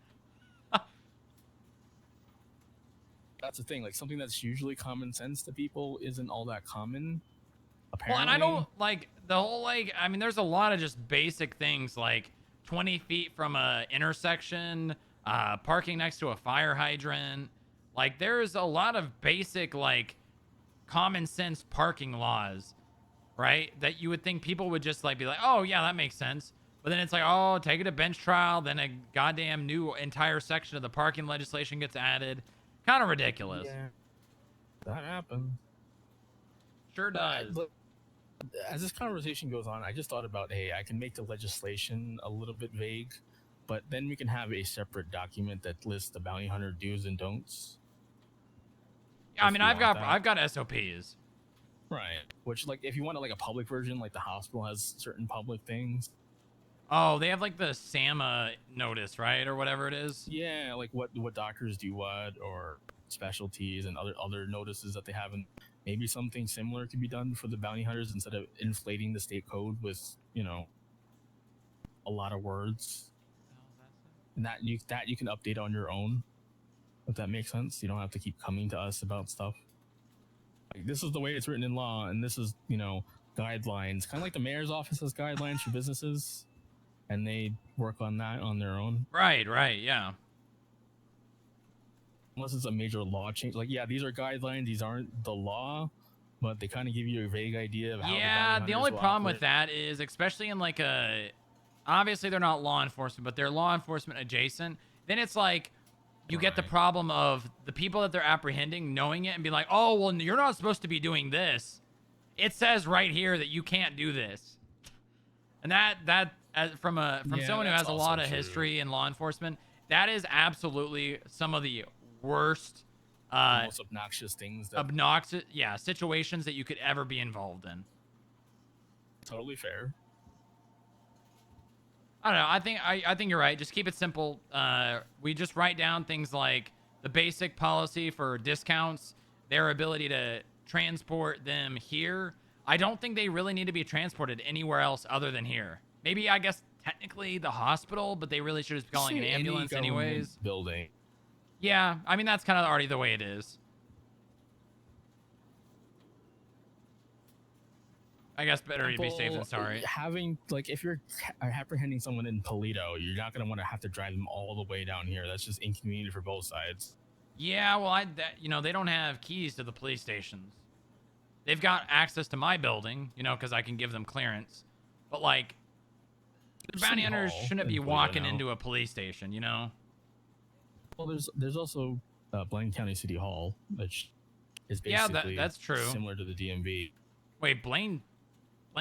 That's the thing. Like, something that's usually common sense to people isn't all that common. Apparently. Well, and I don't, like, the whole, like, I mean, there's a lot of just basic things, like 20 feet from a intersection, parking next to a fire hydrant. Like, there's a lot of basic, like, common sense parking laws, right? That you would think people would just, like, be like, oh, yeah, that makes sense. But then it's like, oh, take it to bench trial. Then a goddamn new entire section of the parking legislation gets added. Kind of ridiculous. Yeah, that happens. Sure does. But as this conversation goes on, I just thought about, hey, I can make the legislation a little bit vague, but then we can have a separate document that lists the bounty hunter do's and don'ts. I mean, I've got SOPs. Right. Which, like, if you want like a public version, like the hospital has certain public things. Oh, they have like the SAMA notice, right, or whatever it is. Yeah, like what doctors do what, or specialties and other notices that they have, and maybe something similar could be done for the bounty hunters instead of inflating the state code with, you know, a lot of words. And that you can update on your own, if that makes sense. You don't have to keep coming to us about stuff. Like, this is the way it's written in law, and this is, you know, guidelines. Kind of like the mayor's office has guidelines for businesses, and they work on that on their own. Right, yeah. Unless it's a major law change. Like, yeah, these are guidelines, these aren't the law, but they kind of give you a vague idea of how the only problem with that is, especially in like a, obviously they're not law enforcement, but they're law enforcement adjacent. Then it's like, you get the problem of the people that they're apprehending knowing it and be like, oh, well, you're not supposed to be doing this. It says right here that you can't do this. And that from someone who has a lot of history in law enforcement, that is absolutely some of the worst, the most obnoxious things. Situations that you could ever be involved in. Totally fair. I don't know. I think you're right. Just keep it simple. We just write down things like the basic policy for discounts, their ability to transport them here. I don't think they really need to be transported anywhere else other than here. Maybe, I guess, technically the hospital, but they really should just be calling an ambulance anyways. Building. Yeah, I mean, that's kind of already the way it is. I guess better to be safe than sorry. Having, like, if you're apprehending someone in Polito, you're not going to want to have to drive them all the way down here. That's just inconvenient for both sides. Yeah, well, they don't have keys to the police stations. They've got access to my building, you know, because I can give them clearance. But, like, the bounty hunters shouldn't be walking into a police station, you know? Well, there's also Blaine County City Hall, which is basically that's true. Similar to the DMV. Wait, Blaine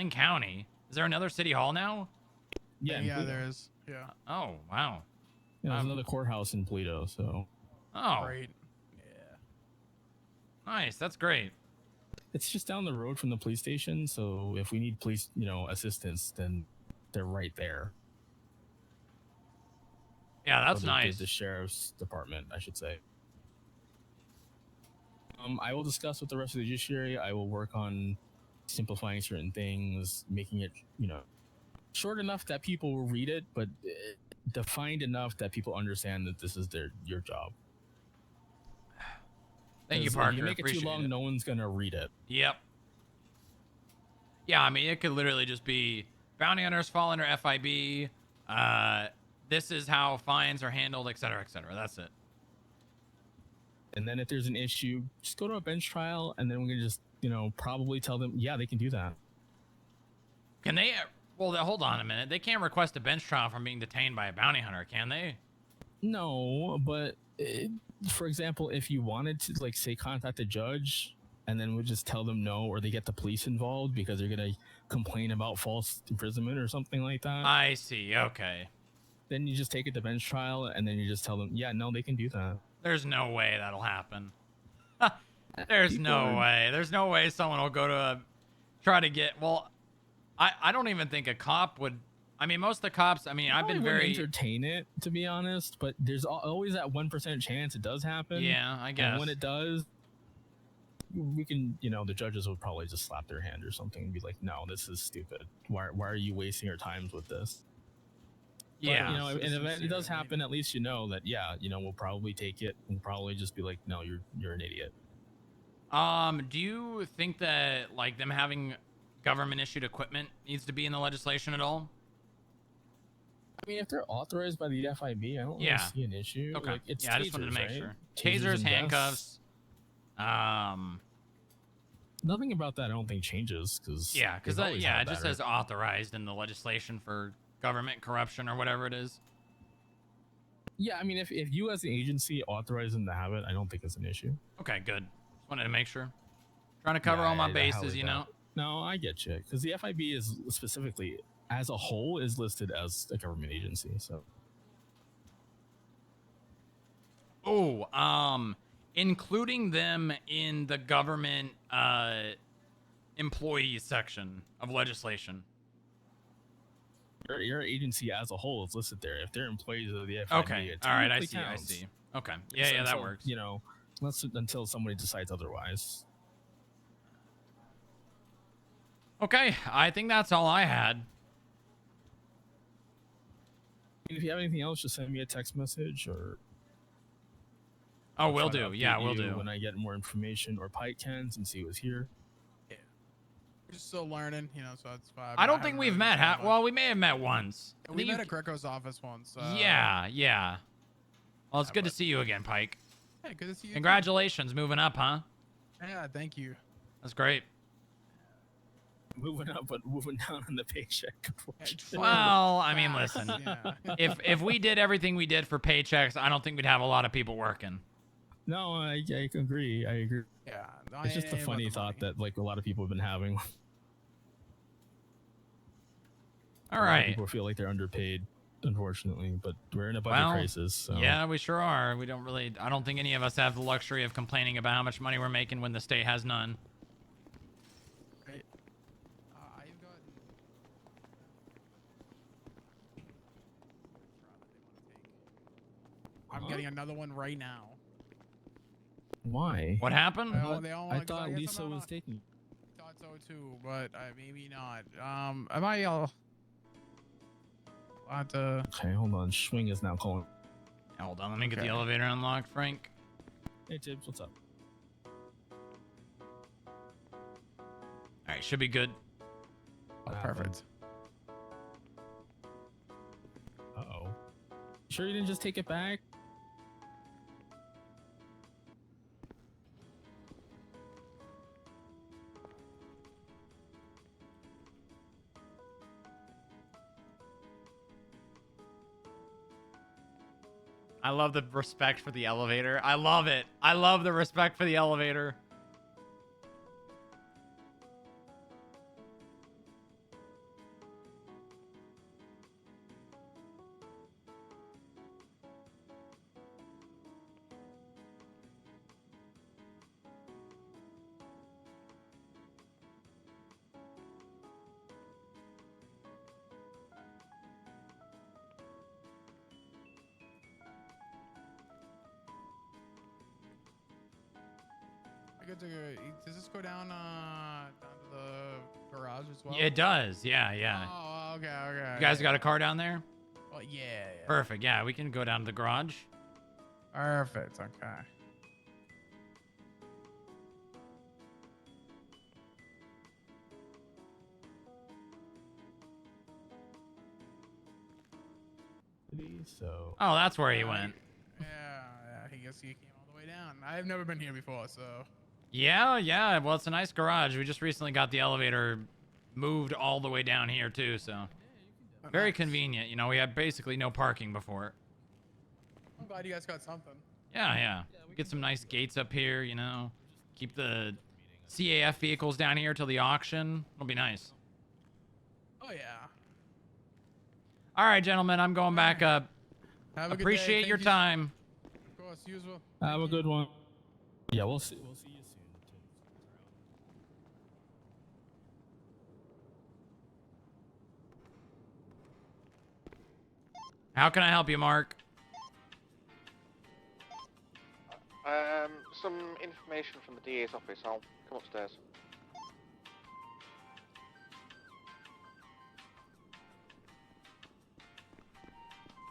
County? Is there another city hall now? Yeah, there is. Yeah. Oh, wow. Yeah, there's another courthouse in Polito, so. Oh. Great. Yeah. Nice. That's great. It's just down the road from the police station, so if we need police, you know, assistance, then they're right there. Yeah, that's nice. The sheriff's department, I should say. I will discuss with the rest of the judiciary. I will work on simplifying certain things, making it, you know, short enough that people will read it, but defined enough that people understand that this is your job. Thank you, Parker. If you make it too long, no one's gonna read it. Yep. Yeah, I mean, it could literally just be bounty hunters fall under FIB. This is how fines are handled, etc., etc. That's it. And then if there's an issue, just go to a bench trial, and then we can just, you know, probably tell them, yeah, they can do that. Can they? Well, hold on a minute. They can't request a bench trial from being detained by a bounty hunter, can they? No, but for example, if you wanted to, like, say, contact the judge, and then we just tell them no, or they get the police involved because they're gonna complain about false imprisonment or something like that. I see. Okay. Then you just take it to bench trial, and then you just tell them, yeah, no, they can do that. There's no way that'll happen. There's no way. There's no way someone will go to try to get. Well, I don't even think a cop would. I mean, most of the cops. I mean, I've been very entertain it, to be honest, but there's always that 1% chance it does happen. Yeah, I guess. And when it does, we can, the judges would probably just slap their hand or something and be like, no, this is stupid. Why are you wasting your times with this? Yeah. But, in the event it does happen, at least you know that, yeah, we'll probably take it and probably just be like, no, you're an idiot. Do you think that, like, them having government issued equipment needs to be in the legislation at all? I mean, if they're authorized by the FIB, I don't really see an issue. Okay. Like, it's I just wanted to tasers, make right? sure. Tasers Tasers, and handcuffs. Nothing about that I don't think changes because Yeah, because it just says authorized in the legislation for government corruption or whatever it is. Yeah, I mean, if you as an agency authorize them to have it, I don't think it's an issue. Okay, good. Just wanted to make sure. Trying to cover all my bases, No, I get you, because the FIB is specifically, as a whole, is listed as a government agency. So. Oh, including them in the government employee section of legislation. Your agency as a whole is listed there. If they're employees of the FIB, Okay, all right, I see. Okay, yeah, that works. Until somebody decides otherwise. Okay, I think that's all I had. If you have anything else, just send me a text message or. Oh, will do. Yeah, will do. When I get more information, or Pike can, since he was here. Yeah. We're still learning, so it's fine. I don't think we've met. Well, we may have met once. We met at Greco's office once. Yeah. Well, it's good to see you again, Pike. Hey, good to see you. Congratulations, moving up, huh? Yeah, thank you. That's great. Moving up, but moving down on the paycheck. Well, I mean, listen. If we did everything we did for paychecks, I don't think we'd have a lot of people working. No, I agree. I agree. Yeah, it's just a funny thought that like a lot of people have been having. All right. People feel like they're underpaid, unfortunately, but we're in a budget crisis. So. Yeah, we sure are. We don't really. I don't think any of us have the luxury of complaining about how much money we're making when the state has none. I'm getting another one right now. Why? What happened? I thought Lisa was taking. Thought so too, but maybe not. Am I? I'll have to. Okay, hold on. Schwing is now calling. Hold on, let me get the elevator unlocked, Frank. Hey Tibbs, what's up? All right, should be good. Oh, perfect. Uh-oh. Sure you didn't just take it back? I love the respect for the elevator. I love it. I love the respect for the elevator. Does this go down to the garage as well? It does. Yeah. Oh, okay. You guys got a car down there? Well, yeah. Perfect. Yeah, we can go down to the garage. Perfect. Okay. So. Oh, that's where he went. Yeah. I guess he came all the way down. I've never been here before, so. Yeah. Well, it's a nice garage. We just recently got the elevator moved all the way down here too, so very convenient. You know, we had basically no parking before. I'm glad you guys got something. Yeah. Get some nice gates up here, you know. Keep the CAF vehicles down here till the auction. It'll be nice. Oh yeah. All right, gentlemen, I'm going back up. Have a good day. Appreciate Thank your you. time. Of course, usual. Have a good one. Yeah, we'll see. We'll see you soon. How can I help you, Mark? Some information from the DA's office. I'll come upstairs.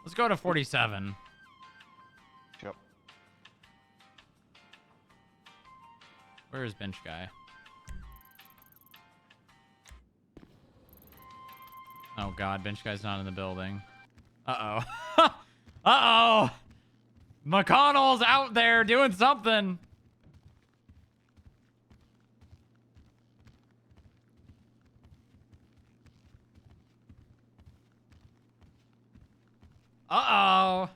Let's go to 47. Sure. Where is bench guy? Oh god, bench guy's not in the building. Uh-oh. Uh-oh! McConnell's out there doing something. Uh-oh.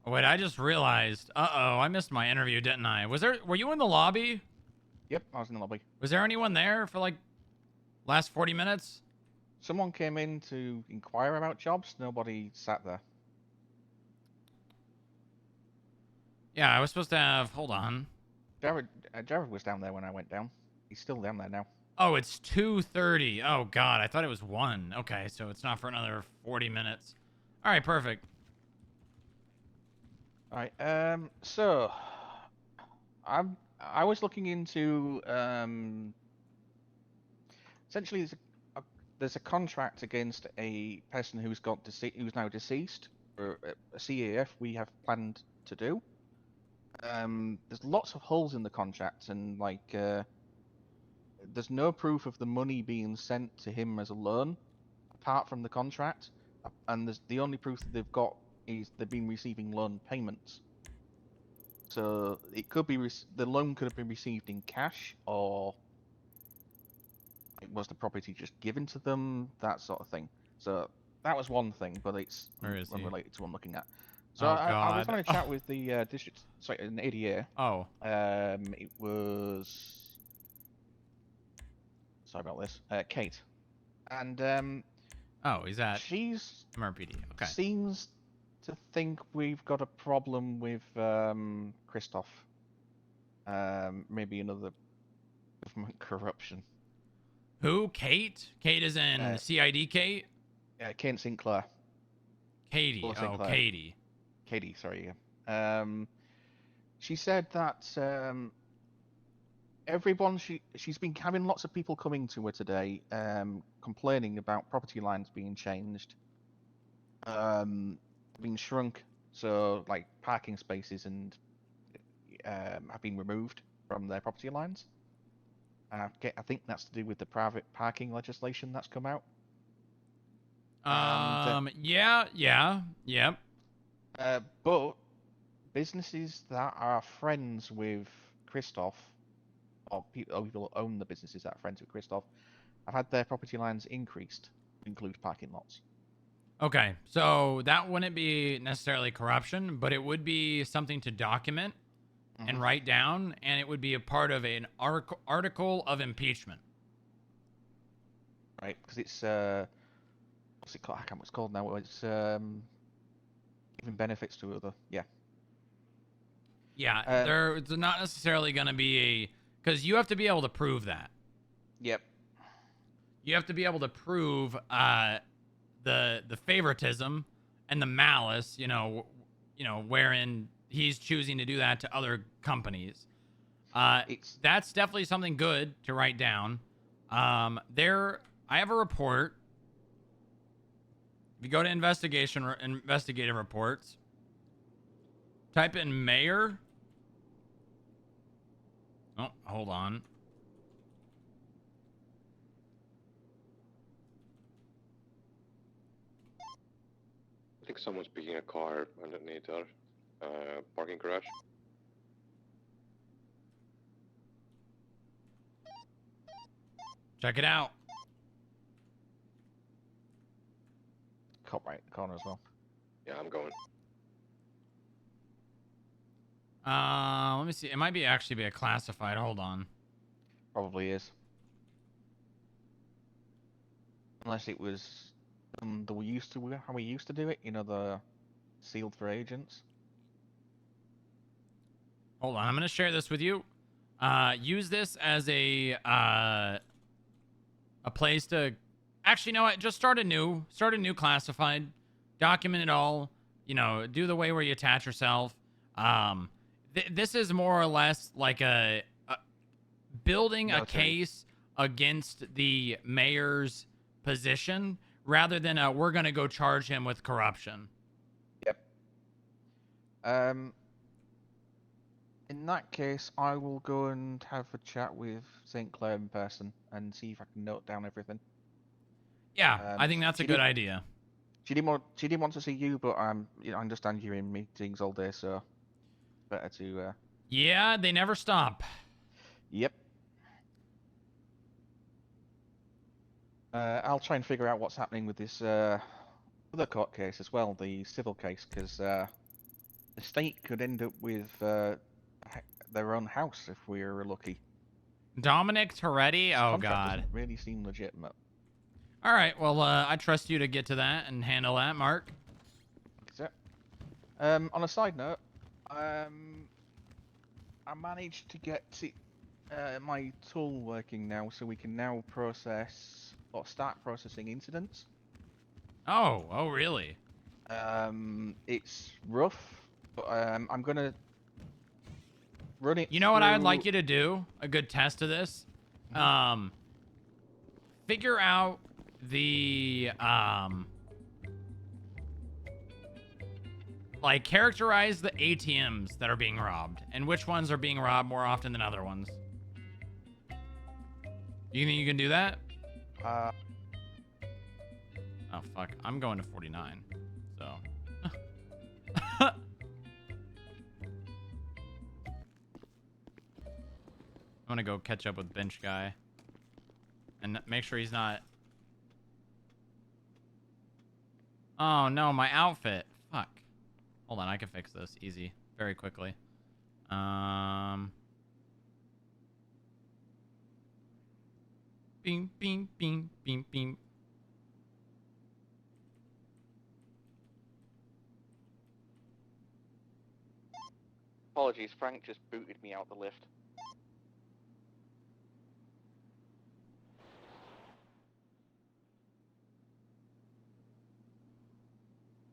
Oh, wait, I just realized. Uh-oh, I missed my interview, didn't I? Were you in the lobby? Yep, I was in the lobby. Was there anyone there for like last 40 minutes? Someone came in to inquire about jobs. Nobody sat there. Yeah, I was supposed to have. Hold on. Jared was down there when I went down. He's still down there now. Oh, it's 2:30. Oh god, I thought it was 1. Okay, so it's not for another 40 minutes. All right, perfect. All right. So I was looking into essentially there's a contract against a person who's now deceased for a CAF we have planned to do. There's lots of holes in the contract, and like there's no proof of the money being sent to him as a loan apart from the contract, and the only proof that they've got is they've been receiving loan payments. So it could be the loan could have been received in cash, or was the property just given to them, that sort of thing. So that was one thing, but it's unrelated to what I'm looking at. So I was having a chat with the district, sorry, an ADA. Oh. It was, sorry about this, Kate, and oh, is that? She's MRPD. Okay. Seems to think we've got a problem with Christoph. Maybe another government corruption. Who? Kate? Kate is in CID Kate? Yeah, Kate Sinclair. Katie. Oh, Sinclair. Katie. Katie, sorry. Yeah. She said that she's been having lots of people coming to her today, complaining about property lines being changed, being shrunk, so like parking spaces and have been removed from their property lines. I think that's to do with the private parking legislation that's come out. Yep. But businesses that are friends with Christoph, or people who own the businesses that are friends with Christoph, have had their property lines increased to include parking lots. Okay, so that wouldn't be necessarily corruption, but it would be something to document and write down, and it would be a part of an article of impeachment. Right, because it's what's it called? I can't remember what it's called now. It's giving benefits to other. Yeah. Yeah, it's not necessarily going to be because you have to be able to prove that. Yep. You have to be able to prove the favoritism and the malice, wherein he's choosing to do that to other companies. That's definitely something good to write down. I have a report. If you go to investigative reports, type in mayor. Oh, hold on. think someone's picking a car underneath our parking garage. Check it out. Cop right in the corner as well. Yeah, I'm going. Let me see. It might actually be a classified. Hold on. Probably is. Unless it was how we used to do it, you know, the sealed for agents. Hold on. I'm gonna share this with you. Use this as a place to. Actually, you know what? Just start a new classified. Document it all. You know, do the way where you attach yourself. This is more or less like a building a case against the mayor's position rather than we're going to go charge him with corruption. Yep. In that case, I will go and have a chat with St. Clair in person and see if I can note down everything. Yeah, I think that's a good idea. She didn't want to see you, but you know, I understand you're in meetings all day, so better to. Yeah, they never stop. Yep. I'll try and figure out what's happening with this other court case as well, the civil case, because the state could end up with their own house if we're lucky. Dominic Toretti? Oh, God. Doesn't really seem legitimate. All right, well, I trust you to get to that and handle that, Mark. That's it. On a side note, I managed to get my tool working now, so we can now process or start processing incidents. Oh, really? It's rough, but I'm gonna run it. You know what I would like you to do? A good test of this. Figure out the like characterize the ATMs that are being robbed and which ones are being robbed more often than other ones. You think you can do that? Oh fuck, I'm going to 49. So I'm gonna go catch up with Bench Guy and make sure he's not. Oh no, my outfit. Fuck. Hold on, I can fix this easy, very quickly. Bing, bing, bing, bing, bing. Apologies, Frank just booted me out the lift.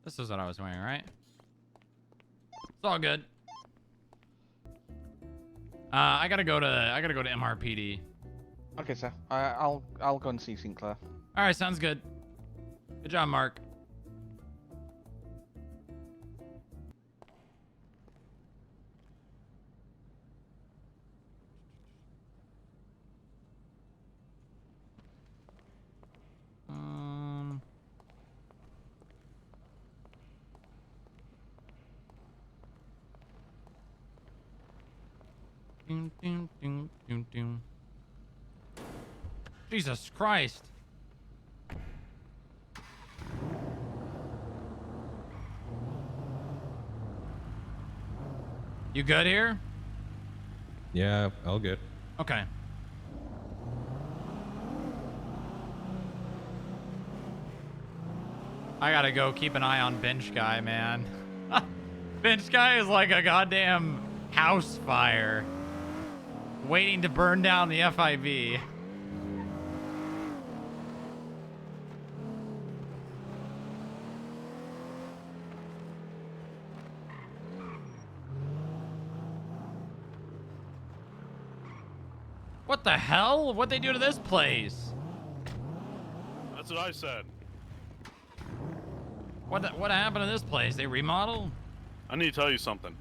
This is what I was wearing, right? It's all good. I gotta go to MRPD. Okay, sir. I'll go and see Sinclair. All right, sounds good. Good job, Mark. Doom, doom, doom, doom, doom. Jesus Christ. You good here? Yeah, all good. Okay. I gotta go keep an eye on Bench Guy, man. Bench Guy is like a goddamn house fire waiting to burn down the FIB. What the hell? What'd they do to this place? That's what I said. What happened to this place? They remodeled? I need to tell you something.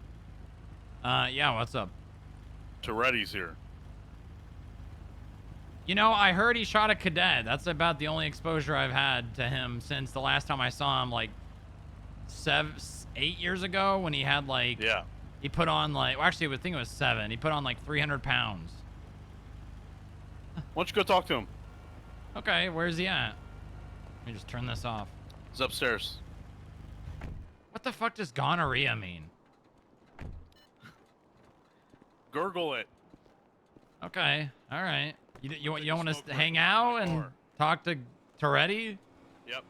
Yeah, what's up? Toretti's here. You know, I heard he shot a cadet. That's about the only exposure I've had to him since the last time I saw him, like, 8 years ago when he had like, he put on like, well, actually, I think it was 7. He put on like 300 pounds. Why don't you go talk to him? Okay, where's he at? Let me just turn this off. He's upstairs. What the fuck does gonorrhea mean? Gurgle it. Okay, all right. You don't want to hang out and talk to Toretti? Yep.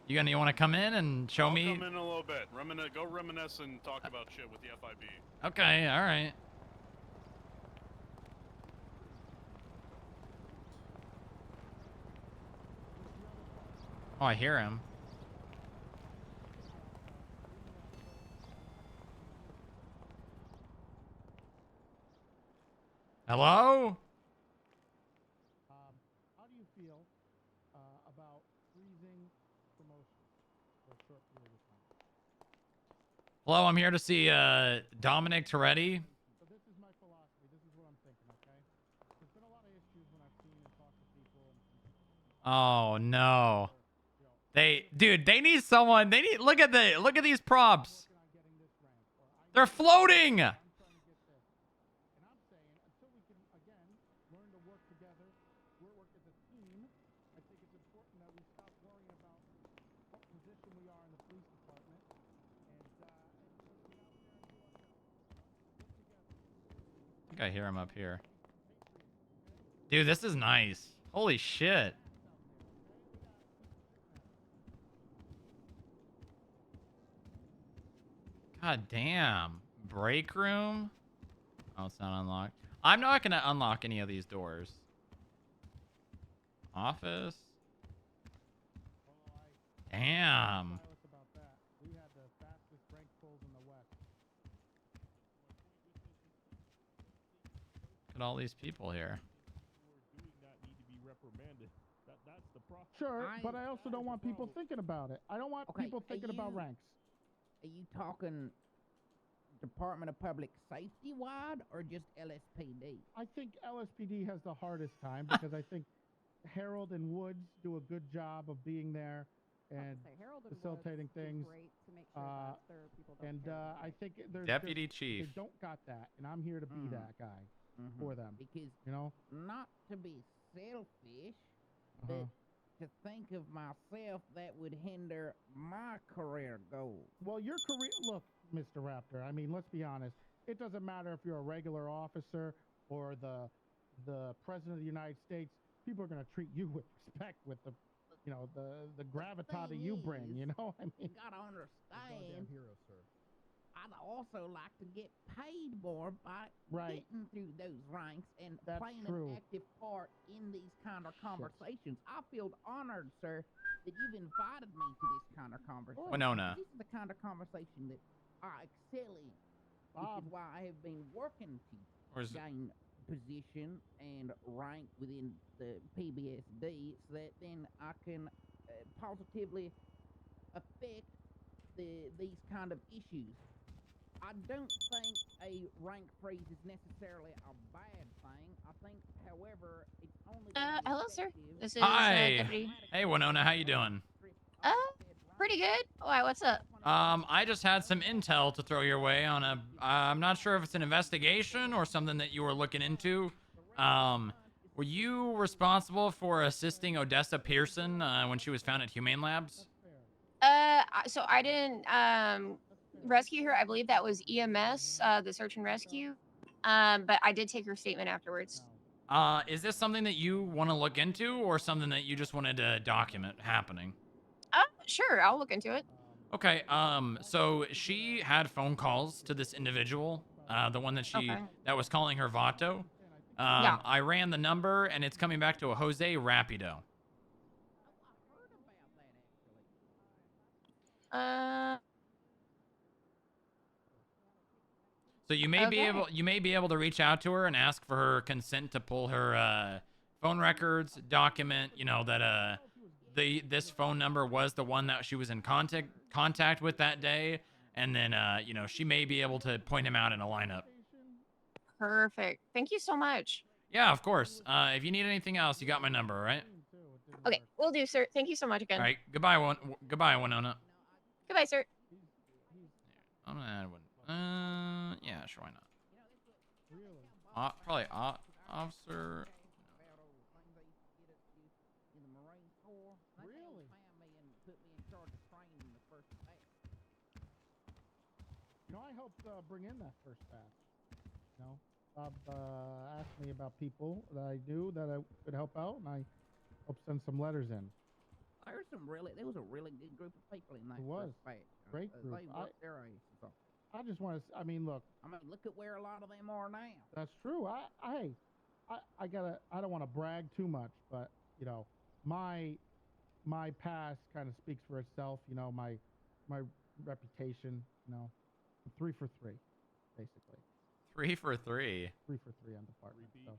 You want to come in and show I'll me? come in a little bit. Go reminisce and talk about shit with the FIB. Okay, all right. Oh, I hear him. Hello? How do you feel about freezing promotion for a short period of time? Hello, I'm here to see Dominic Toretti. So this is my philosophy. This is what I'm thinking, okay? There's been a lot of issues when I've seen and talked to people. Oh no. They need someone. Look at these props. They're floating. Learn to work together, work as a team. I think it's important that we stop worrying about what position we are in the police department and get out there and do our job. Work together. I think I hear him up here. Dude, this is nice. Holy shit. God damn. Break room? Oh, it's not unlocked. I'm not going to unlock any of these doors. Office? Damn. We had the fastest rank pulls in the West. Look at all these people here. Sure, but I also don't want people thinking about it. I don't want people thinking about ranks. Are you talking Department of Public Safety wide or just LSPD? I think LSPD has the hardest time because I think Harold and Woods do a good job of being there and facilitating things. I think Deputy Chief. They don't got that, and I'm here to be that guy for them. Because not to be selfish, but to think of myself, that would hinder my career goals. Well, your career, look, Mr. Raptor, I mean, let's be honest. It doesn't matter if you're a regular officer or the President of the United States. People are going to treat you with respect, with the gravitas that you bring, I mean. You got to understand, I'd also like to get paid more by getting through those ranks and playing an active part in these kind of conversations. I feel honored, sir, that you've invited me to this kind of conversation. Winona. This is the kind of conversation that I excel in, which is why I have been working to gain position and rank within the PBSD so that then I can positively affect these kind of issues. I don't think a rank freeze is necessarily a bad thing. I think, however, it's only... hello, sir. This is Hi. Deputy. Hey, Winona, how you doing? Pretty good. Why, what's up? I just had some intel to throw your way on I'm not sure if it's an investigation or something that you were looking into. Were you responsible for assisting Odessa Pearson when she was found at Humane Labs? So I didn't rescue her. I believe that was EMS, the search and rescue. But I did take her statement afterwards. Is this something that you want to look into or something that you just wanted to document happening? Sure, I'll look into it. Okay, so she had phone calls to this individual, the one that that was calling her Vato. I ran the number and it's coming back to a Jose Rapido. So you may be able to reach out to her and ask for her consent to pull her phone records, document, that this phone number was the one that she was in contact with that day, and then she may be able to point him out in a lineup. Perfect. Thank you so much. Yeah, of course. If you need anything else, you got my number, all right? Okay, will do, sir. Thank you so much again. All right. Goodbye, Winona. Goodbye, sir. I'm gonna add one. Yeah, sure, why not? Really? Probably officer. In the Marine Corps. Really? Found me and put me in charge of training in the first batch. You know, I helped bring in that first batch. You know, Bob asked me about people that I knew that I could help out, and I helped send some letters in. There was a really good group of people in that It was. first batch. Great group. They worked their asses off. I just want to. I mean, look. I mean, look at where a lot of them are now. That's true. I don't want to brag too much, but you know, my past kind of speaks for itself. You know, my reputation. You know, 3 for 3, basically. 3 for 3. 3 for 3 on department. So,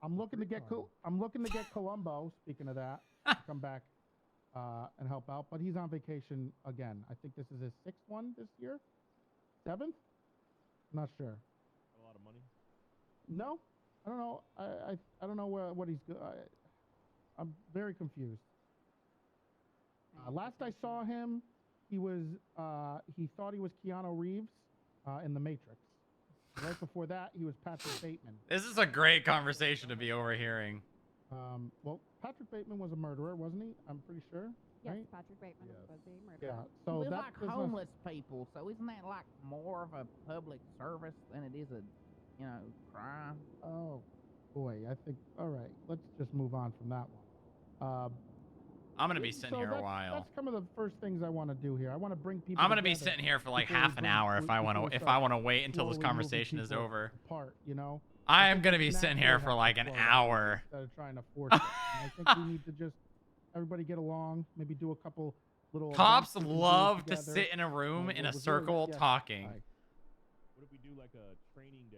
I'm looking to get Columbo. Speaking of that, to come back and help out, but he's on vacation again. I think this is his 6th one this year. 7th? Not sure. A lot of money. No, I don't know. I don't know what he's. I'm very confused. Last I saw him, he thought he was Keanu Reeves in The Matrix. Right before that, he was Patrick Bateman. This is a great conversation to be overhearing. Well, Patrick Bateman was a murderer, wasn't he? I'm pretty sure. Yes, right? Patrick Bateman was a murderer. Yeah. So we're that like business- homeless people. So isn't that like more of a public service than it is a, crime? Oh, boy. I think. All right. Let's just move on from that one. I'm gonna be sitting here a while. That's some of the first things I want to do here. I want to bring people. I'm gonna be together sitting here for like before we half an bring- hour if I before want we to start wait until this slowly moving conversation is people over. Apart, you know. I am think gonna it's be sitting natural here to for have like to an slow down hour. Instead of trying to force it. And I think we need to just everybody get along. Maybe do a couple little. Cops events we can do love to together. sit in a room in a It was circle really- yes, talking. What if we do like a training day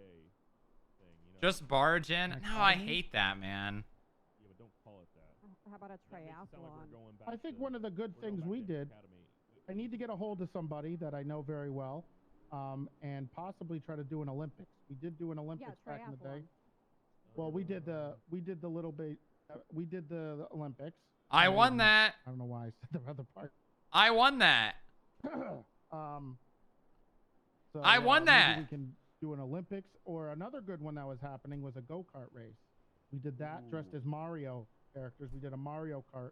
thing? You know? Just barge in. Like No, I fighting? hate that, man. Yeah, but don't call it that. How about a That makes it sound like we're going back I think to- one of the good we're going things back we to did. academy. I need to get a hold of somebody that I know very well, and possibly try to do an Olympics. We did do an Olympics back in the day. Well, we did the little bit. We did the Olympics. I won that. I don't know why I said the other part. I won that. So, I won maybe that. We can do an Olympics, or another good one that was happening was a go-kart race. We did that dressed as Mario characters. We did a Mario Kart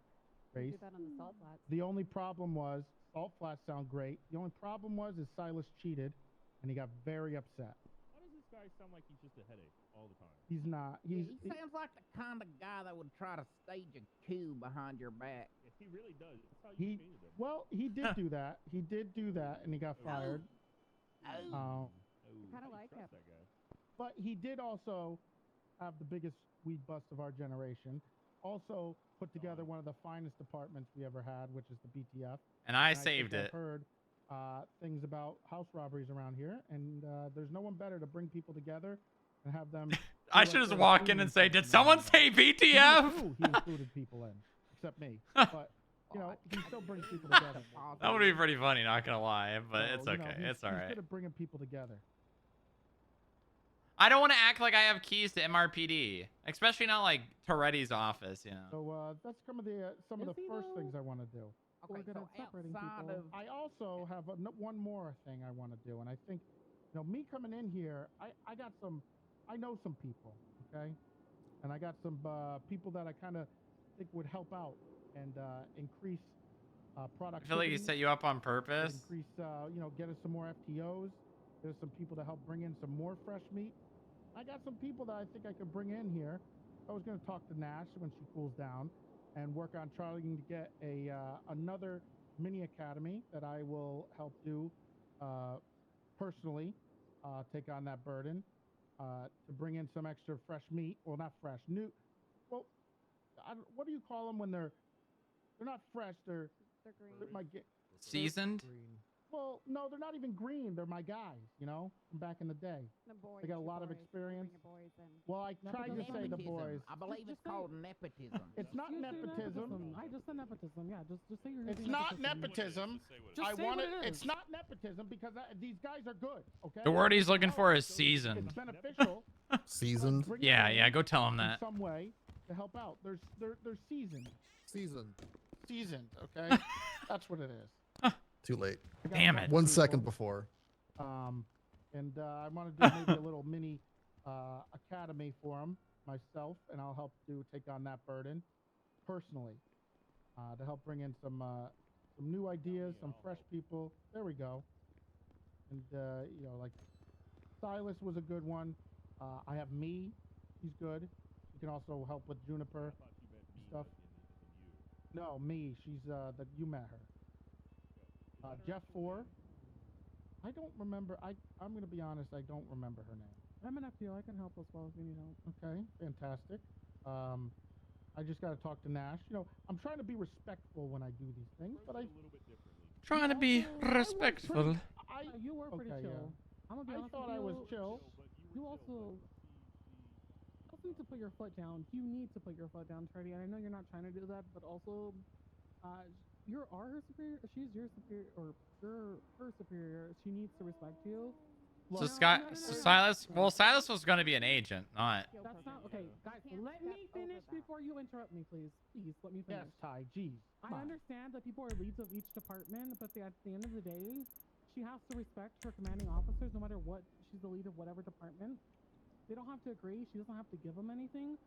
race. Do that on the salt flats. The only problem was salt flats sound great. The only problem was is Silas cheated, and he got very upset. Why does this guy sound like he's just a headache all the time? He's not. He sounds like the kind of guy that would try to stage a coup behind your back. Yeah, he really does. That's how you painted him. Well, he did do that. He did do that, and he got fired. Oh, Kind of like him. that guy. But he did also have the biggest weed bust of our generation. Also put together one of the finest departments we ever had, which is the BTF. And I think saved I've it. heard things about house robberies around here, and there's no one better to bring people together and have them. I feel should like just they're walk in including and say, people "Did in someone it." say Even BTF?" He included people in, except me. But you know, he still brings people together. That would be pretty funny, not gonna lie, but So, it's you know, okay. he's- It's all he's right. good at bringing people together. I don't want to act like I have keys to MRPD, especially not like Toretti's office, you know. So that's some of the first things I want to do. Okay, We're good so at separating outside people. of- I also have one more thing I want to do, and I think, you know, me coming in here, I know some people, okay, and I got some people that I kind of think would help out and increase I productivity. feel like he set you up on purpose. Increase, you know, get us some more FTOs. Get us some people to help bring in some more fresh meat. I got some people that I think I could bring in here. I was going to talk to Nash when she cools down and work on trying to get another mini academy that I will help do personally, take on that burden to bring in some extra fresh meat. Well, not fresh, new. Well, what do you call them when they're not fresh? They're green. Seasoned? Well, no, they're not even green. They're my guys, you know, from back in the day. They got a lot of experience. Well, I tried to say the boys. I believe it's called nepotism. It's not nepotism. I just said nepotism. Yeah, just say you're. It's not nepotism. Just I say want what it. it is. It's not nepotism because these guys are good. Okay. The word he's looking for is seasoned. It's beneficial. Seasoned. Yeah, go tell him in that. some way to help out. They're seasoned. Seasoned. Seasoned. Okay. That's what it is. Too late. Damn it. 1 second before. And I want to do maybe a little mini academy for him myself, and I'll help to take on that burden personally to help bring in some new ideas, some fresh people. There we go. And you know, like Silas was a good one. I have me. He's good. He can also help with Juniper stuff. No, me. She's that you met her. Jeff 4. I don't remember. I'm gonna be honest. I don't remember her name. I'm an FTO. I can help as well if you need help. Okay, fantastic. I just gotta talk to Nash. You know, I'm trying to be respectful when I do these things, but Trying to be respectful. You were pretty chill. I'm gonna be honest thought with I you. was chill. You also need to put your foot down. You need to put your foot down, Treddy. And I know you're not trying to do that, but also, you are her superior. She's your superior, or you're her superior. She needs to respect you. So Silas, well, Silas was going to be an agent, not. That's not okay, guys. Let me finish before you interrupt me, please. Please let me finish. Yes, Ty. Jeez. I understand that people are leads of each department, but at the end of the day, she has to respect her commanding officers, no matter what. She's the lead of whatever department. They don't have to agree. She doesn't have to give them anything,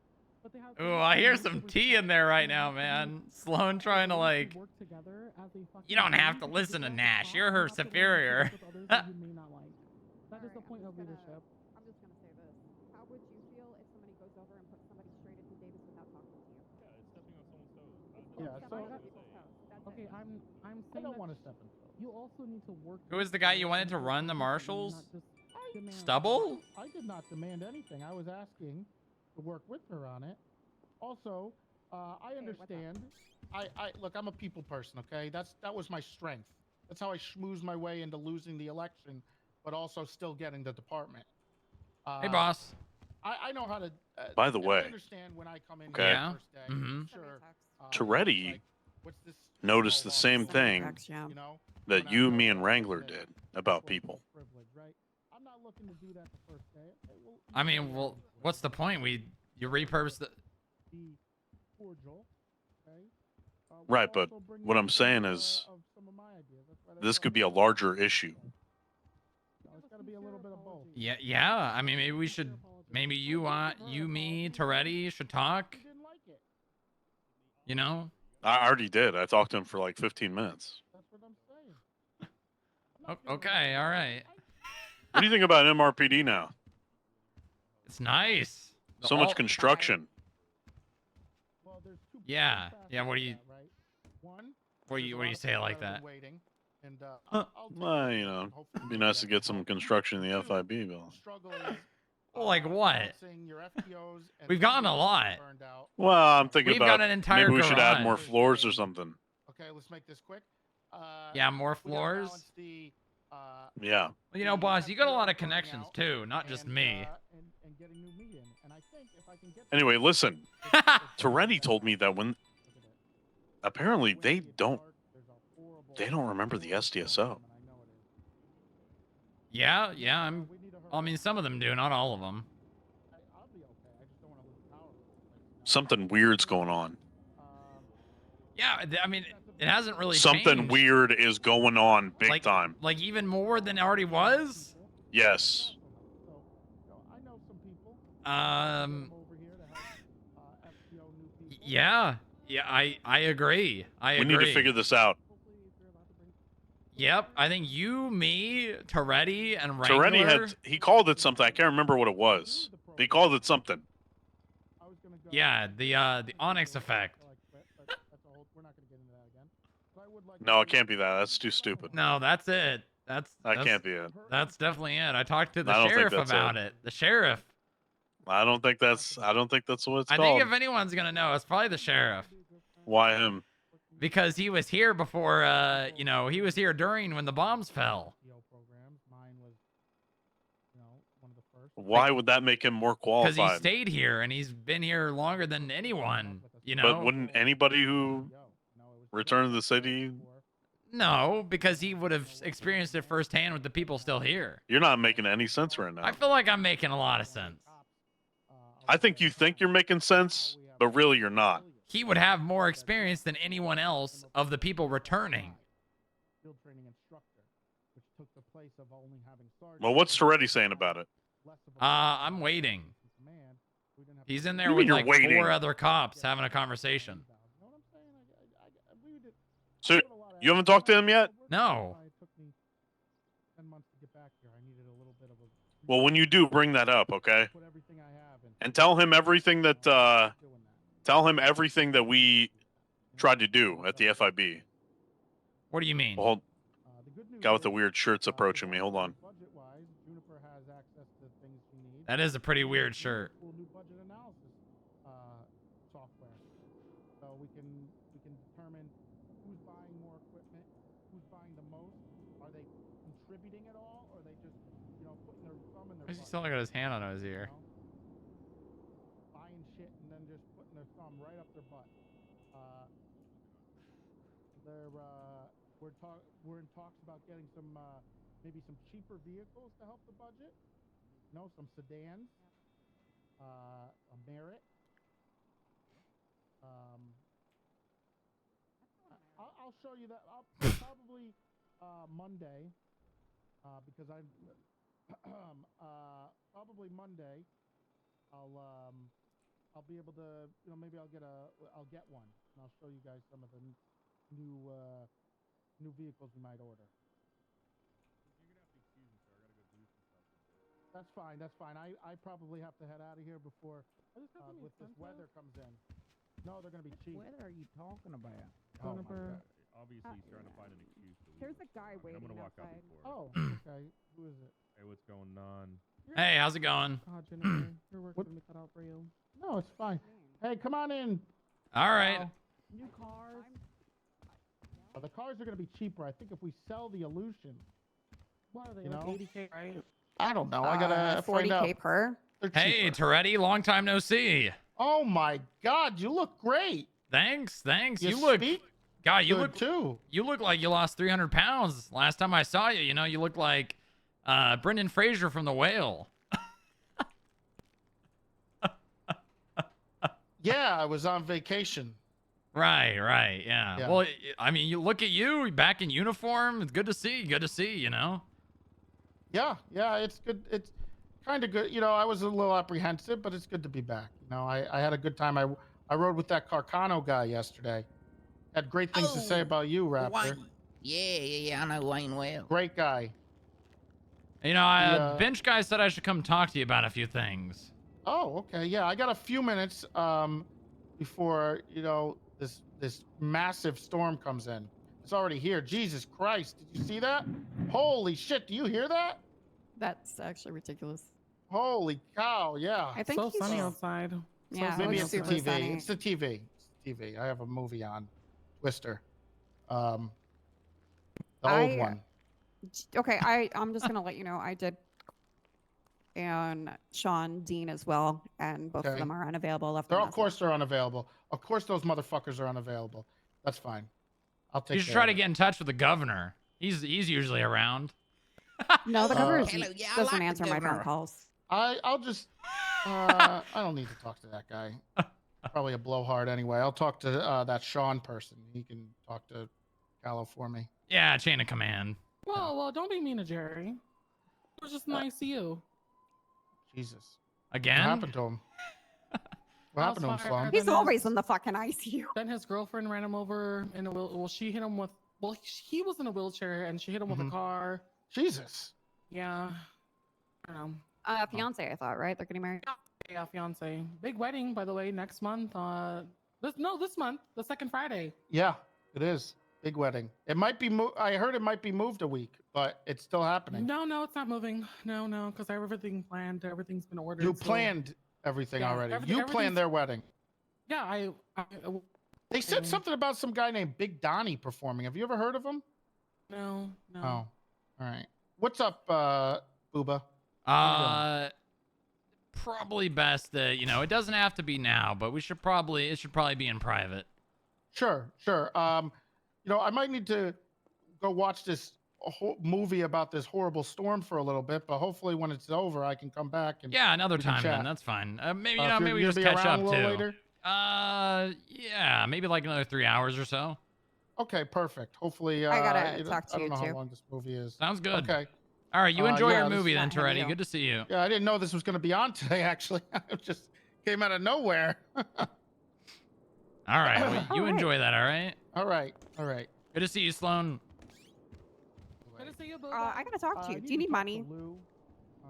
but they have. Ooh, I hear some tea in there right now, man. Sloan trying to like. Work together as a fucking You don't team, have to because listen you to have Nash. talk, You're you her have to learn to superior. work with others that you may not like. That is the point of leadership. I'm just gonna say this. How would you feel if somebody goes over and puts somebody straight into Davis without talking to you? Yeah, it's stepping on someone's toes. Yeah, Stepping so on people's toes. That's Okay, it. I'm I saying don't that want to step in toes. you also need to work. Who is the guy you wanted to run the marshals? Demand. Stubble? I did not demand anything. I was asking to work with her on it. Also, I understand. I look. I'm a people person. Okay, that was my strength. That's how I schmoozed my way into losing the election, but also still getting the department. Hey, boss. I know how to. By the and way, I understand when I come in okay. here Yeah. the first day. Mhm. Sure. Toretti like, what's this noticed the same thing you know, that when I you, know me, and that Wrangler that did about people people. privilege, right? I'm not looking to do that the first day. Okay, well, I mean, well, what's the point? You repurpose the. be cordial, okay? We'll Right, but also bring what in I'm some saying of, is of some of my ideas. That's why this they could be a don't- larger issue. No, it's got to be a little bit of both. Yeah. I mean, maybe we should. Maybe you, me, Toretti should talk. You didn't like it. You know. I already did. I talked to him for like 15 minutes. That's what I'm saying. Okay. All right. What do you think about MRPD now? It's nice. So much construction. Well, there's two Yeah. facets Yeah. What do to you? that, right? One, What do there's you? a What do lot you of say people like that have that? been waiting, and I'll take Well, it, you know, and hopefully it'd be we nice to that get some tomorrow. construction in the Two, FIB bill. struggle is Like what? balancing your FTOs and We've gotten a getting lot. burned out. Well, I'm thinking We've about got an entire maybe we should add more garage. floors or something. Okay, let's make this quick. Yeah, more we gotta floors. balance the, Yeah. Well, you know, the boss, you got a FTO lot of burning connections out too, not just and, me. and getting new meat in. And I think if I can get Anyway, listen. Toretti told me that when apparently they don't remember the SDSO. Yeah. I mean, some of them do, not all of them. I'll be okay. I just don't want to lose power. Something weird's going on. Yeah, I mean, it hasn't really Something changed. weird is going on big time. Like even more than it already was. Yes. I know some people. Um. Over here to help FTO new people. Yeah. I agree. I We agree. need to figure this out. Yep. I think you, me, Toretti, and Wrangler. Toretti he called it something. I can't remember what it was. But he called it something. Yeah, the Onyx effect. We're not going to get into that again. But I would like No, it can't be that. That's too stupid. No, that's it. That that's- can't be it. That's definitely it. I talked to the I don't think sheriff that's about it. it. The sheriff. I don't think that's what it's I called. think if anyone's gonna know, it's probably the sheriff. Why him? Because he was here before, you know, he was here during when the bombs fell. programs. Mine was, you know, one of the first. Why would that make him more Because qualified? he stayed here and he's been here longer than anyone, you know? But wouldn't anybody who returned to the city? No, because he would have experienced it firsthand with the people still here. You're not making any sense right now. I feel like I'm making a lot of sense. I think you think you're making sense, but really you're not. He would have more experience than anyone else of the people returning. field training instructor, which took the place of only having sergeants. Well, what's Toretti saying about it? I'm waiting. He's in there You with mean you're like waiting? 4 other cops having a conversation. So you haven't talked to him yet? No. It took me 10 months to get back here. I needed a little bit of a Well, when you do, bring that up, okay? put everything I have in. And tell him everything that we tried to do at the FIB. What do you mean? Well, hold. Guy with the weird shirt's approaching me. Hold on. Budget-wise, Juniper has access to things she needs. That is a pretty weird shirt. Cool new budget analysis software, so we can determine who's buying more equipment, who's buying the most. Are they contributing at all, or are they just putting their thumb in their Why does he butt, still got his hand on his ear? buying shit and then just putting their thumb right up their butt? We're in talks about getting some maybe some cheaper vehicles to help the budget. Some sedans, a Merit. I'll show you that. I'll probably Monday, because I'm probably Monday. I'll be able to, maybe I'll get one, and I'll show you guys some of the new vehicles we might order. That's fine. That's fine. I probably have to head out of here before with this weather comes in. No, they're gonna be cheap. What weather are you talking about? Oh my God. Obviously, he's trying to find an excuse to leave. There's a guy I'm waiting gonna walk out outside. before. Oh, okay. Who is it? Hey, what's going on? Hey, how's it going? God, Jennifer, your work's gonna be cut out for you. No, it's fine. Hey, come on in. All right. New cars. The cars are gonna be cheaper. I think if we sell the Illusion. What are they, You like know? 80K, right? I don't know. I gotta find out. 40K per. They're Hey, cheaper. Toretti, long time no see. Oh my God, you look great. Thanks. You look, speak God, you good look too. You look like you lost 300 pounds last time I saw you. You look like Brendan Fraser from The Whale. Yeah, I was on vacation. Right, yeah. Yeah. Well, I mean, you look at you back in uniform. It's good to see. Yeah, it's good. It's kind of good. I was a little apprehensive, but it's good to be back. I had a good time. I rode with that Carcano guy yesterday. Had great things to say about you, Raptor. Wayne. Yeah, I know Wayne well. Great guy. Bench guy said I should come talk to you about a few things. Oh, okay. Yeah, I got a few minutes before this massive storm comes in. It's already here. Jesus Christ! Did you see that? Holy shit! Do you hear that? That's actually ridiculous. Holy cow! Yeah. I think so he's sunny just- outside. Yeah, Maybe it's it's the super TV. sunny. It's the TV. It's the TV. I have a movie on, Twister. The old one. Okay, I'm just gonna let you know I did, and Sean Dean as well, and both of Okay. them are unavailable. Left. Of course they're unavailable. Of course those motherfuckers are unavailable. That's fine. I'll take. You should care try of to it. get in touch with the governor. He's usually around. No, the governor hello, yeah, I doesn't like the answer my phone governor. calls. I'll just. I don't need to talk to that guy. Probably a blowhard anyway. I'll talk to that Sean person. He can talk to Callow for me. Yeah, chain of command. Well, don't be mean to Jerry. It was just nice to you. Jesus. Again? What happened to him? What happened to him, Slum? He's always in the fucking ICU. Then his girlfriend ran him over in a wheel. Well, she hit him with. Well, he was in a wheelchair and she hit him with a car. Jesus. Yeah. I don't know. Fiance, I thought, right? They're getting married. Yeah, fiance. Big wedding, by the way, next month. This month, the second Friday. Yeah, it is. Big wedding. It might be. I heard it might be moved a week, but it's still happening. No, it's not moving. No, because I have everything planned. Everything's been ordered. You so- planned everything Yeah, already. everything- You everything's- planned their wedding. Yeah, I They said something about some guy named Big Donnie performing. Have you ever heard of him? No. Oh, all right. What's up, Booba? Probably best that it doesn't have to be now, but it should probably be in private. Sure. I might need to go watch this movie about this horrible storm for a little bit, but hopefully when it's over, I can come back and Yeah, another we can time chat. then. That's fine. Maybe If maybe we you're just gonna be catch around up a little too. later? Yeah, maybe like another 3 hours or so. Okay, perfect. Hopefully, I gotta you know, talk to I don't you know how too. long this movie is. Sounds good. Okay. All right, you enjoy yeah, your this movie is then, not him, Toretti. you. Good to see you. Yeah, I didn't know this was going to be on today. Actually, it just came out of nowhere. All right, well, you All right. enjoy that. All right. All right, all right. Good to see you, Sloan. Good to see you, Boo. I gotta talk to you. I Do you to need talk to money? Lou.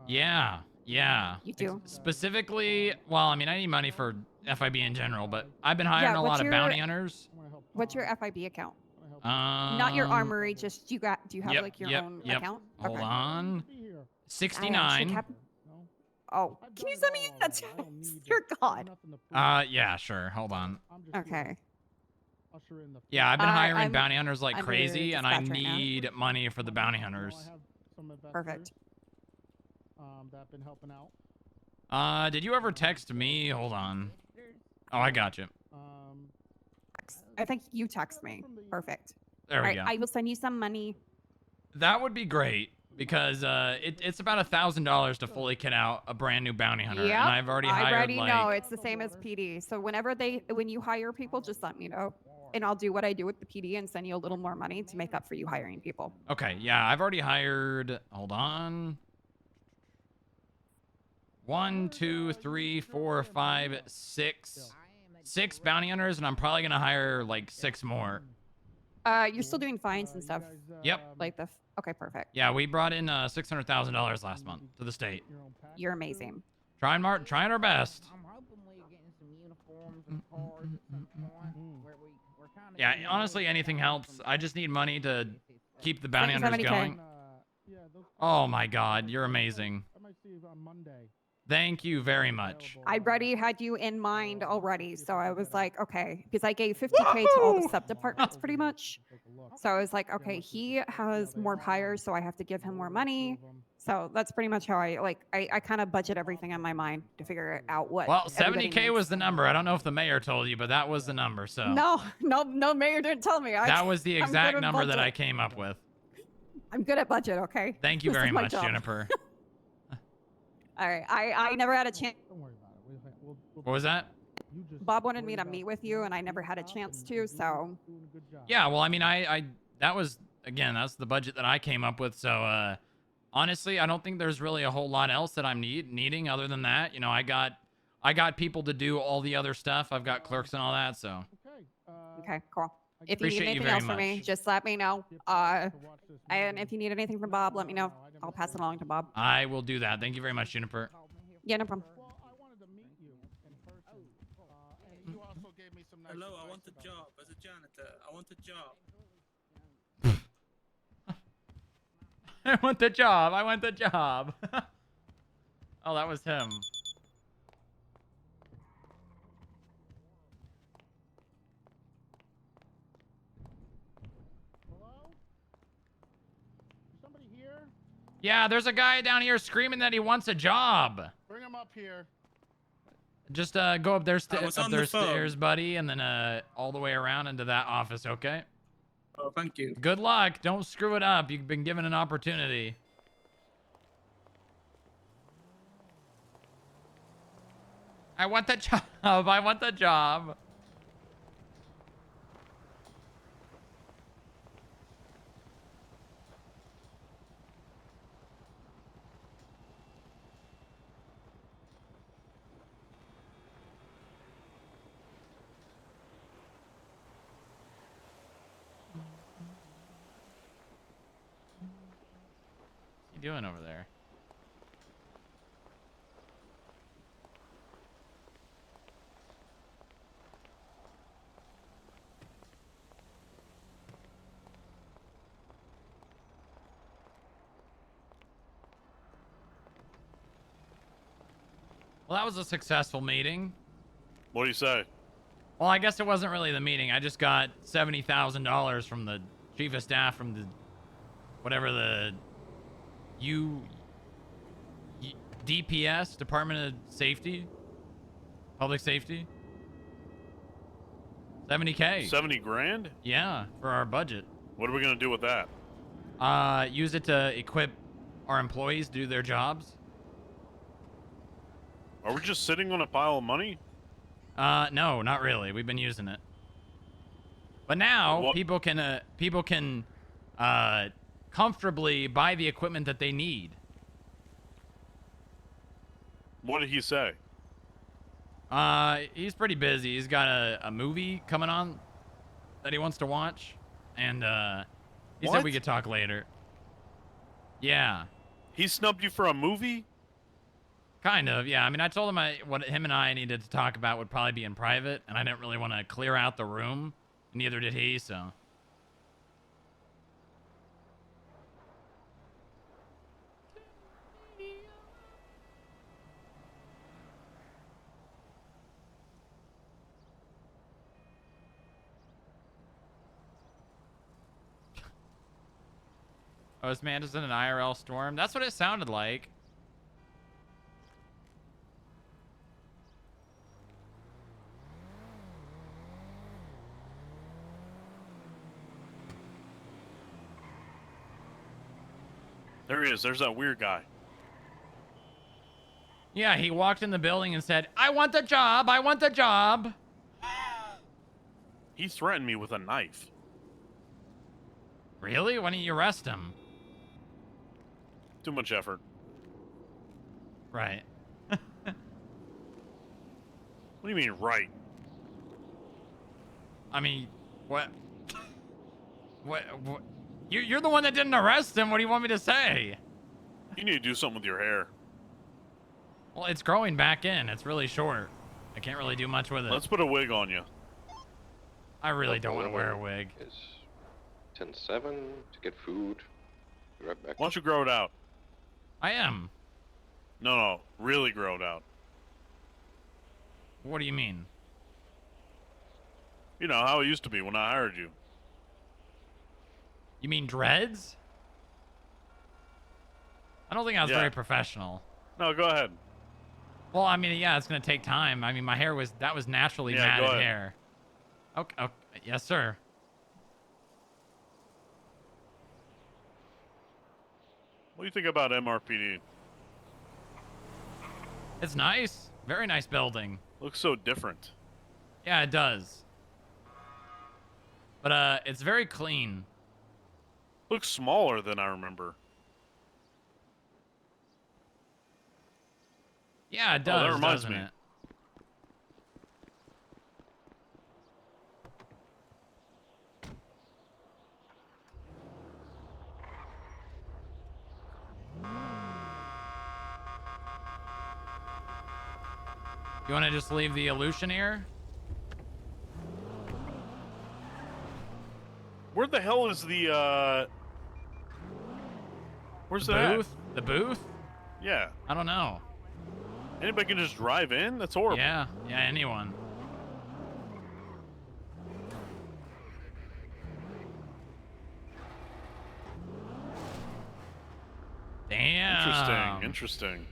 Yeah, yeah. You do. Specifically, well, I mean, I need money for FIB in general, but I've been hiring a what's lot of your- bounty hunters. What's your FIB account? Um, Not your armory. Just do you have yep, like your yep, own yep. account? Hold Okay. on. I actually 69. kept- Oh, can you send me a text? Dear God. Yeah, sure. Hold on. Okay. Yeah, I've been hiring I'm bounty hunters like under crazy, and I dispatch right now. need money for the bounty hunters. Perfect. That have been helping out. Did you ever text me? Hold on. Oh, I got you. I think you text me. Perfect. There we All right, go. I will send you some money. That would be great because it's about $1,000 to fully kit out a brand new bounty hunter, and I've already hired like. know it's the same as PD. So when you hire people, just let me know, and I'll do what I do with the PD and send you a little more money to make up for you hiring people. Okay, yeah, I've already hired. Hold on. 1, 2, 3, 4, 5, 6. 6 bounty hunters, and I'm probably gonna hire like 6 more. You're still doing fines and stuff. Yep. Like okay, perfect. Yeah, we brought in $600,000 last month to the state. You're amazing. Trying our best. I'm hoping we're getting some uniforms and cards at some point where we're kind of. Yeah, honestly, anything helps. I just need money to keep the bounty hunters 70K. going. Oh my God, you're amazing. I might see you on Monday. Thank you very much. I already had you in mind already, so I was like, okay, because I gave 50K to all the sub departments pretty much. So I was like, okay, he has more hires, so I have to give him more money. So that's pretty much how I kind of budget everything in my mind to figure out what. Well, everybody 70K needs. was the number. I don't know if the mayor told you, but that was the number. So No, mayor didn't tell me. that was the I'm good exact with number that budget. I came up with. I'm good at budget, okay? Thank you This is very my much, job. Jennifer. All right, I never had a chance. What was that? Bob wanted me to meet with you, and I never had a chance to. So Yeah, well, I mean, that was, again, that's the budget that I came up with. So, honestly, I don't think there's really a whole lot else that I'm needing other than that. You know, I got people to do all the other stuff. I've got clerks and all that. So, okay, cool. If you Appreciate need you anything very else from me, much. just let me know. And if you need anything from Bob, let me know. I'll pass it along to Bob. I will do that. Thank you very much, Juniper. Yeah, no problem. Hello, I want a job as a janitor. I want a job. I want the job. I want the job. Oh, that was him. Somebody here? Yeah, there's a guy down here screaming that he wants a job. Bring him up here. Just go up there, I was up on there the phone. stairs, buddy, and then all the way around into that office, okay? Oh, thank you. Good luck. Don't screw it up. You've been given an opportunity. I want the job. I want the job. What's he doing over there? Well, that was a successful meeting. What do you say? Well, I guess it wasn't really the meeting. I just got $70,000 from the chief of staff from the whatever the DPS, Department of Safety, Public Safety. 70K. 70 grand? Yeah, for our budget. What are we gonna do with that? Use it to equip our employees to do their jobs. Are we just sitting on a pile of money? No, not really. We've been using it. But now What- people can comfortably buy the equipment that they need. What did he say? He's pretty busy. He's got a movie coming on that he wants to watch, and he said we What? could talk later. Yeah. He snubbed you for a movie? Kind of, yeah. I mean, I told him what him and I needed to talk about would probably be in private, and I didn't really want to clear out the room. Neither did he, so. Oh, this man is in an IRL storm? That's what it sounded like. There he is. There's that weird guy. Yeah, he walked in the building and said, I want the job. I want the job. He threatened me with a knife. Really? Why didn't you arrest him? Too much effort. Right. What do you mean, right? I mean, what? What? You're the one that didn't arrest him. What do you want me to say? You need to do something with your hair. Well, it's growing back in. It's really short. I can't really do much with it. Let's put a wig on you. I really don't want to wear a wig. It's 10-7 to get food. Be right back. Why don't you grow it out? I am. No, really grow it out. What do you mean? You know how it used to be when I hired you. You mean dreads? I don't think I was Yeah. very professional. No, go ahead. Well, I mean, yeah, it's gonna take time. I mean, my hair was naturally Yeah, go matted ahead. hair. Okay, yes, sir. What do you think about MRPD? It's nice. Very nice building. Looks so different. Yeah, it does. But it's very clean. Looks smaller than I remember. Yeah, it Oh, that does. reminds doesn't me. it? You want to just leave the illusion here? Where the hell is the, Where's The that? booth? The booth? Yeah. I don't know. Anybody can just drive in? That's horrible. Yeah, anyone. Damn. Interesting.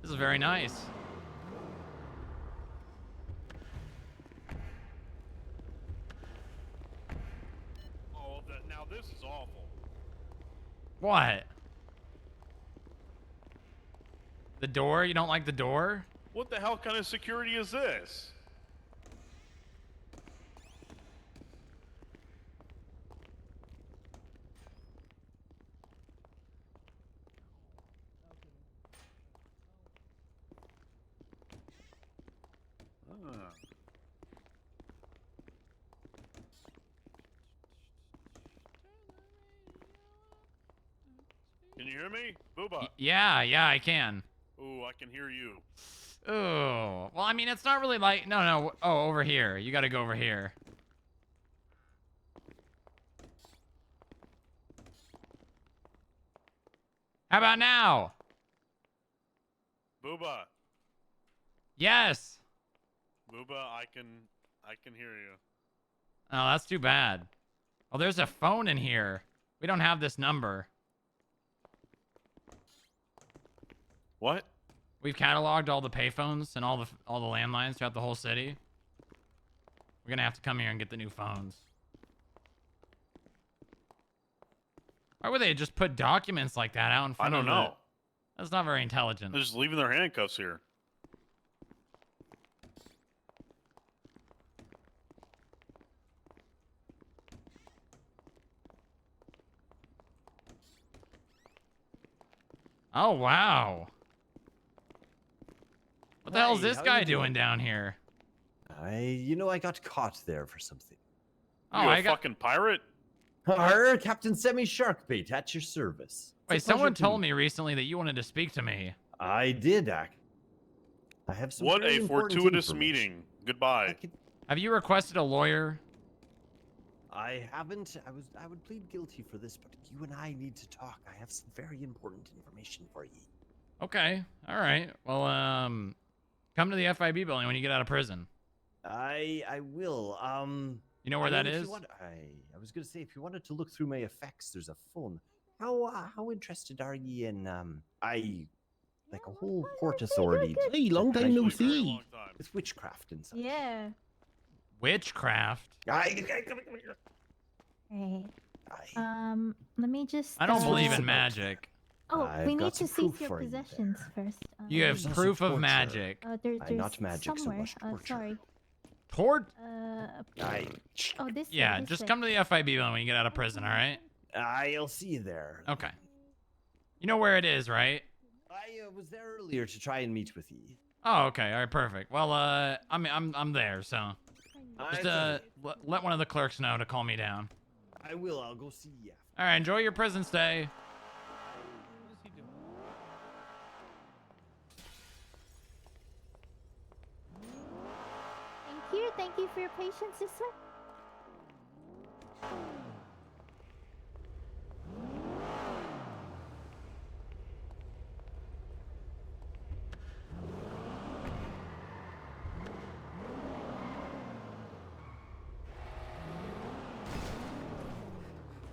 This is very nice. Oh, now this is awful. What? The door? You don't like the door? What the hell kind of security is this? Ah. Can you hear me? Booba. Yeah, I can. Ooh, I can hear you. Oh, well, I mean, it's not really like, no. Oh, over here. You got to go over here. How about now? Booba. Yes. Booba, I can hear you. Oh, that's too bad. Oh, there's a phone in here. We don't have this number. What? We've cataloged all the payphones and all the landlines throughout the whole city. We're gonna have to come here and get the new phones. Why would they just put documents like that out in front of I don't know. That's not very intelligent. They're just leaving their handcuffs here. Oh, wow. What the hell is Hi, this how guy you doing down here? I got caught there for something. Oh, you I a got... fucking pirate? Captain Semi Sharkbait at your service. Wait, someone told me recently that you wanted to speak to me. I did, I have some What very a important fortuitous information. meeting. Goodbye. Have you requested a lawyer? I haven't. I would plead guilty for this, but you and I need to talk. I have some very important information for you. Okay. All right. Well, come to the FIB building when you get out of prison. I will. You know where that is? I was gonna say, if you wanted to look through my effects, there's a phone. How interested are you in like a whole port authority? Hey, long time no see. With witchcraft and such. Yeah. Witchcraft? Hey. Let me just. I don't believe in magic. Oh, I've we got need to some seize proof your for you possessions first. You have There's also proof of torture. magic. There's not magic so somewhere. much, torture. Sorry. Oh, this. Yeah, way, this just way. come to the FIB building when you get out of prison, all right? I'll see you there. Okay. You know where it is, right? I was there earlier to try and meet with you. Oh, okay. All right, perfect. Well, I'm there, so just let one of the clerks know to call me down. I will. I'll go see you. All right, enjoy your prison stay. Thank you. Thank you for your patience, sister.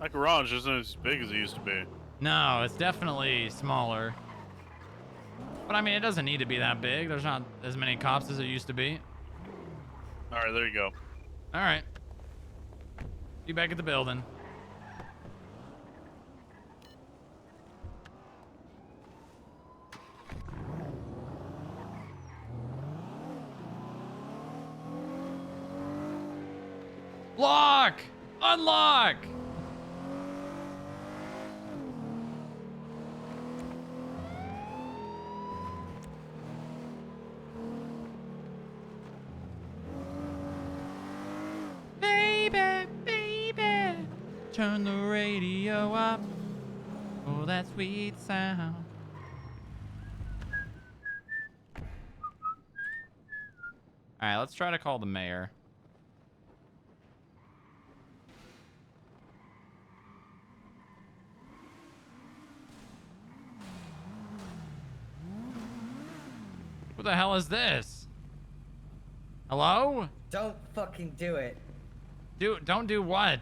That garage isn't as big as it used to be. No, it's definitely smaller. But I mean, it doesn't need to be that big. There's not as many cops as it used to be. All right, there you go. All right. Be back at the building. Lock! Unlock! Baby, baby, turn the radio up for that sweet sound. All right, let's try to call the mayor. Who the hell is this? Hello? Don't fucking do it. Don't do what?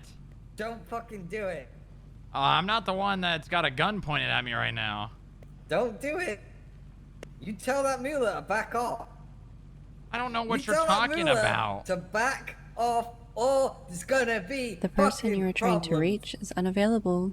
Don't fucking do it. I'm not the one that's got a gun pointed at me right now. Don't do it. You tell that mule to back off. I don't know what You you're tell that talking mule about. To back off, or there's gonna be The person fucking you were trying to problems. reach is unavailable.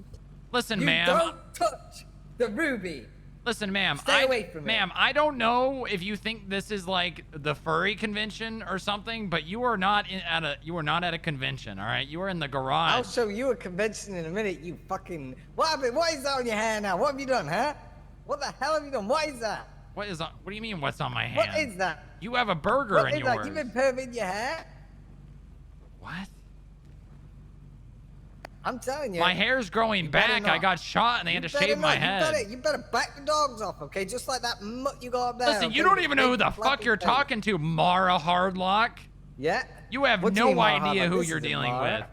Listen, You ma'am. don't touch the ruby. Listen, ma'am. Stay away from it. Ma'am, I don't know if you think this is like the furry convention or something, but you are not at a convention, all right? You are in the garage. I'll show you a convention in a minute, you fucking... What happened? What is that on your hand now? What have you done, huh? What the hell have you done? What is that? What do you mean? What's on my hand? What is that? You have a burger What in is yours. that? You've been perming your hair? What? I'm telling you. My hair's growing better back. I not. got shot and they had to better shave my not. head. You better back the dogs off, okay? Just like that mutt you got up there. Listen, okay? you don't even know who the Big fuck flappy you're face. talking to, Mara Hardlock. Yeah? You have What do you no mean, Mara idea Hardlock? who This you're isn't dealing Mara.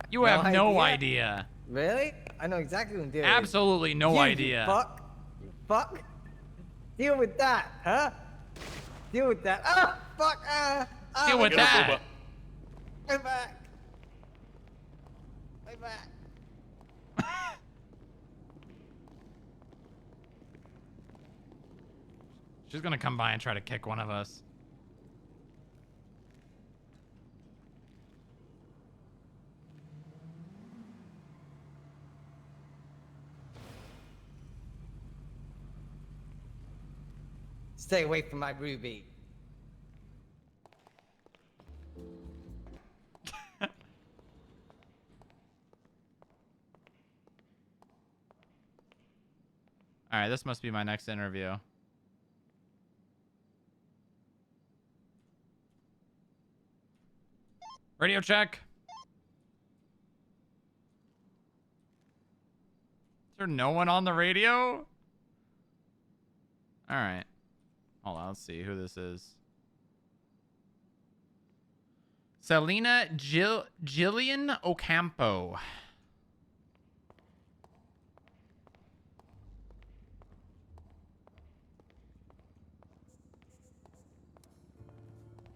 with. You have no idea. Really? I know exactly who I'm dealing Absolutely with. no You idea. fuck. You fuck. Deal with that, huh? Deal with that. Ah, fuck. Deal with that. Way back. Way back. She's gonna come by and try to kick one of us. Stay away from my ruby. All right, this must be my next interview. Radio check. Is there no one on the radio? All right. Hold on, let's see who this is. Selena Jillian Ocampo.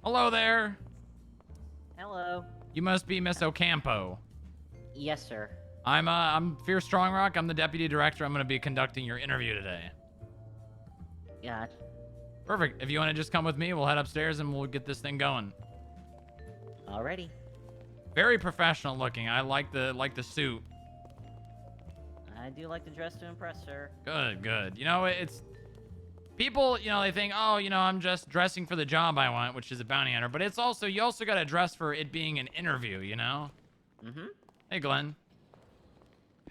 Hello there. Hello. You must be Miss Ocampo. Yes, sir. I'm FIB Strongrock. I'm the deputy director. I'm going to be conducting your interview today. Yeah. Perfect. If you want to just come with me, we'll head upstairs and we'll get this thing going. Alrighty. Very professional looking. I like the suit. I do like to dress to impress, sir. Good, good. You know, it's people, you know, they think, oh, you know, I'm just dressing for the job I want, which is a bounty hunter. But it's also, you also got to dress for it being an interview, you know? Mm-hmm. Hey, Glenn.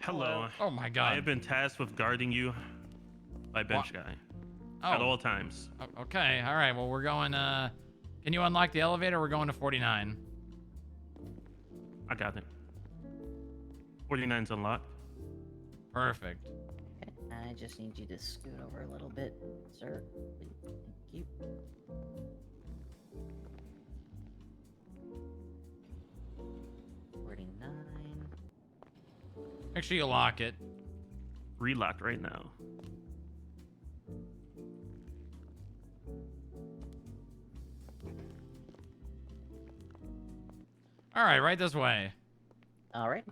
Hello. Oh my God. I have been tasked with guarding you by bench guy at all times. Okay. All right. Well, we're going. Can you unlock the elevator? We're going to 49. I got it. 49's unlocked. Perfect. Okay. I just need you to scoot over a little bit, sir. Thank you. Make sure you lock it. Relocked right now. All right, right this way. All right.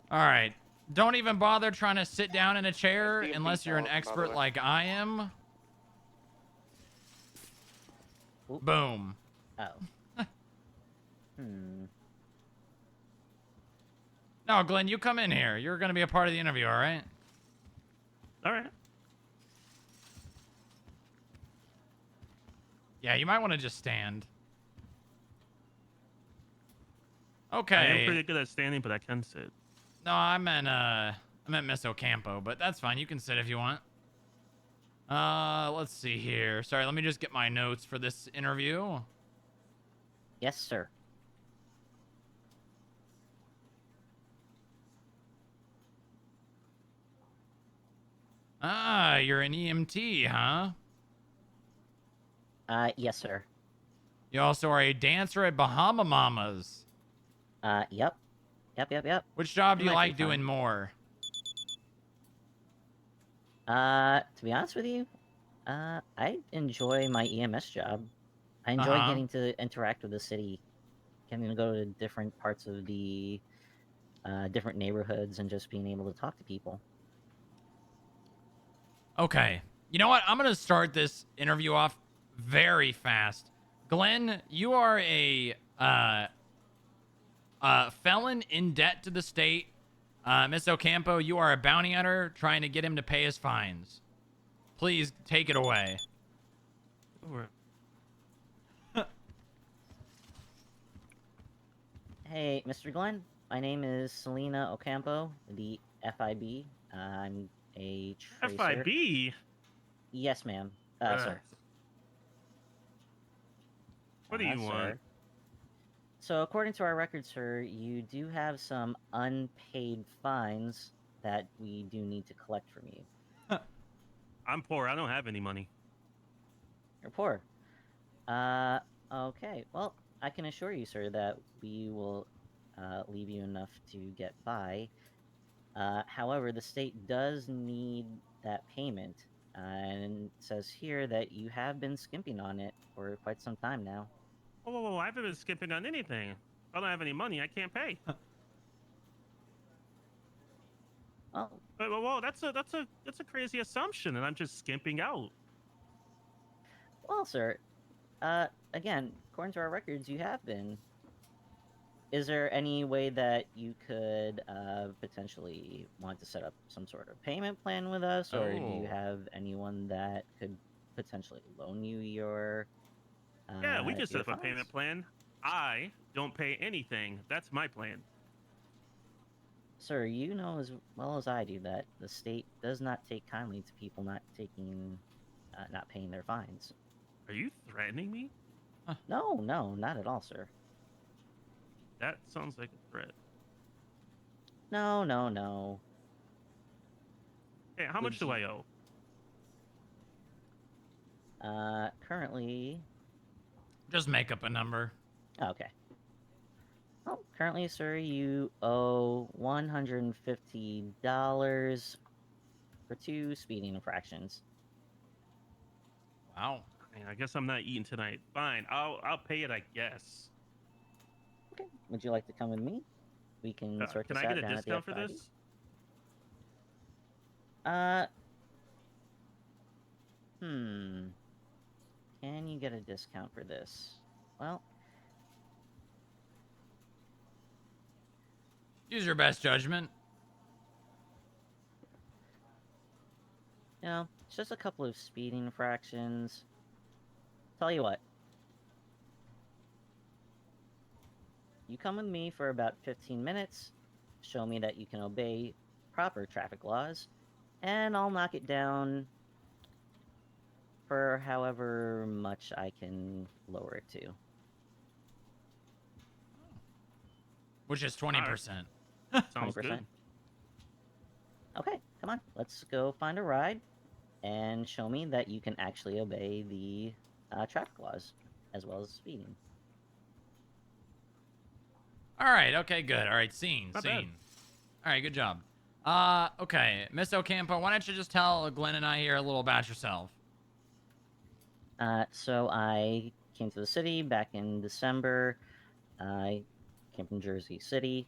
All right. Don't even bother trying to sit down in a chair unless you're an expert like I am. Boom. Oh. No, Glenn, you come in here. You're going to be a part of the interview, all right? All right. Yeah, you might want to just stand. Okay. I am pretty good at standing, but I can sit. No, I meant Miss Ocampo, but that's fine. You can sit if you want. Let's see here. Sorry, let me just get my notes for this interview. Yes, sir. Ah, you're an EMT, huh? Yes, sir. You also are a dancer at Bahama Mamas. Yep. Yep. Which job do It you might be like doing fun. more? To be honest with you, I enjoy my EMS job. I enjoy getting to interact with the city, getting to go to different parts of the different neighborhoods and just being able to talk to people. Okay. You know what? I'm going to start this interview off very fast. Glenn, you are a felon in debt to the state. Miss Ocampo, you are a bounty hunter trying to get him to pay his fines. Please take it away. Hey, Mr. Glenn. My name is Selena Ocampo, the FIB. I'm a tracer. FIB? Yes, ma'am. Sir. What do you Sir. want? So, according to our records, sir, you do have some unpaid fines that we do need to collect from you. I'm poor. I don't have any money. You're poor. Okay. Well, I can assure you, sir, that we will leave you enough to get by. However, the state does need that payment, and it says here that you have been skimping on it for quite some time now. Whoa, I haven't been skipping on anything. If I don't have any money, I can't pay. Oh. Whoa, that's a crazy assumption, and I'm just skimping out. Well, sir, again, according to our records, you have been. Is there any way that you could potentially want to set up some sort of payment plan with us, or do you have anyone that could potentially loan you your? Yeah, we just set your up a funds? payment plan. I don't pay anything. That's my plan. Sir, you know as well as I do that the state does not take kindly to people not not paying their fines. Are you threatening me? No, no, not at all, sir. That sounds like a threat. No, no, no. Hey, how much do I owe? Currently. Just make up a number. Okay. Oh, currently, sir, you owe $150 for 2 speeding infractions. Wow. I guess I'm not eating tonight. Fine, I'll pay it, I guess. Okay. Would you like to come with me? We can sort Can this I out get a down discount at the for FIB. this? Can you get a discount for this? Well, use your best judgment. you know, it's just a couple of speeding infractions. Tell you what. You come with me for about 15 minutes, show me that you can obey proper traffic laws, and I'll knock it down for however much I can lower it to. Which is 20%. 20%. Good. Okay, come on. Let's go find a ride and show me that you can actually obey the traffic laws as well as speeding. All right. Okay. Good. All right. Scene. Not bad. All right. Good job. Okay. Miss Ocampo, why don't you just tell Glenn and I here a little about yourself? So I came to the city back in December. I came from Jersey City.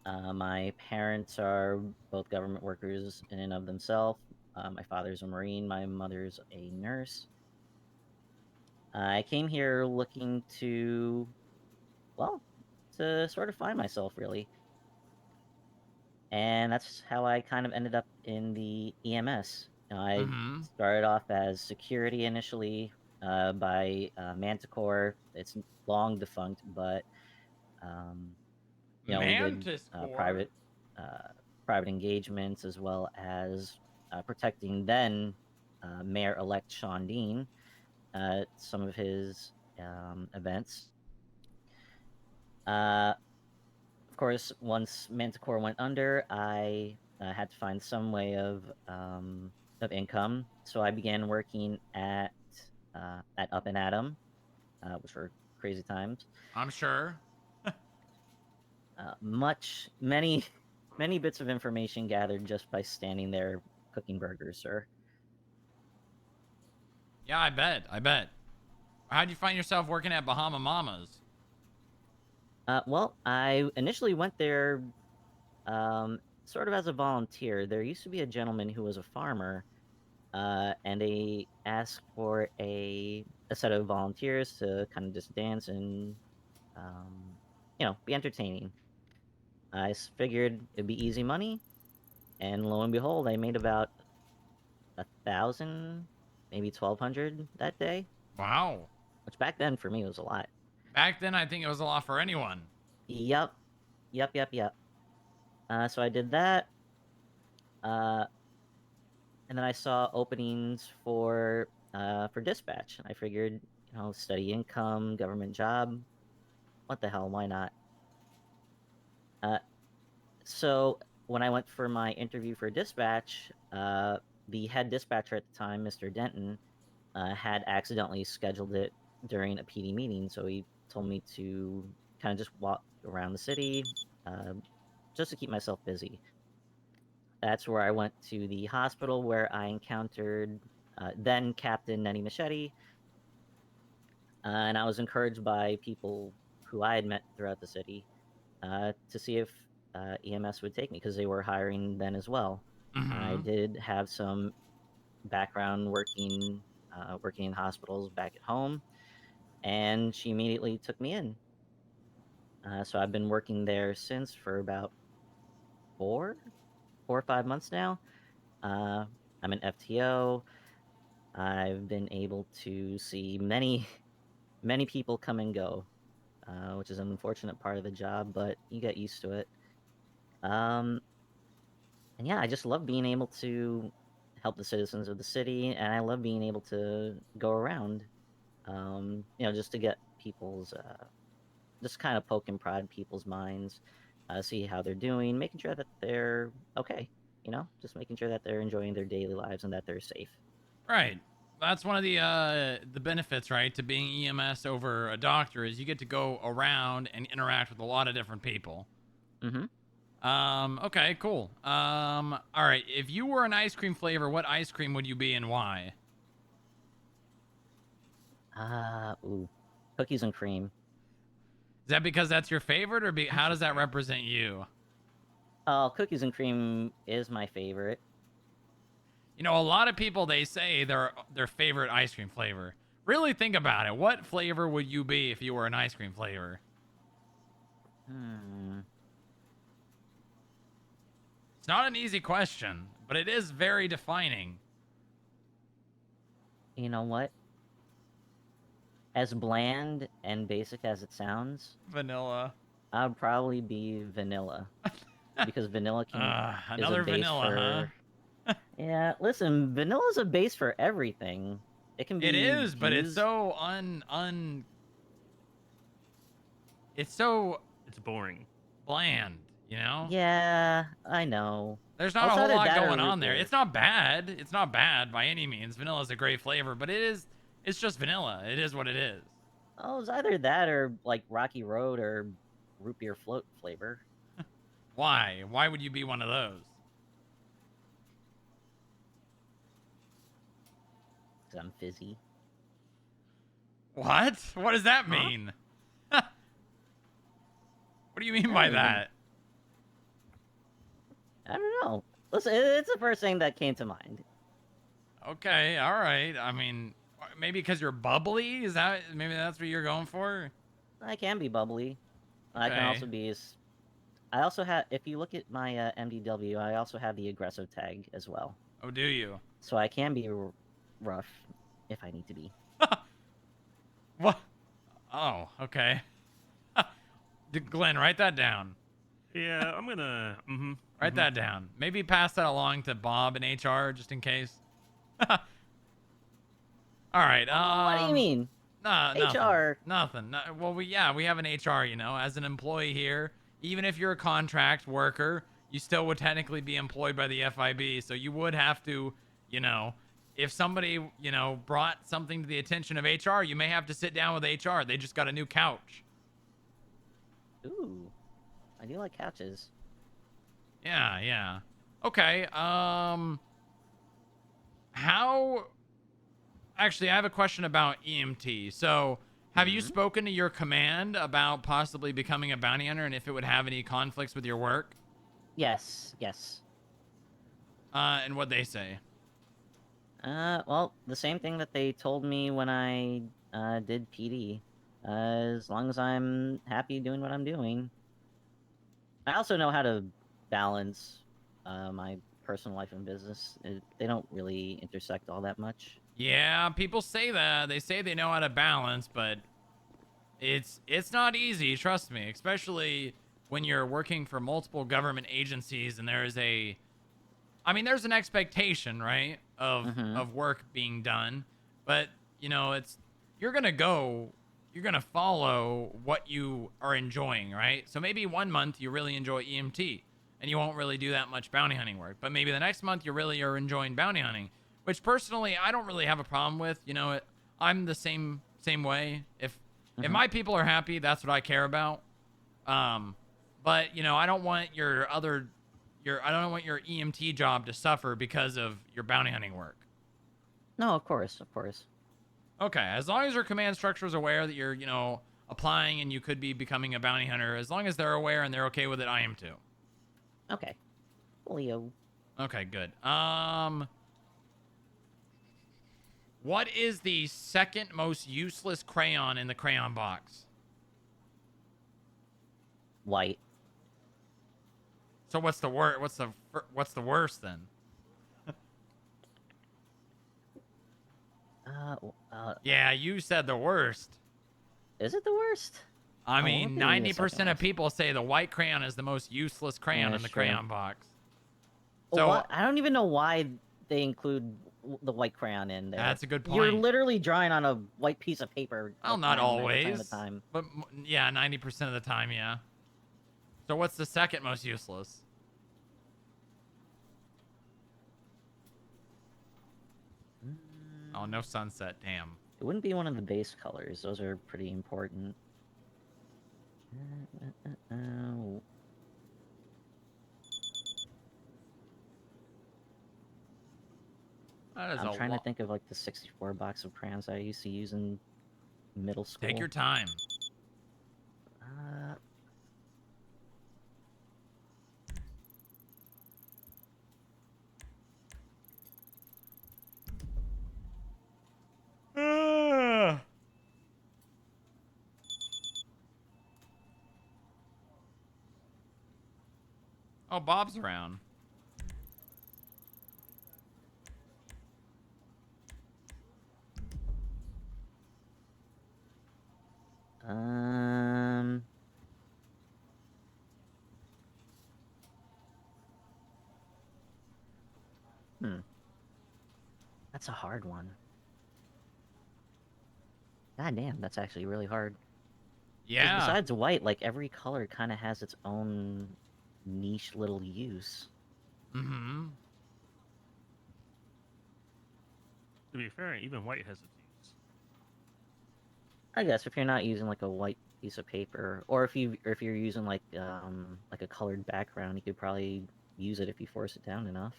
My parents are both government workers in and of themselves. My father's a Marine. My mother's a nurse. I came here looking to, well, to sort of find myself, really. And that's how I kind of ended up in the EMS. You know, I started off as security initially by Manticore. It's long defunct, but you know, we did private engagements as well as protecting then Mayor-elect Sean Dean at some of his events. Of course, once Manticore went under, I had to find some way of income, so I began working at Up and Atom, which were crazy times. I'm sure. Many bits of information gathered just by standing there cooking burgers, sir. Yeah, I bet. How'd you find yourself working at Bahama Mamas? Well, I initially went there sort of as a volunteer. There used to be a gentleman who was a farmer, and they asked for a set of volunteers to kind of just dance and, you know, be entertaining. I figured it'd be easy money, and lo and behold, I made about 1,000, maybe 1,200 that day. Wow. Which back then for me was a lot. Back then, I think it was a lot for anyone. Yep. So I did that. And then I saw openings for dispatch. I figured, you know, steady income, government job. What the hell? Why not? So when I went for my interview for dispatch, the head dispatcher at the time, Mr. Denton, had accidentally scheduled it during a PD meeting. So he told me to kind of just walk around the city, just to keep myself busy. That's where I went to the hospital where I encountered then Captain Nenny Machete. And I was encouraged by people who I had met throughout the city to see if EMS would take me because they were hiring then as well. I did have some background working in hospitals back at home, and she immediately took me in. So I've been working there since for about 4 or 5 months now. I'm an FTO. I've been able to see many people come and go. which is an unfortunate part of the job, but you get used to it. And yeah, I just love being able to help the citizens of the city, and I love being able to go around, just to get people's, just kind of poke and prod people's minds, see how they're doing, making sure that they're okay, just making sure that they're enjoying their daily lives and that they're safe. Right. That's one of the benefits, right, to being EMS over a doctor is you get to go around and interact with a lot of different people. Mm-hmm. Okay, cool. All right. If you were an ice cream flavor, what ice cream would you be and why? Cookies and cream. Is that because that's your favorite, or how does that represent you? Oh, cookies and cream is my favorite. You know, a lot of people, they say their favorite ice cream flavor. Really think about it. What flavor would you be if you were an ice cream flavor? It's not an easy question, but it is very defining. You know what? As bland and basic as it sounds, vanilla. I'd probably be vanilla. Because vanilla can another is a base vanilla, for... Yeah, listen, vanilla's a base for everything. It can be It is, but it's used- so It's boring. bland, you know? Yeah, I know. There's not a Outside whole of lot that or going root on there. beer. It's not bad. It's not bad by any means. Vanilla is a great flavor, but it's just vanilla. It is what it is. Oh, it's either that or like Rocky Road or root beer float flavor. Why? Why would you be one of those? Because I'm fizzy. What? What does that mean? What do you mean by that? I don't know. Listen, it's the first thing that came to mind. Okay, all right. I mean, maybe because you're bubbly? Is that maybe that's what you're going for? I can be bubbly. I can also be. I also have. If you look at my MDW, I also have the aggressive tag as well. Oh, do you? So I can be rough if I need to be. What? Oh, okay. Glenn, write that down. Yeah, I'm gonna. Write that down. Maybe pass that along to Bob in HR just in case. All right. What do you mean? Nah, HR. Nothing. Well, we have an HR. You know, as an employee here, even if you're a contract worker, you still would technically be employed by the FIB. So you would have to, if somebody, brought something to the attention of HR, you may have to sit down with HR. They just got a new couch. Ooh, I do like couches. Yeah. Okay. Actually, I have a question about EMT. So, have you spoken to your command about possibly becoming a bounty hunter and if it would have any conflicts with your work? Yes. And what'd they say? Well, the same thing that they told me when I did PD. As long as I'm happy doing what I'm doing. I also know how to balance my personal life and business. They don't really intersect all that much. Yeah, people say that. They say they know how to balance, but it's not easy, trust me, especially when you're working for multiple government agencies and there's an expectation, right, of work being done, but you're going to follow what you are enjoying, right? So maybe 1 month you really enjoy EMT and you won't really do that much bounty hunting work, but maybe the next month you really are enjoying bounty hunting, which personally I don't really have a problem with. I'm the same way. If my people are happy, that's what I care about. But I don't want your EMT job to suffer because of your bounty hunting work. No, of course. Okay, as long as your command structure is aware that you're, applying and you could be becoming a bounty hunter, as long as they're aware and they're okay with it, I am too. Okay. Leo. Okay, good. What is the second most useless crayon in the crayon box? White. So what's the worst then? Yeah, you said the worst. Is it the worst? I Oh, mean, we'll do the second 90% of people say the white crayon is the most useless crayon Yeah, in the sure. crayon box. Well, So I don't even know why they include the white crayon in there. That's a good You're point. literally drawing on a white piece of paper. Well, like, not 99% always, of the time. but yeah, 90% of the time, yeah. So what's the second most useless? Oh, no sunset. Damn. It wouldn't be one of the base colors. Those are pretty important. I'm trying to think of like the 64 box of crayons I used to use in middle school. Take your time. Oh, Bob's around. That's a hard one. God damn, that's actually really hard. 'Cause Yeah. besides white, like every color kind of has its own niche little use. Mm-hmm. To be fair, even white has its use. I guess if you're not using like a white piece of paper, or if you're using like a colored background, you could probably use it if you force it down enough.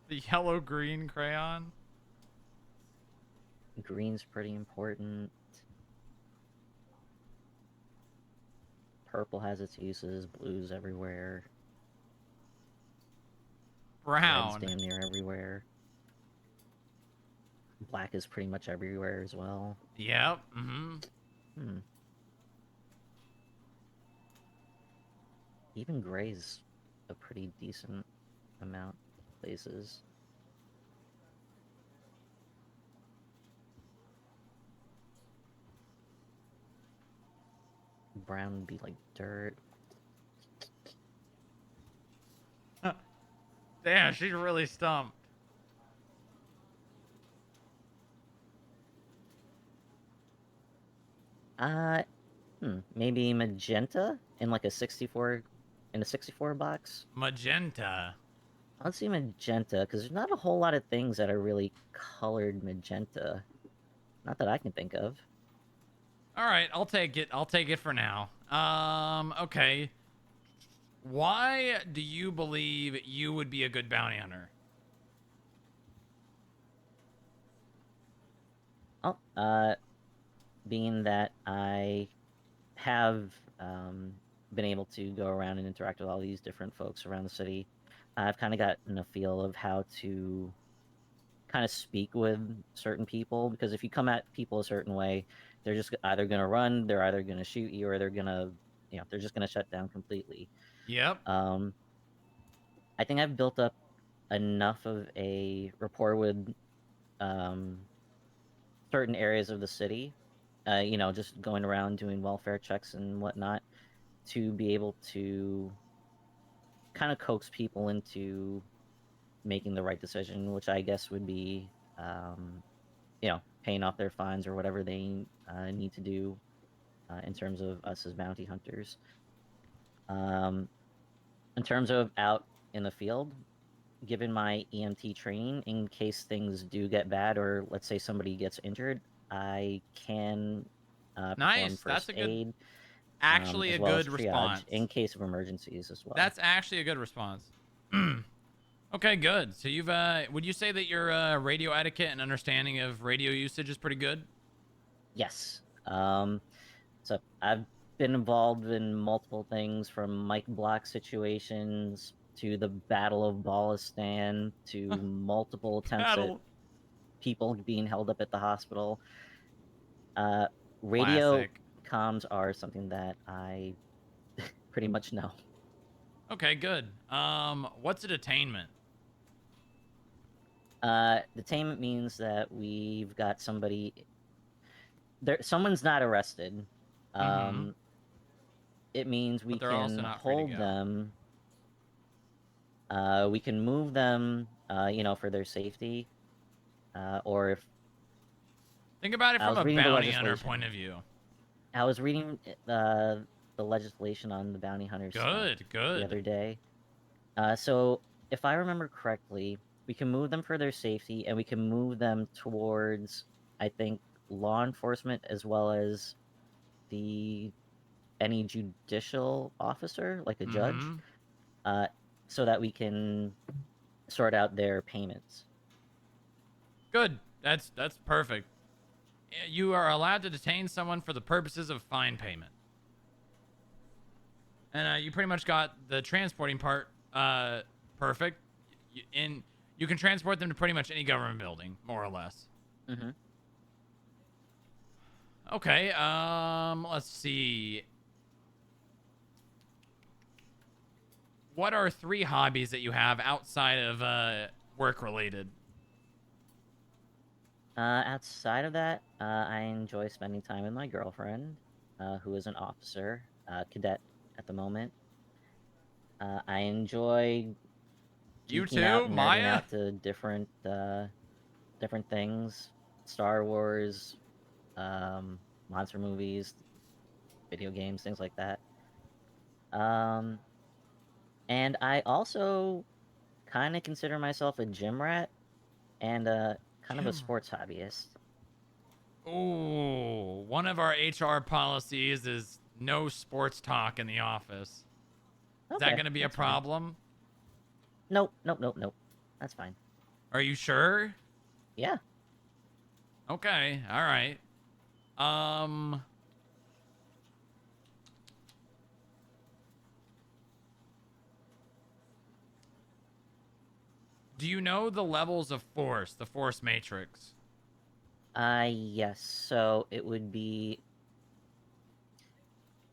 The yellow-green crayon. Green's pretty important. Purple has its uses. Blue's everywhere. Brown. Red's damn near everywhere. Black is pretty much everywhere as well. Yep. Mm-hmm. Even gray's a pretty decent amount of places. Brown would be like dirt. Damn, she's really stumped. Maybe magenta in like a 64 box. Magenta. Let's see magenta, because there's not a whole lot of things that are really colored magenta. Not that I can think of. All right, I'll take it. I'll take it for now. Okay. Why do you believe you would be a good bounty hunter? Oh, being that I have been able to go around and interact with all these different folks around the city, I've kind of gotten a feel of how to kind of speak with certain people, because if you come at people a certain way, they're just either going to run, they're either going to shoot you, or they're going to, they're just going to shut down completely. Yep. I think I've built up enough of a rapport with certain areas of the city, just going around doing welfare checks and whatnot, to be able to kind of coax people into making the right decision, which I guess would be, paying off their fines or whatever they need to do in terms of us as bounty hunters. In terms of out in the field, given my EMT training, in case things do get bad, or let's say somebody gets injured, I can perform That's first a good, aid. actually as a well as good triage response. in case of emergencies as well. That's actually a good response. Okay, good. So you've, would you say that your radio etiquette and understanding of radio usage is pretty good? Yes. So I've been involved in multiple things, from mic block situations to the Battle of Ballistan to multiple attempts at people being held up at the hospital. Radio comms are something that I pretty much know. Okay, good. What's a detainment? Detainment means that we've got somebody someone's not arrested. Mhm. It means we But they're also can not free to hold go. them. We can move them, for their safety. Or if Think about it I from was a reading the bounty hunter legislation. point of view. I was reading the legislation on the bounty hunter stuff Good. the other day. So if I remember correctly, we can move them for their safety, and we can move them towards, I think, law enforcement as well as any judicial officer, like a judge, Mhm. so that we can sort out their payments. Good. That's perfect. You are allowed to detain someone for the purposes of fine payment. And you pretty much got the transporting part perfect. You can transport them to pretty much any government building, more or less. Mm-hmm. Okay, let's see. What are 3 hobbies that you have outside of work related? Outside of that, I enjoy spending time with my girlfriend, who is an officer, cadet at the moment. I enjoy You geeking out too, and nerding Maya? out to different things, Star Wars, monster movies, video games, things like that. And I also kind of consider myself a gym rat and kind of a sports hobbyist. Ooh, one of our HR policies is no sports talk in the office. Is that Okay, going to be a that's fine. problem? Nope. That's fine. Are you sure? Yeah. Okay, all right. Do you know the levels of force, the force matrix? Yes. So it would be,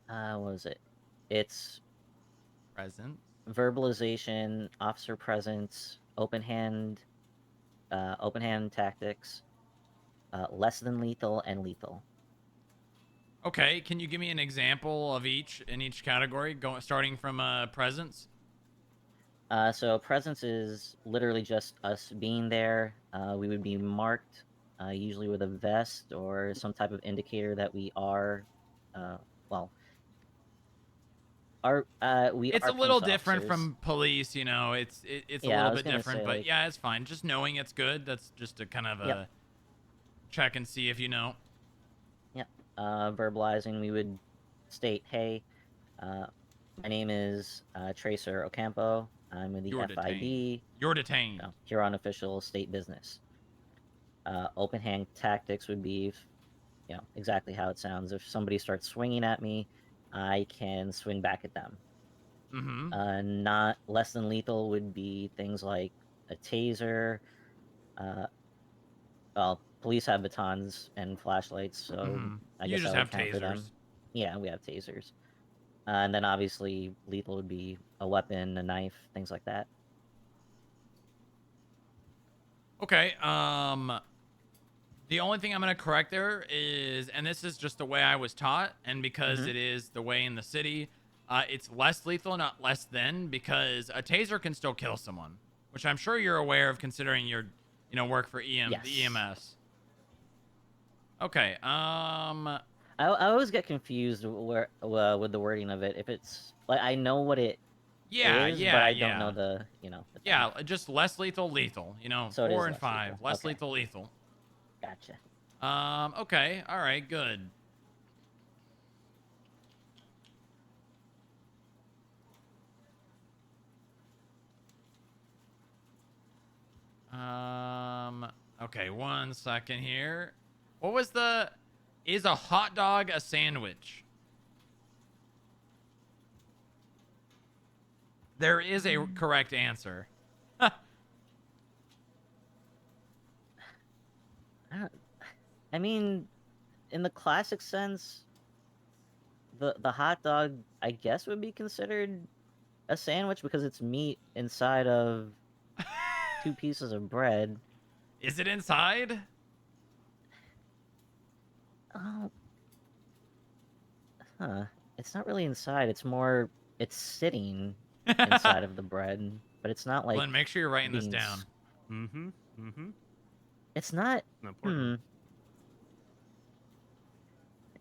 what was it? It's presence, verbalization, officer presence, open hand tactics, less than lethal, and lethal. Okay, can you give me an example of each in each category, starting from presence? So presence is literally just us being there. We would be marked, usually with a vest or some type of indicator that we are, well, we It's are a little police different officers. from police, it's a Yeah, I little was bit gonna different, say, but like, yeah, it's fine. Just knowing it's good. That's just a kind of a check and see if you know. Yep. Verbalizing, we would state, hey, my name is Tracer Ocampo. I'm with the You're FIB. detained. You're detained. Here on official state business. Open hand tactics would be, exactly how it sounds. If somebody starts swinging at me, I can swing back at them. Mm-hmm. Not less than lethal would be things like a taser. Well, police have batons and flashlights, so I You guess just I would have count for them. tasers. Yeah, we have tasers. And then obviously lethal would be a weapon, a knife, things like that. Okay, the only thing I'm going to correct there is, and this is just the way I was taught, and because it is the way in the city, it's less lethal, not less than, because a taser can still kill someone, which I'm sure you're aware of considering your, work for the EMS. Okay, I always get confused with the wording of it. If it's, like, I know what it is, but I don't know the, Yeah, just less lethal, lethal. So it is 4 and less 5. lethal. Less Okay. lethal, lethal. Gotcha. Okay. All right, good. Okay, 1 second here. What was is a hot dog a sandwich? There is a correct answer. I mean, in the classic sense, the hot dog, I guess, would be considered a sandwich because it's meat inside of 2 pieces of bread. Is it inside? Oh. Huh. It's not really inside. It's more. It's sitting inside of the bread, but it's not like. Glenn, make sure you're writing this being down. s- Mm-hmm. Mm-hmm. It's not. Important.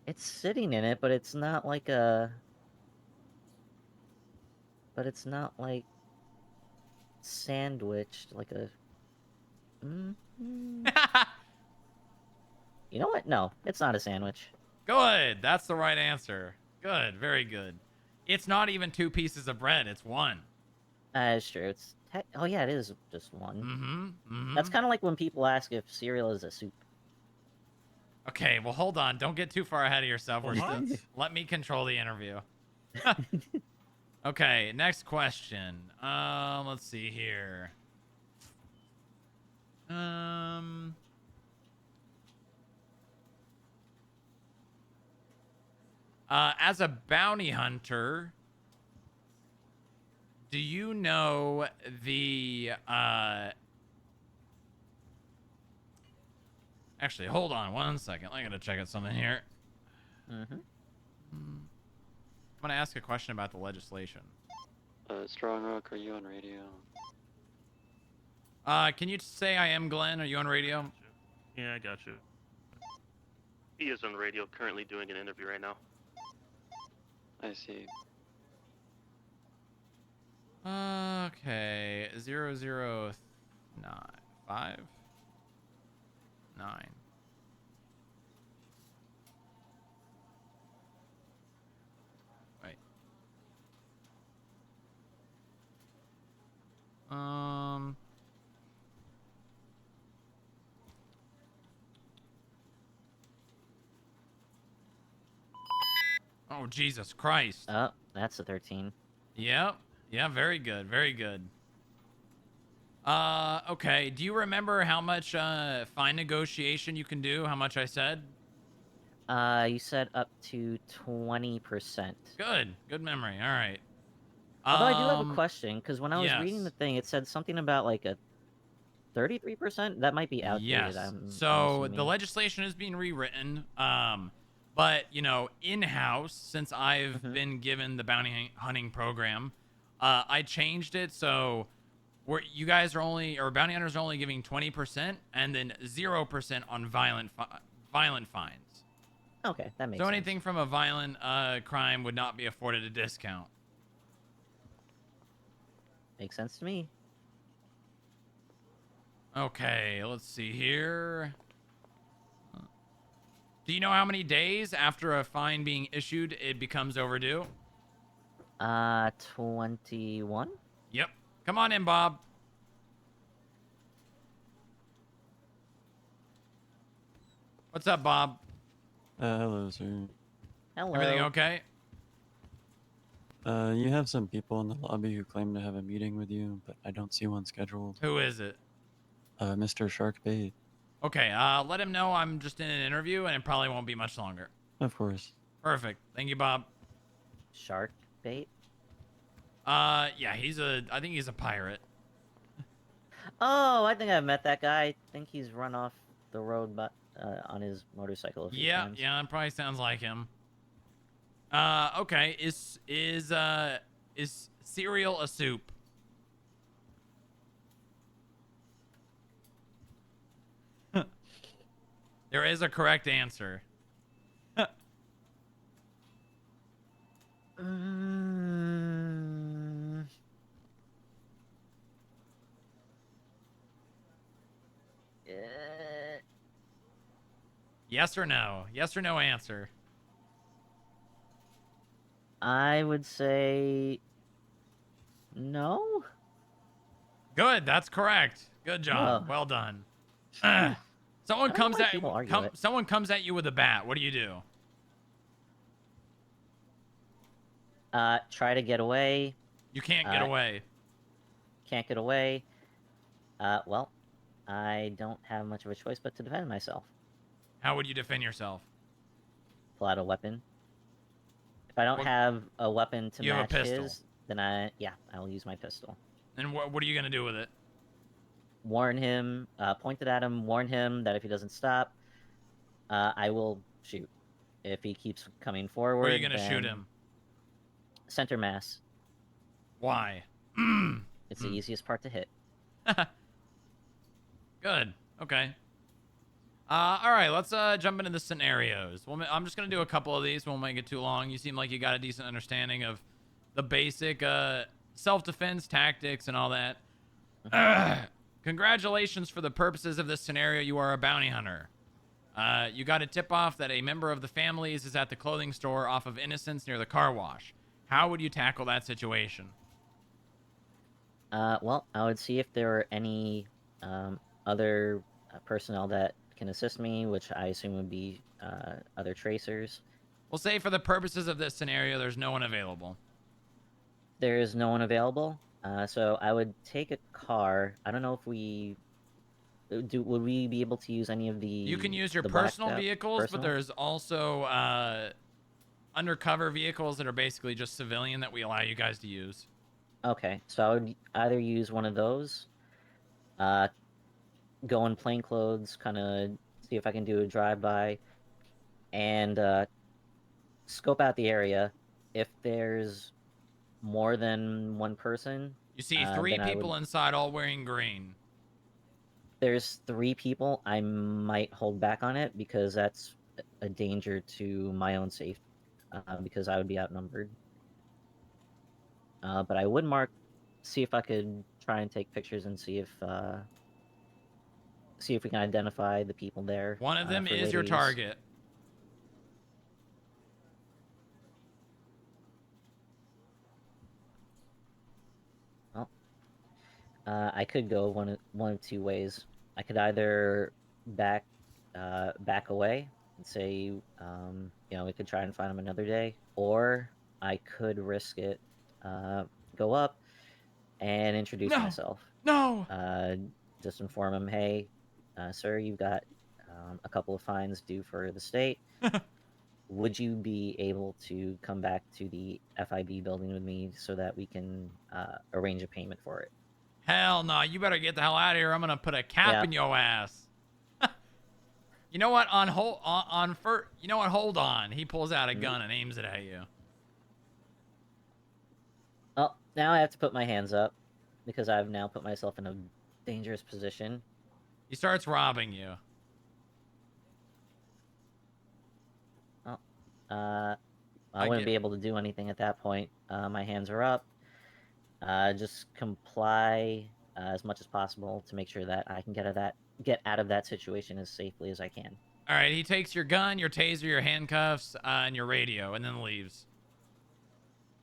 It's sitting in it, but it's not like a. But it's not like sandwiched like a. Mm-hmm. You know what? No, it's not a sandwich. Good. That's the right answer. Good. Very good. It's not even 2 pieces of bread. It's 1. It's true. It's oh yeah, it is just one. Mm-hmm. That's kind of like when people ask if cereal is a soup. Okay, well, hold on. Don't get too far ahead of yourself. What? Let me control the interview. Okay, next question. Let's see here. As a bounty hunter, do you know the Actually, hold on 1 second. I gotta check out something here. Mm-hmm. I'm gonna ask a question about the legislation. Strongrock, are you on radio? Can you say I am Glenn? Are you on radio? Yeah, I got you. He is on radio, currently doing an interview right now. I see. Okay, 009 5 9. Wait. Oh, Jesus Christ. Oh, that's a 13. Yep. Yeah, very good. Very good. Okay. Do you remember how much fine negotiation you can do? How much I said? You said up to 20%. Good. Good memory. All right. Although I do have a question, because when I was reading yes. the thing, it said something about like a 33%. That might be outdated. Yes. I'm So the assuming. legislation is being rewritten. But you know, in-house, since I've been given the bounty hunting program, I changed it so you guys are only, or bounty hunters are only giving 20%, and then 0% on violent fines. Okay, that makes so sense. anything from a violent crime would not be afforded a discount. Makes sense to me. Okay, let's see here. Do you know how many days after a fine being issued it becomes overdue? 21? Yep. Come on in, Bob. What's up, Bob? Hello, sir. Hello. Everything okay? You have some people in the lobby who claim to have a meeting with you, but I don't see one scheduled. Who is it? Mr. Sharkbait. Okay, let him know I'm just in an interview and it probably won't be much longer. Of course. Perfect. Thank you, Bob. Shark bait? Yeah, I think he's a pirate. Oh, I think I've met that guy. I think he's run off the road but on his motorcycle a few times. Yeah, it probably sounds like him. Okay, is cereal a soup? There is a correct answer. Yes or no? Yes or no answer? I would say no. Good, that's correct. Good job. Oh. Well done. I Someone don't comes know why at people argue it. someone comes at you with a bat. What do you do? Try to get away. You can't get away. Can't get away. Well, I don't have much of a choice but to defend myself. How would you defend yourself? Pull out a weapon. If I don't have a weapon to You have a match pistol. his, then I'll use my pistol. And what are you gonna do with it? Warn him, point it at him, warn him that if he doesn't stop, I will shoot. If he keeps coming forward, Where are you gonna shoot then him? Center mass. Why? It's the easiest part to hit. Good. Okay. All right, let's jump into the scenarios. I'm just gonna do a couple of these. Won't make it too long. You seem like you got a decent understanding of the basic self-defense tactics and all that. Congratulations. For the purposes of this scenario, you are a bounty hunter. You got a tip-off that a member of the families is at the clothing store off of Innocence near the car wash. How would you tackle that situation? Well, I would see if there were any other personnel that can assist me, which I assume would be other tracers. We'll say for the purposes of this scenario, there's no one available. There is no one available, so I would take a car. I don't know if we would we be able to use any of the. You can use your the blacked personal out vehicles, personal? but there's also undercover vehicles that are basically just civilian that we allow you guys to use. Okay, so I would either use one of those, go in plain clothes, kind of see if I can do a drive-by, and scope out the area. If there's more than one person, You see three then I people would- inside all wearing green. There's 3 people, I might hold back on it because that's a danger to my own safety, because I would be outnumbered. But I would see if I could try and take pictures and see if we can identify the people there. One of them for is your later use. target. Well, I could go one of 2 ways. I could either back away and say, you know, we could try and find him another day, or I could risk it, go up and introduce No! myself. No! Just inform him, hey, sir, you've got a couple of fines due for the state. Would you be able to come back to the FIB building with me so that we can arrange a payment for it? Hell no, you better get the hell out of here. I'm gonna put a cap Yeah. in your ass. You know what? You know what? Hold on. He pulls out a gun and aims it at you. Oh, now I have to put my hands up because I've now put myself in a dangerous position. He starts robbing you. Oh, I I wouldn't get- be able to do anything at that point. My hands are up. Just comply as much as possible to make sure that I can get out of that situation as safely as I can. All right, he takes your gun, your taser, your handcuffs, and your radio, and then leaves.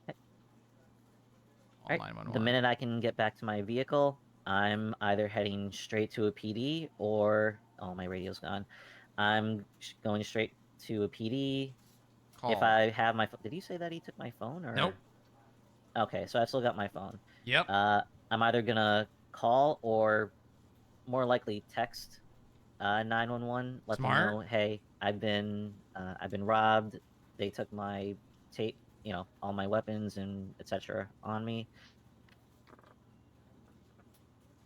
All right. The minute I can get back to my vehicle, I'm either heading straight to a PD or my radio's gone. I'm going straight to a PD. If Call. I have my phone, did you say that he took my phone or? Nope. Okay, so I still got my phone. Yep. I'm either gonna call or more likely text 911. Let them Smart. know, hey, I've been robbed. They took my tape, all my weapons and etc. on me.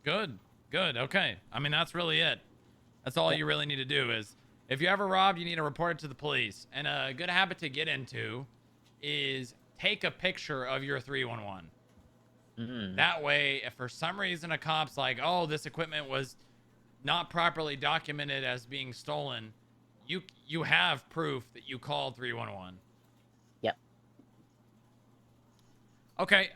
Good. Good. Okay. I mean, that's really it. That's all you really need to do is, if you ever robbed, you need to report it to the police. And a good habit to get into is take a picture of your 311. That way, if for some reason a cop's like, oh, this equipment was not properly documented as being stolen, you have proof that you called 311. Yep. Okay.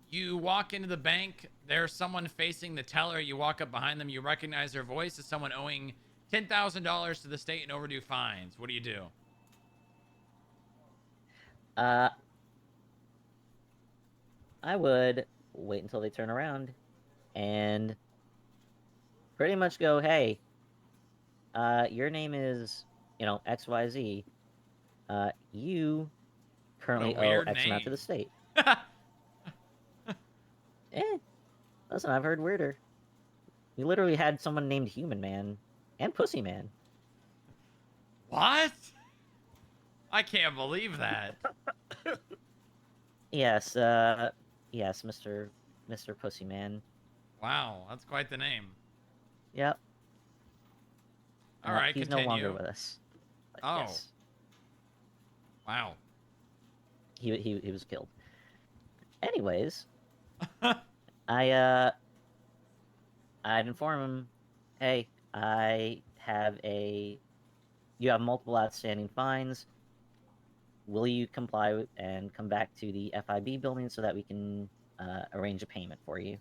You walk into the bank. There's someone facing the teller. You walk up behind them. You recognize their voice as someone owing $10,000 to the state in overdue fines. What do you do? I would wait until they turn around and pretty much go, hey, your name is, XYZ. You currently owe weird X amount to name. the state. Listen, I've heard weirder. We literally had someone named Human Man and Pussy Man. What? I can't believe that. Yes, yes, Mr. Pussy Man. Wow, that's quite the name. Yep. All right, he's continue. no longer with us. But Oh. yes, Wow. he was killed. Anyways, I'd inform him, hey, you have multiple outstanding fines. Will you comply and come back to the FIB building so that we can arrange a payment for you?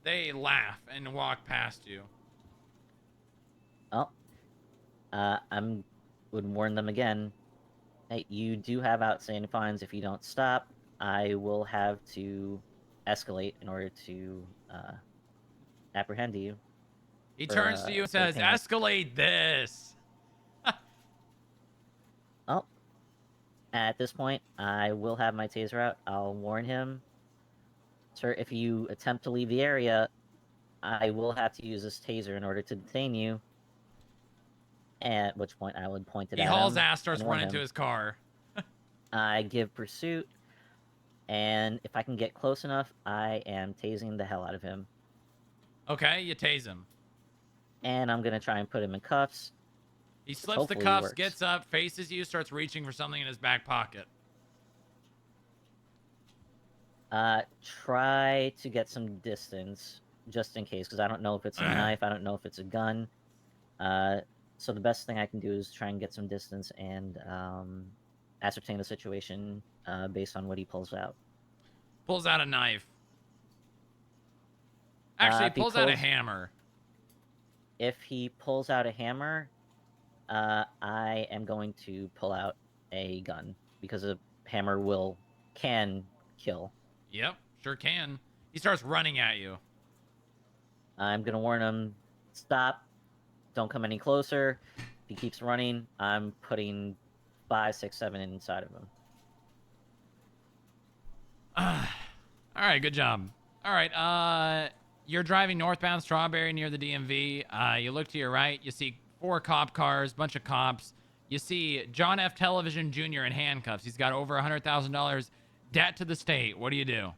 They laugh and walk past you. Oh, would warn them again. Hey, you do have outstanding fines. If you don't stop, I will have to escalate in order to apprehend you. He for, turns to you and for the says, payment. escalate this. Oh, at this point, I will have my taser out. I'll warn him. Sir, if you attempt to leave the area, I will have to use this taser in order to detain you. At which point, I would point it He at hauls him ass, starts and warn running to him. his car. I give pursuit, and if I can get close enough, I am tasing the hell out of him. Okay, you tase him. And I'm gonna try and put him in cuffs. He slips the Hopefully cuffs, works. gets up, faces you, starts reaching for something in his back pocket. Try to get some distance, just in case, because I don't know if it's a knife, I don't know if it's a gun. So the best thing I can do is try and get some distance and ascertain the situation based on what he pulls out. Pulls out a knife. Actually, If he pulls out a pulls- hammer. If he pulls out a hammer, I am going to pull out a gun because a hammer can kill. Yep, sure can. He starts running at you. I'm gonna warn him, stop, don't come any closer. If he keeps running, I'm putting 5, 6, 7 inside of him. All right, good job. All right, you're driving northbound Strawberry near the DMV. You look to your right, you see 4 cop cars, bunch of cops. You see John F. Television Jr. in handcuffs. He's got over $100,000 debt to the state. What do you do?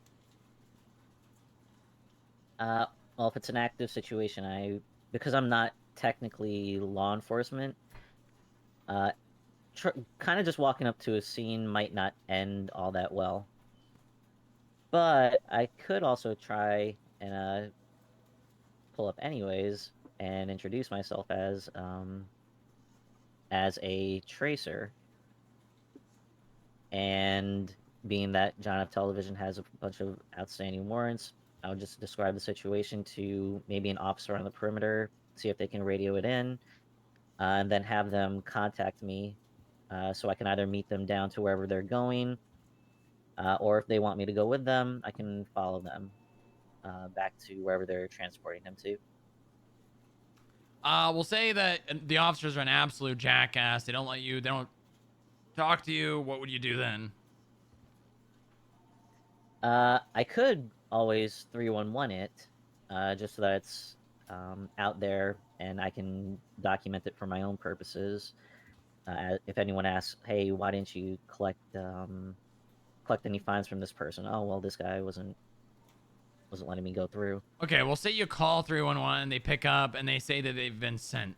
Well, if it's an active situation, because I'm not technically law enforcement, kind of just walking up to a scene might not end all that well. But I could also try and pull up anyways and introduce myself as a tracer. And being that John F. Television has a bunch of outstanding warrants, I would just describe the situation to maybe an officer on the perimeter, see if they can radio it in, and then have them contact me so I can either meet them down to wherever they're going, or if they want me to go with them, I can follow them back to wherever they're transporting him to. We'll say that the officers are an absolute jackass. They don't talk to you. What would you do then? I could always 311 it, just so that it's out there and I can document it for my own purposes. If anyone asks, hey, why didn't you collect any fines from this person? Oh, well, this guy wasn't letting me go through. Okay, we'll say you call 311, they pick up, and they say that they've been sent.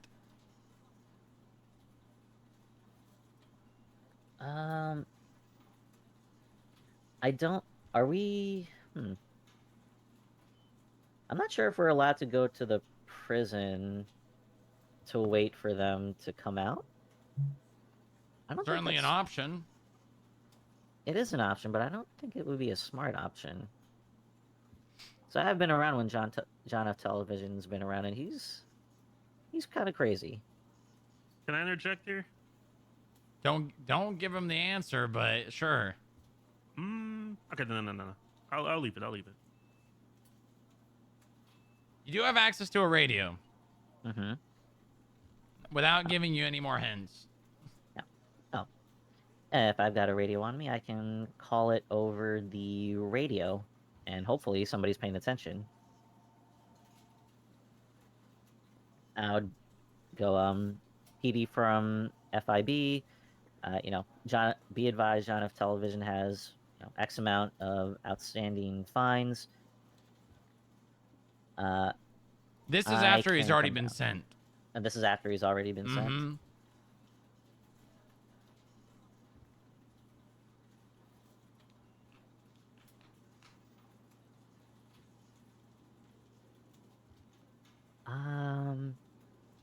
Are we... I'm not sure if we're allowed to go to the prison to wait for them to come out. I don't Certainly think an option. It is an option, but I don't think it would be a smart option. So I have been around when John F. Television's been around, and he's kind of crazy. Can I interject here? Don't give him the answer, but sure. Okay, no. I'll leave it. You do have access to a radio. Mm-hmm. Without giving you any more hints. Yeah. Oh. If I've got a radio on me, I can call it over the radio, and hopefully somebody's paying attention. I would go, PD from FIB. Be advised, John F. Television has X amount of outstanding fines. This is I after he's can already come been down. sent. And this is after he's already been sent. Mm-hmm.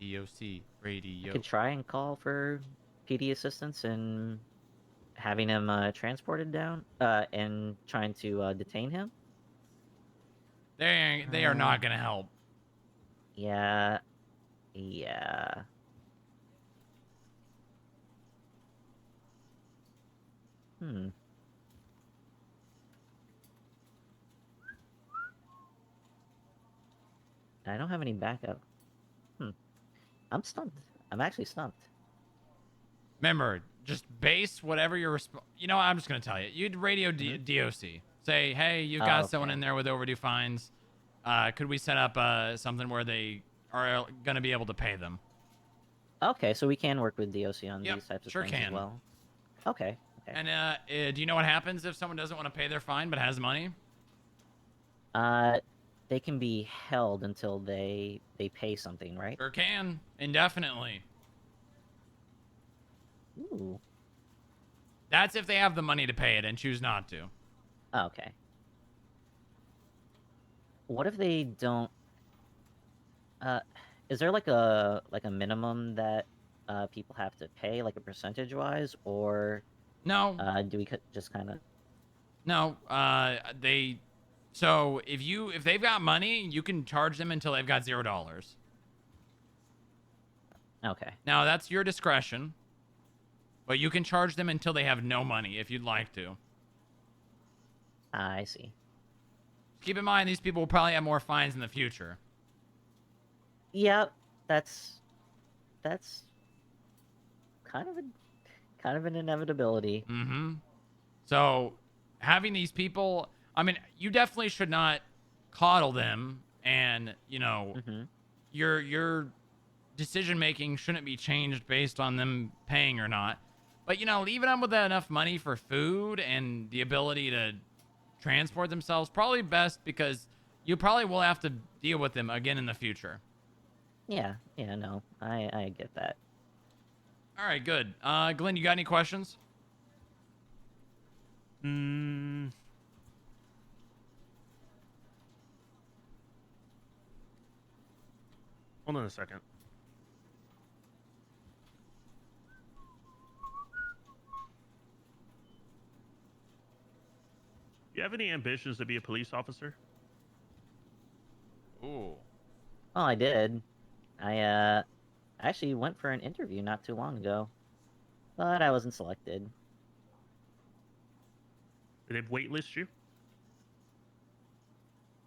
DOC I radio. could try and call for PD assistance and having him transported down, and trying to detain him. They are not gonna help. Yeah. Yeah. Hmm. I don't have any backup. I'm stumped. I'm actually stumped. Remember, just base whatever you're. You know, I'm just gonna tell you. You'd radio DOC. Say, hey, you've got someone in there with overdue fines. Could we set up something where they are gonna be able to pay them? Okay, so we can work with DOC on Yep, these types of sure things can. as well. Okay. Okay. And do you know what happens if someone doesn't want to pay their fine but has money? They can be held until they pay something, right? Sure can, indefinitely. Ooh. That's if they have the money to pay it and choose not to. Oh, okay. What if they don't? Is there like a minimum that people have to pay, like a percentage wise, or no? Do we just kind of? No. They. So if they've got money, you can charge them until they've got $0. Okay. Now that's your discretion, but you can charge them until they have no money if you'd like to. I see. Keep in mind, these people will probably have more fines in the future. Yeah, that's kind of an inevitability. Mm-hmm. So having these people, I mean, you definitely should not coddle them, and your decision making shouldn't be changed based on them paying or not. But leaving them with enough money for food and the ability to transport themselves probably best, because you probably will have to deal with them again in the future. Yeah, no, I get that. All right, good. Glenn, you got any questions? Hold on a second. You have any ambitions to be a police officer? Ooh. Well, I did. I actually went for an interview not too long ago, but I wasn't selected. Did they waitlist you?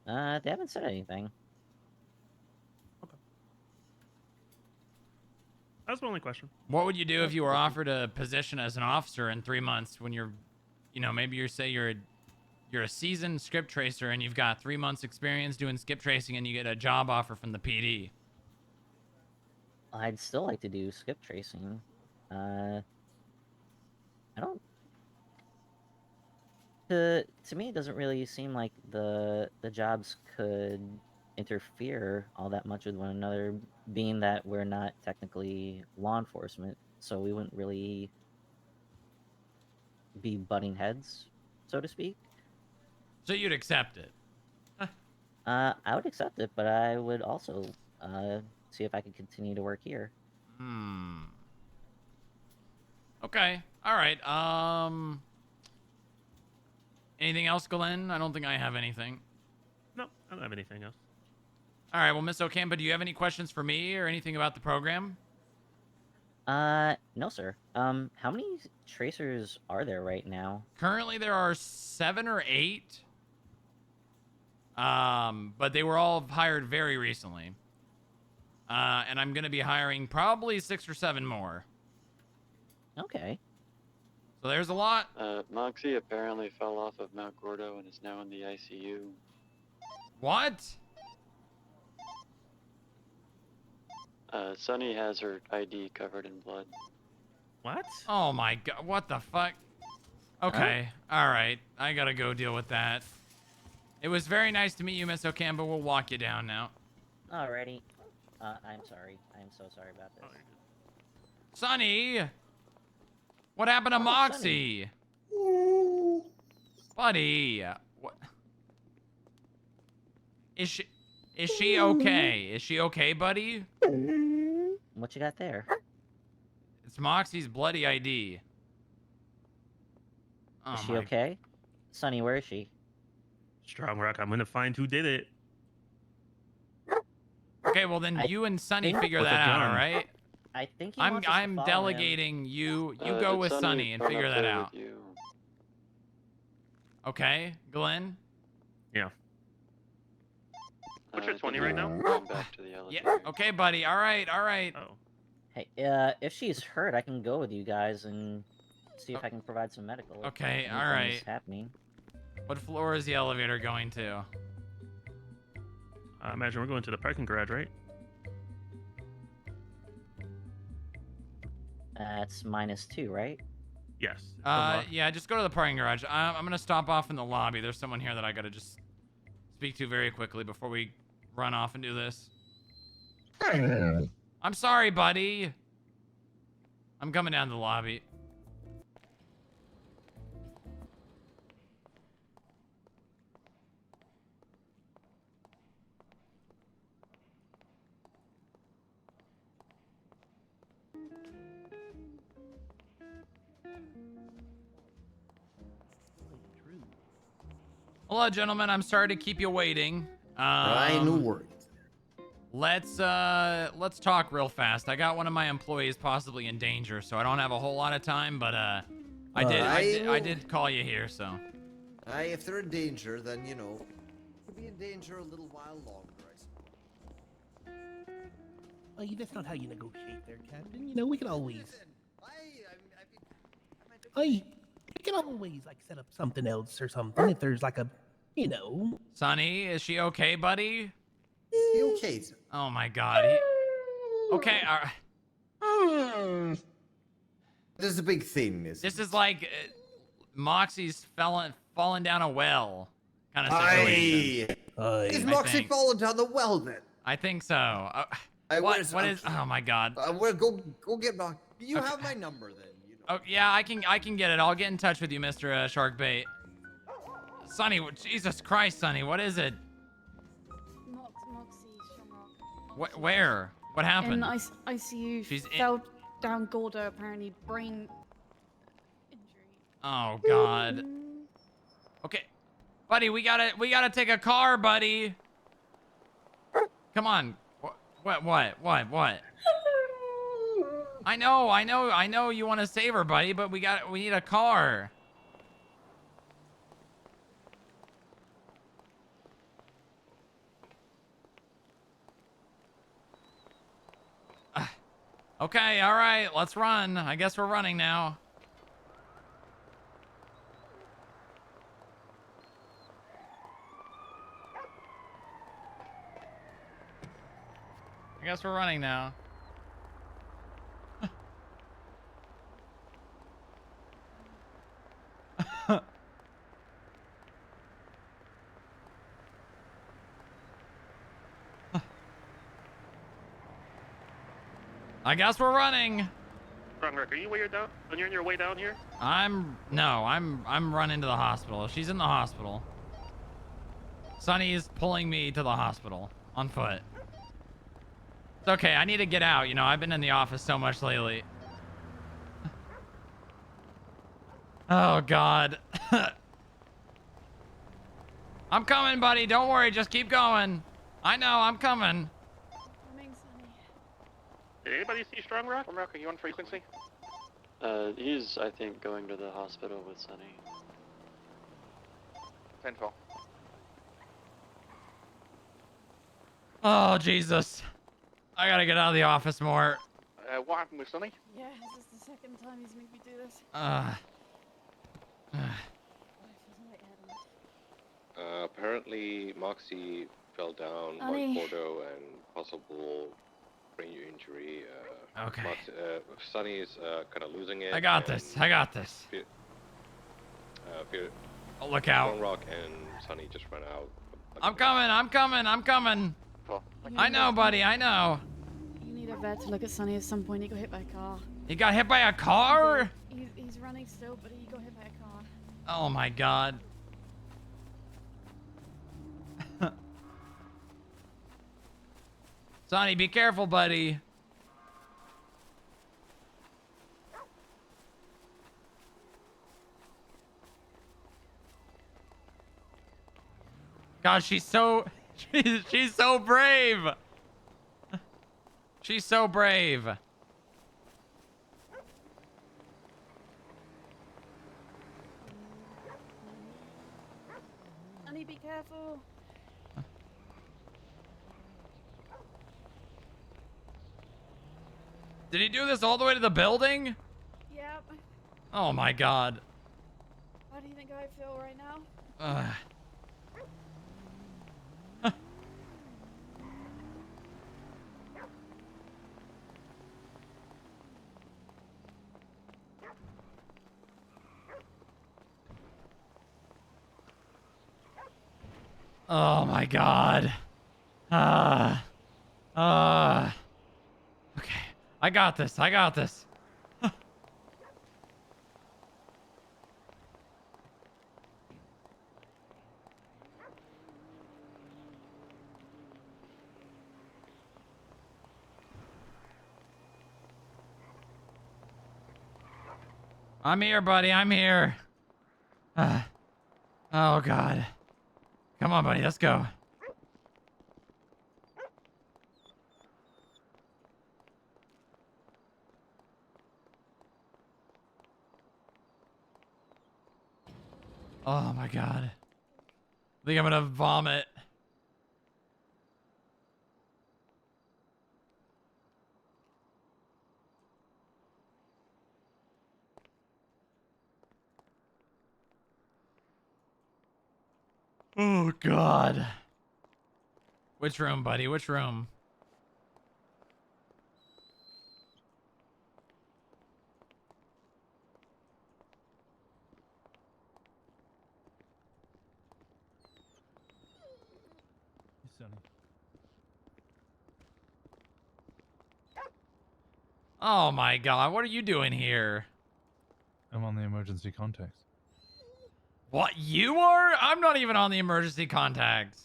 They haven't said anything. That's my only question. What would you do if you were offered a position as an officer in 3 months when you're, maybe you're a seasoned skip tracer and you've got 3 months experience doing skip tracing and you get a job offer from the PD? I'd still like to do skip tracing. I don't. To me, it doesn't really seem like the jobs could interfere all that much with one another, being that we're not technically law enforcement, so we wouldn't really be butting heads, so to speak. So you'd accept it? I would accept it, but I would also see if I could continue to work here. Okay. All right. Anything else, Glenn? I don't think I have anything. No, I don't have anything else. All right. Well, Miss Ocampa, do you have any questions for me or anything about the program? No, sir. How many tracers are there right now? Currently, there are 7 or 8. But they were all hired very recently. And I'm going to be hiring probably 6 or 7 more. Okay. So there's a lot. Moxie apparently fell off of Mount Gordo and is now in the ICU. What? Sunny has her ID covered in blood. What? Oh my god, what the fuck? Okay, alright. I gotta go deal with that. It was very nice to meet you, Miss Ocampa. We'll walk you down now. Alrighty. I'm sorry. I'm so sorry about this. Sonny! What happened to Moxie? Buddy, what? Is she okay? Is she okay, buddy? What you got there? It's Moxie's bloody ID. Oh Is she my- okay? Sonny, where is she? Strongrock, I'm gonna find who did it. Okay, well then you and Sonny think- figure With that a out, gun. all right? I think he I'm wants us to follow him. delegating you. You go did with Sonny and run figure up that there out. with you? Okay, Glenn. Yeah. What's your 20 right now? Going back to the Yeah. elevator. Okay, buddy. All right. All right. Oh. Hey, if she's hurt, I can go with you guys and see if I can provide some medical. if Okay, anything's alright. happening. What floor is the elevator going to? I imagine we're going to the parking garage, right? That's -2, right? Yes. Yeah, just go to the parking garage. I'm gonna stop off in the lobby. There's someone here that I gotta just speak to very quickly before we run off and do this. I'm sorry, buddy. I'm coming down to the lobby. Hello, gentlemen. I'm sorry to keep you waiting. No worries. Let's talk real fast. I got one of my employees possibly in danger, so I don't have a whole lot of time, but I did call you here, so. If they're in danger, then you know, could be in danger a little while longer, I suppose. Well, that's not how you negotiate there, Captain. You know, we can always. We can always like set up something else or something if there's like a, you know. Sonny, is she okay, buddy? Okay. Oh my God. Okay. This is a big thing. This is like Moxie's fallen down a well kind of situation. Is Moxie falling down the well then? I think so. What is? Oh my God. Well, go get Moxie. You have my number then. Oh yeah, I can get it. I'll get in touch with you, Mr. Sharkbait. Sonny, Jesus Christ, Sonny, what is it? Moxie, Strongrock. What? Where? What happened? In ICU. She's in- fell down Gorda, apparently brain injury. Oh God. Okay, buddy, we gotta take a car, buddy. Come on. What? I know you want to save her, buddy, but we need a car. Okay, all right, let's run. I guess we're running now. I guess we're running now. I guess we're running. Strongrock, are you on your way down here? I'm running to the hospital. She's in the hospital. Sonny is pulling me to the hospital on foot. It's okay. I need to get out. You know, I've been in the office so much lately. Oh God. I'm coming, buddy. Don't worry. Just keep going. I know. I'm coming. Did anybody see Strongrock? Strongrock, are you on frequency? He's, I think, going to the hospital with Sonny. 10-4. Oh, Jesus. I gotta get out of the office more. What happened with Sonny? Yeah, this is the second time he's made me do this. Apparently, Moxie fell down Sonny. on Bordeaux and possible brain injury. Okay. Sonny is kind of losing it. I got this. I got this. Oh, look out. Strongrock and Sonny just ran out. I'm coming. I'm coming. I'm coming. car. I know, buddy. I know. You need a vet to look at Sonny at some point. He got hit by a car. He got hit by a car? He's running still, but he got hit by a car. Oh my god. Sonny, be careful, buddy. God, she's so brave. She's so brave. Sonny, be careful. Did he do this all the way to the building? Yep. Oh my god. How do you think I feel right now? Ugh. Oh my god. Okay. I got this. I got this. I'm here, buddy. I'm here. Oh god. Come on, buddy. Let's go. Oh my god. I think I'm gonna vomit. Oh god. Which room, buddy? Which room? Sonny. Oh my god, what are you doing here? I'm on the emergency contacts. What, you are? I'm not even on the emergency contacts.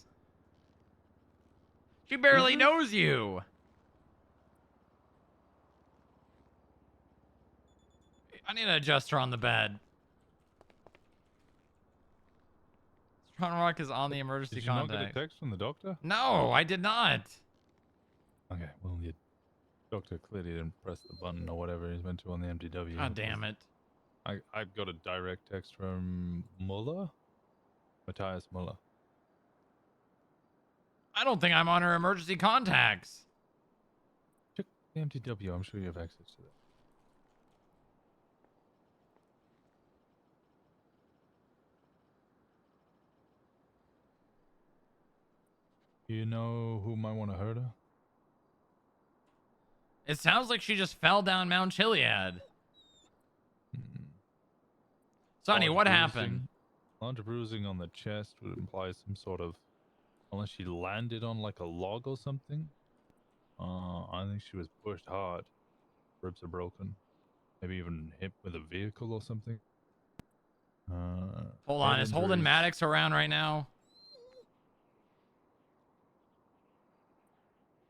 She barely knows you. I need to adjust her on the bed. Strongrock is on the emergency Did you not contact. get a text from the doctor? No, I did not. Okay, well, the doctor clearly didn't press the button or whatever he's meant to on the MDW. God damn it. I got a direct text from Muller? Matthias Muller. I don't think I'm on her emergency contacts. Check the MDW, I'm sure you have access to that. You know who might want to hurt her? It sounds like she just fell down Mount Chiliad. Sonny, what happened? Large bruising on the chest would imply some sort of, unless she landed on like a log or something. I think she was pushed hard. Ribs are broken. Maybe even hit with a vehicle or something. Hold on, head is Holden injuries. Maddox around right now?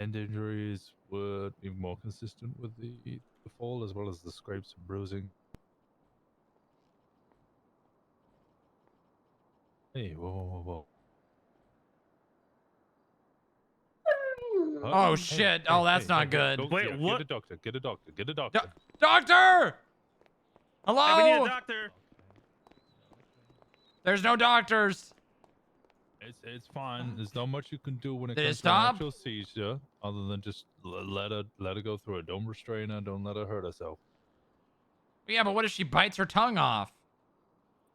End injuries were even more consistent with the fall, as well as the scrapes and bruising. Hey, whoa, whoa, whoa, whoa. Oh Hey, shit. hey, Oh, that's hey, not hey, good. go- Wait, yeah, what? Get a doctor, get a doctor, get a doctor. Doctor! Hello? Hey, we need a doctor. There's no doctors. It's fine. There's not much you can do when it Did it comes to stop? an actual seizure, other than just let her go through it. Don't restrain her. Don't let her hurt herself. Yeah, but what if she bites her tongue off?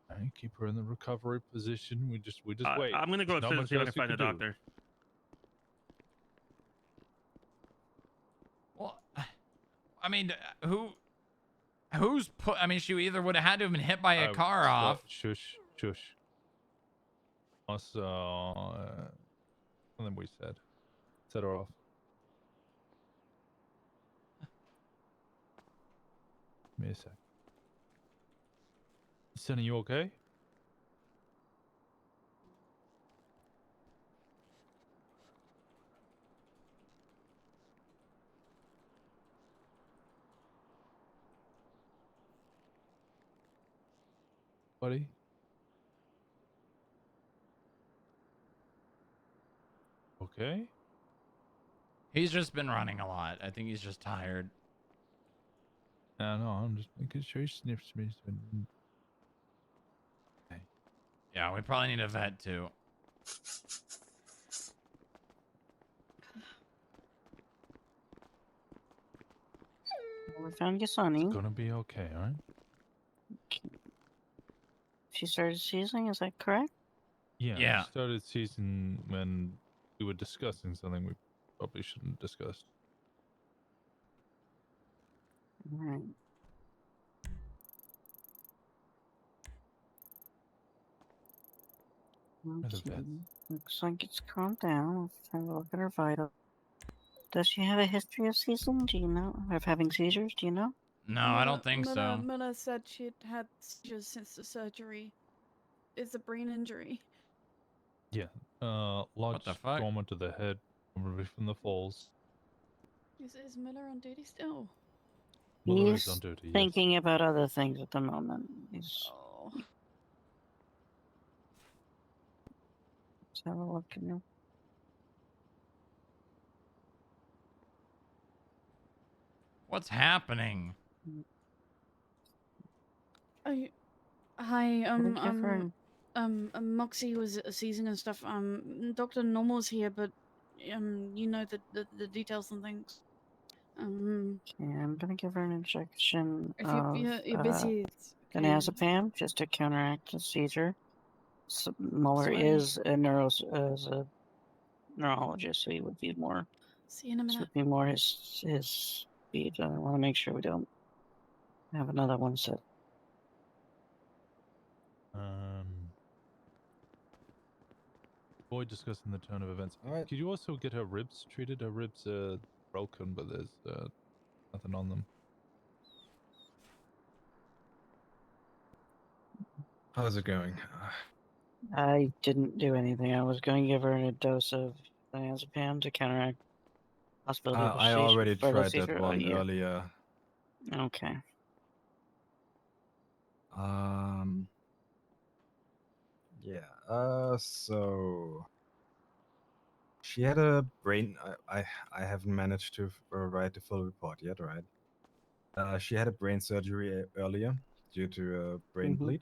Right, keep her in the recovery position. We just wait. I'm gonna go There's not upstairs and much see if I else can you find a do. doctor. Well, I mean, who's put? I mean, she either would have had to have been hit by a car stop. off. Shush, shush. Us, something we said. set her off. Give me a sec. Son, are you okay? Buddy? Okay? He's just been running a lot. I think he's just tired. No, I'm just making sure he sniffs me. Okay. Yeah, we probably need a vet too. We found your Sonny. It's gonna be okay, alright? She started seizing, is that correct? Yeah. She started season when we were discussing something we probably shouldn't have discussed. Alright. Okay. Looks like it's calmed down. Let's have a look at her vital. Does she have a history of seizing? Do you know? Of having seizures? Do you know? No, I don't think so. Miller said she'd had seizures since the surgery. It's a brain injury. Yeah. Large the fuck? trauma to the head, probably from the falls. Is Miller on duty still? Miller is He's on duty, yes. thinking about other things at the moment. He's... Oh. Let's have a look in there. What's happening? Hi, Moxie was seizing and stuff. Dr. Normal's here, but you know the details and things. Okay, I'm gonna give her an injection If of you're busy, it's okay. diazepam just to counteract the seizure. So Muller Sorry. is a neurologist, so he would be more. See you in a This minute. would be more his speed. I want to make sure we don't have another one set. Avoid discussing the turn of events. Alright. Could you also get her ribs treated? Her ribs are broken, but there's nothing on them. How's it going? I didn't do anything. I was going to give her a dose of diazepam to counteract possibility of a I seizure. already further tried seizure. that Oh, one yeah. earlier. Okay. Yeah. So she had a brain. I haven't managed to write the full report yet, right? She had a brain surgery earlier due to a brain bleed.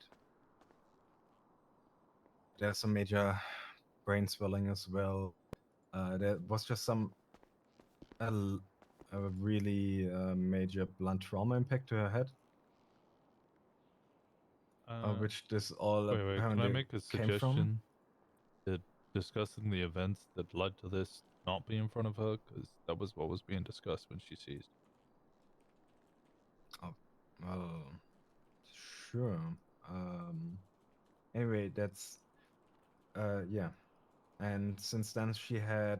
There's some major brain swelling as well. There was just some a really major blunt trauma impact to her head. Which this all Wait, can I apparently make a came from. suggestion? That discussing the events that led to this not be in front of her, because that was what was being discussed when she seized. Oh, well, sure. Anyway, that's yeah. And since then she had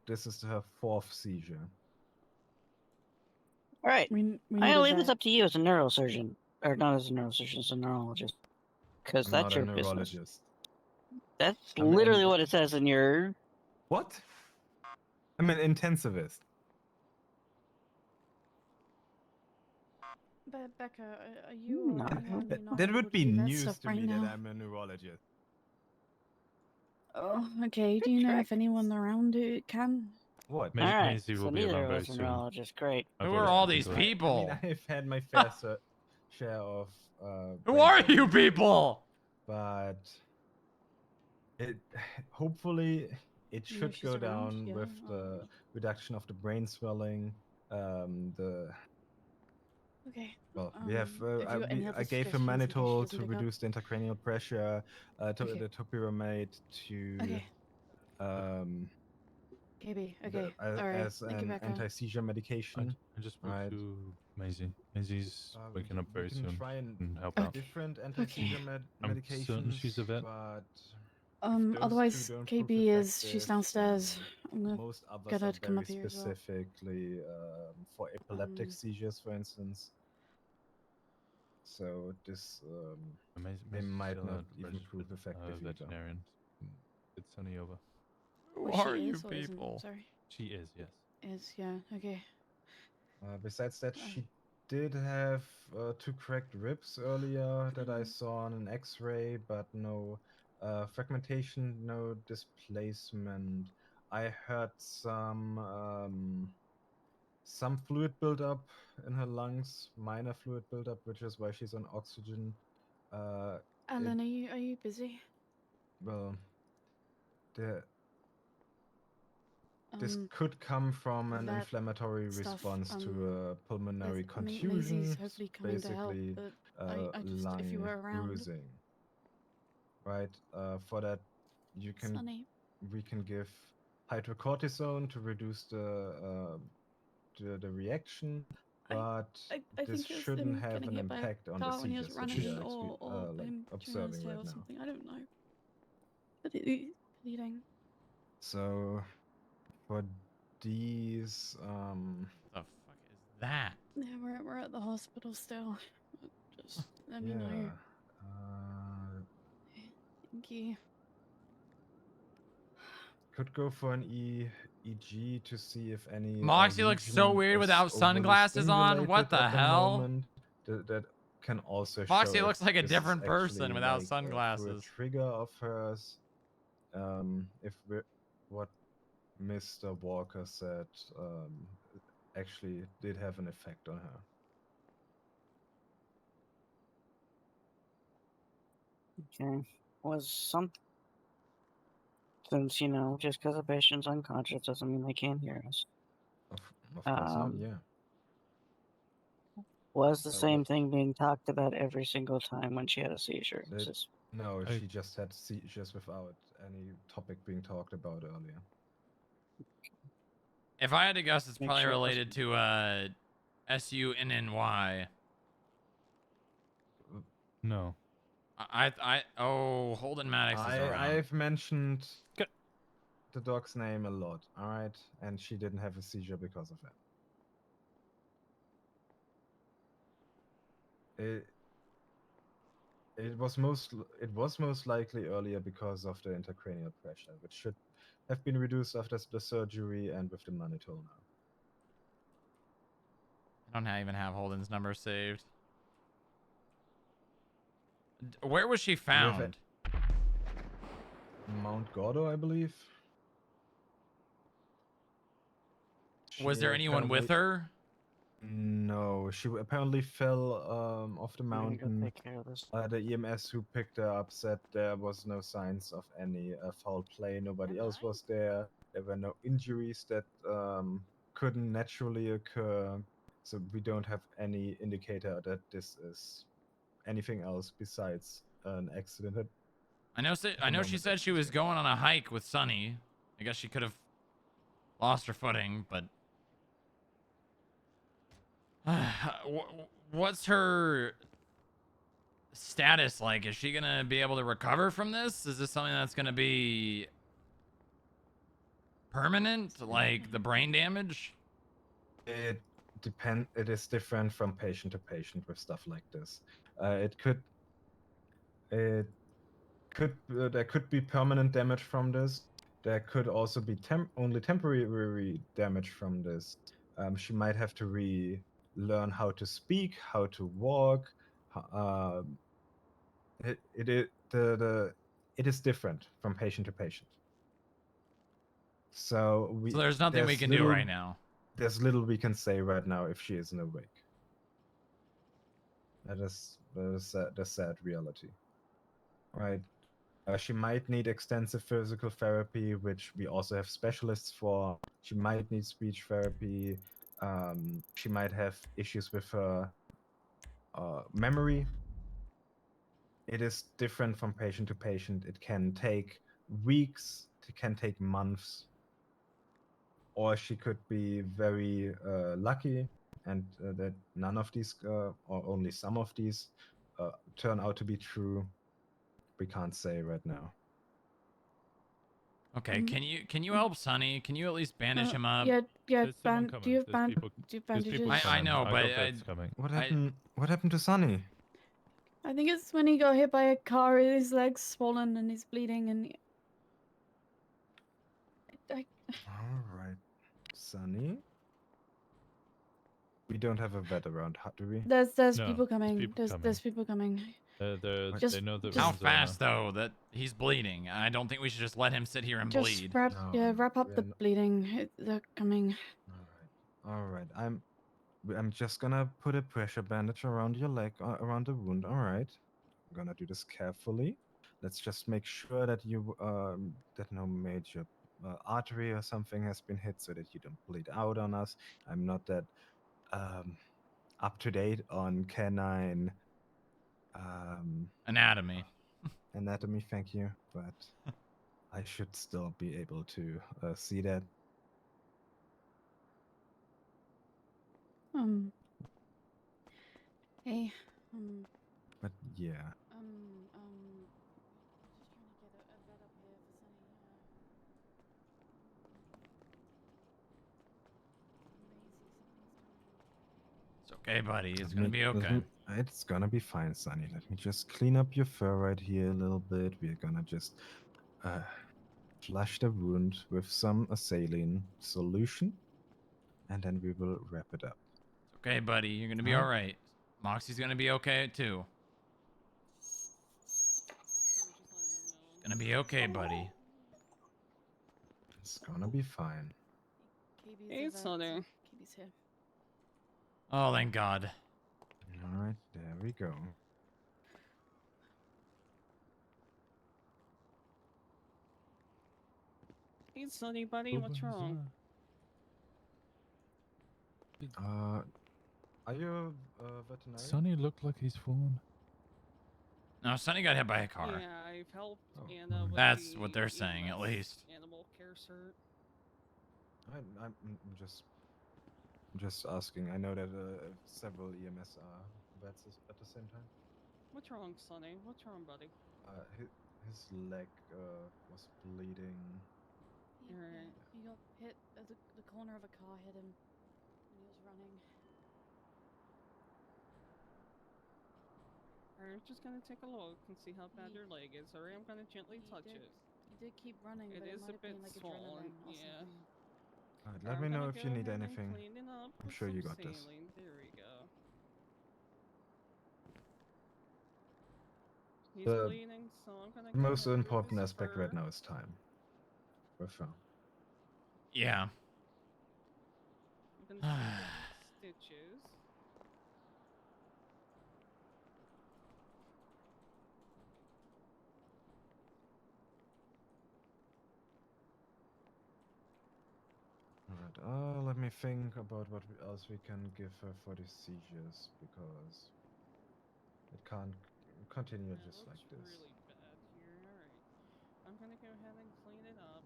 this is her 4th seizure. All right. We I'll leave this up to you as a neurosurgeon, or not as a neurosurgeon, as a neurologist, because I'm that's not your a business. neurologist. That's I'm literally an- what it says in your. What? I'm an intensivist. Becca, are you No. alright? You're not That able would to be do that news stuff to right me now. that I'm a neurologist. Oh, okay. Do you know if anyone around it can? What? All right. Maisie will So be neither around of very us are soon. neurologists. Great. I've Who already are all spoken these to her. people? I've had my fair share of. Who brain are you trauma, people? But it hopefully it You know should she's go around, down yeah? with the reduction of the brain swelling. The Okay. well, we have. Have you got any other I gave him suggestions in case she mannitol doesn't to pick up? reduce the intracranial pressure. Okay. The topiramate to Okay. KB. the- Okay. All right. as Thank you, an Becca. anti-seizure medication. I just spoke right? to Maisie. Maisie's waking up very we can soon. try and help out. different anti-seizure I'm certain medications. she's a vet. But those two Otherwise, don't KB prove is she's effective, downstairs. I'm gonna most others get her are to come very up here as well. specifically for epileptic seizures, for instance. So this they might not even prove effective either. Veterinarian. It's Sunny over. Who Well, are she you is or isn't? people? Sorry. She is, yes. Is, yeah, okay. Besides that, she did have 2 cracked ribs earlier that I saw on an X-ray, but no fragmentation, no displacement. I heard some fluid buildup in her lungs, minor fluid buildup, which is why she's on oxygen. Alan, are you busy? Well, this could come from an that inflammatory stuff, response to a pulmonary with contusion, Maisie's hopefully coming to help, basically but I just, lung if you were around. bruising. Right. For that, Sunny. we can give hydrocortisone to reduce the reaction, but I this think it was shouldn't him have getting an hit by a impact on the car when he was seizures that running, we are or like him chewing on his observing tail right or now. something. I don't know. But he's bleeding. So for these, The fuck is that? Yeah, we're at the hospital still. Just let me know. yeah, Thank you. could go for an EEG to see if any Moxie looks so region weird is without overly sunglasses on. What stimulated the at the hell? moment. That can also Moxie show looks if like a this is different person actually without like through a sunglasses. trigger of hers. If what Mr. Walker said actually did have an effect on her. Okay. Was some since just because a patient's unconscious doesn't mean they can't hear us. Of course not. Yeah. Was the same thing being talked about every single time when she had a seizure? No, she just had seizures without any topic being talked about earlier. If I had to guess, it's Make probably sure it related to SUNNY. No. Holden Maddox is around. I've mentioned the dog's name a lot, all right, and she didn't have a seizure because of it. It was most likely earlier because of the intracranial pressure, which should have been reduced after the surgery and with the mannitol now. I don't even have Holden's number saved. Where was she found? Mount Gordo, I believe. Was there anyone with her? No, she apparently fell off the I'm gonna go mountain. take care of this. The EMS who picked her up said there was no signs of any foul play. Nobody else was there. There were no injuries that couldn't naturally occur. So we don't have any indicator that this is anything else besides an accident. I know she said she was going on a hike with Sunny. I guess she could have lost her footing, but what's her status like? Is she gonna be able to recover from this? Is this something that's gonna be permanent, like the brain damage? It is different from patient to patient with stuff like this. There could be permanent damage from this. There could also be only temporary damage from this. She might have to relearn how to speak, how to walk. It is different from patient to patient. So there's nothing we can do right now. There's little we can say right now if she isn't awake. That is the sad reality. Right. She might need extensive physical therapy, which we also have specialists for. She might need speech therapy. She might have issues with her memory. It is different from patient to patient. It can take weeks, it can take months. Or she could be very lucky and that none of these, or only some of these, turn out to be true. We can't say right now. Okay, can you help Sonny? Can you at least bandage him up? Yeah, There's someone do coming. you have There's people. do you have There's people bandages? I coming. know, but got beds coming. What happened? What happened to Sonny? I think it's when he got hit by a car. His leg's swollen and he's bleeding, and All right, Sonny. We don't have a vet around, do we? there's No, people there's coming. people There's coming. people coming. They know that How one's, fast though that he's bleeding? I don't think we should just let him sit here and Just bleed. wrap No, wrap up we are the bleeding. They're coming. All right. I'm just gonna put a pressure bandage around your leg, around the wound. All right. I'm gonna do this carefully. Let's just make sure that you that no major artery or something has been hit, so that you don't bleed out on us. I'm not that up to date on canine Anatomy. Anatomy, thank you, but I should still be able to see that. Hey. But yeah. Just trying to get a vet up here for Sunny. It's okay, buddy. It's gonna be okay. It's gonna be fine, Sonny. Let me just clean up your fur right here a little bit. We're gonna just flush the wound with some saline solution, and then we will wrap it up. It's okay, buddy. You're gonna be Huh? all right. Moxie's gonna be okay too. It's gonna be okay, buddy. It's gonna be fine. Hey, Sonny. KB's here. Oh, thank God. All right, there we go. Hey, Sonny, buddy, what's wrong? Are you a veterinarian? Sonny looked like he's fallen. No, Sonny got hit by a car. Yeah, I've helped Anna with That's the what they're saying, at EMS least. Animal care cert. I'm just asking. I know that several EMS vets at the same time. What's wrong, Sonny? What's wrong, buddy? His leg was bleeding. Alright. He got hit. The corner of a car hit him when he was running. I'm just gonna take a look and see how bad your leg is. Alright, I'm gonna gently touch it. He did keep running, It but is it might a have been bit like swollen, adrenaline or yeah. something. Alright, let me know if you need anything. I'm I'm sure you got this. There we go. He's The bleeding, so I'm gonna The go most ahead and remove important his aspect fur. right now is time. We're fine. Yeah. I'm gonna see stitches. Alright, let me think about what else we can give her for the seizures, because it can't continue just like this. Really bad here. Alright. I'm gonna go ahead and clean it up.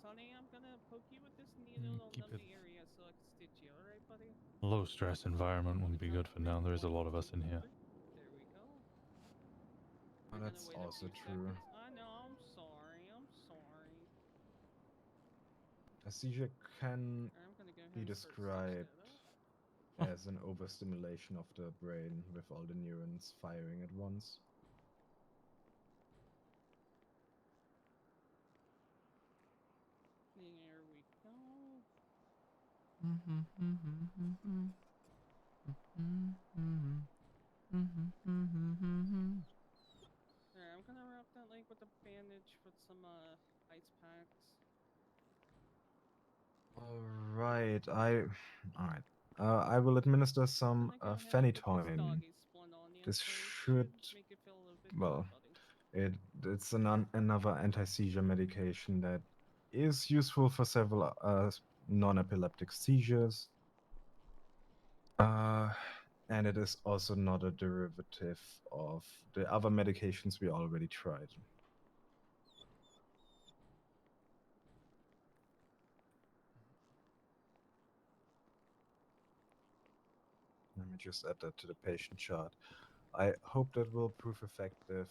Sonny, I'm gonna poke you with this needle on keep the it- area so I can stitch you, alright, buddy? A low stress environment wouldn't be good for now. There's a lot of us in here. There we go. Oh, that's also true. I know, I'm sorry. A seizure can I'm gonna go ahead be and start described stitching it up. as an overstimulation of the brain with all the neurons firing at once. There we go. Alright, I'm gonna wrap that leg with a bandage with some ice packs. Alright, I will administer some phenytoin. This should, well, it's another anti-seizure medication that is useful for several non-epileptic seizures. And it is also not a derivative of the other medications we already tried. Let me just add that to the patient chart. I hope that will prove effective.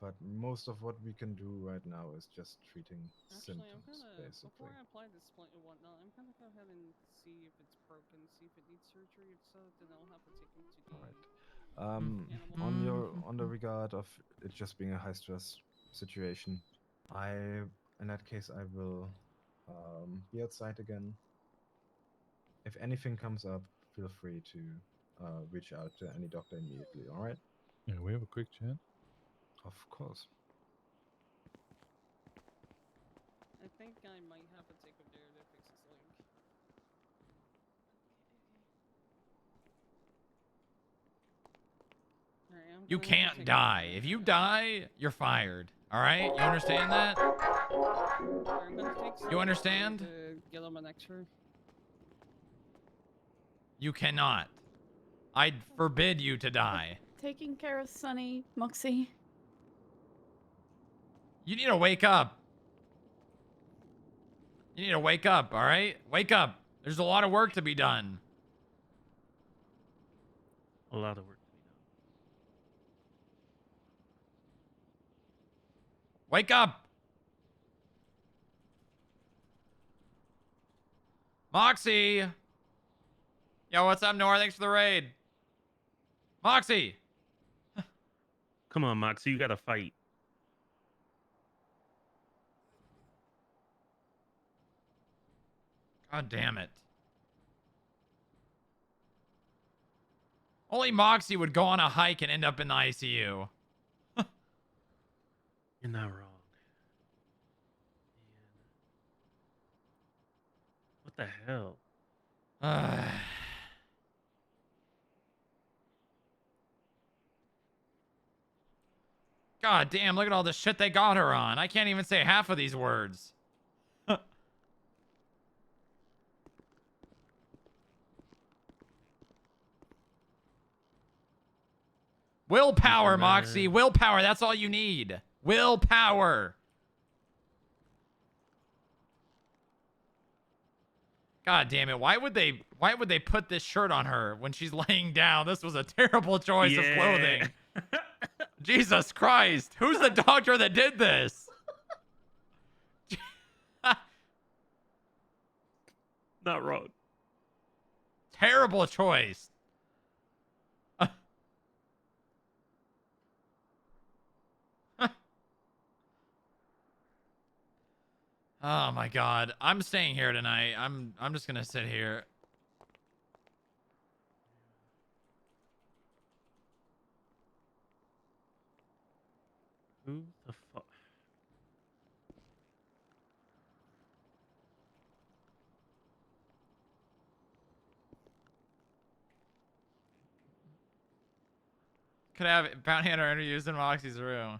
but most of what we can do right now is just treating Actually, I'm symptoms, gonna basically. before I apply the splint and whatnot, I'm gonna go ahead and see if it's broken, see if it needs surgery. If so, then I'll have to take him to the animal. On the regard of it just being a high stress situation, in that case I will be outside again. If anything comes up, feel free to reach out to any doctor immediately. All right? Yeah, we have a quick chat. Of course. I think I might have to take him there to fix his leg. Alright, I'm You going to can't take die. If you die, you're fired. All right? You understand that? I'm gonna take You understand? to get him an X-ray. You cannot. I'd forbid you to die. Taking care of Sunny, Moxie. You need to wake up. You need to wake up, all right? Wake up. There's a lot of work to be done. A lot of work to be done. Wake up. Moxie. Yo, what's up, Nora? Thanks for the raid. Moxie. Come on, Moxie, you gotta fight. God damn it. Only Moxie would go on a hike and end up in the ICU. You're not wrong. Man. What the hell? God damn, look at all the shit they got her on. I can't even say half of these words. Willpower, Moxie. Willpower. That's all you need. Willpower. God damn it. Why would they put this shirt on her when she's laying down? This was a terrible choice of clothing. Jesus Christ. Who's the doctor that did this? Not wrong. Terrible choice. Oh my god. I'm staying here tonight. I'm just gonna sit here. Who the fuck? Could have bounty hunter interviews in Moxie's room.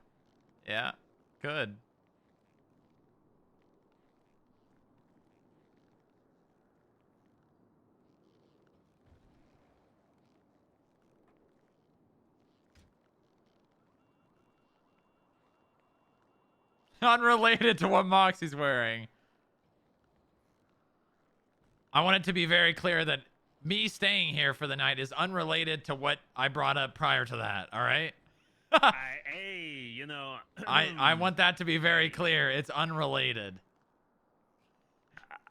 Yeah, good. Unrelated to what Moxie's wearing. I want it to be very clear that me staying here for the night is unrelated to what I brought up prior to that, all right? Hey, you know. I want that to be very clear. It's unrelated.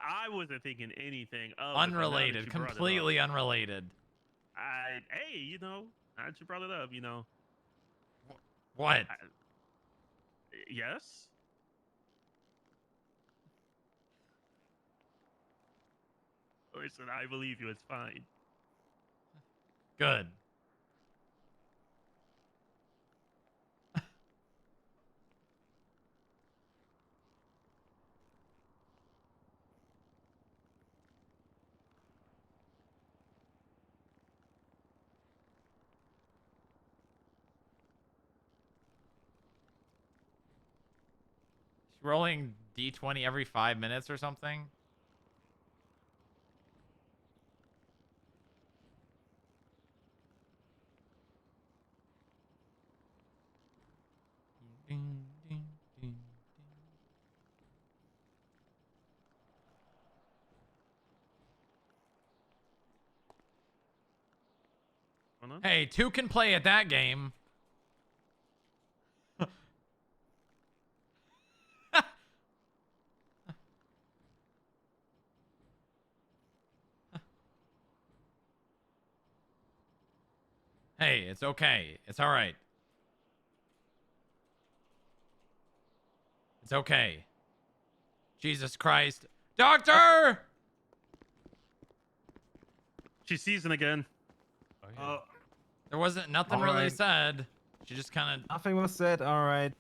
I wasn't thinking anything of Unrelated. Completely unrelated. Hey, you know, now that you brought it up, you know. What? Yes? Listen, I believe you. It's fine. Good. She's rolling D20 every 5 minutes or something. Hey, 2 can play at that game. Hey, it's okay. It's all right. It's okay. Jesus Christ. Doctor! She's seizing again. There wasn't nothing All really right. said. She just kind of... Nothing was said. All right.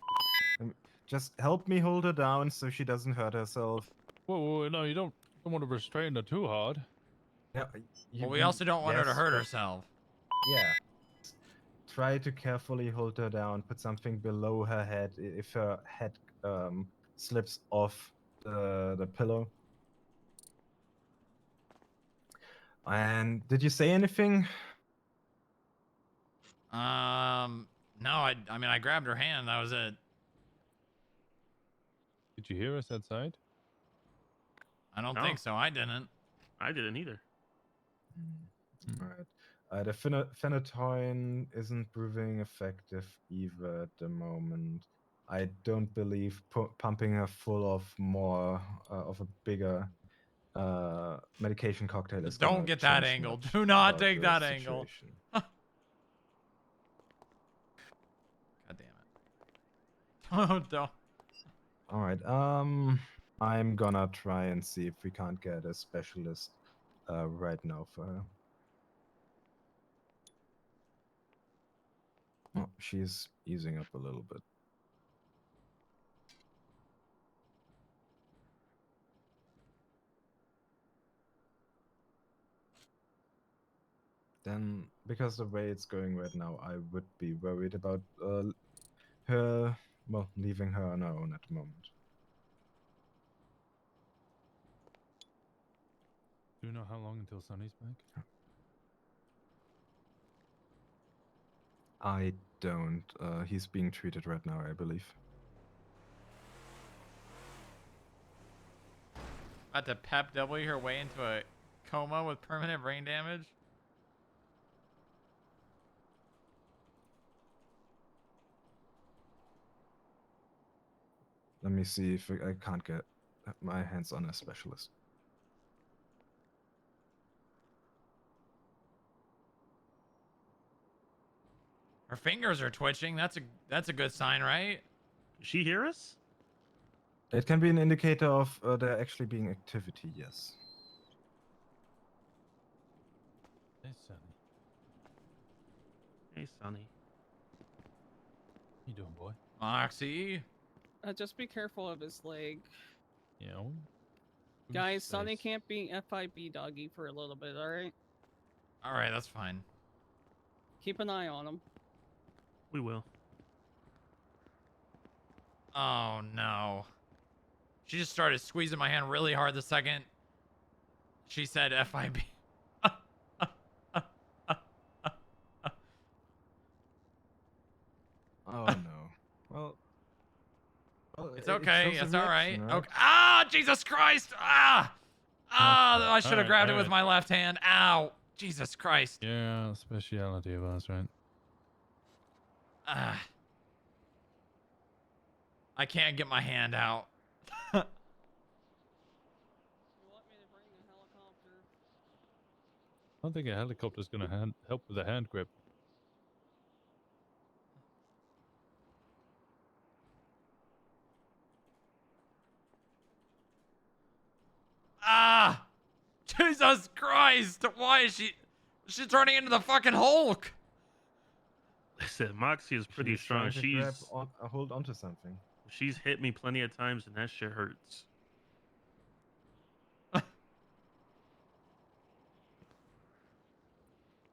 Just help me hold her down so she doesn't hurt herself. Whoa, no, you don't want to restrain her too hard. Yeah. Well, we also don't want her to yes, hurt but- herself. Yeah. Try to carefully hold her down. Put something below her head. If her head slips off the pillow. And did you say anything? No, I mean, I grabbed her hand. That was it. Did you hear us outside? I don't No. think so. I didn't. I didn't either. All right. The phenytoin isn't proving effective either at the moment. I don't believe pumping her full of more of a bigger medication cocktail is Don't gonna get that change angle. much Do not about take the that angle. situation. God damn it. Don't. All right. I'm gonna try and see if we can't get a specialist right now for her. Oh, she's easing up a little bit. Then, because the way it's going right now, I would be worried about her, well, leaving her on her own at the moment. Do you know how long until Sonny's back? I don't. He's being treated right now, I believe. About to Pep W her way into a coma with permanent brain damage. Let me see if I can't get my hands on a specialist. Her fingers are twitching. That's a good sign, right? Does she hear us? It can be an indicator of there actually being activity, yes. Hey, Sonny. Hey, Sonny. How you doing, boy? Moxie. Just be careful of his leg. You know? Guys, Sonny can't be FIB doggy for a little bit, alright? Alright, that's fine. Keep an eye on him. We will. Oh, no. She just started squeezing my hand really hard the second she said FIB. Oh, no. Well, It's it okay. shows a It's all right. reaction, right? Okay. Ah, Jesus Christ. Ah. Ah, I should have Alright, grabbed it with alright. my left hand. Ow. Jesus Christ. Yeah, speciality of ours, right? Ah. I can't get my hand out. I don't think a helicopter's gonna help with the hand grip. Ah. Jesus Christ. Why is she's turning into the fucking Hulk? Listen, Moxie is pretty She's strong. trying to grab hold onto something. She's hit me plenty of times, and that shit hurts.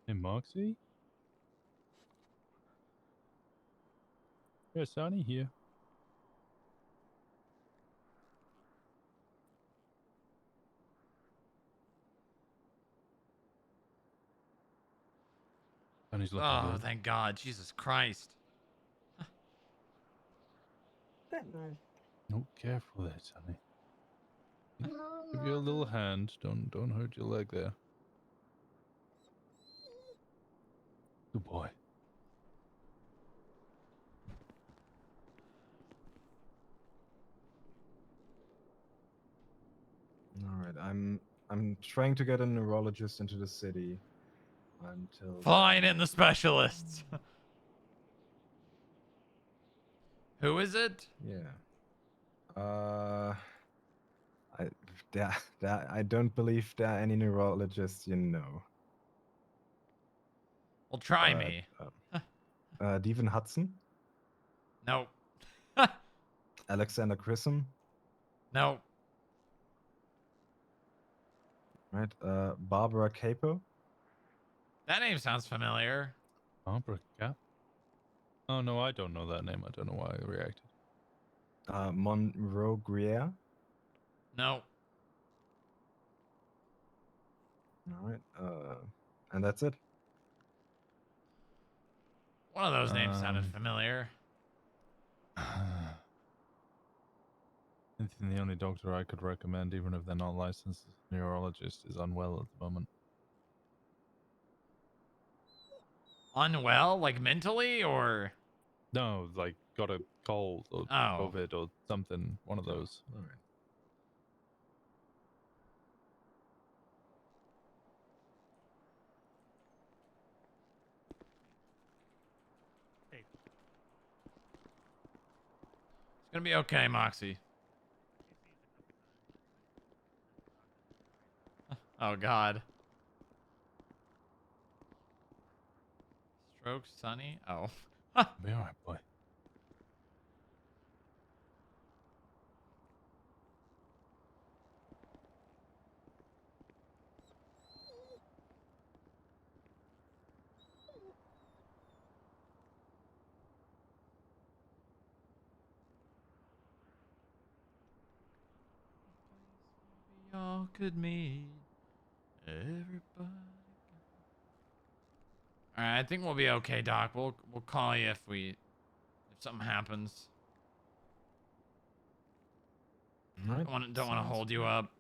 Hey, Moxie? Yeah, Sonny here. Sonny's looking Oh, good. thank God. Jesus Christ. No, careful there, Sonny. Give you a little hand. Don't hurt your leg there. Good boy. All right, I'm trying to get a neurologist into the city. until Fine in the specialists. Who is it? Yeah. I don't believe there are any neurologists you know. Well, try me. Devin Hudson? No. Alexander Grissom? No. Right. Barbara Capo? That name sounds familiar. Barbara Cap? Oh no, I don't know that name. I don't know why I reacted. Monroe Greer? No. All right. And that's it. One of those names sounded familiar. I think the only doctor I could recommend, even if they're not licensed as a neurologist, is unwell at the moment. Unwell? Like mentally or? No, like got a cold or Oh. COVID or something. One of those. All right. It's gonna be okay, Moxie. Oh God. Stroke, Sunny. Oh. Be alright, boy. We all could meet. Everybody. All right, I think we'll be okay, Doc. We'll call you if something happens. All right. Don't want to hold you up.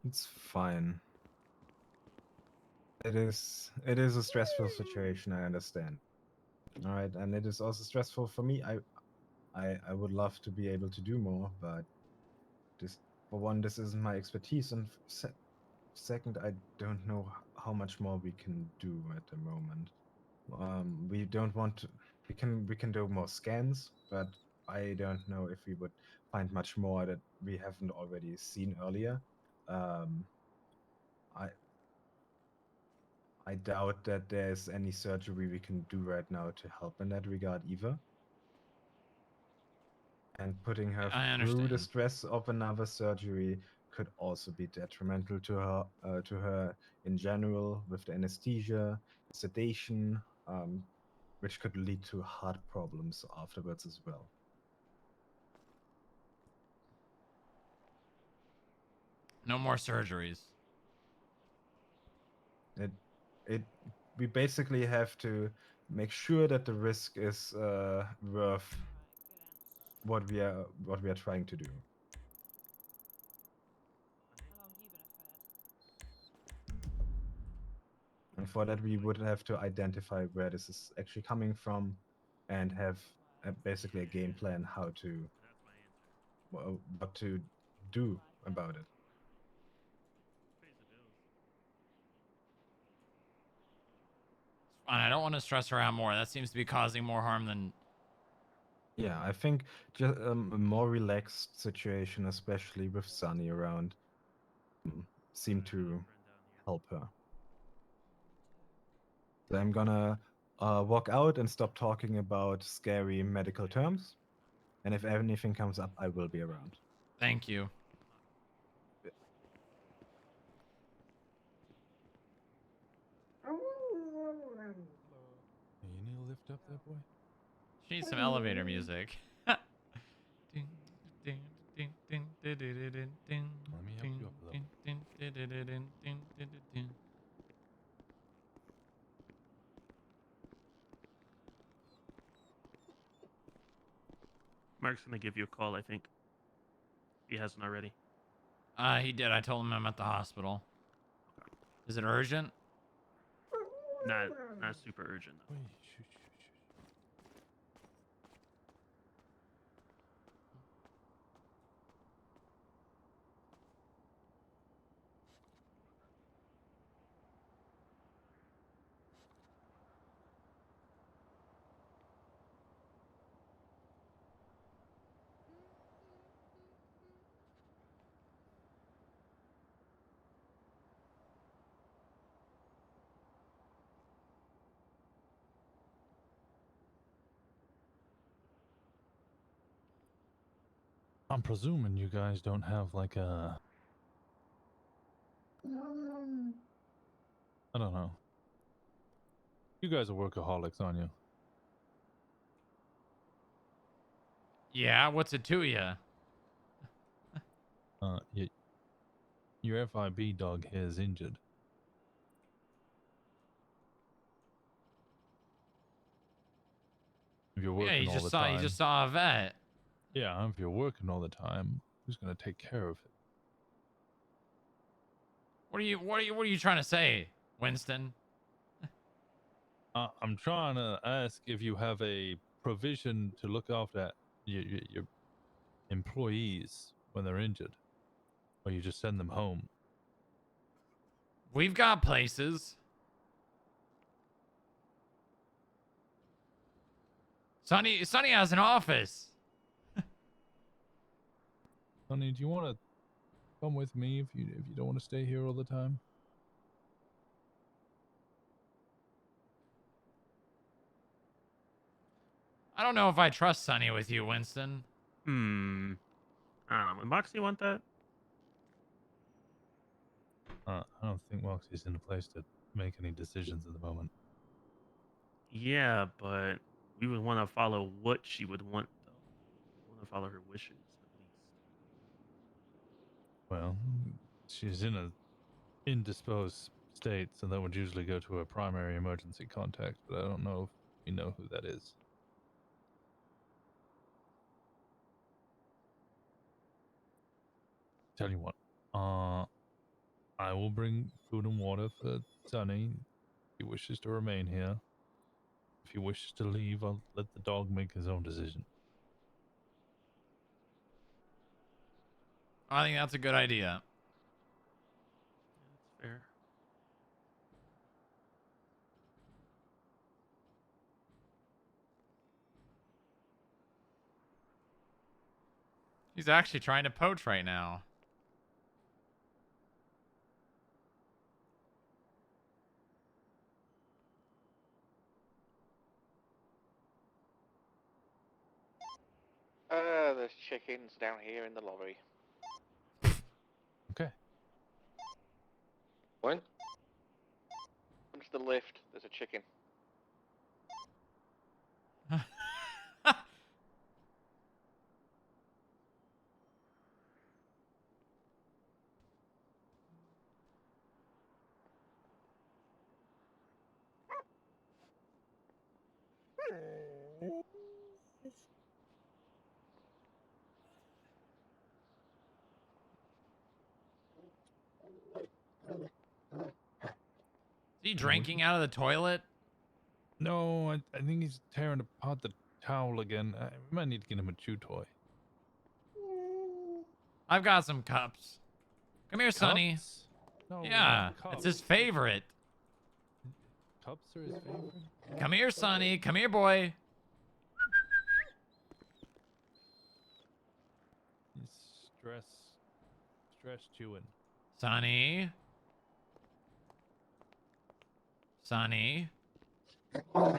It's fine. It is a stressful situation, I understand. All right, and it is also stressful for me. I would love to be able to do more, but this, for one, this isn't my expertise, and second, I don't know how much more we can do at the moment. We don't want to. We can do more scans, but I don't know if we would find much more that we haven't already seen earlier. I doubt that there's any surgery we can do right now to help in that regard either. And putting her I through the understand. stress of another surgery could also be detrimental to her in general, with the anesthesia, sedation, which could lead to heart problems afterwards as well. No more surgeries. We basically have to make sure that the risk is worth what we are trying to do. And for that, we would have to identify where this is actually coming from, and have basically a game plan how to what to do about it. Fine, I don't want to stress her out more. That seems to be causing more harm than. Yeah, I think just a more relaxed situation, especially with Sunny around, seemed to help her. So I'm gonna walk out and stop talking about scary medical terms. And if anything comes up, I will be around. Thank you. You need to lift up there, boy. She needs some elevator music. Let me help you up a little. Mark's gonna give you a call, I think. He hasn't already. He did. I told him I'm at the hospital. Is it urgent? Not super urgent though. I'm presuming you guys don't have like a... I don't know. You guys are workaholics, aren't you? Yeah, what's it to you? Your FIB dog here is injured. If you're Yeah, working you all just the saw time... you just saw a vet. Yeah, if you're working all the time, who's gonna take care of it? What are you trying to say, Winston? I'm trying to ask if you have a provision to look after your employees when they're injured, or you just send them home. We've got places. Sonny has an office. Sonny, do you want to come with me if you don't want to stay here all the time? I don't know if I trust Sonny with you, Winston. I don't know. Would Moxie want that? I don't think Moxie's in a place to make any decisions at the moment. Yeah, but we would want to follow what she would want, though. We want to follow her wishes, at least. Well, she's in a indisposed state, so that would usually go to a primary emergency contact, but I don't know if we know who that is. Tell you what, I will bring food and water for Sonny if he wishes to remain here. If he wishes to leave, I'll let the dog make his own decision. I think that's a good idea. That's fair. He's actually trying to poach right now. There's chickens down here in the lobby. Okay. What? Come to the lift. There's a chicken. Is he drinking out of the toilet? No, I think he's tearing apart the towel again. We might need to get him a chew toy. I've got some cups. Come here, Sonny. Cups? No, Yeah, cups. it's his favorite. Cups are his favorite? Come here, Sonny. Come here, boy. He's stress chewing. Sonny. Sonny. Oh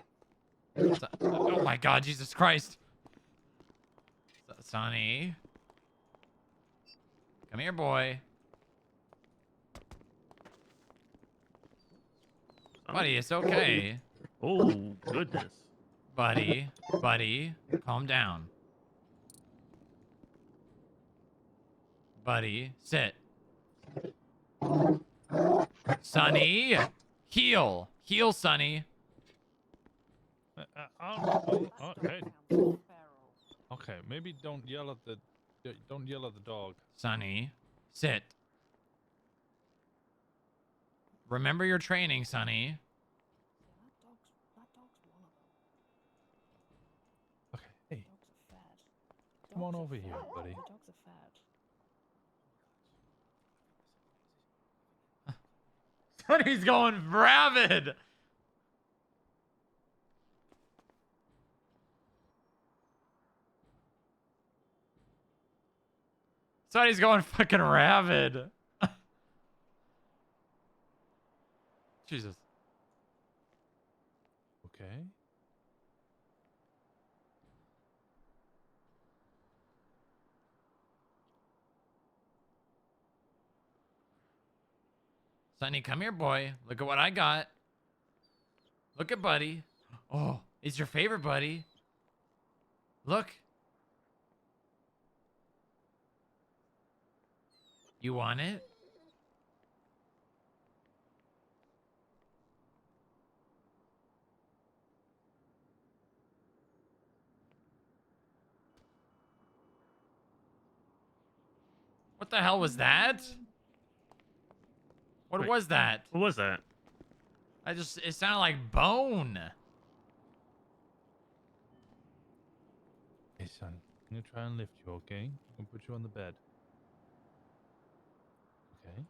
my God, Jesus Christ. Sonny. Come here, boy. Buddy, it's okay. Oh, goodness. Buddy, calm down. Buddy, sit. Sonny, heel. Heel, Sonny. Hey. Okay, maybe don't yell at the dog. Sonny, sit. Remember your training, Sonny. Okay, hey. Come on over here, buddy. Sonny's going rabid. Sonny's going fucking rabid. Jesus. Okay. Sonny, come here, boy. Look at what I got. Look at Buddy. Oh, it's your favorite Buddy. Look. You want it? What the hell was that? What Wait, was that? What was that? It sounded like bone. Hey, son. I'm gonna try and lift you, okay? I'm gonna put you on the bed. Okay.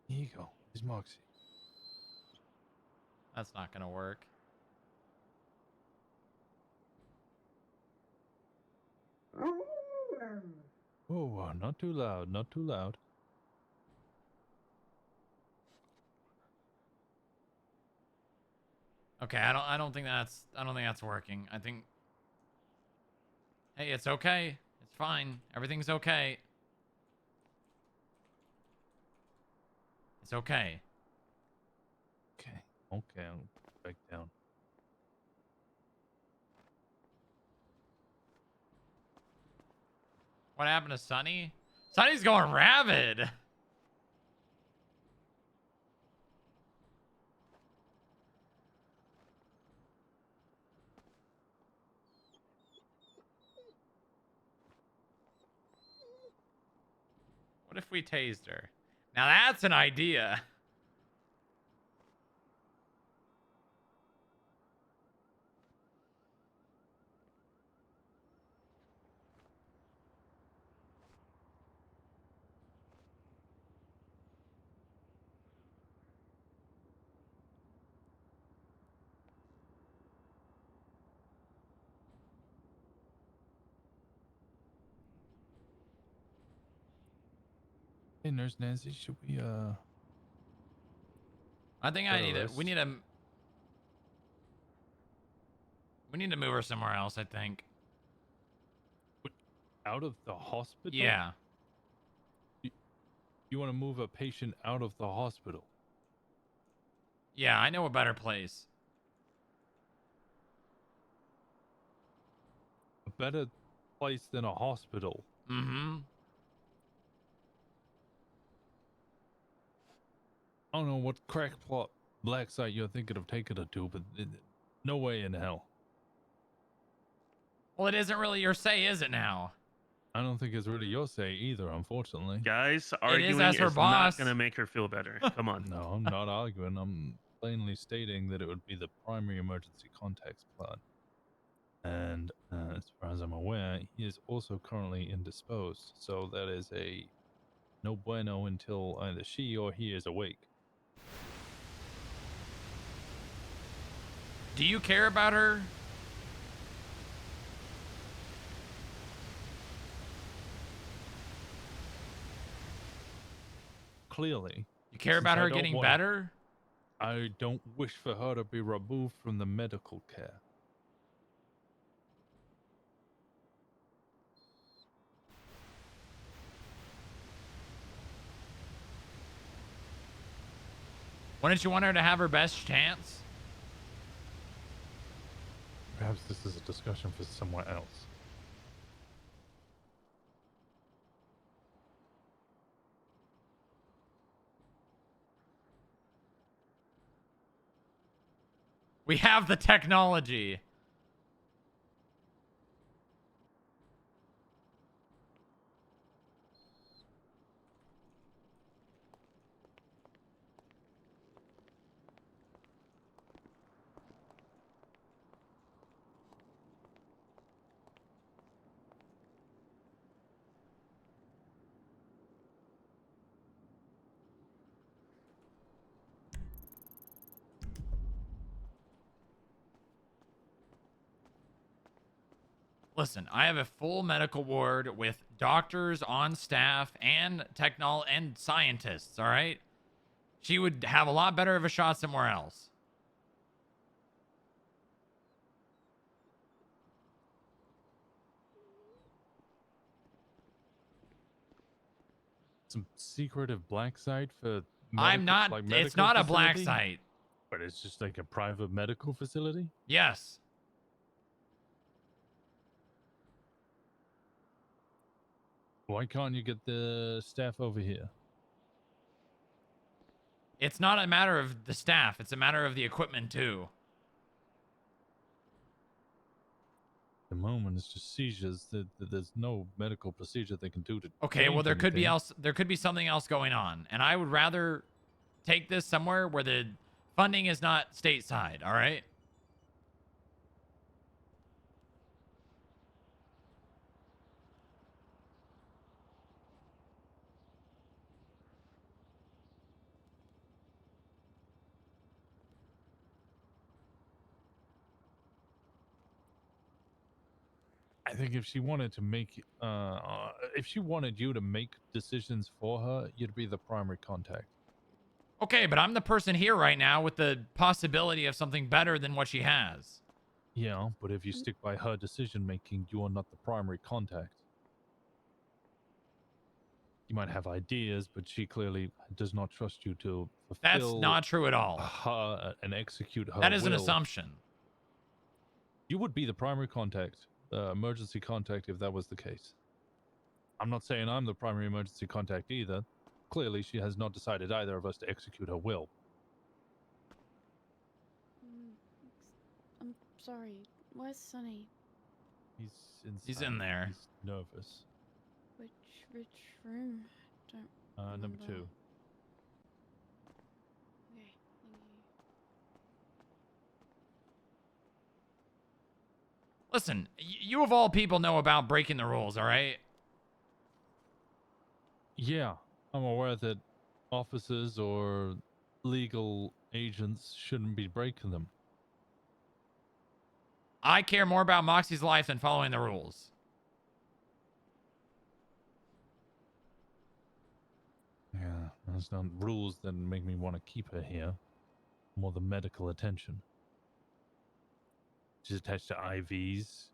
Here you go. Here's Moxie. That's not gonna work. Whoa, not too loud, not too loud. Okay, I don't think that's working. I think hey, it's okay. It's fine. Everything's okay. It's okay. Okay. Okay, I'll back down. What happened to Sonny? Sonny's going rabid. What if we tased her? Now that's an idea. Hey, Nurse Nancy, should we I think we need to move her somewhere else, I think. out of the hospital? Yeah. You want to move a patient out of the hospital? Yeah, I know a better place. A better place than a hospital? Mm-hmm. I don't know what crackpot black site you're thinking of taking her to, but no way in hell. Well, it isn't really your say, is it now? I don't think it's really your say either, unfortunately. Guys, arguing as her is boss. not going to make her feel better. Come on. No, I'm not arguing. I'm plainly stating that it would be the primary emergency contacts plan. And as far as I'm aware, he is also currently indisposed. So that is a no bueno until either she or he is awake. Do you care about her? Clearly. You care since about I her don't getting want- better? I don't wish for her to be removed from the medical care. Wouldn't you want her to have her best chance? Perhaps this is a discussion for somewhere else. We have the technology. Listen, I have a full medical ward with doctors on staff and and scientists, all right? She would have a lot better of a shot somewhere else. some secretive black site for I'm not. like It's medical not a black facility? site. But it's just like a private medical facility? Yes. Why can't you get the staff over here? It's not a matter of the staff. It's a matter of the equipment too. At the moment, it's just seizures. There's no medical procedure they can do to. Okay, well change there could be anything. else. There could be something else going on, and I would rather take this somewhere where the funding is not stateside. All right. I think if she wanted to make, if she wanted you to make decisions for her, you'd be the primary contact. Okay, but I'm the person here right now with the possibility of something better than what she has. Yeah, but if you stick by her decision making, you are not the primary contact. You might have ideas, but she clearly does not trust you to fulfill. That's not true at all. Her and execute her. That is an will. assumption. You would be the primary contact, emergency contact, if that was the case. I'm not saying I'm the primary emergency contact either. Clearly, she has not decided either of us to execute her will. I'm sorry. Where's Sonny? He's inside. He's in there. He's nervous. Which room? Don't. Number 2. Okay. Thank you. Listen, you of all people know about breaking the rules, all right? Yeah, I'm aware that officers or legal agents shouldn't be breaking them. I care more about Moxie's life than following the rules. Yeah, that's not rules that make me want to keep her here. More the medical attention. She's attached to IVs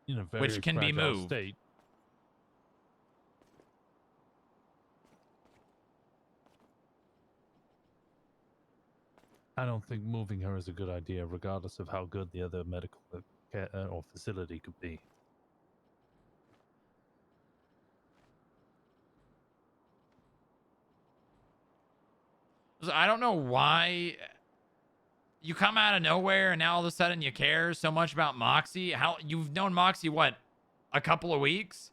in a very Which can be fragile moved. state. I don't think moving her is a good idea, regardless of how good the other medical care or facility could be. So I don't know why you come out of nowhere and now all of a sudden you care so much about Moxie. How you've known Moxie what, a couple of weeks?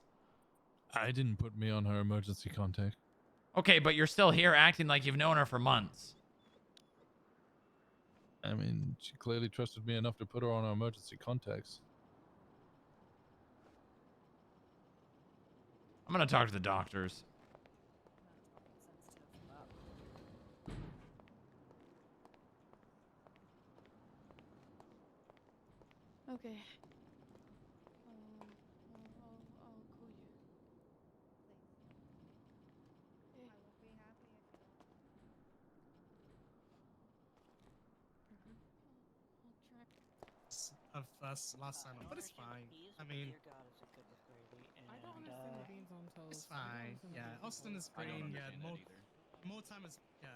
I didn't put me on her emergency contact. Okay, but you're still here acting like you've known her for months. I mean, she clearly trusted me enough to put her on her emergency contacts. I'm gonna talk to the doctors. Okay. I'll call you. Of us last time, but it's fine. I mean, I don't understand the beans on toast. it's fine. Yeah, Austin is green. Yeah, more time is yeah.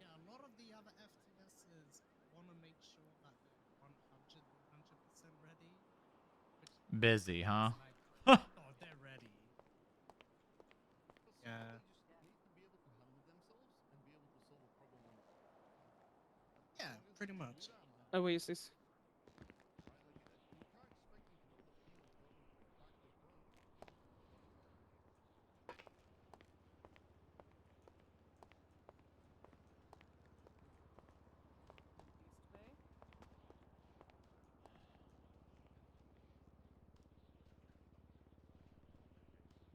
Yeah, a lot of the other FTSs want to make sure that they're 100% ready. Busy, huh? Oh, they're ready. Yeah. Yeah, pretty much. Oasis.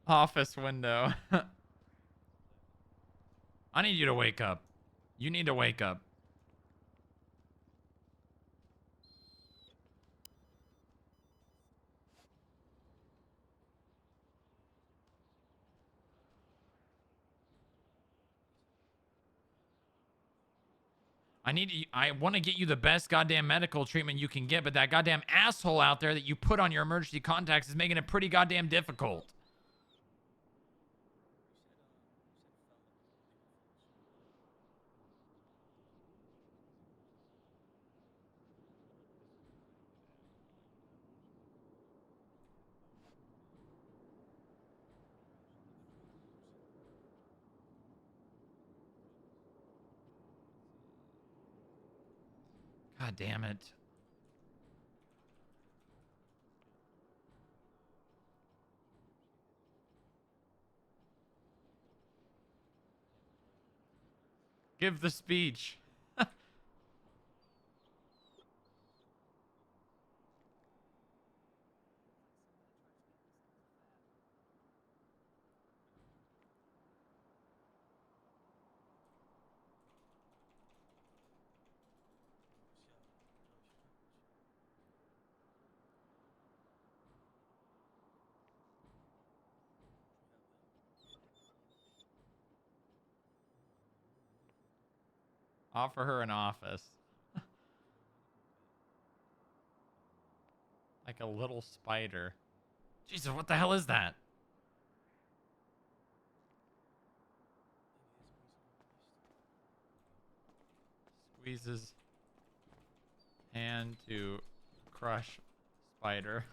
Office window. I need you to wake up. You need to wake up. I want to get you the best goddamn medical treatment you can get, but that goddamn asshole out there that you put on your emergency contacts is making it pretty goddamn difficult. God damn it. Give the speech. Offer her an office. Like a little spider. Jesus, what the hell is that? Squeezes hand to crush spider.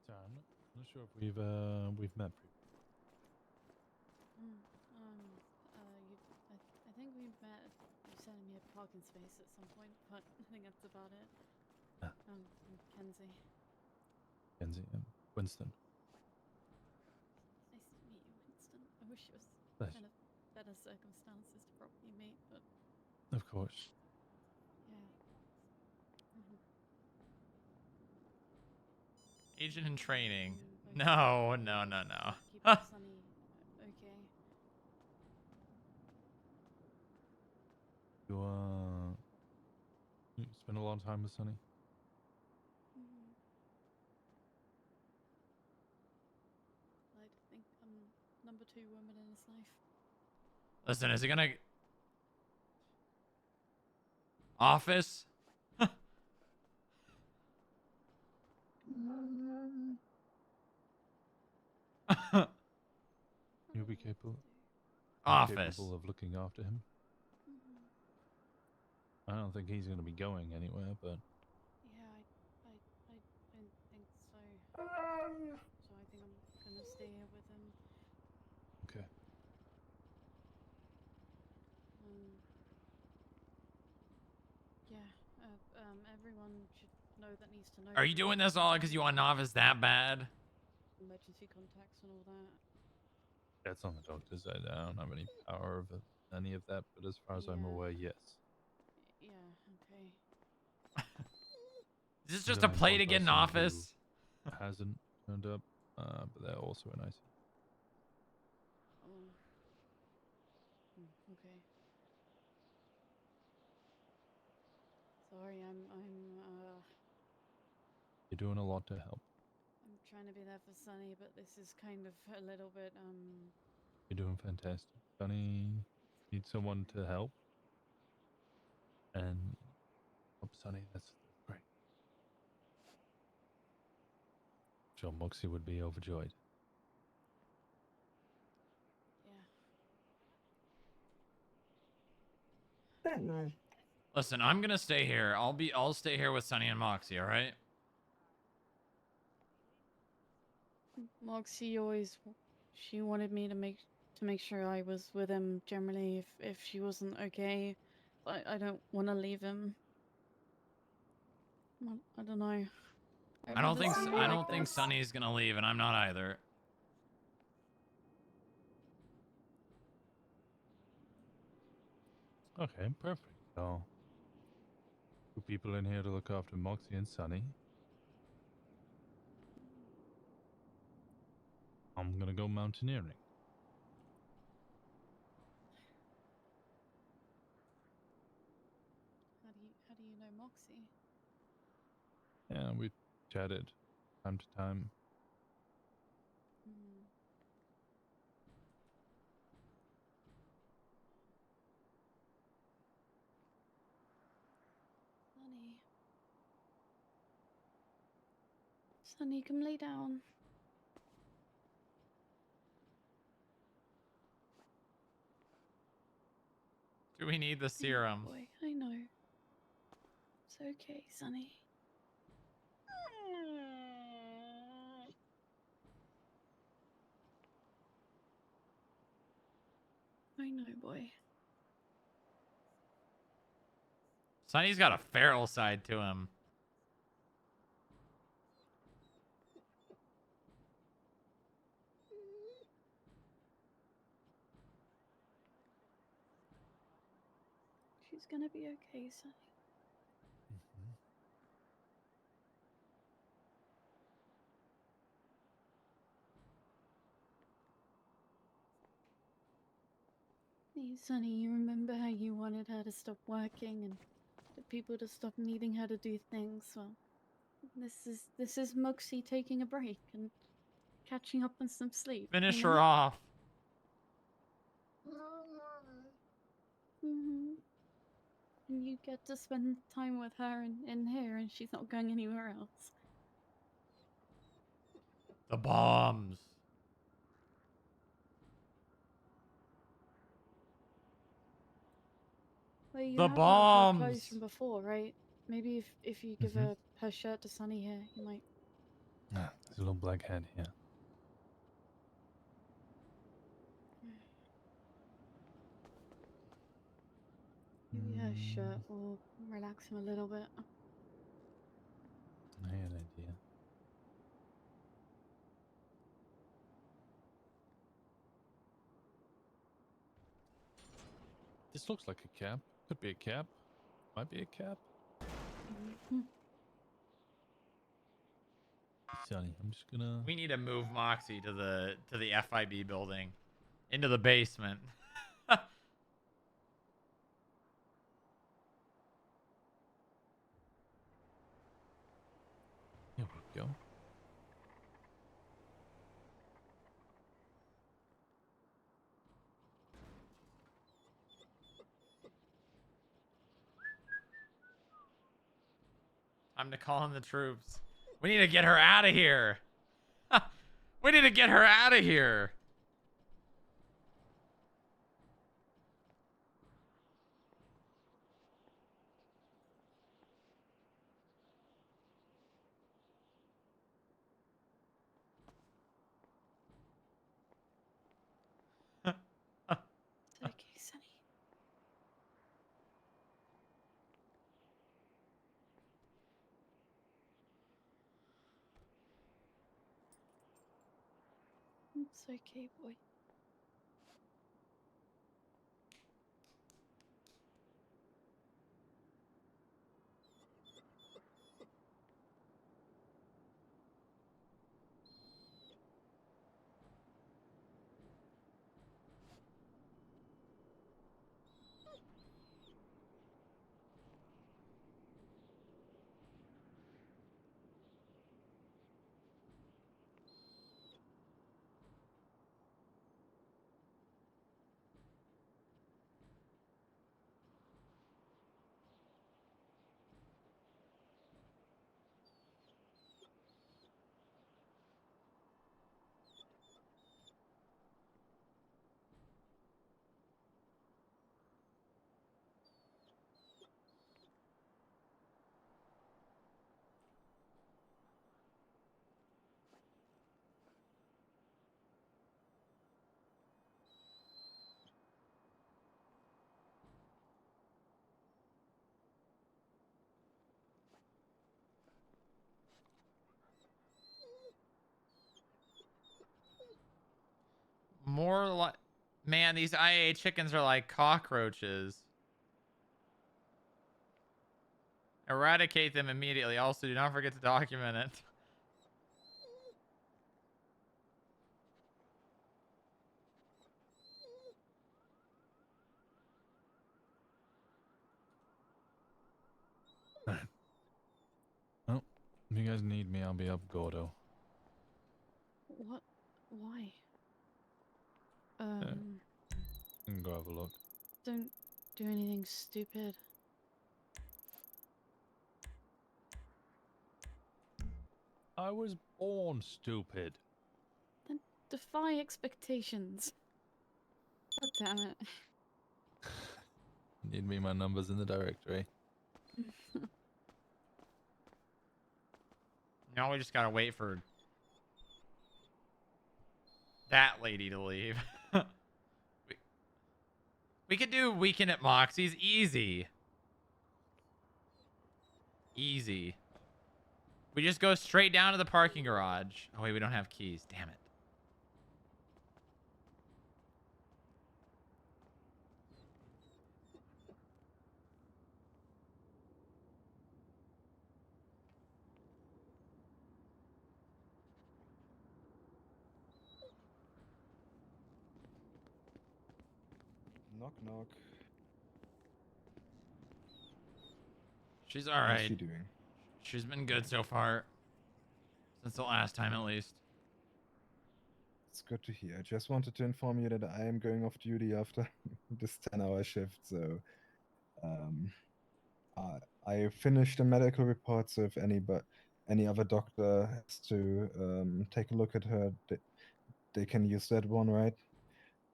Sorry, I'm not sure if we've met previously. I think we met. You sent me a parking space at some point, but I think that's about it. I'm Kenzie. Kenzie and Winston. Nice to meet you, Winston. I wish it was Nice. kind of better circumstances to properly meet, but Of course. yeah. Agent in training. No. Keep Sunny okay. You spend a lot of time with Sunny? I think I'm number 2 woman in his life. Listen, is it gonna... Office? You'll be capable. Office. Capable of looking after him. I don't think he's going to be going anywhere, but Yeah, I don't think so. So I think I'm gonna stay here with him. okay. Yeah. Everyone should know that needs to know. Are you doing this all because you want Office that bad? Emergency contacts and all that. That's on the doctor's side. I don't have any power over any of that, but as far as I'm aware, yes. Yeah. Okay. Is this There's just a only play one to get an person office? who hasn't turned up, but they're also an IC. Okay. Sorry, You're doing a lot to help. I'm trying to be there for Sunny, but this is kind of a little bit You're doing fantastic. Sunny needs someone to help. And help Sunny, that's great. Sure, Moxie would be overjoyed. Batman. Listen, I'm gonna stay here. I'll stay here with Sunny and Moxie, alright? Moxie always she wanted me to make sure I was with him generally if she wasn't okay. I don't want to leave him. I don't know. I don't think Sunny's gonna leave, and I'm not either. Okay, perfect. So, 2 people in here to look after Moxie and Sunny. I'm gonna go mountaineering. How do you know Yeah, we chatted time to time. Mm. Sunny. Sunny, come lay down. Do we need the I know, serum? boy. I know. It's okay, Sunny. I know, boy. Sonny's got a feral side to him. She's gonna be okay, Sunny. Hey, Sunny, you remember how you wanted her to stop working and for people to stop needing her to do things? Well, this is Moxie taking a break and catching up on some sleep. Finish you know? her off. And you get to spend time with her in here, and she's not going anywhere else. The bombs. Well, you The have her clothes bombs. from before, right? Maybe if you give her shirt to Sunny here, you might. Ah, there's a little black head here. Maybe her shirt will relax him a little bit. I had an idea. This looks like a cap. Could be a cap. Might be a cap. Sonny, I'm just gonna. We need to move Moxie to the FIB building, into the basement. Here we go. Time to call in the troops. We need to get her out of here. We need to get her out of here. It's okay, Sunny. It's okay, boy. More like, man, these IA chickens are like cockroaches. Eradicate them immediately. Also, do not forget to document it. Oh, If you guys need me, I'll be up Gordo. What? Why? You can go have a look. Don't do anything stupid. I was born stupid. Then defy expectations. God damn it. Need me my numbers in the directory. Now we just gotta wait for that lady to leave. we could do weekend at Moxie's easy. Easy. We just go straight down to the parking garage. Oh wait, we don't have keys. Damn it. Knock knock. She's How's alright. she doing? She's been good so far. Since the last time, at least. It's good to hear. I just wanted to inform you that I am going off duty after this 10-hour shift, so I finished the medical report, so if any other doctor has to take a look at her, they can use that one, right?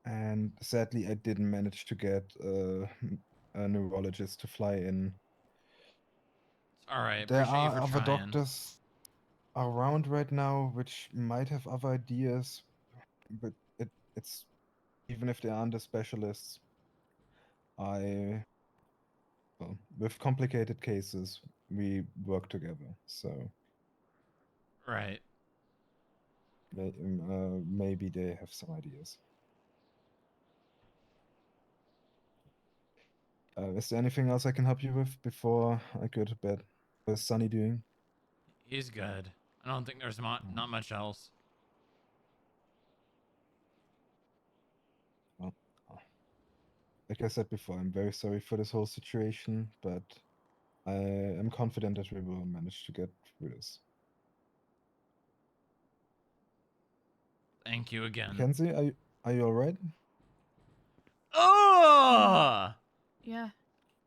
And sadly, I didn't manage to get a neurologist to fly in. Alright, There appreciate you are for other trying. doctors around right now which might have other ideas, but it's even if they aren't the specialists, well, with complicated cases, we work together. So Right. maybe they have some ideas. Is there anything else I can help you with before I go to bed? How's Sunny doing? He's good. I don't think there's not much else. Well, like I said before, I'm very sorry for this whole situation, but I am confident that we will manage to get through this. Thank you again. Kenzie, are you all right? Oh! Yeah.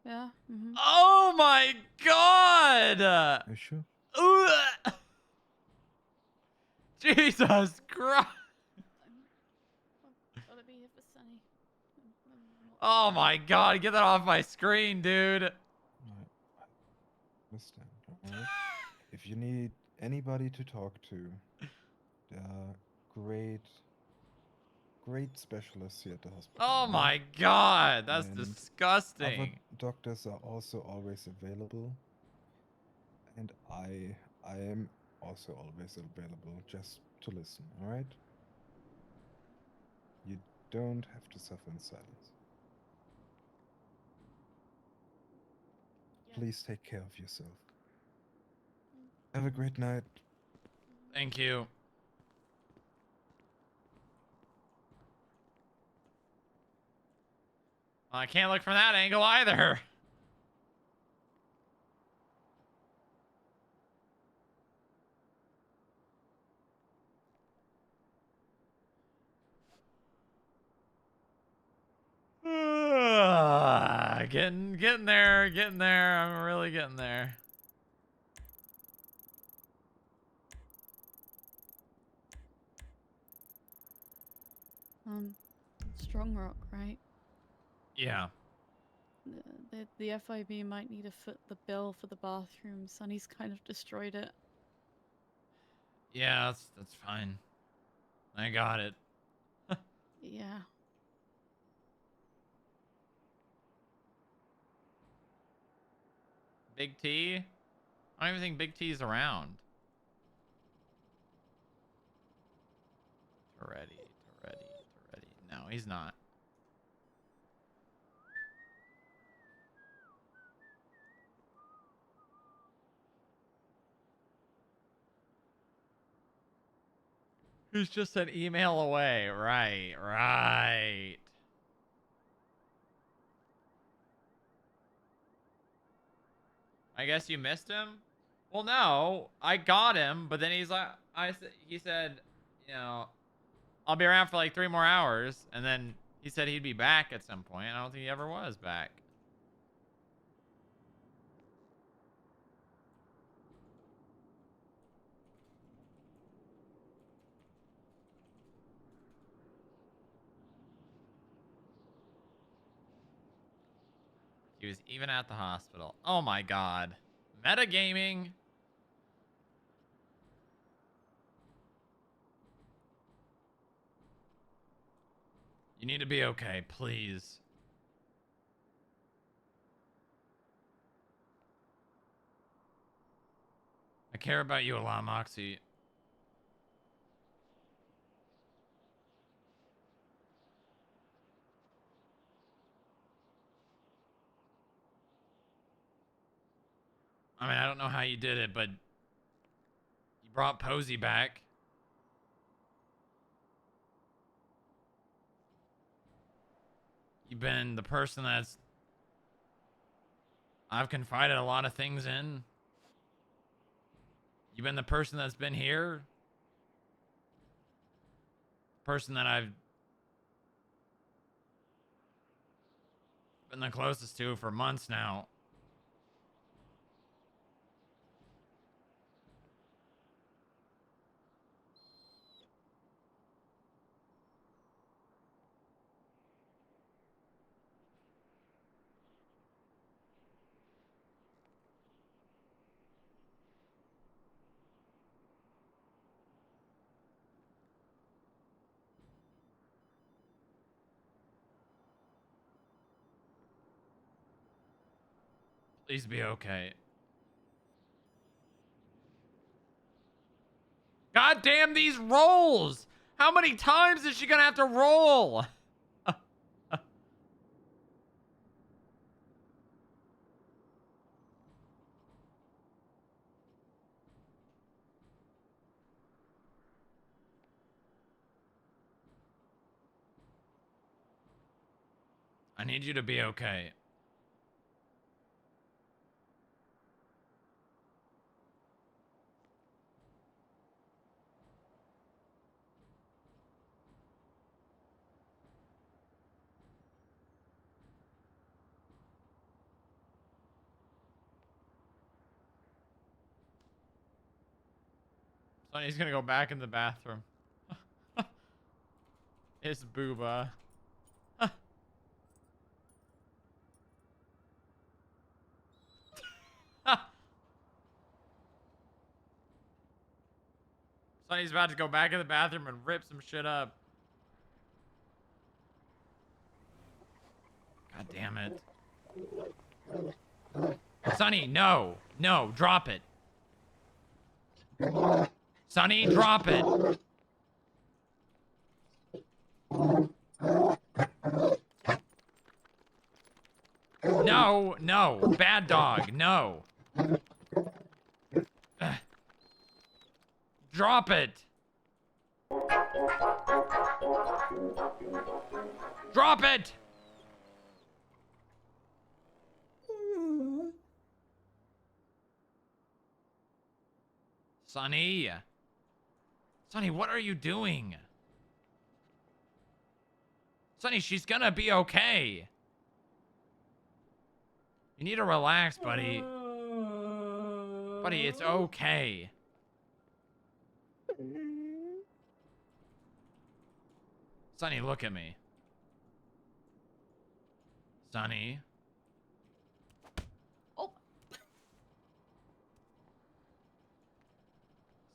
Yeah. Mm-hmm. Oh my god! Are you sure? Jesus Christ! Gotta be here for Sunny. Oh my god, get that off my screen, dude. Understand. Alright. If you need anybody to talk to, there are great specialists here at the hospital. Oh alright? my god, that's And Other disgusting. doctors are also always available, and I am also always available just to listen. All right? You don't have to suffer in silence. Please take care of yourself. Have a great night. Thank you. I can't look from that angle either. Getting there. I'm really getting there. Strongrock, right? Yeah. The FIB might need to foot the bill for the bathroom. Sunny's kind of destroyed it. Yeah, that's fine. I got it. Yeah. Big T? I don't even think Big T's around. Toretti. No, he's not. He's just an email away. Right. I guess you missed him? Well, no, I got him, but then he's like, he said, you know, I'll be around for like 3 more hours, and then he said he'd be back at some point. I don't think he ever was back. He was even at the hospital. Oh my god. Metagaming. You need to be okay, please. I care about you a lot, Moxie. I mean, I don't know how you did it, but you brought Posey back. You've been the person that's I've confided a lot of things in. You've been the person that's been here. The person that I've been the closest to for months now. Please be okay. God damn these rolls! How many times is she gonna have to roll? I need you to be okay. Sonny's gonna go back in the bathroom. It's Booba. Sonny's about to go back in the bathroom and rip some shit up. God damn it. Sonny, no. No, drop it. Sonny, drop it. No, no. Bad dog, no. Drop it. Drop it. Sonny. Sonny, what are you doing? Sonny, she's gonna be okay. You need to relax, buddy. Buddy, it's okay. Sonny, look at me. Sonny. Oh.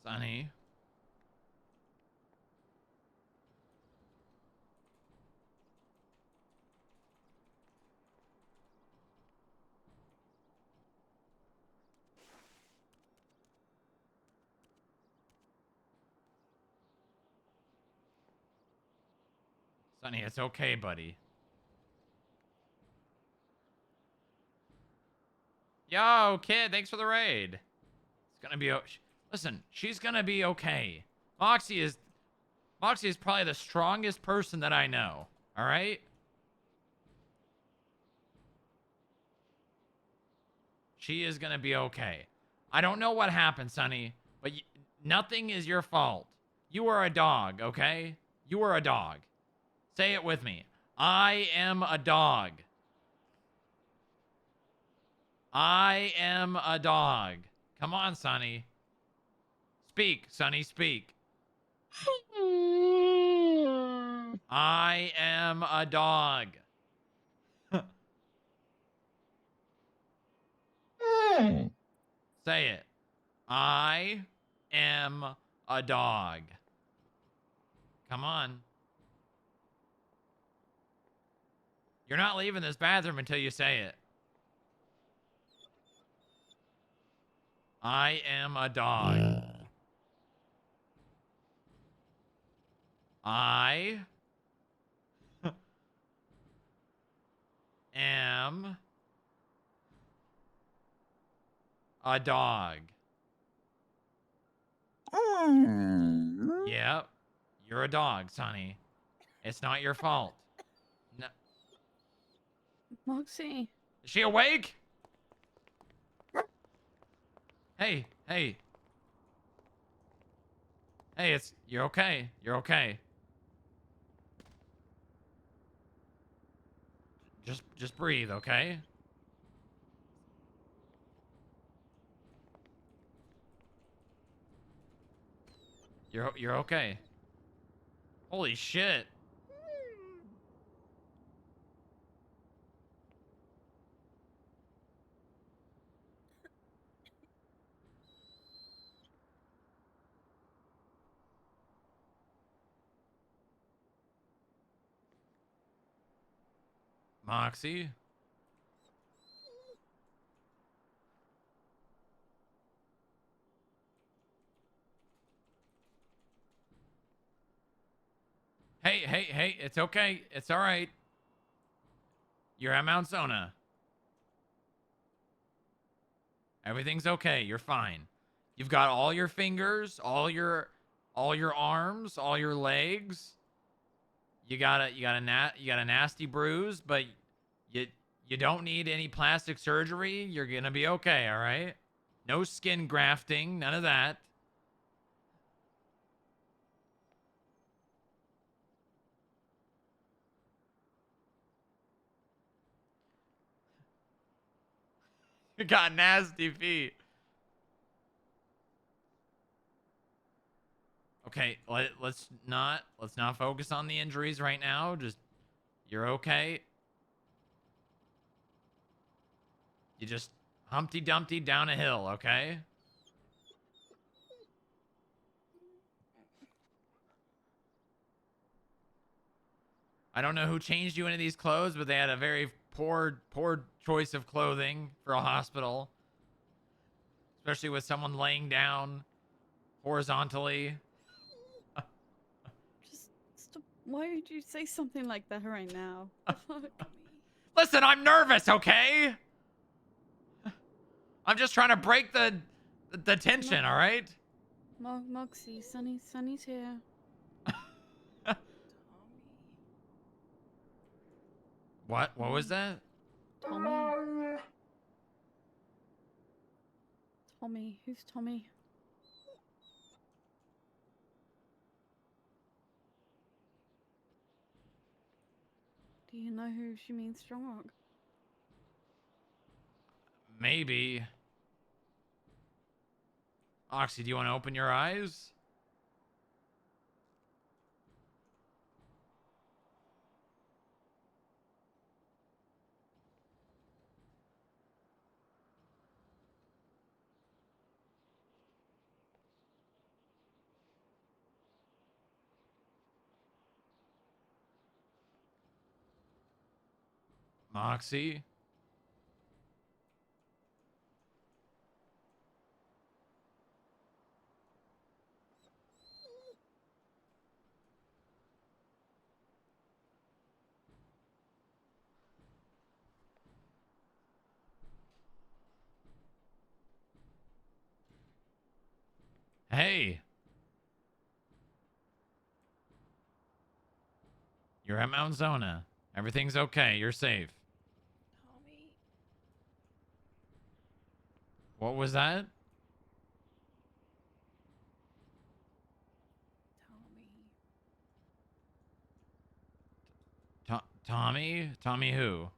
Sonny. Sonny, it's okay, buddy. Yo, kid, thanks for the raid. It's gonna be... Listen, she's gonna be okay. Moxie is probably the strongest person that I know. All right? She is gonna be okay. I don't know what happened, Sonny, but nothing is your fault. You are a dog, okay? You are a dog. Say it with me. I am a dog. I am a dog. Come on, Sonny. Speak, Sonny, speak. I am a dog. Say it. I am a dog. Come on. You're not leaving this bathroom until you say it. I am a dog. I am a dog. Yep. You're a dog, Sonny. It's not your fault. No. Moxie. Is she awake? Hey, hey. Hey, you're okay. You're okay. Just breathe, okay? You're okay. Holy shit. Moxie? Hey, hey, hey, it's okay. It's all right. You're at Mount Zona. Everything's okay. You're fine. You've got all your fingers, all your arms, all your legs. You got a nasty bruise, but you don't need any plastic surgery. You're going to be okay, all right? No skin grafting, none of that. You got nasty feet. Okay, let's not focus on the injuries right now. Just you're okay. You just Humpty Dumpty down a hill, okay? I don't know who changed you into these clothes, but they had a very poor choice of clothing for a hospital. Especially with someone laying down horizontally. Just stop. Why would you say something like that right now? Fuck me. Listen, I'm nervous, okay? I'm just trying to break the tension, all right? Moxie, Sonny's here. What was that? Tommy. Tommy, who's Tommy? Do you know who she means, Strongrock? Maybe. Oxy, do you want to open your eyes? Moxie? Hey. You're at Mount Zona. Everything's okay. You're safe. Tommy. What was that? Tommy? Tommy who?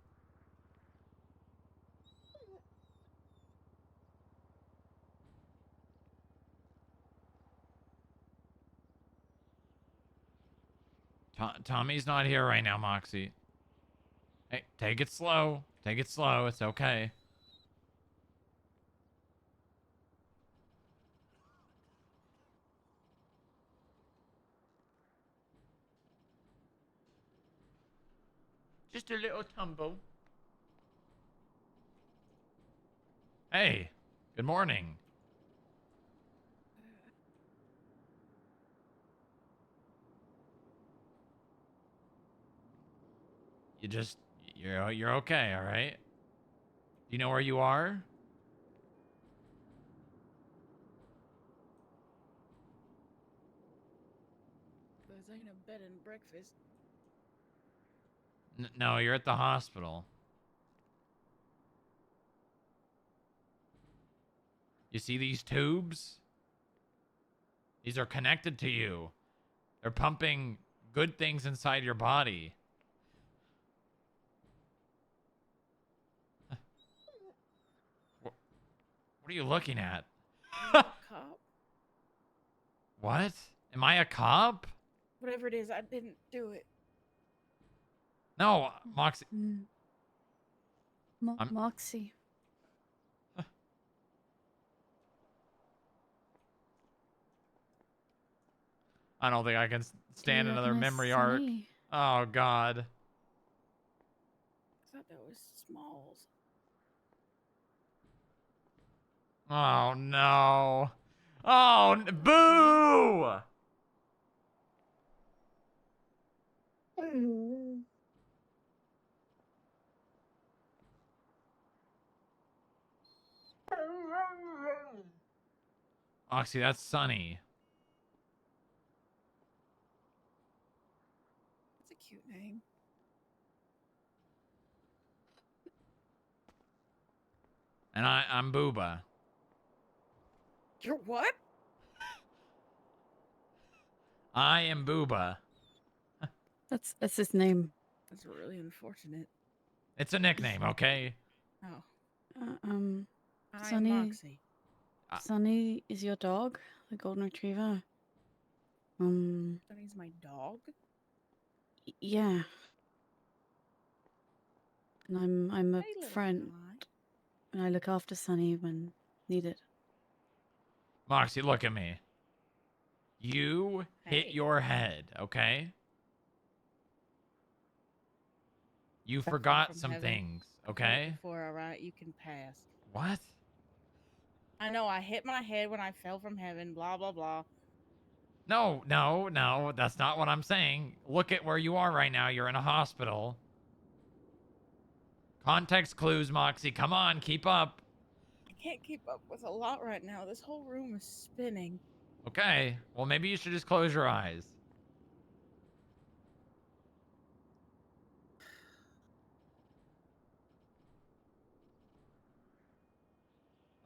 Tommy's not here right now, Moxie. Hey, take it slow. Take it slow. It's okay. Just a little tumble. Hey, good morning. You're okay, all right? Do you know where you are? This ain't a bed and breakfast. No, you're at the hospital. You see these tubes? These are connected to you. They're pumping good things inside your body. What are you looking at? Cop. What? Am I a cop? Whatever it is, I didn't do it. No, Moxie. Moxie. I don't think I can stand You another recognize memory arc. Sunny? Oh, God. I thought that was Smalls. Oh, no. Oh, boo! Moxie, that's Sunny. That's a cute name. And I'm Booba. You're what? I am Booba. That's his name. That's really unfortunate. It's a nickname, okay? Oh. I'm Sunny. Moxie. Sunny is your dog, the golden retriever. Sunny's my dog? Yeah. And I'm a Hey, little friend, guy. and I look after Sunny when needed. Moxie, look at me. You hit Hey. your head, okay? You Fell forgot from some heaven. things, Right okay? before, alright, you can pass. What? I know, I hit my head when I fell from heaven, blah, blah, blah. No, that's not what I'm saying. Look at where you are right now. You're in a hospital. Context clues, Moxie. Come on, keep up. I can't keep up with a lot right now. This whole room is spinning. Okay, well, maybe you should just close your eyes.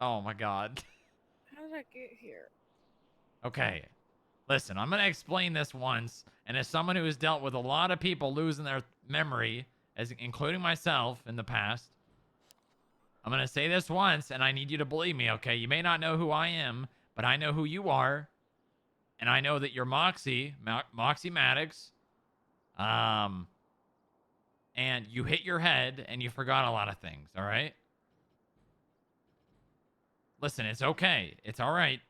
Oh my God. How did I get here? Okay, listen, I'm going to explain this once, and as someone who has dealt with a lot of people losing their memory, including myself in the past, I'm going to say this once, and I need you to believe me, okay? You may not know who I am, but I know who you are, and I know that you're Moxie Maddox, and you hit your head, and you forgot a lot of things, all right? Listen, it's okay. It's all right.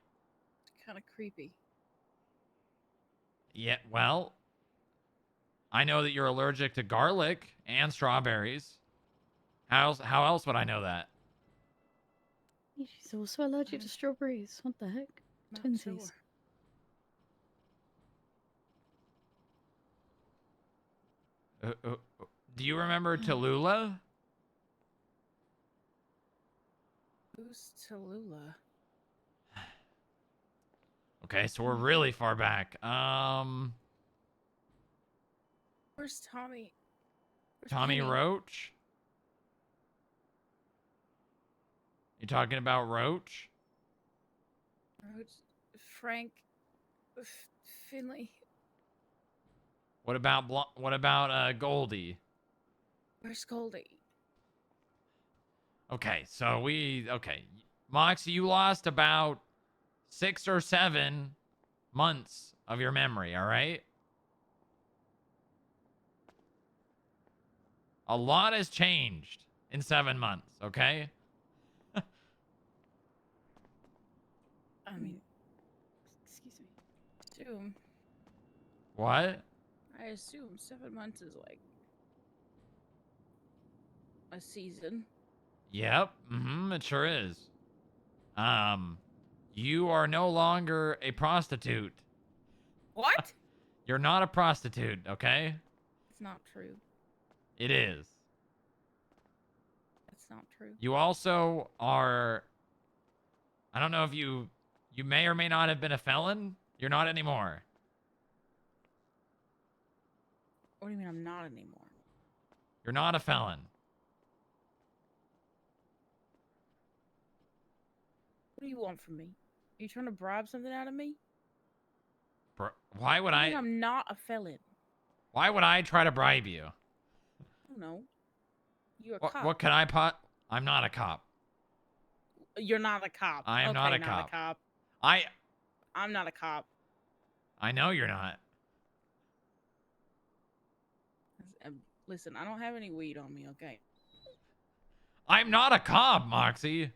It's kind of creepy. Yeah, well, I know that you're allergic to garlic and strawberries. How else would I know that? She's also allergic to strawberries. What the heck? Not Twinsies. sure. Do you remember Tallulah? Who's Tallulah? Okay, so we're really far back. Where's Tommy? Where's Tommy Penny? Roach? You talking about Roach? Frank. Finley. What about Goldie? Where's Goldie? Okay, so Moxie, you lost about 6 or 7 months of your memory, all right? A lot has changed in 7 months, okay? I mean, excuse me. Assume. What? I assume 7 months is like a season. Yep, it sure is. You are no longer a prostitute. What? You're not a prostitute, okay? It's not true. It is. It's not true. You also are, I don't know if you may or may not have been a felon. You're not anymore. What do you mean I'm not anymore? You're not a felon. What do you want from me? Are you trying to bribe something out of me? Why would I? I'm not a felon. Why would I try to bribe you? I don't know. You're a cop. What can I'm not a cop. You're not a cop. I am not a cop. I'm not a cop. I know you're not. Listen, I don't have any weed on me, okay? I'm not a cop, Moxie.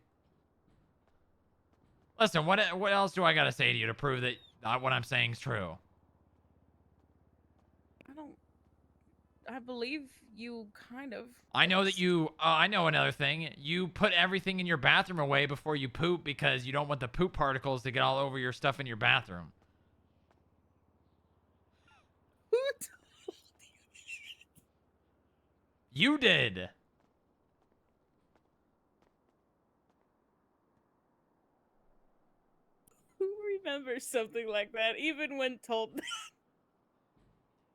Listen, what else do I got to say to you to prove that what I'm saying is true? I believe you kind of. I know that you, I know another thing. You put everything in your bathroom away before you poop because you don't want the poop particles to get all over your stuff in your bathroom. Who You did. Who remembers something like that, even when told that?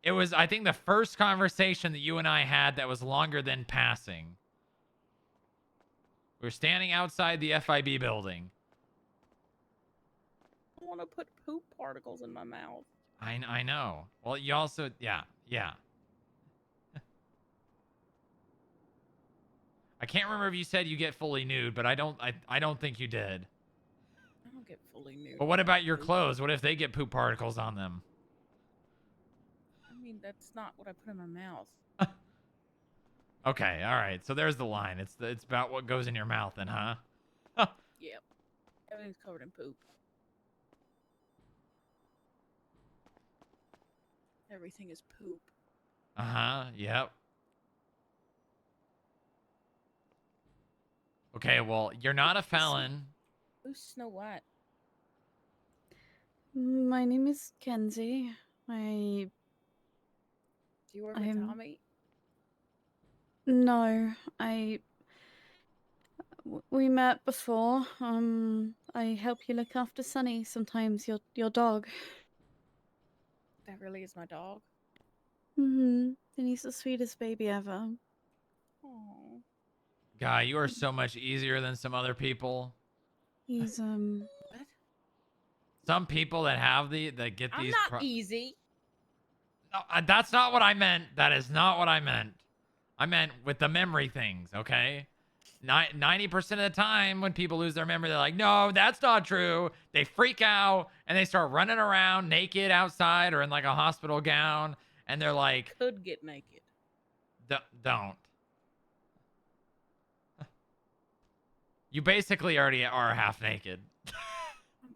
It was, I think, the first conversation that you and I had that was longer than passing. We were standing outside the FIB building. I want to put poop particles in my mouth. I know. Well, you also, yeah. I can't remember if you said you get fully nude, but I don't think you did. I don't get fully nude. But what about your clothes? What if they get poop particles on them? I mean, that's not what I put in my mouth. Okay, all right. So there's the line. It's about what goes in your mouth then, huh? Yep. Everything's covered in poop. Everything is poop. Uh-huh, yep. Okay, well, you're not a felon. Who's Snow White? My name is Kenzie. Do you work with Tommy? No, we met before. I help you look after Sunny sometimes, your dog. That really is my dog. And he's the sweetest baby ever. Aww. Guy, you are so much easier than some other people. He's What? Some people that have that get I'm these. not easy. No, that's not what I meant. That is not what I meant. I meant with the memory things. Okay. 90% of the time when people lose their memory, they're like, no, that's not true. They freak out and they start running around naked outside or in like a hospital gown. And they're like, Could get naked. Don't. You basically already are half naked.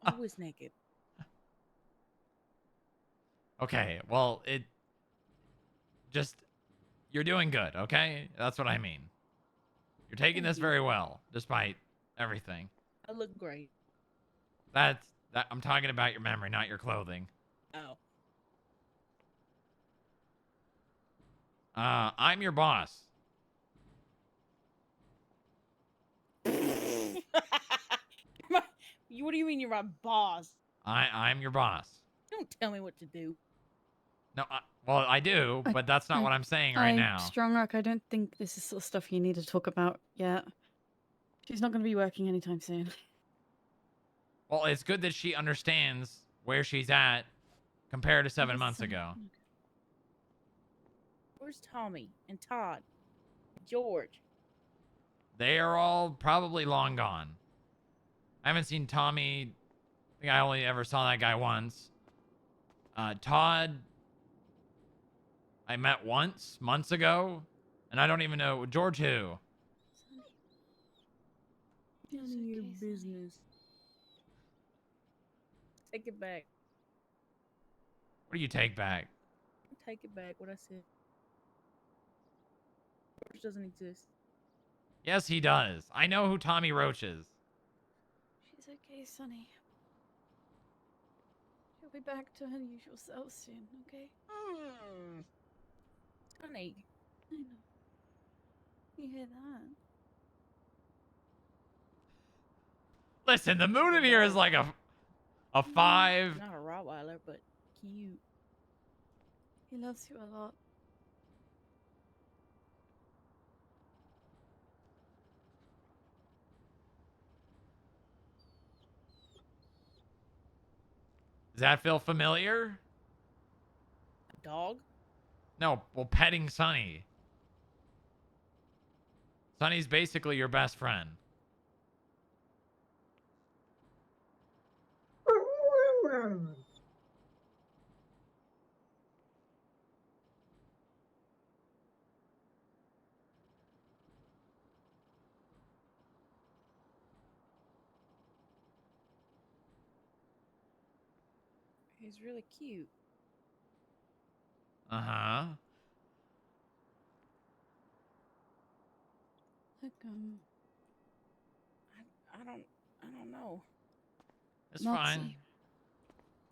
I'm always naked. Okay, well, you're doing good, okay? That's what I mean. You're taking this very well, despite everything. I look great. I'm talking about your memory, not your clothing. Oh. I'm your boss. What do you mean you're my boss? I'm your boss. Don't tell me what to do. No, well, I do, but that's not what I'm saying right now. Strongrock, I don't think this is the stuff you need to talk about yet. She's not going to be working anytime soon. Well, it's good that she understands where she's at compared to 7 months ago. Where's Tommy and Todd? George. They are all probably long gone. I haven't seen Tommy. I think I only ever saw that guy once. Todd, I met once, months ago. And I don't even know. George who? None of your business. Take it back. What do you take back? Take it back. What I said. George doesn't exist. Yes, he does. I know who Tommy Roach is. She's okay, Sonny. She'll be back to her usual self soon, okay? Honey. I know. You hear that? Listen, the moon in here is like a 5. Not a Rottweiler, but cute. He loves you a lot. Does that feel familiar? Dog? No, well, petting Sonny. Sonny's basically your best friend. He's really cute. Uh-huh. Look, I don't know. It's Moxie. fine.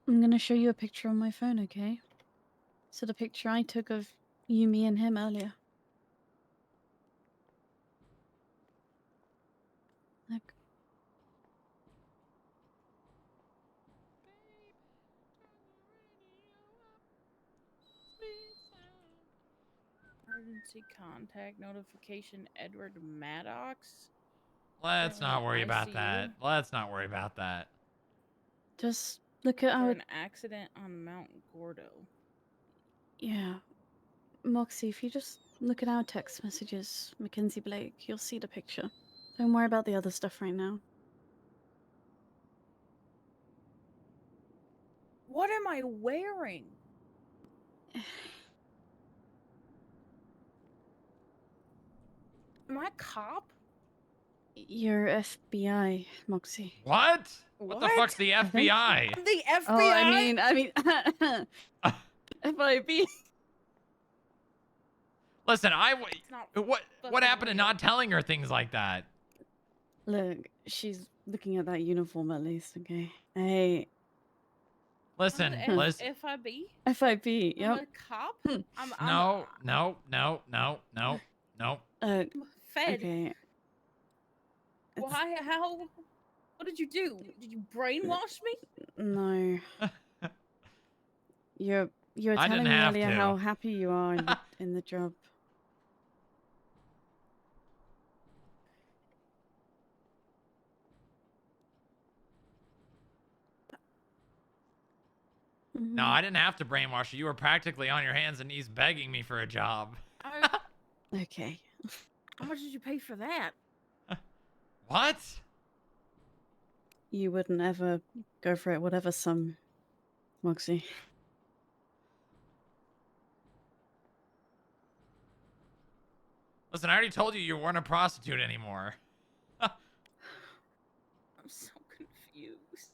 I'm gonna show you a picture on my phone, okay? So the picture I took of you, me, and him earlier. Look. Emergency contact notification, Edward Maddox. Let's Currently not in worry about ICU. that. Let's not worry about that. Just look at For our... an accident on Mount Gordo. Yeah. Moxie, if you just look at our text messages, Mackenzie Blake, you'll see the picture. Don't worry about the other stuff right now. What am I wearing? Am I a cop? You're FBI, Moxie. What? What the fuck's the FBI? The FBI? Oh, I mean, FIB. Listen, not what happened to not telling her things like that? Look, she's looking at that uniform at least, okay? Hey. Listen, I'm listen. FIB? FIB, I'm yep. a cop? I'm No. Fed. Okay. Why? How? What did you do? Did you brainwash me? No. You were I telling didn't me have earlier to. how happy you are in the job. No, I didn't have to brainwash you. You were practically on your hands and knees begging me for a job. Okay. How much did you pay for that? What? You wouldn't ever go for it, whatever sum, Moxie. Listen, I already told you you weren't a prostitute anymore. I'm so confused.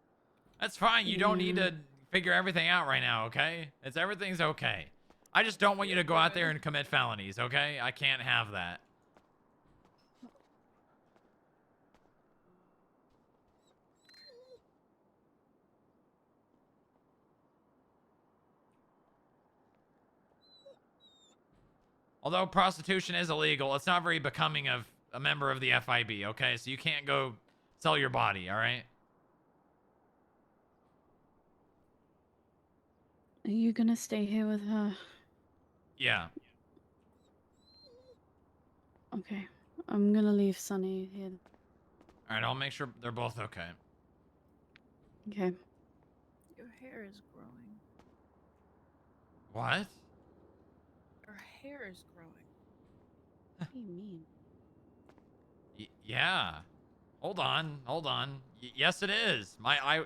That's fine. You don't need to figure everything out right now, okay? Everything's okay. I just don't want you to go out there and commit felonies, okay? I can't have that. Although prostitution is illegal, it's not very becoming of a member of the FIB, okay? So you can't go sell your body, all right? Are you gonna stay here with her? Yeah. Okay. I'm gonna leave Sunny here. All right, I'll make sure they're both okay. Okay. Your hair is growing. What? Your hair is growing. What do you mean? Yeah. Hold on. Yes, it is. I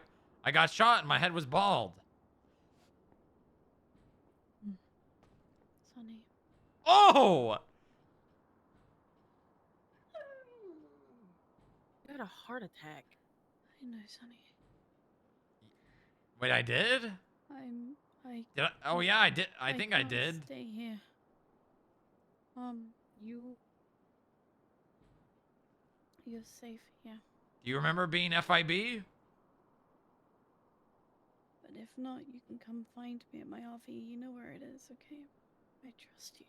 got shot and my head was bald. Sonny. Oh! You had a heart attack. I know, Sonny. Wait, I did? Did oh yeah, I did. I think I can't did. Stay here. You're safe here. Do you remember being FIB? But if not, you can come find me at my RV. You know where it is, okay? I trust you.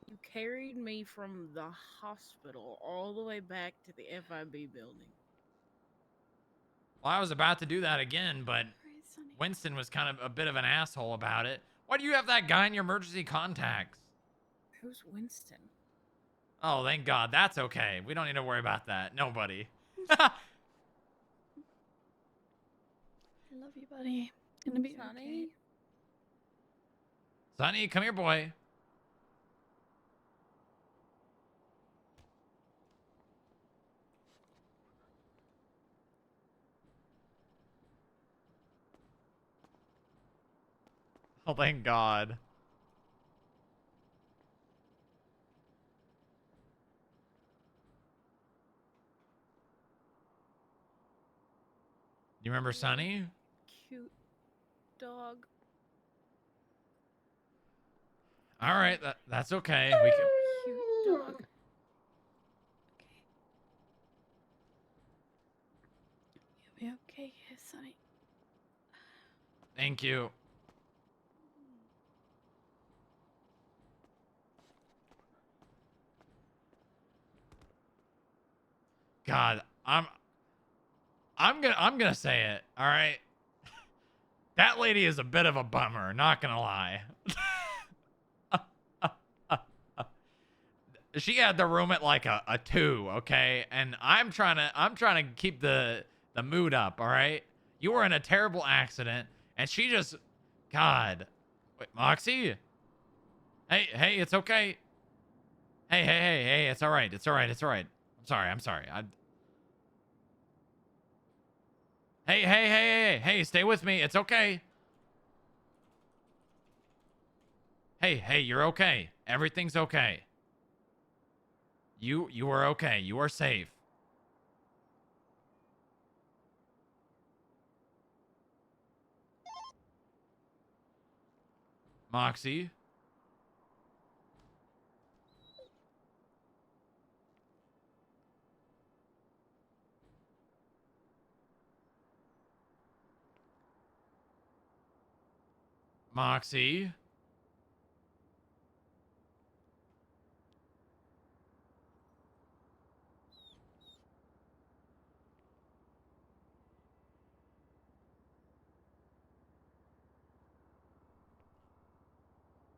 You carried me from the hospital all the way back to the FIB building. Well, I was about to do that again, but Winston was kind of a bit of an asshole about it. Why do you have that guy in your emergency contacts? Who's Winston? Oh, thank God. That's okay. We don't need to worry about that. Nobody. I love you, buddy. Gonna be Sonny? okay. Sonny, come here, boy. Oh, thank God. You remember Sonny? Cute dog. All right, that's okay. We can. Cute dog. You'll be okay here, Sonny. Thank you. God, I'm gonna say it. All right. That lady is a bit of a bummer, not gonna lie. She had the room at like a 2, okay? And I'm trying to keep the mood up, all right? You were in a terrible accident and she just God. Wait, Moxie? Hey, it's okay. Hey, it's all right. It's all right. I'm sorry. Hey, stay with me. It's okay. Hey, you're okay. Everything's okay. You are okay. You are safe. Moxie? Moxie?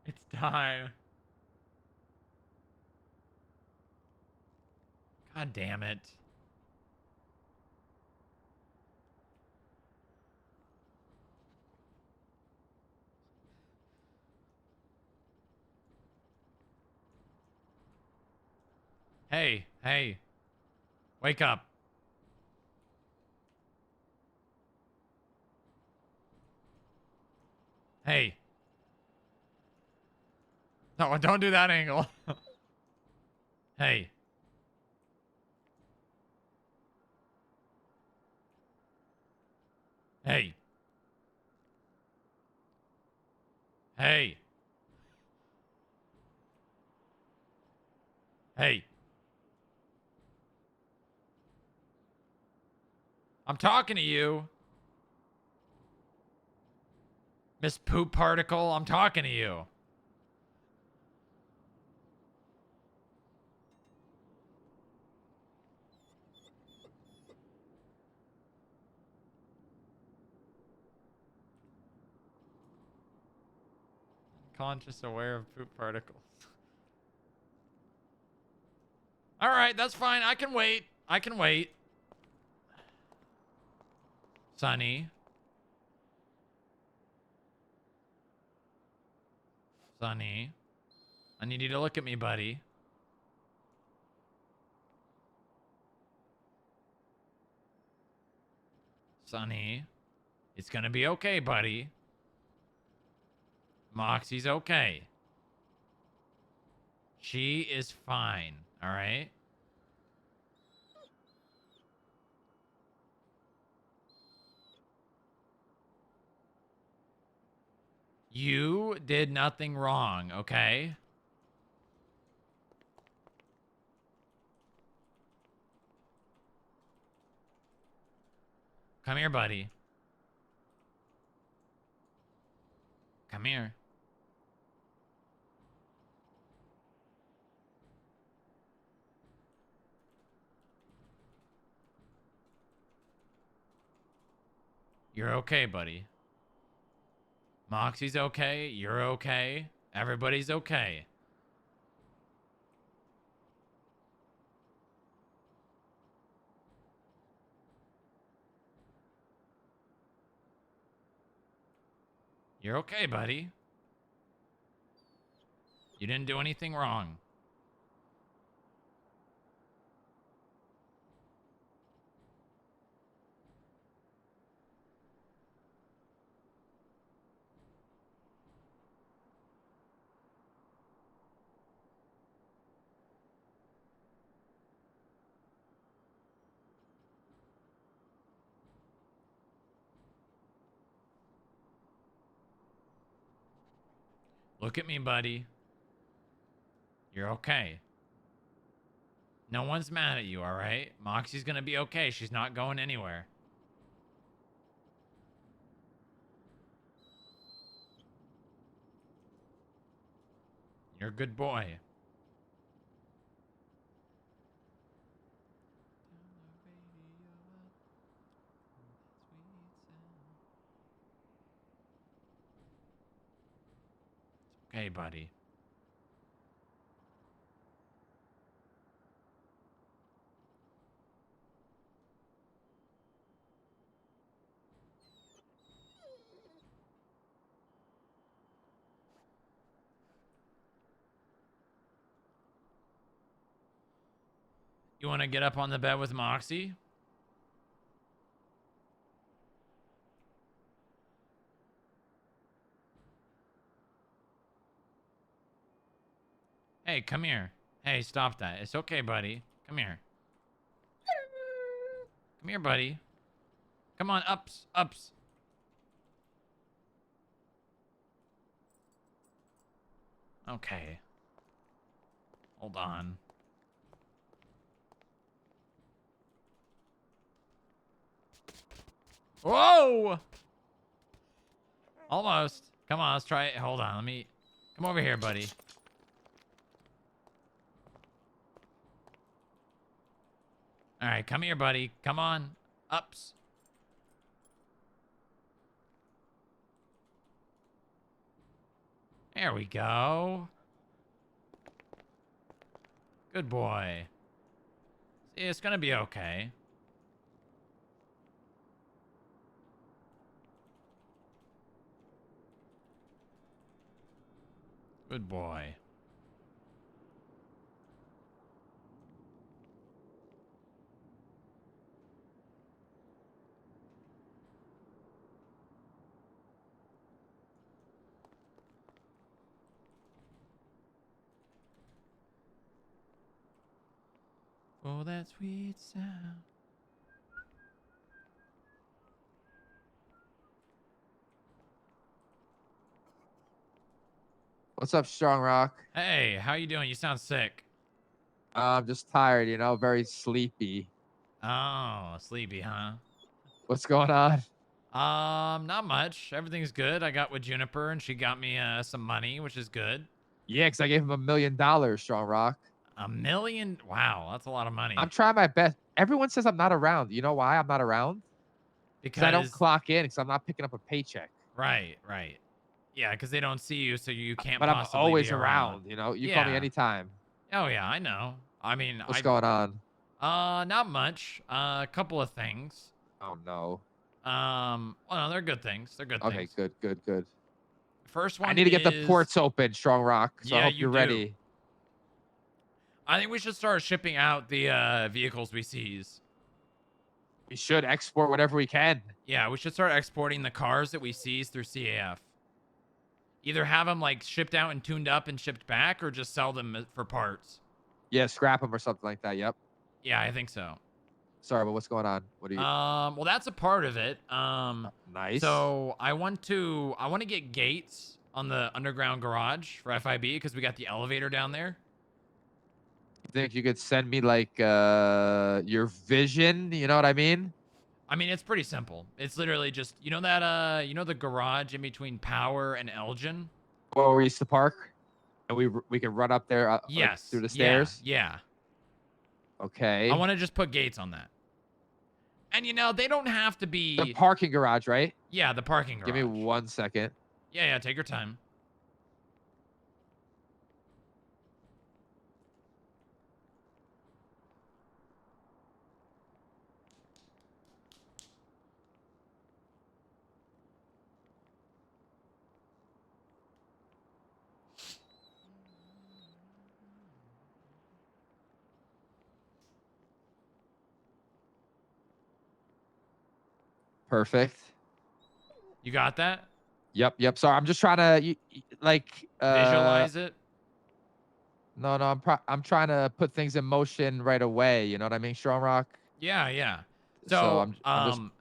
It's time. God damn it. Hey. Wake up. Hey. No, don't do that angle. Hey. Hey. Hey. Hey. I'm talking to you. Miss Poop Particle, I'm talking to you. Conscious aware of poop particles. All right, that's fine. I can wait. Sonny. Sonny, I need you to look at me, buddy. Sonny, it's gonna be okay, buddy. Moxie's okay. She is fine, all right? You did nothing wrong, okay? Come here, buddy. Come here. You're okay, buddy. Moxie's okay. You're okay. Everybody's okay. You're okay, buddy. You didn't do anything wrong. Look at me, buddy. You're okay. No one's mad at you, all right? Moxie's gonna be okay. She's not going anywhere. You're a good boy. Okay, buddy. You want to get up on the bed with Moxie? Hey, come here. Hey, stop that. It's okay, buddy. Come here. Come here, buddy. Come on, ups, ups. Okay. Hold on. Whoa! Almost. Come on, let's try it. Hold on, let me... Come over here, buddy. All right, come here, buddy. Come on. Ups. There we go. Good boy. See, it's gonna be okay. Good boy. Oh, that sweet sound. What's up, Strongrock? Hey, how you doing? You sound sick. I'm just tired, you know, very sleepy. Oh, sleepy, huh? What's going on? Not much. Everything's good. I got with Juniper and she got me some money, which is good. Yeah, because I gave him $1 million, Strongrock. $1 million? Wow, that's a lot of money. I'm trying my best. Everyone says I'm not around. You know why I'm not around? Because I don't clock in because I'm not picking up a paycheck. Right, right. Yeah, because they don't see you, so you can't But I'm possibly always be around, you know? You call me anytime. Oh, yeah, I know. I mean... What's going on? Not much. A couple of things. Oh, no. Well, no, they're good things. They're good things. Okay, good. first one I need to get the is- ports open, Strongrock. So I Yeah, hope you you're do. ready. I think we should start shipping out the vehicles we seize. We should export whatever we can. Yeah, we should start exporting the cars that we seize through CAF. Either have them like shipped out and tuned up and shipped back, or just sell them for parts. Yeah, scrap them or something like that. Yep. Yeah, I think so. Sorry, but what's going on? What are you? Well, that's a part of it. Nice. So I want to get gates on the underground garage for FIB because we got the elevator down there. You think you could send me like your vision? You know what I mean? I mean, it's pretty simple. It's literally just you know the garage in between Power and Elgin. Where we used to park, and we could run up there. Like, Yes. through the stairs. Yeah. Okay. I want to just put gates on that. And they don't have to be The parking garage, right? Yeah, the parking garage. Give me 1 second. Yeah, take your time. Perfect. You got that? Yep. Sorry, I'm just trying to Visualize it. No, I'm trying to put things in motion right away. You know what I mean, Strongrock? Yeah. So So, I'm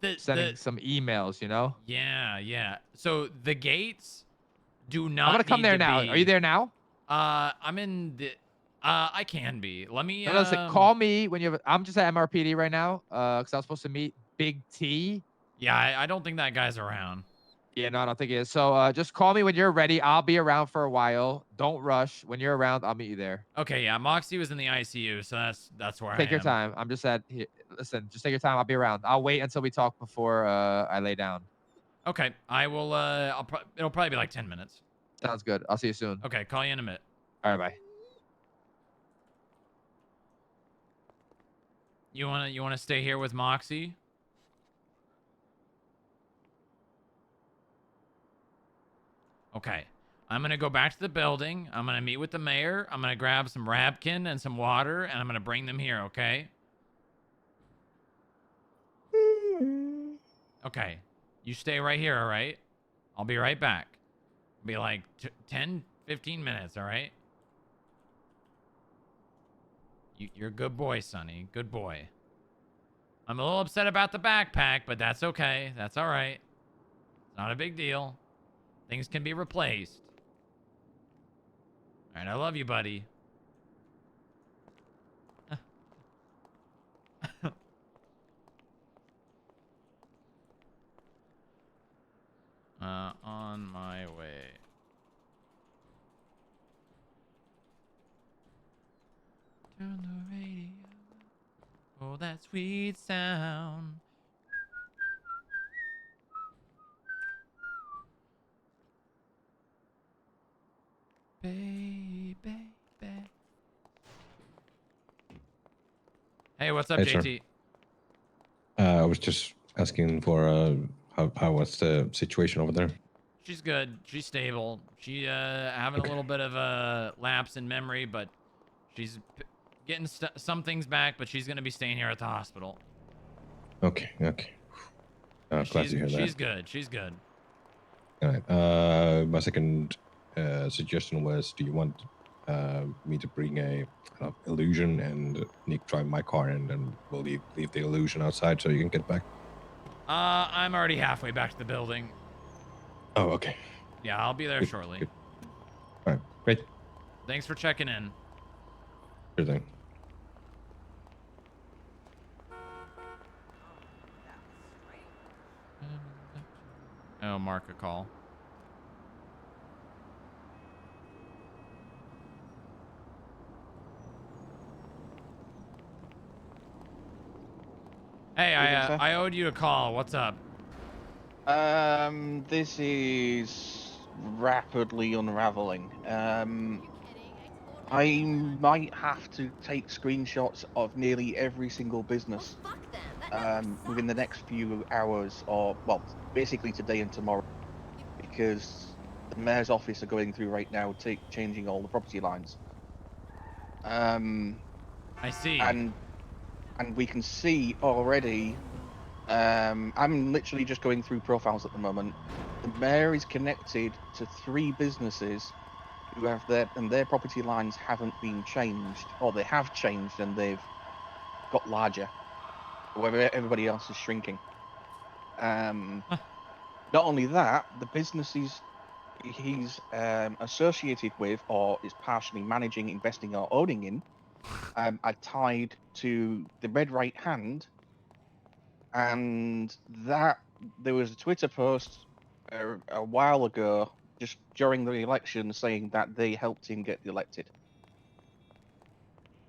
just sending some emails. You know. Yeah. So the gates do not. I'm gonna come need there to now. be- Are you there now? I'm in the. I can be. Let me. No, listen, call me when you have. I'm just at MRPD right now. Because I was supposed to meet Big T. Yeah, I don't think that guy's around. Yeah, no, I don't think it is. So just call me when you're ready. I'll be around for a while. Don't rush. When you're around, I'll meet you there. Okay, yeah. Moxie was in the ICU, so that's where I am. Take your time. I'm just at. Listen, just take your time. I'll be around. I'll wait until we talk before I lay down. Okay, I will. It'll probably be like 10 minutes. Sounds good. I'll see you soon. Okay, call you in a minute. All right, bye. You wanna stay here with Moxie? Okay. I'm gonna go back to the building. I'm gonna meet with the mayor. I'm gonna grab some Rabkin and some water, and I'm gonna bring them here, okay? Okay. You stay right here, all right? I'll be right back. Be like 10, 15 minutes, all right? You're a good boy, Sonny. Good boy. I'm a little upset about the backpack, but that's okay. That's all right. It's not a big deal. Things can be replaced. All right, I love you, buddy. On my way. Turn the radio. Oh, that sweet sound. Baby. Hey, what's up, Hey, JT? sir. I was just asking for how what's the situation over there? She's good. She's stable. She having a little bit of a lapse in memory, but she's getting some things back. But she's gonna be staying here at the hospital. Okay. Glad to hear that. She's good. She's good. All right. My second suggestion was, do you want me to bring a illusion and Nick drive my car and then we'll leave the illusion outside so you can get back? I'm already halfway back to the building. Oh, okay. Yeah, I'll be there Good, shortly. good. All right, great. Thanks for checking in. Sure thing. Oh, mark a call. Hey, I owed you a call. What's up? This is rapidly unraveling. I might have to take screenshots of nearly every single business within the next few hours, or well, basically today and tomorrow, because the mayor's office are going through right now, changing all the property lines. I see. And we can see already. I'm literally just going through profiles at the moment. The mayor is connected to 3 businesses who have their property lines haven't been changed, or they have changed and they've got larger, where everybody else is shrinking. Not only that, the businesses he's associated with or is partially managing, investing, or owning in are tied to the red right hand, and that there was a Twitter post a while ago, just during the election, saying that they helped him get elected.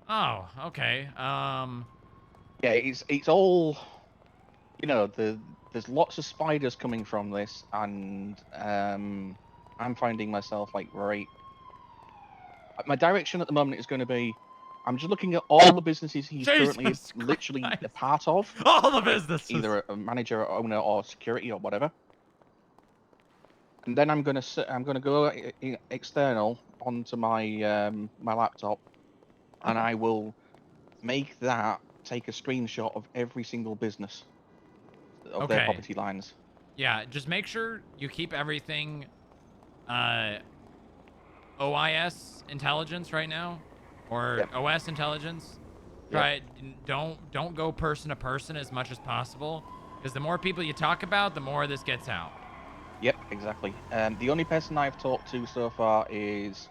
Oh, okay. Yeah, it's all, you know, there's lots of spiders coming from this, and I'm finding myself like, right, my direction at the moment is going to be, I'm just looking at all the businesses he's currently literally a part of. All the businesses. Either a manager, or owner, or security, or whatever. And then I'm gonna go external onto my my laptop, and I will make that take a screenshot of every single business of their property lines. Yeah, just make sure you keep everything OIS intelligence right now, or OS intelligence. Try don't go person to person as much as possible, because the more people you talk about, the more this gets out. Yep, exactly. The only person I've talked to so far is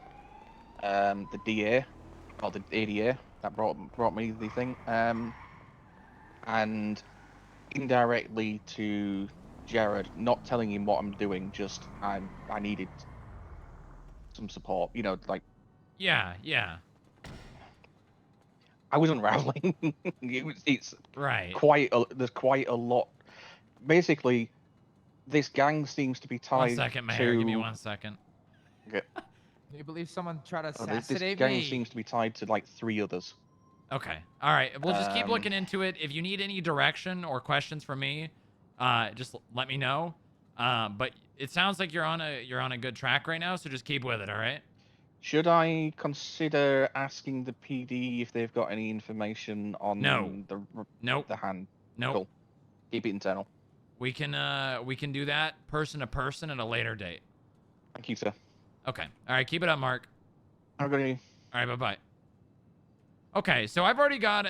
the DA, or the ADA that brought me the thing, and indirectly to Jared, not telling him what I'm doing, just I needed some support, you know, like. Yeah. I was unraveling. It's right. There's quite a lot. Basically, this gang seems to be tied. 1 second, Mayor. Give me 1 second. Okay. Can you believe someone tried to This assassinate gang me? seems to be tied to like 3 others. Okay. All right. We'll just keep looking into it. If you need any direction or questions from me, just let me know. But it sounds like you're on a good track right now, so just keep with it. All right. Should I consider asking the PD if they've got any information on the hand? Nope. Cool. Keep it internal. We can do that person to person at a later date. Thank you, sir. Okay. All right. Keep it up, Mark. Have a good evening. All right. Bye-bye. Okay. So I've already got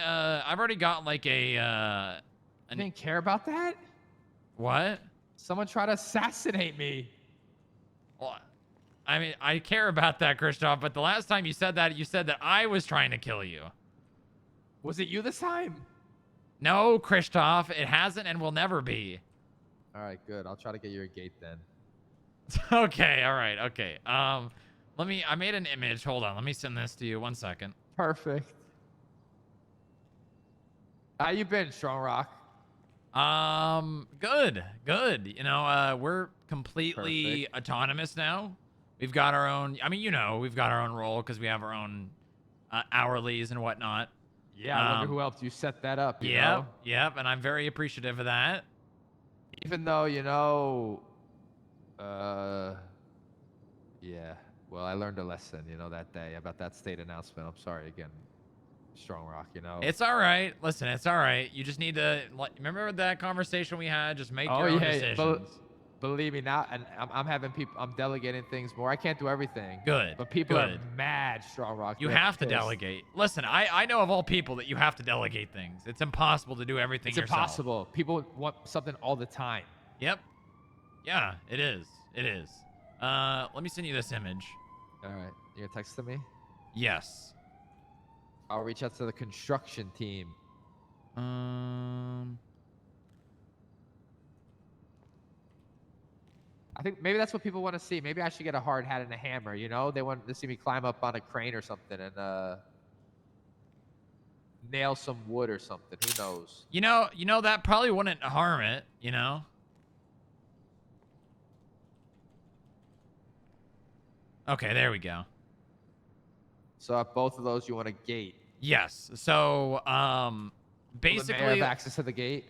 like a You didn't care about that? What? Someone tried to assassinate me. Well, I mean, I care about that, Christoph, but the last time you said that I was trying to kill you. Was it you this time? No, Christoph, it hasn't and will never be. All right, good. I'll try to get you a gate then. Okay, all right, okay. I made an image. Hold on, let me send this to you. 1 second. Perfect. How you been, Strongrock? Good. You know, we're completely autonomous now. We've got our own, I mean, you know, we've got our own role because we have our own hourlies and whatnot. Yeah, I wonder who helped you set that up, you know? Yep, and I'm very appreciative of that. Even though, you know, yeah, well, I learned a lesson, you know, that day about that state announcement. I'm sorry again, Strongrock, you know. It's all right. Listen, it's all right. You just need to, remember that conversation we had? Just make your own decisions. Believe me now, and I'm having people, I'm delegating things more. I can't do everything. Good. But people are mad, Strongrock. You have to delegate. Listen, I know of all people that you have to delegate things. It's impossible to do everything yourself. It's impossible. People want something all the time. Yep. Yeah, it is. It is. Let me send you this image. All right. You gonna text to me? Yes. I'll reach out to the construction team. I think maybe that's what people want to see. Maybe I should get a hard hat and a hammer, you know? They want to see me climb up on a crane or something and nail some wood or something. Who knows? You know that probably wouldn't harm it, you know? Okay, there we go. So at both of those you want a gate? Yes. So basically Will the mayor have access to the gate?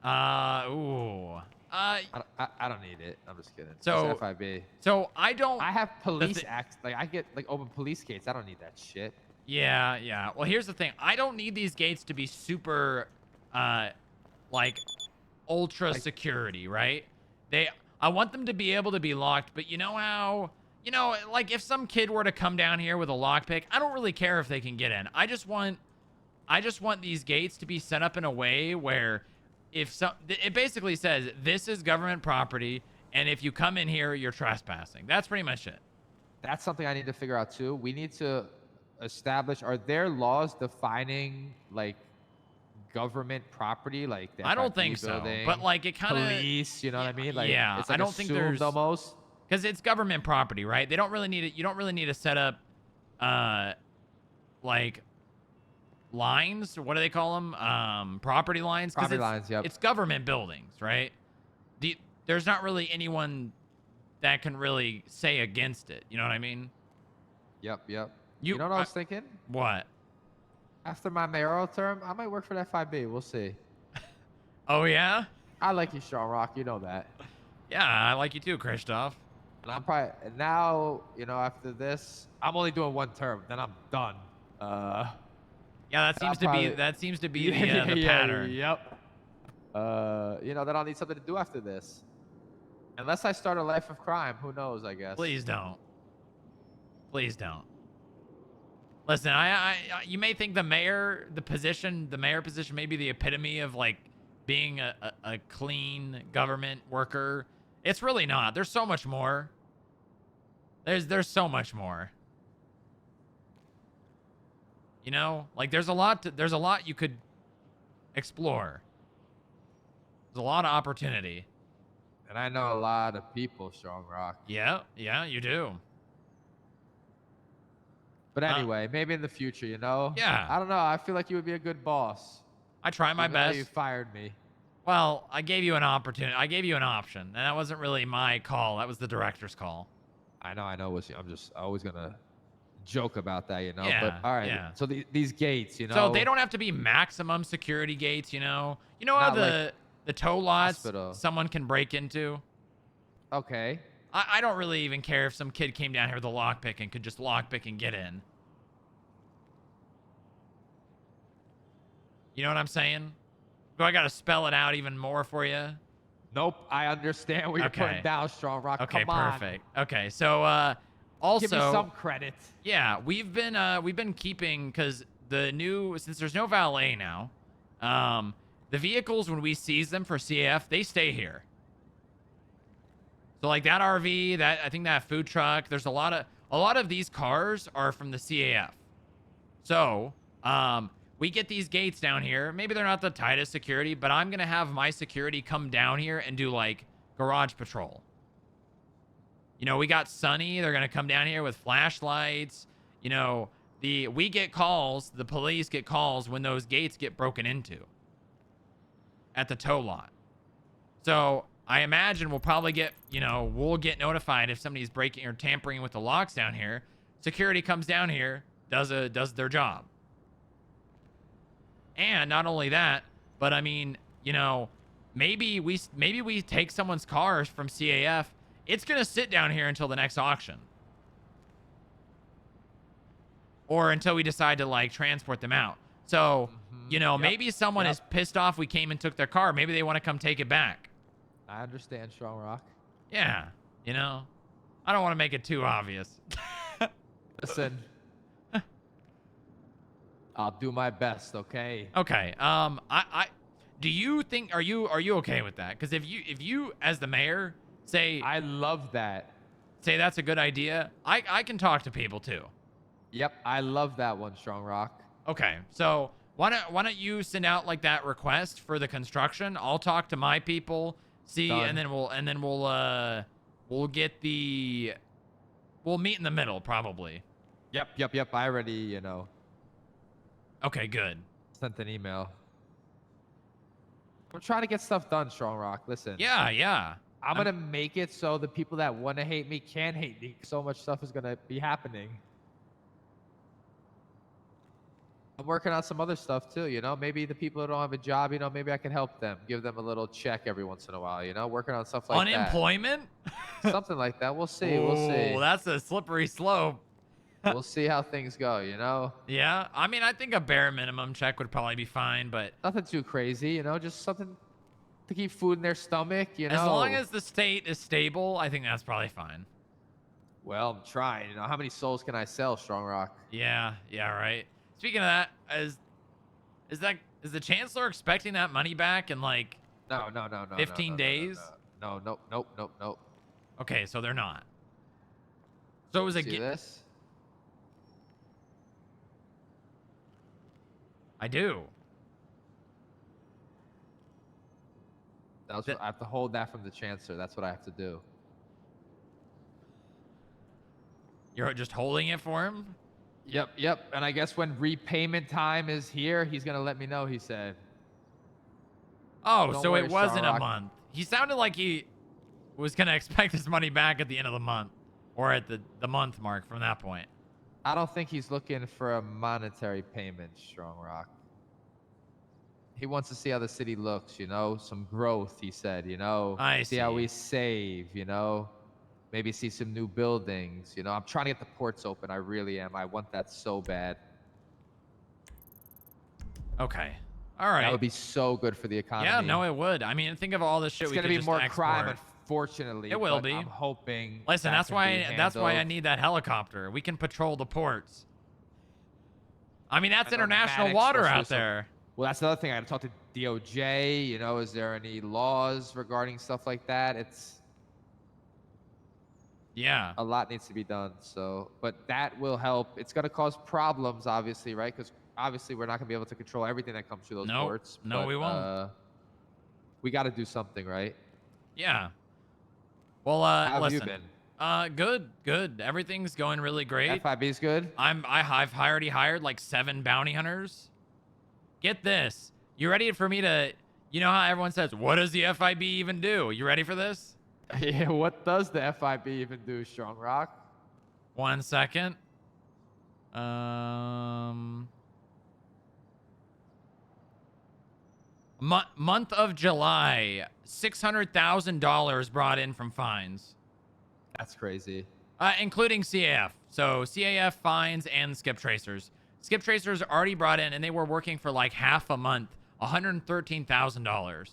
I I don't need it. I'm just kidding. So- It's FIB. So I don't. I have police acts. Like I get like open police gates. I don't need that shit. Yeah, yeah. Well, here's the thing. I don't need these gates to be super, like, ultra security, right? I want them to be able to be locked, but you know how, like if some kid were to come down here with a lockpick, I don't really care if they can get in. I just want these gates to be set up in a way where it basically says this is government property, and if you come in here, you're trespassing. That's pretty much it. That's something I need to figure out too. We need to establish, are there laws defining like government property, like the I don't FIB think so, building, but like it kind of police, you know what I mean? Like, yeah, it's like I don't think assumed there's almost, because it's government property, right? They don't really need it. You don't really need to set up, like lines. What do they call them? Property lines. 'Cause Property lines, yep. It's government buildings, right? There's not really anyone that can really say against it. You know what I mean? Yep. You know what I was thinking? What? After my mayoral term, I might work for the FIB. We'll see. Oh yeah? I like you, Strongrock. You know that. Yeah, I like you too, Christoph. And I'm probably now, after this, I'm only doing one term. Then I'm done. Yeah, that and seems to be the pattern. Yep. Then I'll need something to do after this. Unless I start a life of crime, who knows? I guess. Please don't. Please don't. Listen, you may think the mayor position may be the epitome of like being a clean government worker. It's really not. There's so much more. There's so much more. Like there's a lot you could explore. There's a lot of opportunity. And I know a lot of people, Strongrock. Yeah, you do. But anyway, maybe in the future, Yeah. I don't know. I feel like you would be a good boss. I try my Even though best. You fired me. Well, I gave you an opportunity. I gave you an option, and that wasn't really my call. That was the director's call. I know. I'm just always gonna joke about that, Yeah, But all right. yeah. So these gates, So they don't have to be maximum security gates, You know how Not like the tow lots hospital. someone can break into? Okay. I don't really even care if some kid came down here with a lockpick and could just lockpick and get in. You know what I'm saying? Do I got to spell it out even more for you? Nope. I understand what you're Okay. putting down, Strongrock. Okay, Come on. perfect. Okay, so also Give me some credit. Yeah, we've been keeping because since there's no valet now, the vehicles when we seize them for CAF, they stay here. So like that RV, I think that food truck, there's a lot of these cars are from the CAF. So, we get these gates down here. Maybe they're not the tightest security, but I'm going to have my security come down here and do like garage patrol. We got Sunny. They're going to come down here with flashlights. We get calls, the police get calls when those gates get broken into at the tow lot. So I imagine we'll probably get, we'll get notified if somebody's breaking or tampering with the locks down here. Security comes down here, does their job. And not only that, but I mean, maybe we take someone's cars from CAF. It's going to sit down here until the next auction. Or until we decide to like transport them out. So, maybe someone is pissed off we came and took their car. Maybe they want to come take it back. I understand, Strongrock. Yeah. I don't want to make it too obvious. Listen. I'll do my best, okay? Okay. Do you think are you okay with that? Because if you as the mayor say I love that. Say that's a good idea, I can talk to people too. Yep, I love that one, Strongrock. Okay. So why don't you send out like that request for the construction? I'll talk to my people, see, Done. and then we'll get we'll meet in the middle probably. Yep. I already, Okay, good. sent an email. I'm trying to get stuff done, Strongrock. Listen. Yeah. I'm going to make it so the people that want to hate me can hate me. So much stuff is going to be happening. I'm working on some other stuff too, you know. Maybe the people that don't have a job, you know, maybe I can help them, give them a little check every once in a while, you know, working on stuff like that. Unemployment? Something like that. We'll see. We'll see. Oh, that's a slippery slope. We'll see how things go, you know. Yeah, I mean, I think a bare minimum check would probably be fine, but Nothing too crazy, you know, just something to keep food in their stomach, you know. as long as the state is stable, I think that's probably fine. Well, I'm trying. You know, how many souls can I sell, Strongrock? Yeah, right. Speaking of that, is the chancellor expecting that money back in like No, 15 days? No. Nope. Okay, so they're not. So it was a See this? I do. I have to hold that from the chancellor. That's what I have to do. You're just holding it for him? Yep. And I guess when repayment time is here, he's gonna let me know, he said. Oh, Don't so worry, it wasn't a Strongrock. month. He sounded like he was gonna expect his money back at the end of the month. Or at the month mark from that point. I don't think he's looking for a monetary payment, Strongrock. He wants to see how the city looks, you know, some growth, he said, you know. I see how see. we save, you know. Maybe see some new buildings, you know. I'm trying to get the ports open. I really am. I want that so bad. Okay. All right. That would be so good for the economy. Yeah, no, it would. I mean, think of all the shit It's we gonna could be just more export. crime, unfortunately. It will but be. I'm hoping. Listen, that that's can be why I handled. need that helicopter. We can patrol the ports. I mean, that's I know international Maddox water wants to do out some- there. Well, that's another thing. I got to talk to DOJ. You know, is there any laws regarding stuff like that? Yeah. A lot needs to be done. So, but that will help. It's going to cause problems, obviously, right? Because obviously we're not going to be able to control everything that comes through those No. ports. No, but, we won't. We got to do something, right? Yeah. Well, How have you listen. been? Good. Everything's going really great. FIB's good. I've already hired like 7 bounty hunters. Get this. You ready for me to? You know how everyone says, "What does the FIB even do?" You ready for this? Yeah. What does the FIB even do, Strongrock? 1 second. Month of July, $600,000 brought in from fines. That's crazy. Including CAF. So CAF fines and skip tracers. Skip tracers already brought in, and they were working for like half a month. $113,000.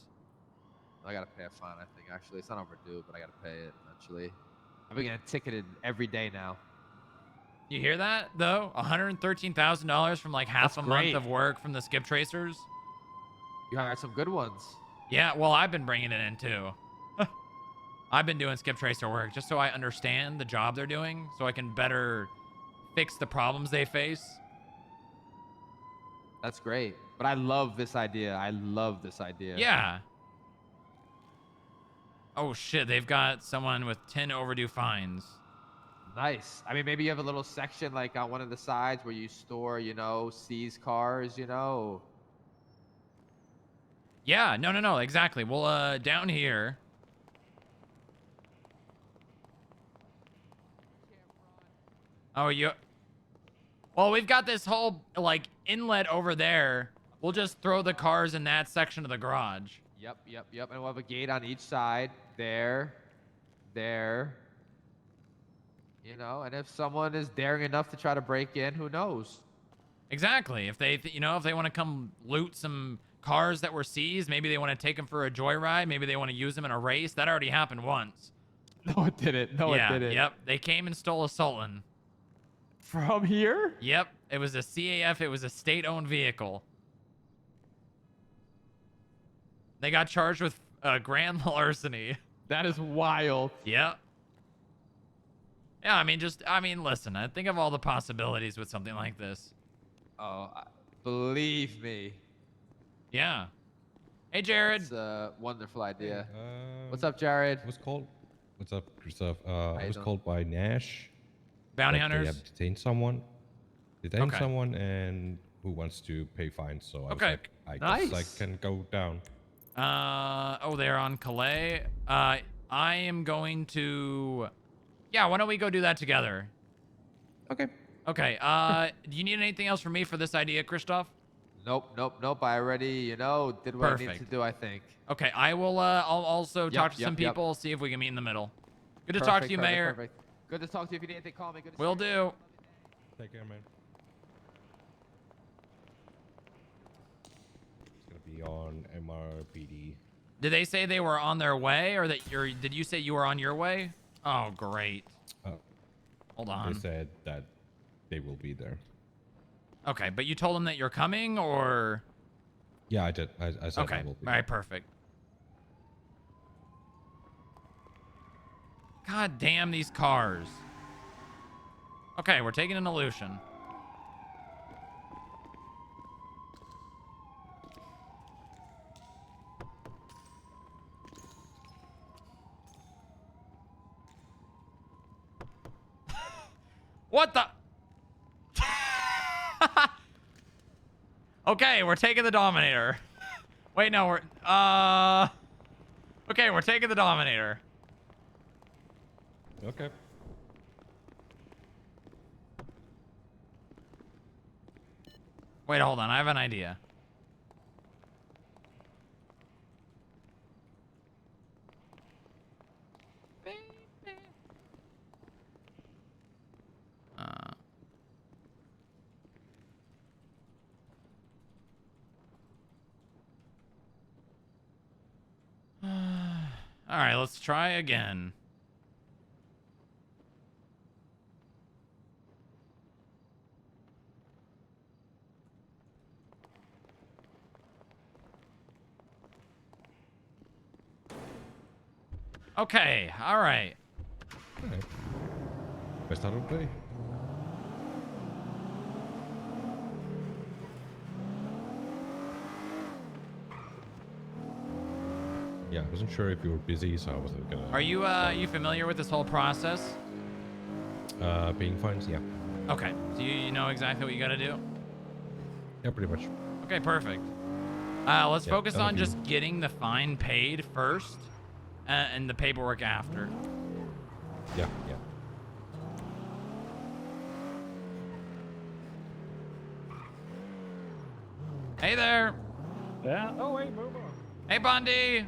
I gotta pay a fine. I think actually it's not overdue, but I gotta pay it eventually. I've been getting ticketed every day now. You hear that though? $113,000 from like half That's a great. month of work from the skip tracers. You hired some good ones. Yeah, well, I've been bringing it in too. I've been doing skip tracer work just so I understand the job they're doing, so I can better fix the problems they face. That's great. But I love this idea. Yeah. Oh shit, they've got someone with 10 overdue fines. Nice. I mean, maybe you have a little section like on one of the sides where you store, you know, seized cars, you know. Yeah, no, exactly. Well, down here. Oh, well, we've got this whole, like, inlet over there. We'll just throw the cars in that section of the garage. Yep. And we'll have a gate on each side. There. You know, and if someone is daring enough to try to break in, who knows? Exactly. If they, if they want to come loot some cars that were seized, maybe they want to take them for a joyride. Maybe they want to use them in a race. That already happened once. No, it didn't. It didn't. Yep. They came and stole a Sultan. From here? Yep. It was a CAF. It was a state-owned vehicle. They got charged with grand larceny. That is wild. Yep. Yeah, I mean, listen, I think of all the possibilities with something like this. Oh, believe me. Yeah. Hey, Jared. It's a wonderful idea. What's up, Jared? What's up, Christoph? I was doing? called by Nash. Bounty that hunters? They have detained someone. Okay. Someone and who wants to pay fines. So I was Okay. like, I guess Nice. I can go down. They're on Calais. I am going to... Yeah, why don't we go do that together? Okay. Okay. Do you need anything else from me for this idea, Christoph? Nope, nope, nope. I already, did what I needed to Perfect. do, I think. Okay. I'll also talk to Yep, some yep. people. See if we can meet in the middle. Good to talk to you, Mayor. Perfect. Good to talk to you. If you need anything, call me. Good to Will see you. do. Take care, man. It's gonna be on MRPD. Did they say they were on their way, or that you're? Did you say you were on your way? Oh, great. Hold on. They said that they will be there. Okay, but you told them that you're coming, or? Yeah, I did. I said Okay. I will be. All right. Perfect. God damn these cars. Okay, we're taking an illusion. What the? Okay, we're taking the Dominator. Wait, no, we're okay, we're taking the Dominator. Okay. Wait, hold on. I have an idea. All right, let's try again. Okay, all right. Alright. Best out of the day. Yeah, I wasn't sure if you were busy, so I wasn't gonna. Are you familiar with this whole process? Paying fines, yeah. Okay, so you know exactly what you got to do? Yeah, pretty much. Okay, perfect. Let's Yeah, focus that'll on be- just getting the fine paid first, and the paperwork after. Yeah, yeah. Hey there. Yeah. Oh wait, move on. Hey, Bundy.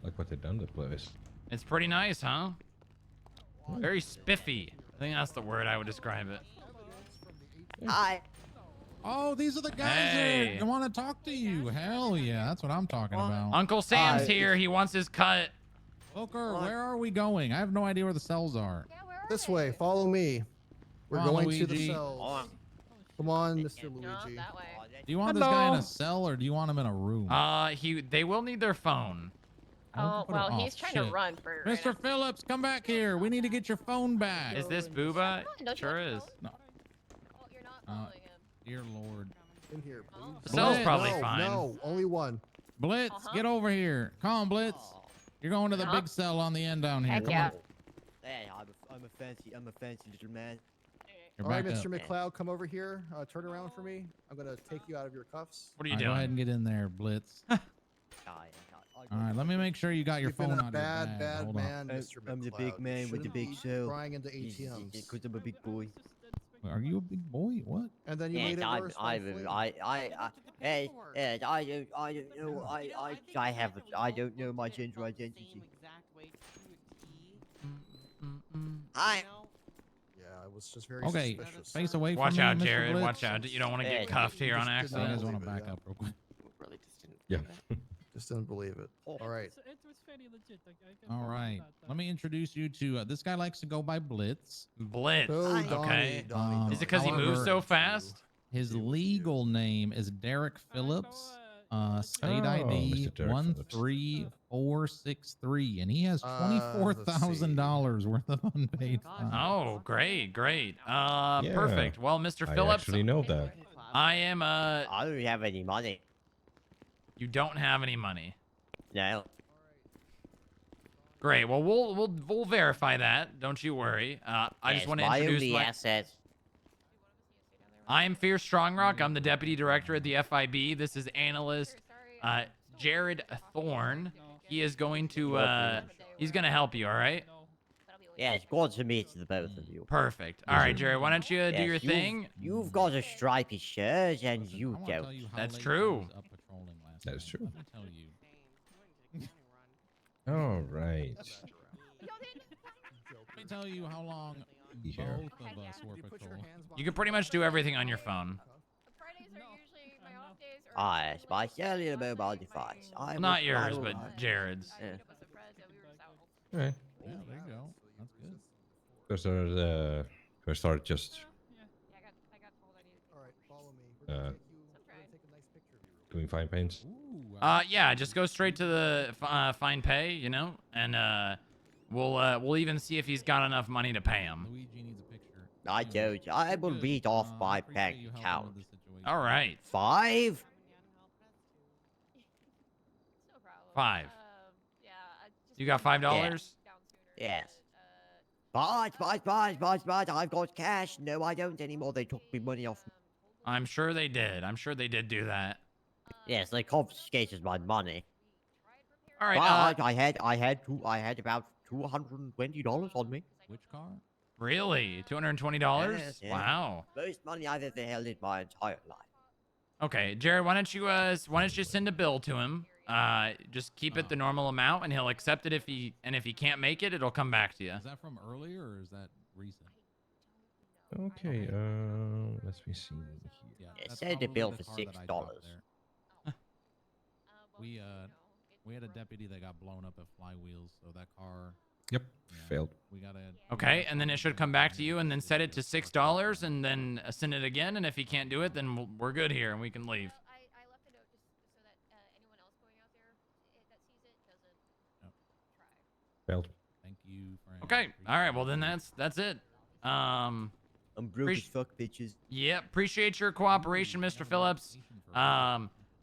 Like what they've done to the place. It's pretty nice, huh? Very spiffy. I think that's the word I would describe it. Hi. Oh, these are the guys Hey. that want to talk to you. Hell yeah, that's what I'm talking about. Uncle Sam's here. He wants his cut. Booker, where are we going? I have no idea where the cells are. This way, follow me. We're Come on, going to the Luigi. cells. Come on, Mr. Luigi. Do you want this guy in a cell or do you want him in a room? They will need their phone. Oh, well, he's trying to run for right Mr. Phillips, come back here. We need to get your phone back. Is this Booba? Sure is. No. Dear Lord. In here, please. The cell's Blitz. probably no, fine. No, only one. Blitz, get over here. Come on, Blitz. You're going to the big cell on the end down here. Come on. Hey, I'm a fancy little man. You're All right, back Mr. up. McLeod, come over here. Turn around for me. I'm gonna take you out of your cuffs. What are you All right, doing? Go ahead and get in there, Blitz. All right, let me make sure you got your You've phone been on a bad, your bag. bad Hold man, on. Mr. McLeod. I'm the big man with the Shouldn't big be show. Crying into ATMs. Because I'm a big boy. Are you a big boy? What? And then you made it worse. by fleeing. Hey, I don't know my gender identity. Hi. Yeah, I was just very Okay, suspicious. face away from Watch me, out, Mr. Jared. Blitz. Watch out. You don't want to get cuffed here on You accident. guys want to back up real quick? Yeah. Just didn't believe it. All right. It was very legit. I can All promise right. that, Let me introduce you to this guy. Likes to go by Blitz. Blitz. Oh, Okay. Donnie, Is it because he moves however, so fast? His legal name is Derek Phillips. State Oh, ID Mr. Derek Phillips. 13463, and he has $24,000 worth of unpaid fines. Oh, great, great. Perfect. Well, Mr. I Phillips, actually know that. I am I don't have any money. You don't have any money. now. Great. Well, we'll verify that. Don't you worry. I just want to introduce my my. assets. I'm Fierce Strongrock. I'm the deputy director at the FIB. This is analyst Jared Thorne. He is going to he's going to help you. All right. Yeah, it's good to meet the both of you. Perfect. All right, Jared. Why don't you do your thing? You've got a stripy shirt and you don't. That's true. That is true. Let me tell you. All right. Let me tell you how long Here. both of us were patrolling. You can pretty much do everything on your phone. It's my cellular mobile device. Well, not yours, but Jared's. All right. Yeah, there you go. That's good. First start just. Doing fine paints. Yeah, just go straight to the fine pay, you know, and we'll even see if he's got enough money to pay him. Luigi needs a picture. I don't. I will read off my bank account. All right. 5. 5. You got $5? Yes. But I've got cash. No, I don't anymore. They took me money off. I'm sure they did. I'm sure they did do that. Yes, they confiscated my money. All right. But I had about $220 on me. Which car? Really? $220? Yes, yes. Wow. Most money I've ever held in my entire life. Okay, Jared, why don't you send a bill to him? Just keep it the normal amount, and he'll accept it if he can't make it, it'll come back to you. Is that from earlier or is that recent? Okay. Let me see. Yeah, It said the bill for $6. We had a deputy that got blown up at Flywheels, so that car. Yep. Failed. We gotta. Okay, and then it should come back to you, and then set it to $6, and then send it again. And if he can't do it, then we're good here, and we can leave. Failed. Thank you. Okay. All right. Well, then that's it. I'm broke as fuck, bitches. Yeah. Appreciate your cooperation, Mr. Phillips.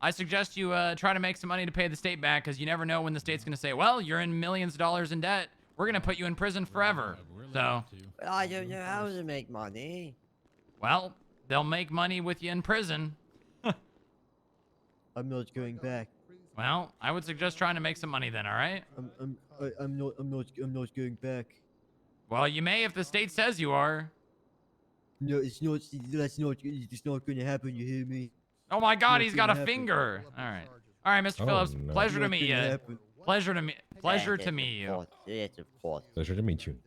I suggest you try to make some money to pay the state back, because you never know when the state's going to say, well, you're in millions of dollars in debt. We're going to put you in prison forever. So. But I don't know how to make money. Well, they'll make money with you in prison. I'm not going back. Well, I would suggest trying to make some money then, all right? I'm not going back. Well, you may if the state says you are. No, it's not going to happen, you hear me? Oh my god, Not he's got a gonna happen. finger. All right. All right, Mr. Oh, Phillips, no. pleasure to Not meet gonna you. happen. Pleasure to meet you. Yes, of course. Pleasure to meet you.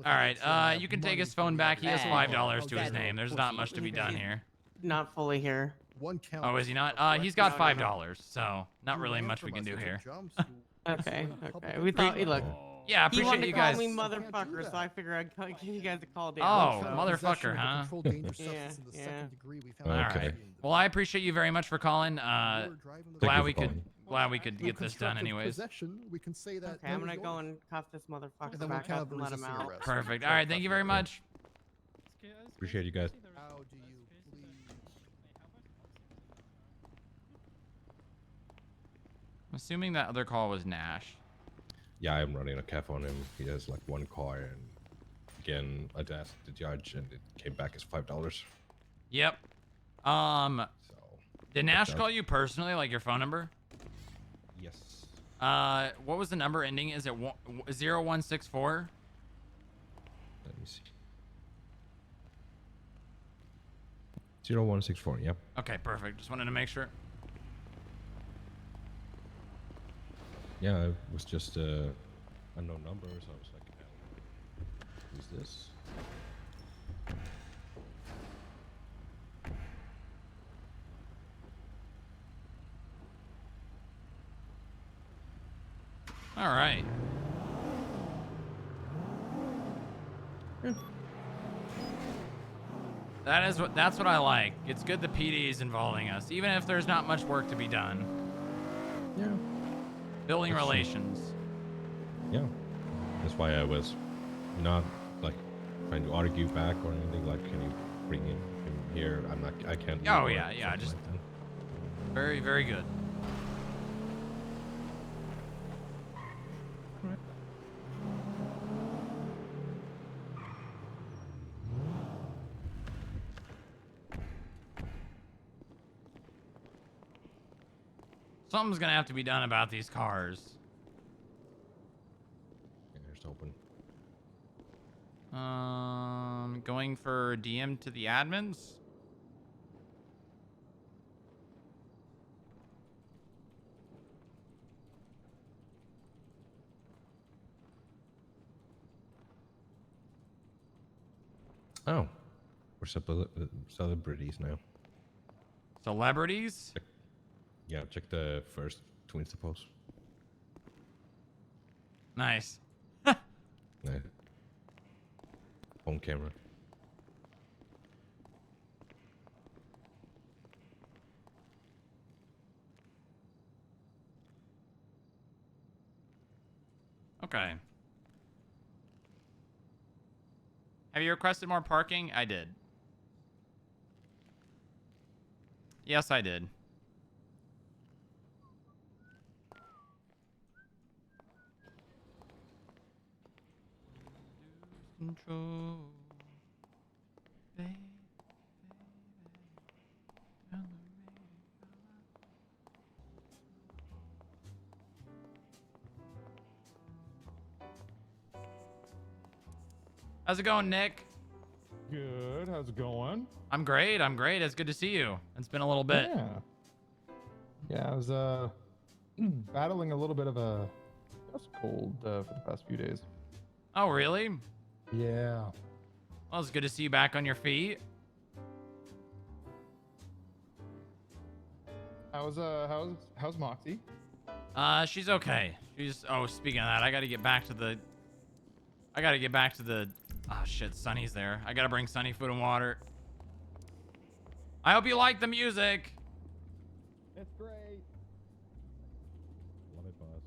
All right, you can take his phone back. He has $5 to his name. There's not much to be done here. Not fully here. Oh, is he not? He's got $5, so not really much we can do here. Okay. We thought, look. Yeah, I He appreciate wanted you to call guys. me motherfucker, so I figured I'd give you guys a call down. Oh, so. motherfucker, huh? Yeah. All right. Well, I appreciate you very much for calling. Glad we could get this done anyways. We can say that. Okay, I'm gonna go and cuff this motherfucker then back we'll up and let him out. Perfect. All right, thank you very much. Appreciate you guys. How do you please? I'm assuming that other call was Nash. Yeah, I'm running a cap on him. He has like one car, and again, I asked the judge, and it came back as $5. Yep. Did Nash call you personally, like your phone number? Yes. What was the number ending? Is it 0164? Let me see. 0164. Yep. Okay, perfect. Just wanted to make sure. Yeah, it was just unknown number, so I was like, who's this? All right. That's what I like. It's good the PD is involving us, even if there's not much work to be done. Yeah. Building relations. Yeah. That's why I was not like trying to argue back or anything. Like, can you bring him here? I can't. Oh leave or yeah, something just like that. very good. Something's gonna have to be done about these cars. Here's open. Going for DM to the admins. Oh, we're celebrities now. Celebrities? Yeah, check the first two Insta posts. Nice. Yeah. Phone camera. Okay. Have you requested more parking? I did. Yes, I did. Control. How's it going, Nick? Good. How's it going? I'm great. I'm great. It's good to see you. It's been a little bit. Yeah. Yeah, I was battling a little bit of a dust cold for the past few days. Oh, really? Yeah. Well, it's good to see you back on your feet. How's Moxie? She's okay. Speaking of that, I gotta get back to the oh shit, Sunny's there. I gotta bring Sunny food and water. I hope you like the music. It's great. Love it, boss.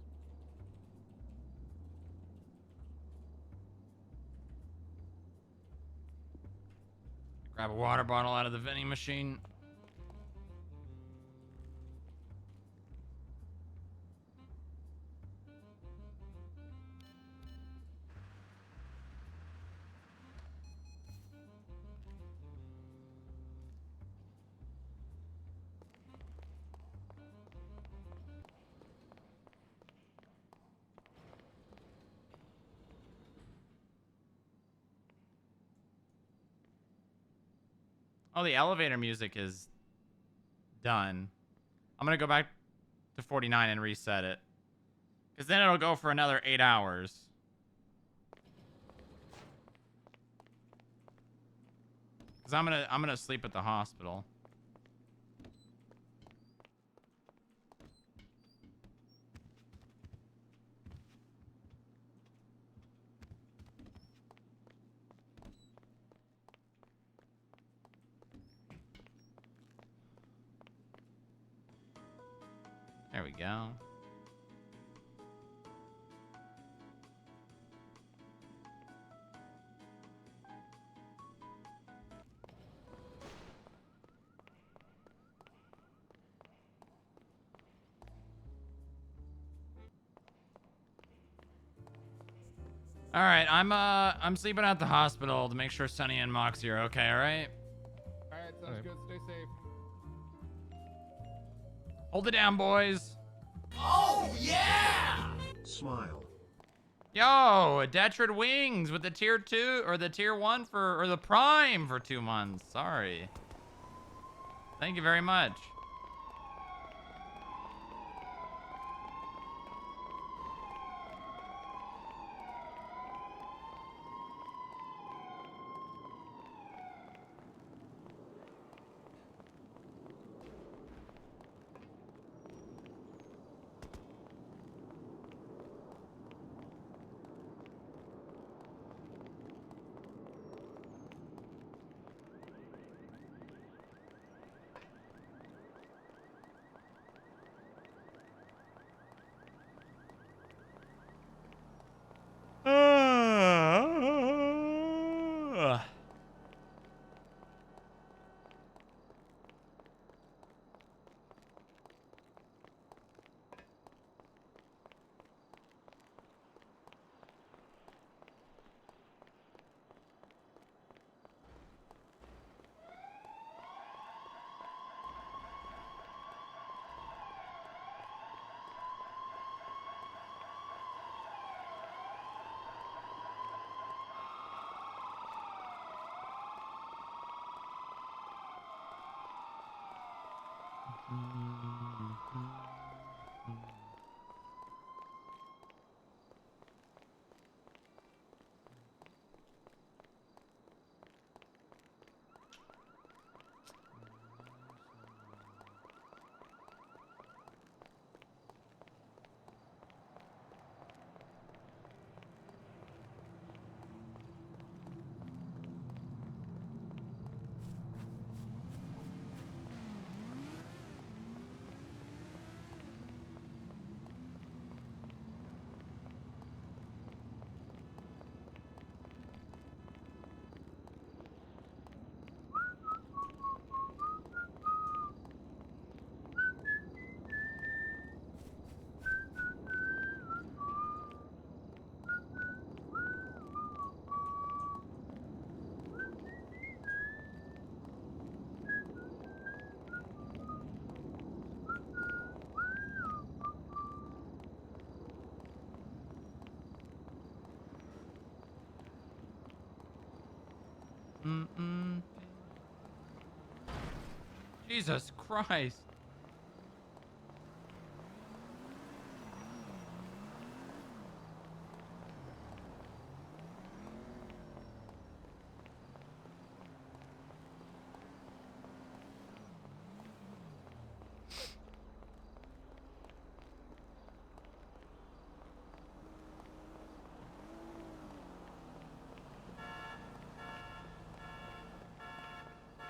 Grab a water bottle out of the vending machine. Oh, the elevator music is done. I'm gonna go back to 49 and reset it. Because then it'll go for another 8 hours. Because I'm gonna sleep at the hospital. There we go. All right, I'm sleeping at the hospital to make sure Sunny and Moxie are okay. All right. All right, sounds good. Stay safe. Hold it down, boys. Oh, yeah! Smile. Yo, Detrid Wings with the tier 2 or the tier 1 or the prime for 2 months. Sorry. Thank you very much. Jesus Christ.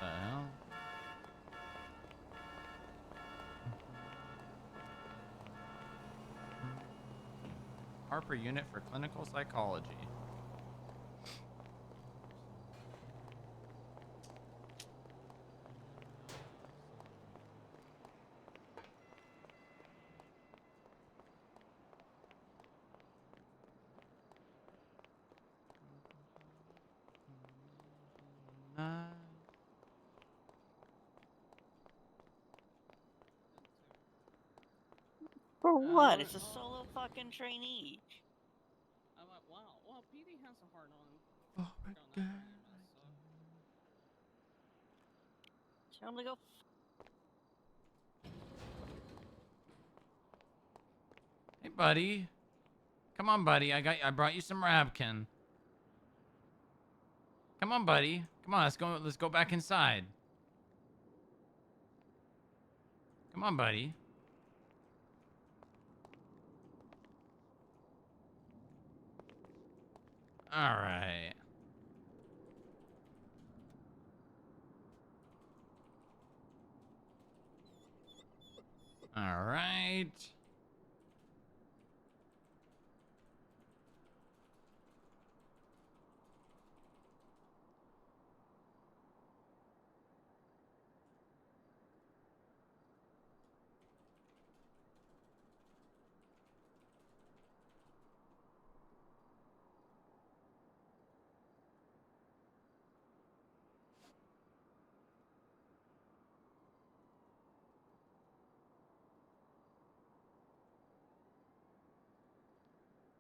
The hell? Harper unit for clinical psychology. For what? It's a solo fucking trainee. I'm like, wow. Well, PD has a hard on. Oh my god. Tell him to go. Hey, buddy. Come on, buddy. I brought you some Rabkin. Come on, buddy. Come on, let's go back inside. Come on, buddy. All right. All right.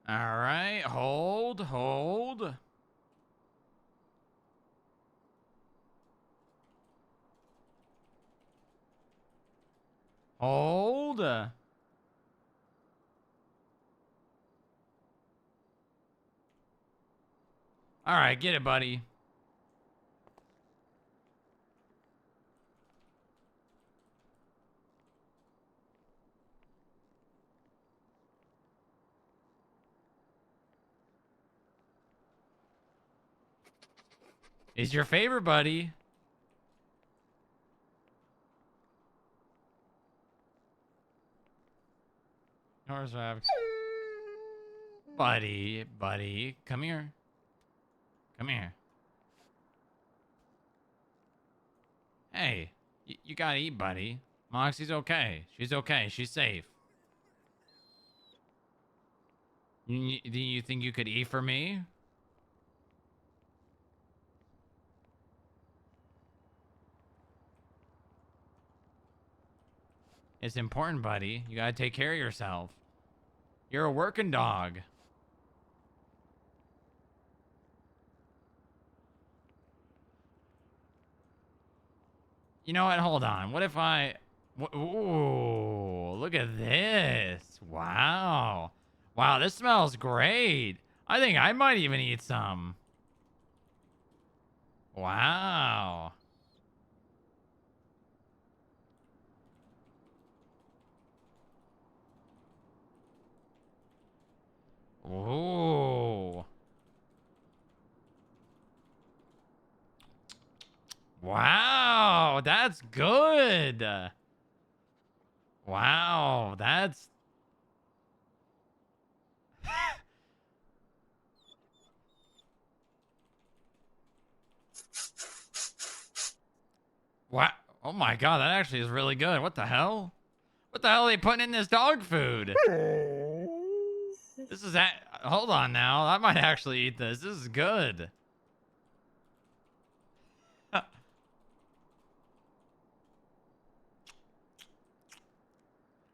All right. Hold. Hold. Hold. All right, get it, buddy. He's your favorite, buddy. Yours, buddy, buddy, come here. Come here. Hey, you gotta eat, buddy. Moxie's okay. She's okay. She's safe. Do you think you could eat for me? It's important, buddy. You gotta take care of yourself. You're a working dog. You know what? Hold on. What if I Ooh, look at this. Wow. Wow, this smells great. I think I might even eat some. Wow. Ooh. Wow, that's good. Wow, that's... Wow. Oh my god, that actually is really good. What the hell? What the hell are they putting in this dog food? This is that. Hold on now. I might actually eat this. This is good.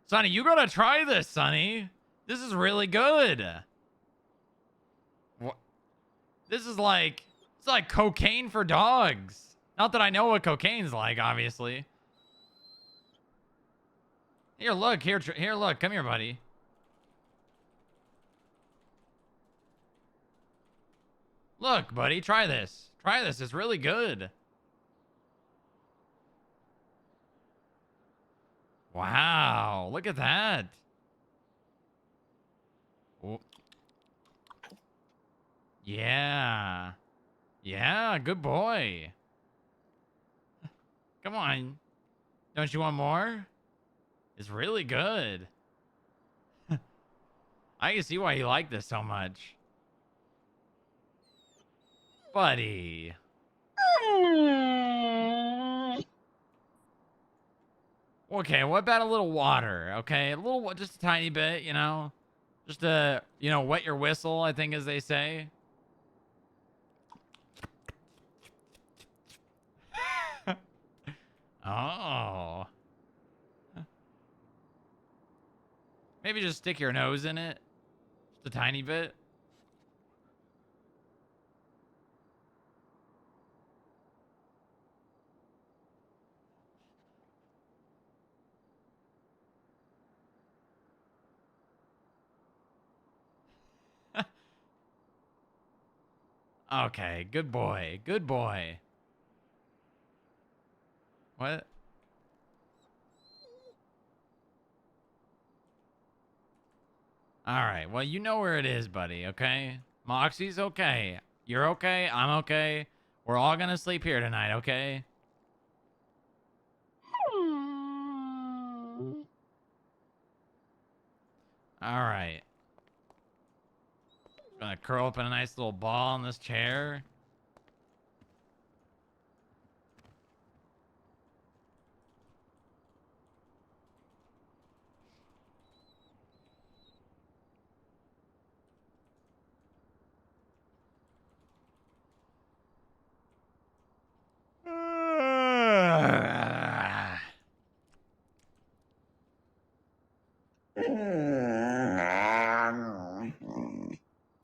Sonny, you gotta try this, Sonny. This is really good. What? This is like, it's like cocaine for dogs. Not that I know what cocaine's like, obviously. Here, look. Here, look. Come here, buddy. Look, buddy. Try this. Try this. It's really good. Wow. Look at that. Oh. Yeah. Yeah, good boy. Come on. Don't you want more? It's really good. I can see why you like this so much. Buddy. Okay, what about a little water? Okay, a little, just a tiny bit, you know? Just to, you know, wet your whistle, I think, as they say. Oh. Maybe just stick your nose in it. Just a tiny bit. Okay, good boy. Good boy. What? All right. Well, you know where it is, buddy, okay? Moxie's okay. You're okay. I'm okay. We're all gonna sleep here tonight, okay? All right. Gonna curl up in a nice little ball in this chair.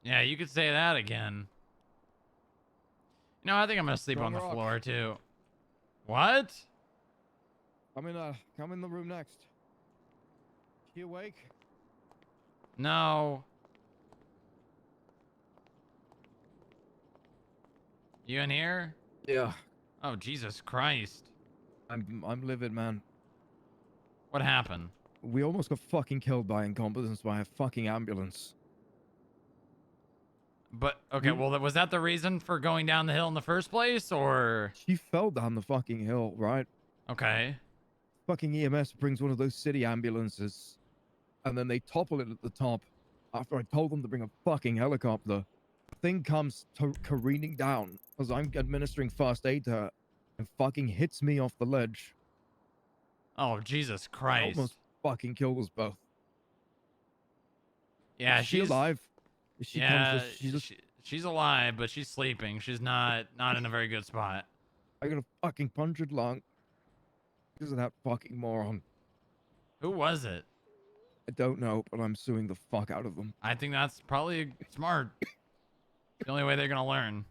Yeah, you could say that again. You know, I think I'm gonna sleep on the Strongrock. floor too. What? Come in the room next. You awake? No. You in here? Yeah. Oh, Jesus Christ. I'm livid, man. What happened? We almost got fucking killed by incompetence by a fucking ambulance. But, okay, well, was that the reason for going down the hill in the first place, or? She fell down the fucking hill, right? Okay. Fucking EMS brings one of those city ambulances, and then they topple it at the top. After I told them to bring a fucking helicopter, the thing comes careening down as I'm administering first aid to her, and fucking hits me off the ledge. Oh, Jesus Christ. Almost fucking killed us both. Yeah, Is she alive? Is she yeah, conscious? she's alive, but she's sleeping. She's not in a very good spot. I got a fucking punctured lung because of that fucking moron. Who was it? I don't know, but I'm suing the fuck out of them. I think that's probably smart. The only way they're gonna learn.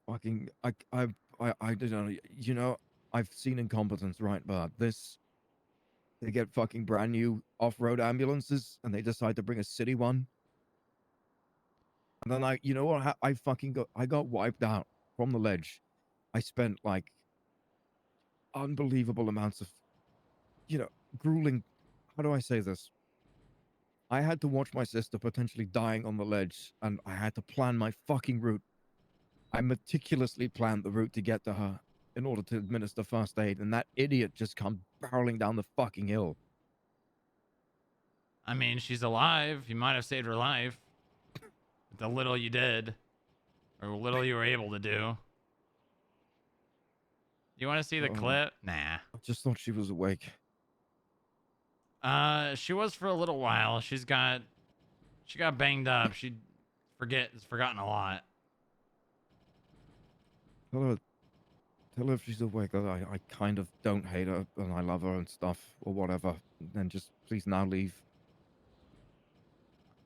Fucking, I don't know. You know, I've seen incompetence, right? But this, they get fucking brand new off-road ambulances, and they decide to bring a city one. And then you know what? I got wiped out from the ledge. I spent like unbelievable amounts of, grueling. How do I say this? I had to watch my sister potentially dying on the ledge, and I had to plan my fucking route. I meticulously planned the route to get to her in order to administer first aid, and that idiot just come barreling down the fucking hill. I mean, she's alive. You might have saved her life. With the little you did. Or little you were able to do. You want to see the clip? Nah. I just thought she was awake. She was for a little while. She got banged up. She has forgotten a lot. Tell her if she's awake that I kind of don't hate her and I love her and stuff or whatever. Then just please now leave.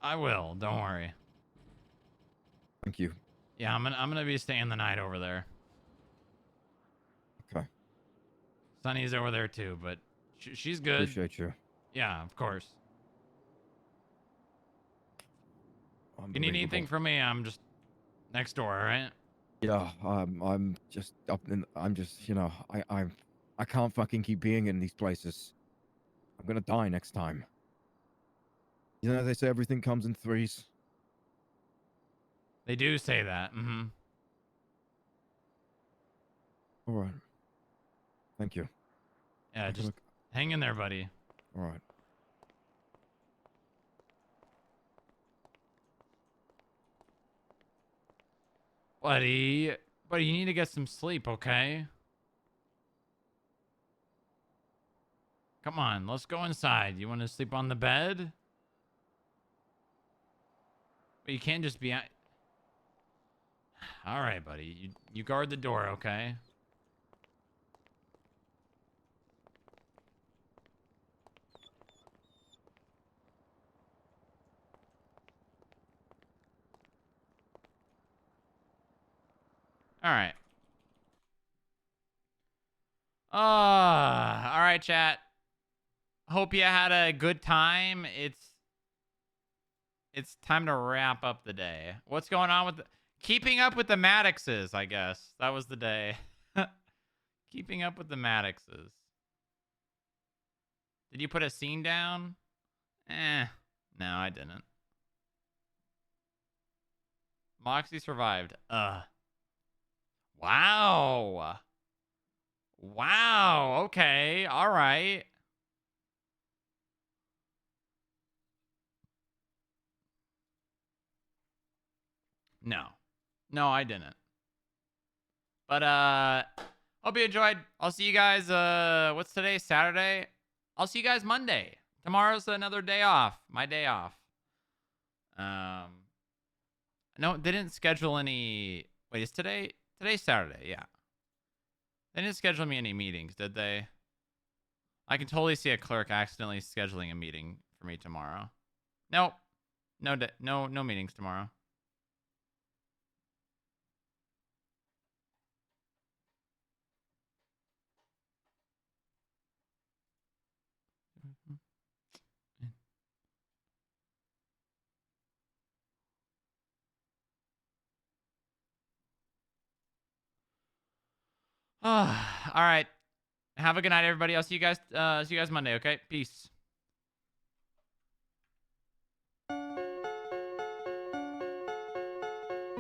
I will. Don't worry. Thank you. Yeah, I'm gonna be staying the night over there. Okay. Sunny's over there too, but she's good. Appreciate you. Yeah, of course. If you need anything from me, I'm just next door, all right? Yeah, I'm just up in. I'm just, I can't fucking keep being in these places. I'm gonna die next time. You know, they say everything comes in threes. They do say that. All right. Thank you. Yeah, just hang in there, buddy. All right. Buddy, you need to get some sleep, okay? Come on, let's go inside. You want to sleep on the bed? But you can't just be... All right, buddy. You guard the door, okay? All right. All right, chat. Hope you had a good time. It's time to wrap up the day. What's going on with keeping up with the Maddoxes, I guess. That was the day. Keeping up with the Maddoxes. Did you put a scene down? No, I didn't. Moxie survived. Wow. Wow. Okay. All right. No. No, I didn't. But hope you enjoyed. I'll see you guys what's today? Saturday? I'll see you guys Monday. Tomorrow's another day off. My day off. No, they didn't schedule any. Wait, is today's Saturday? Yeah. They didn't schedule me any meetings, did they? I can totally see a clerk accidentally scheduling a meeting for me tomorrow. Nope. No meetings tomorrow. All right. Have a good night, everybody. I'll see you guys Monday, okay? Peace.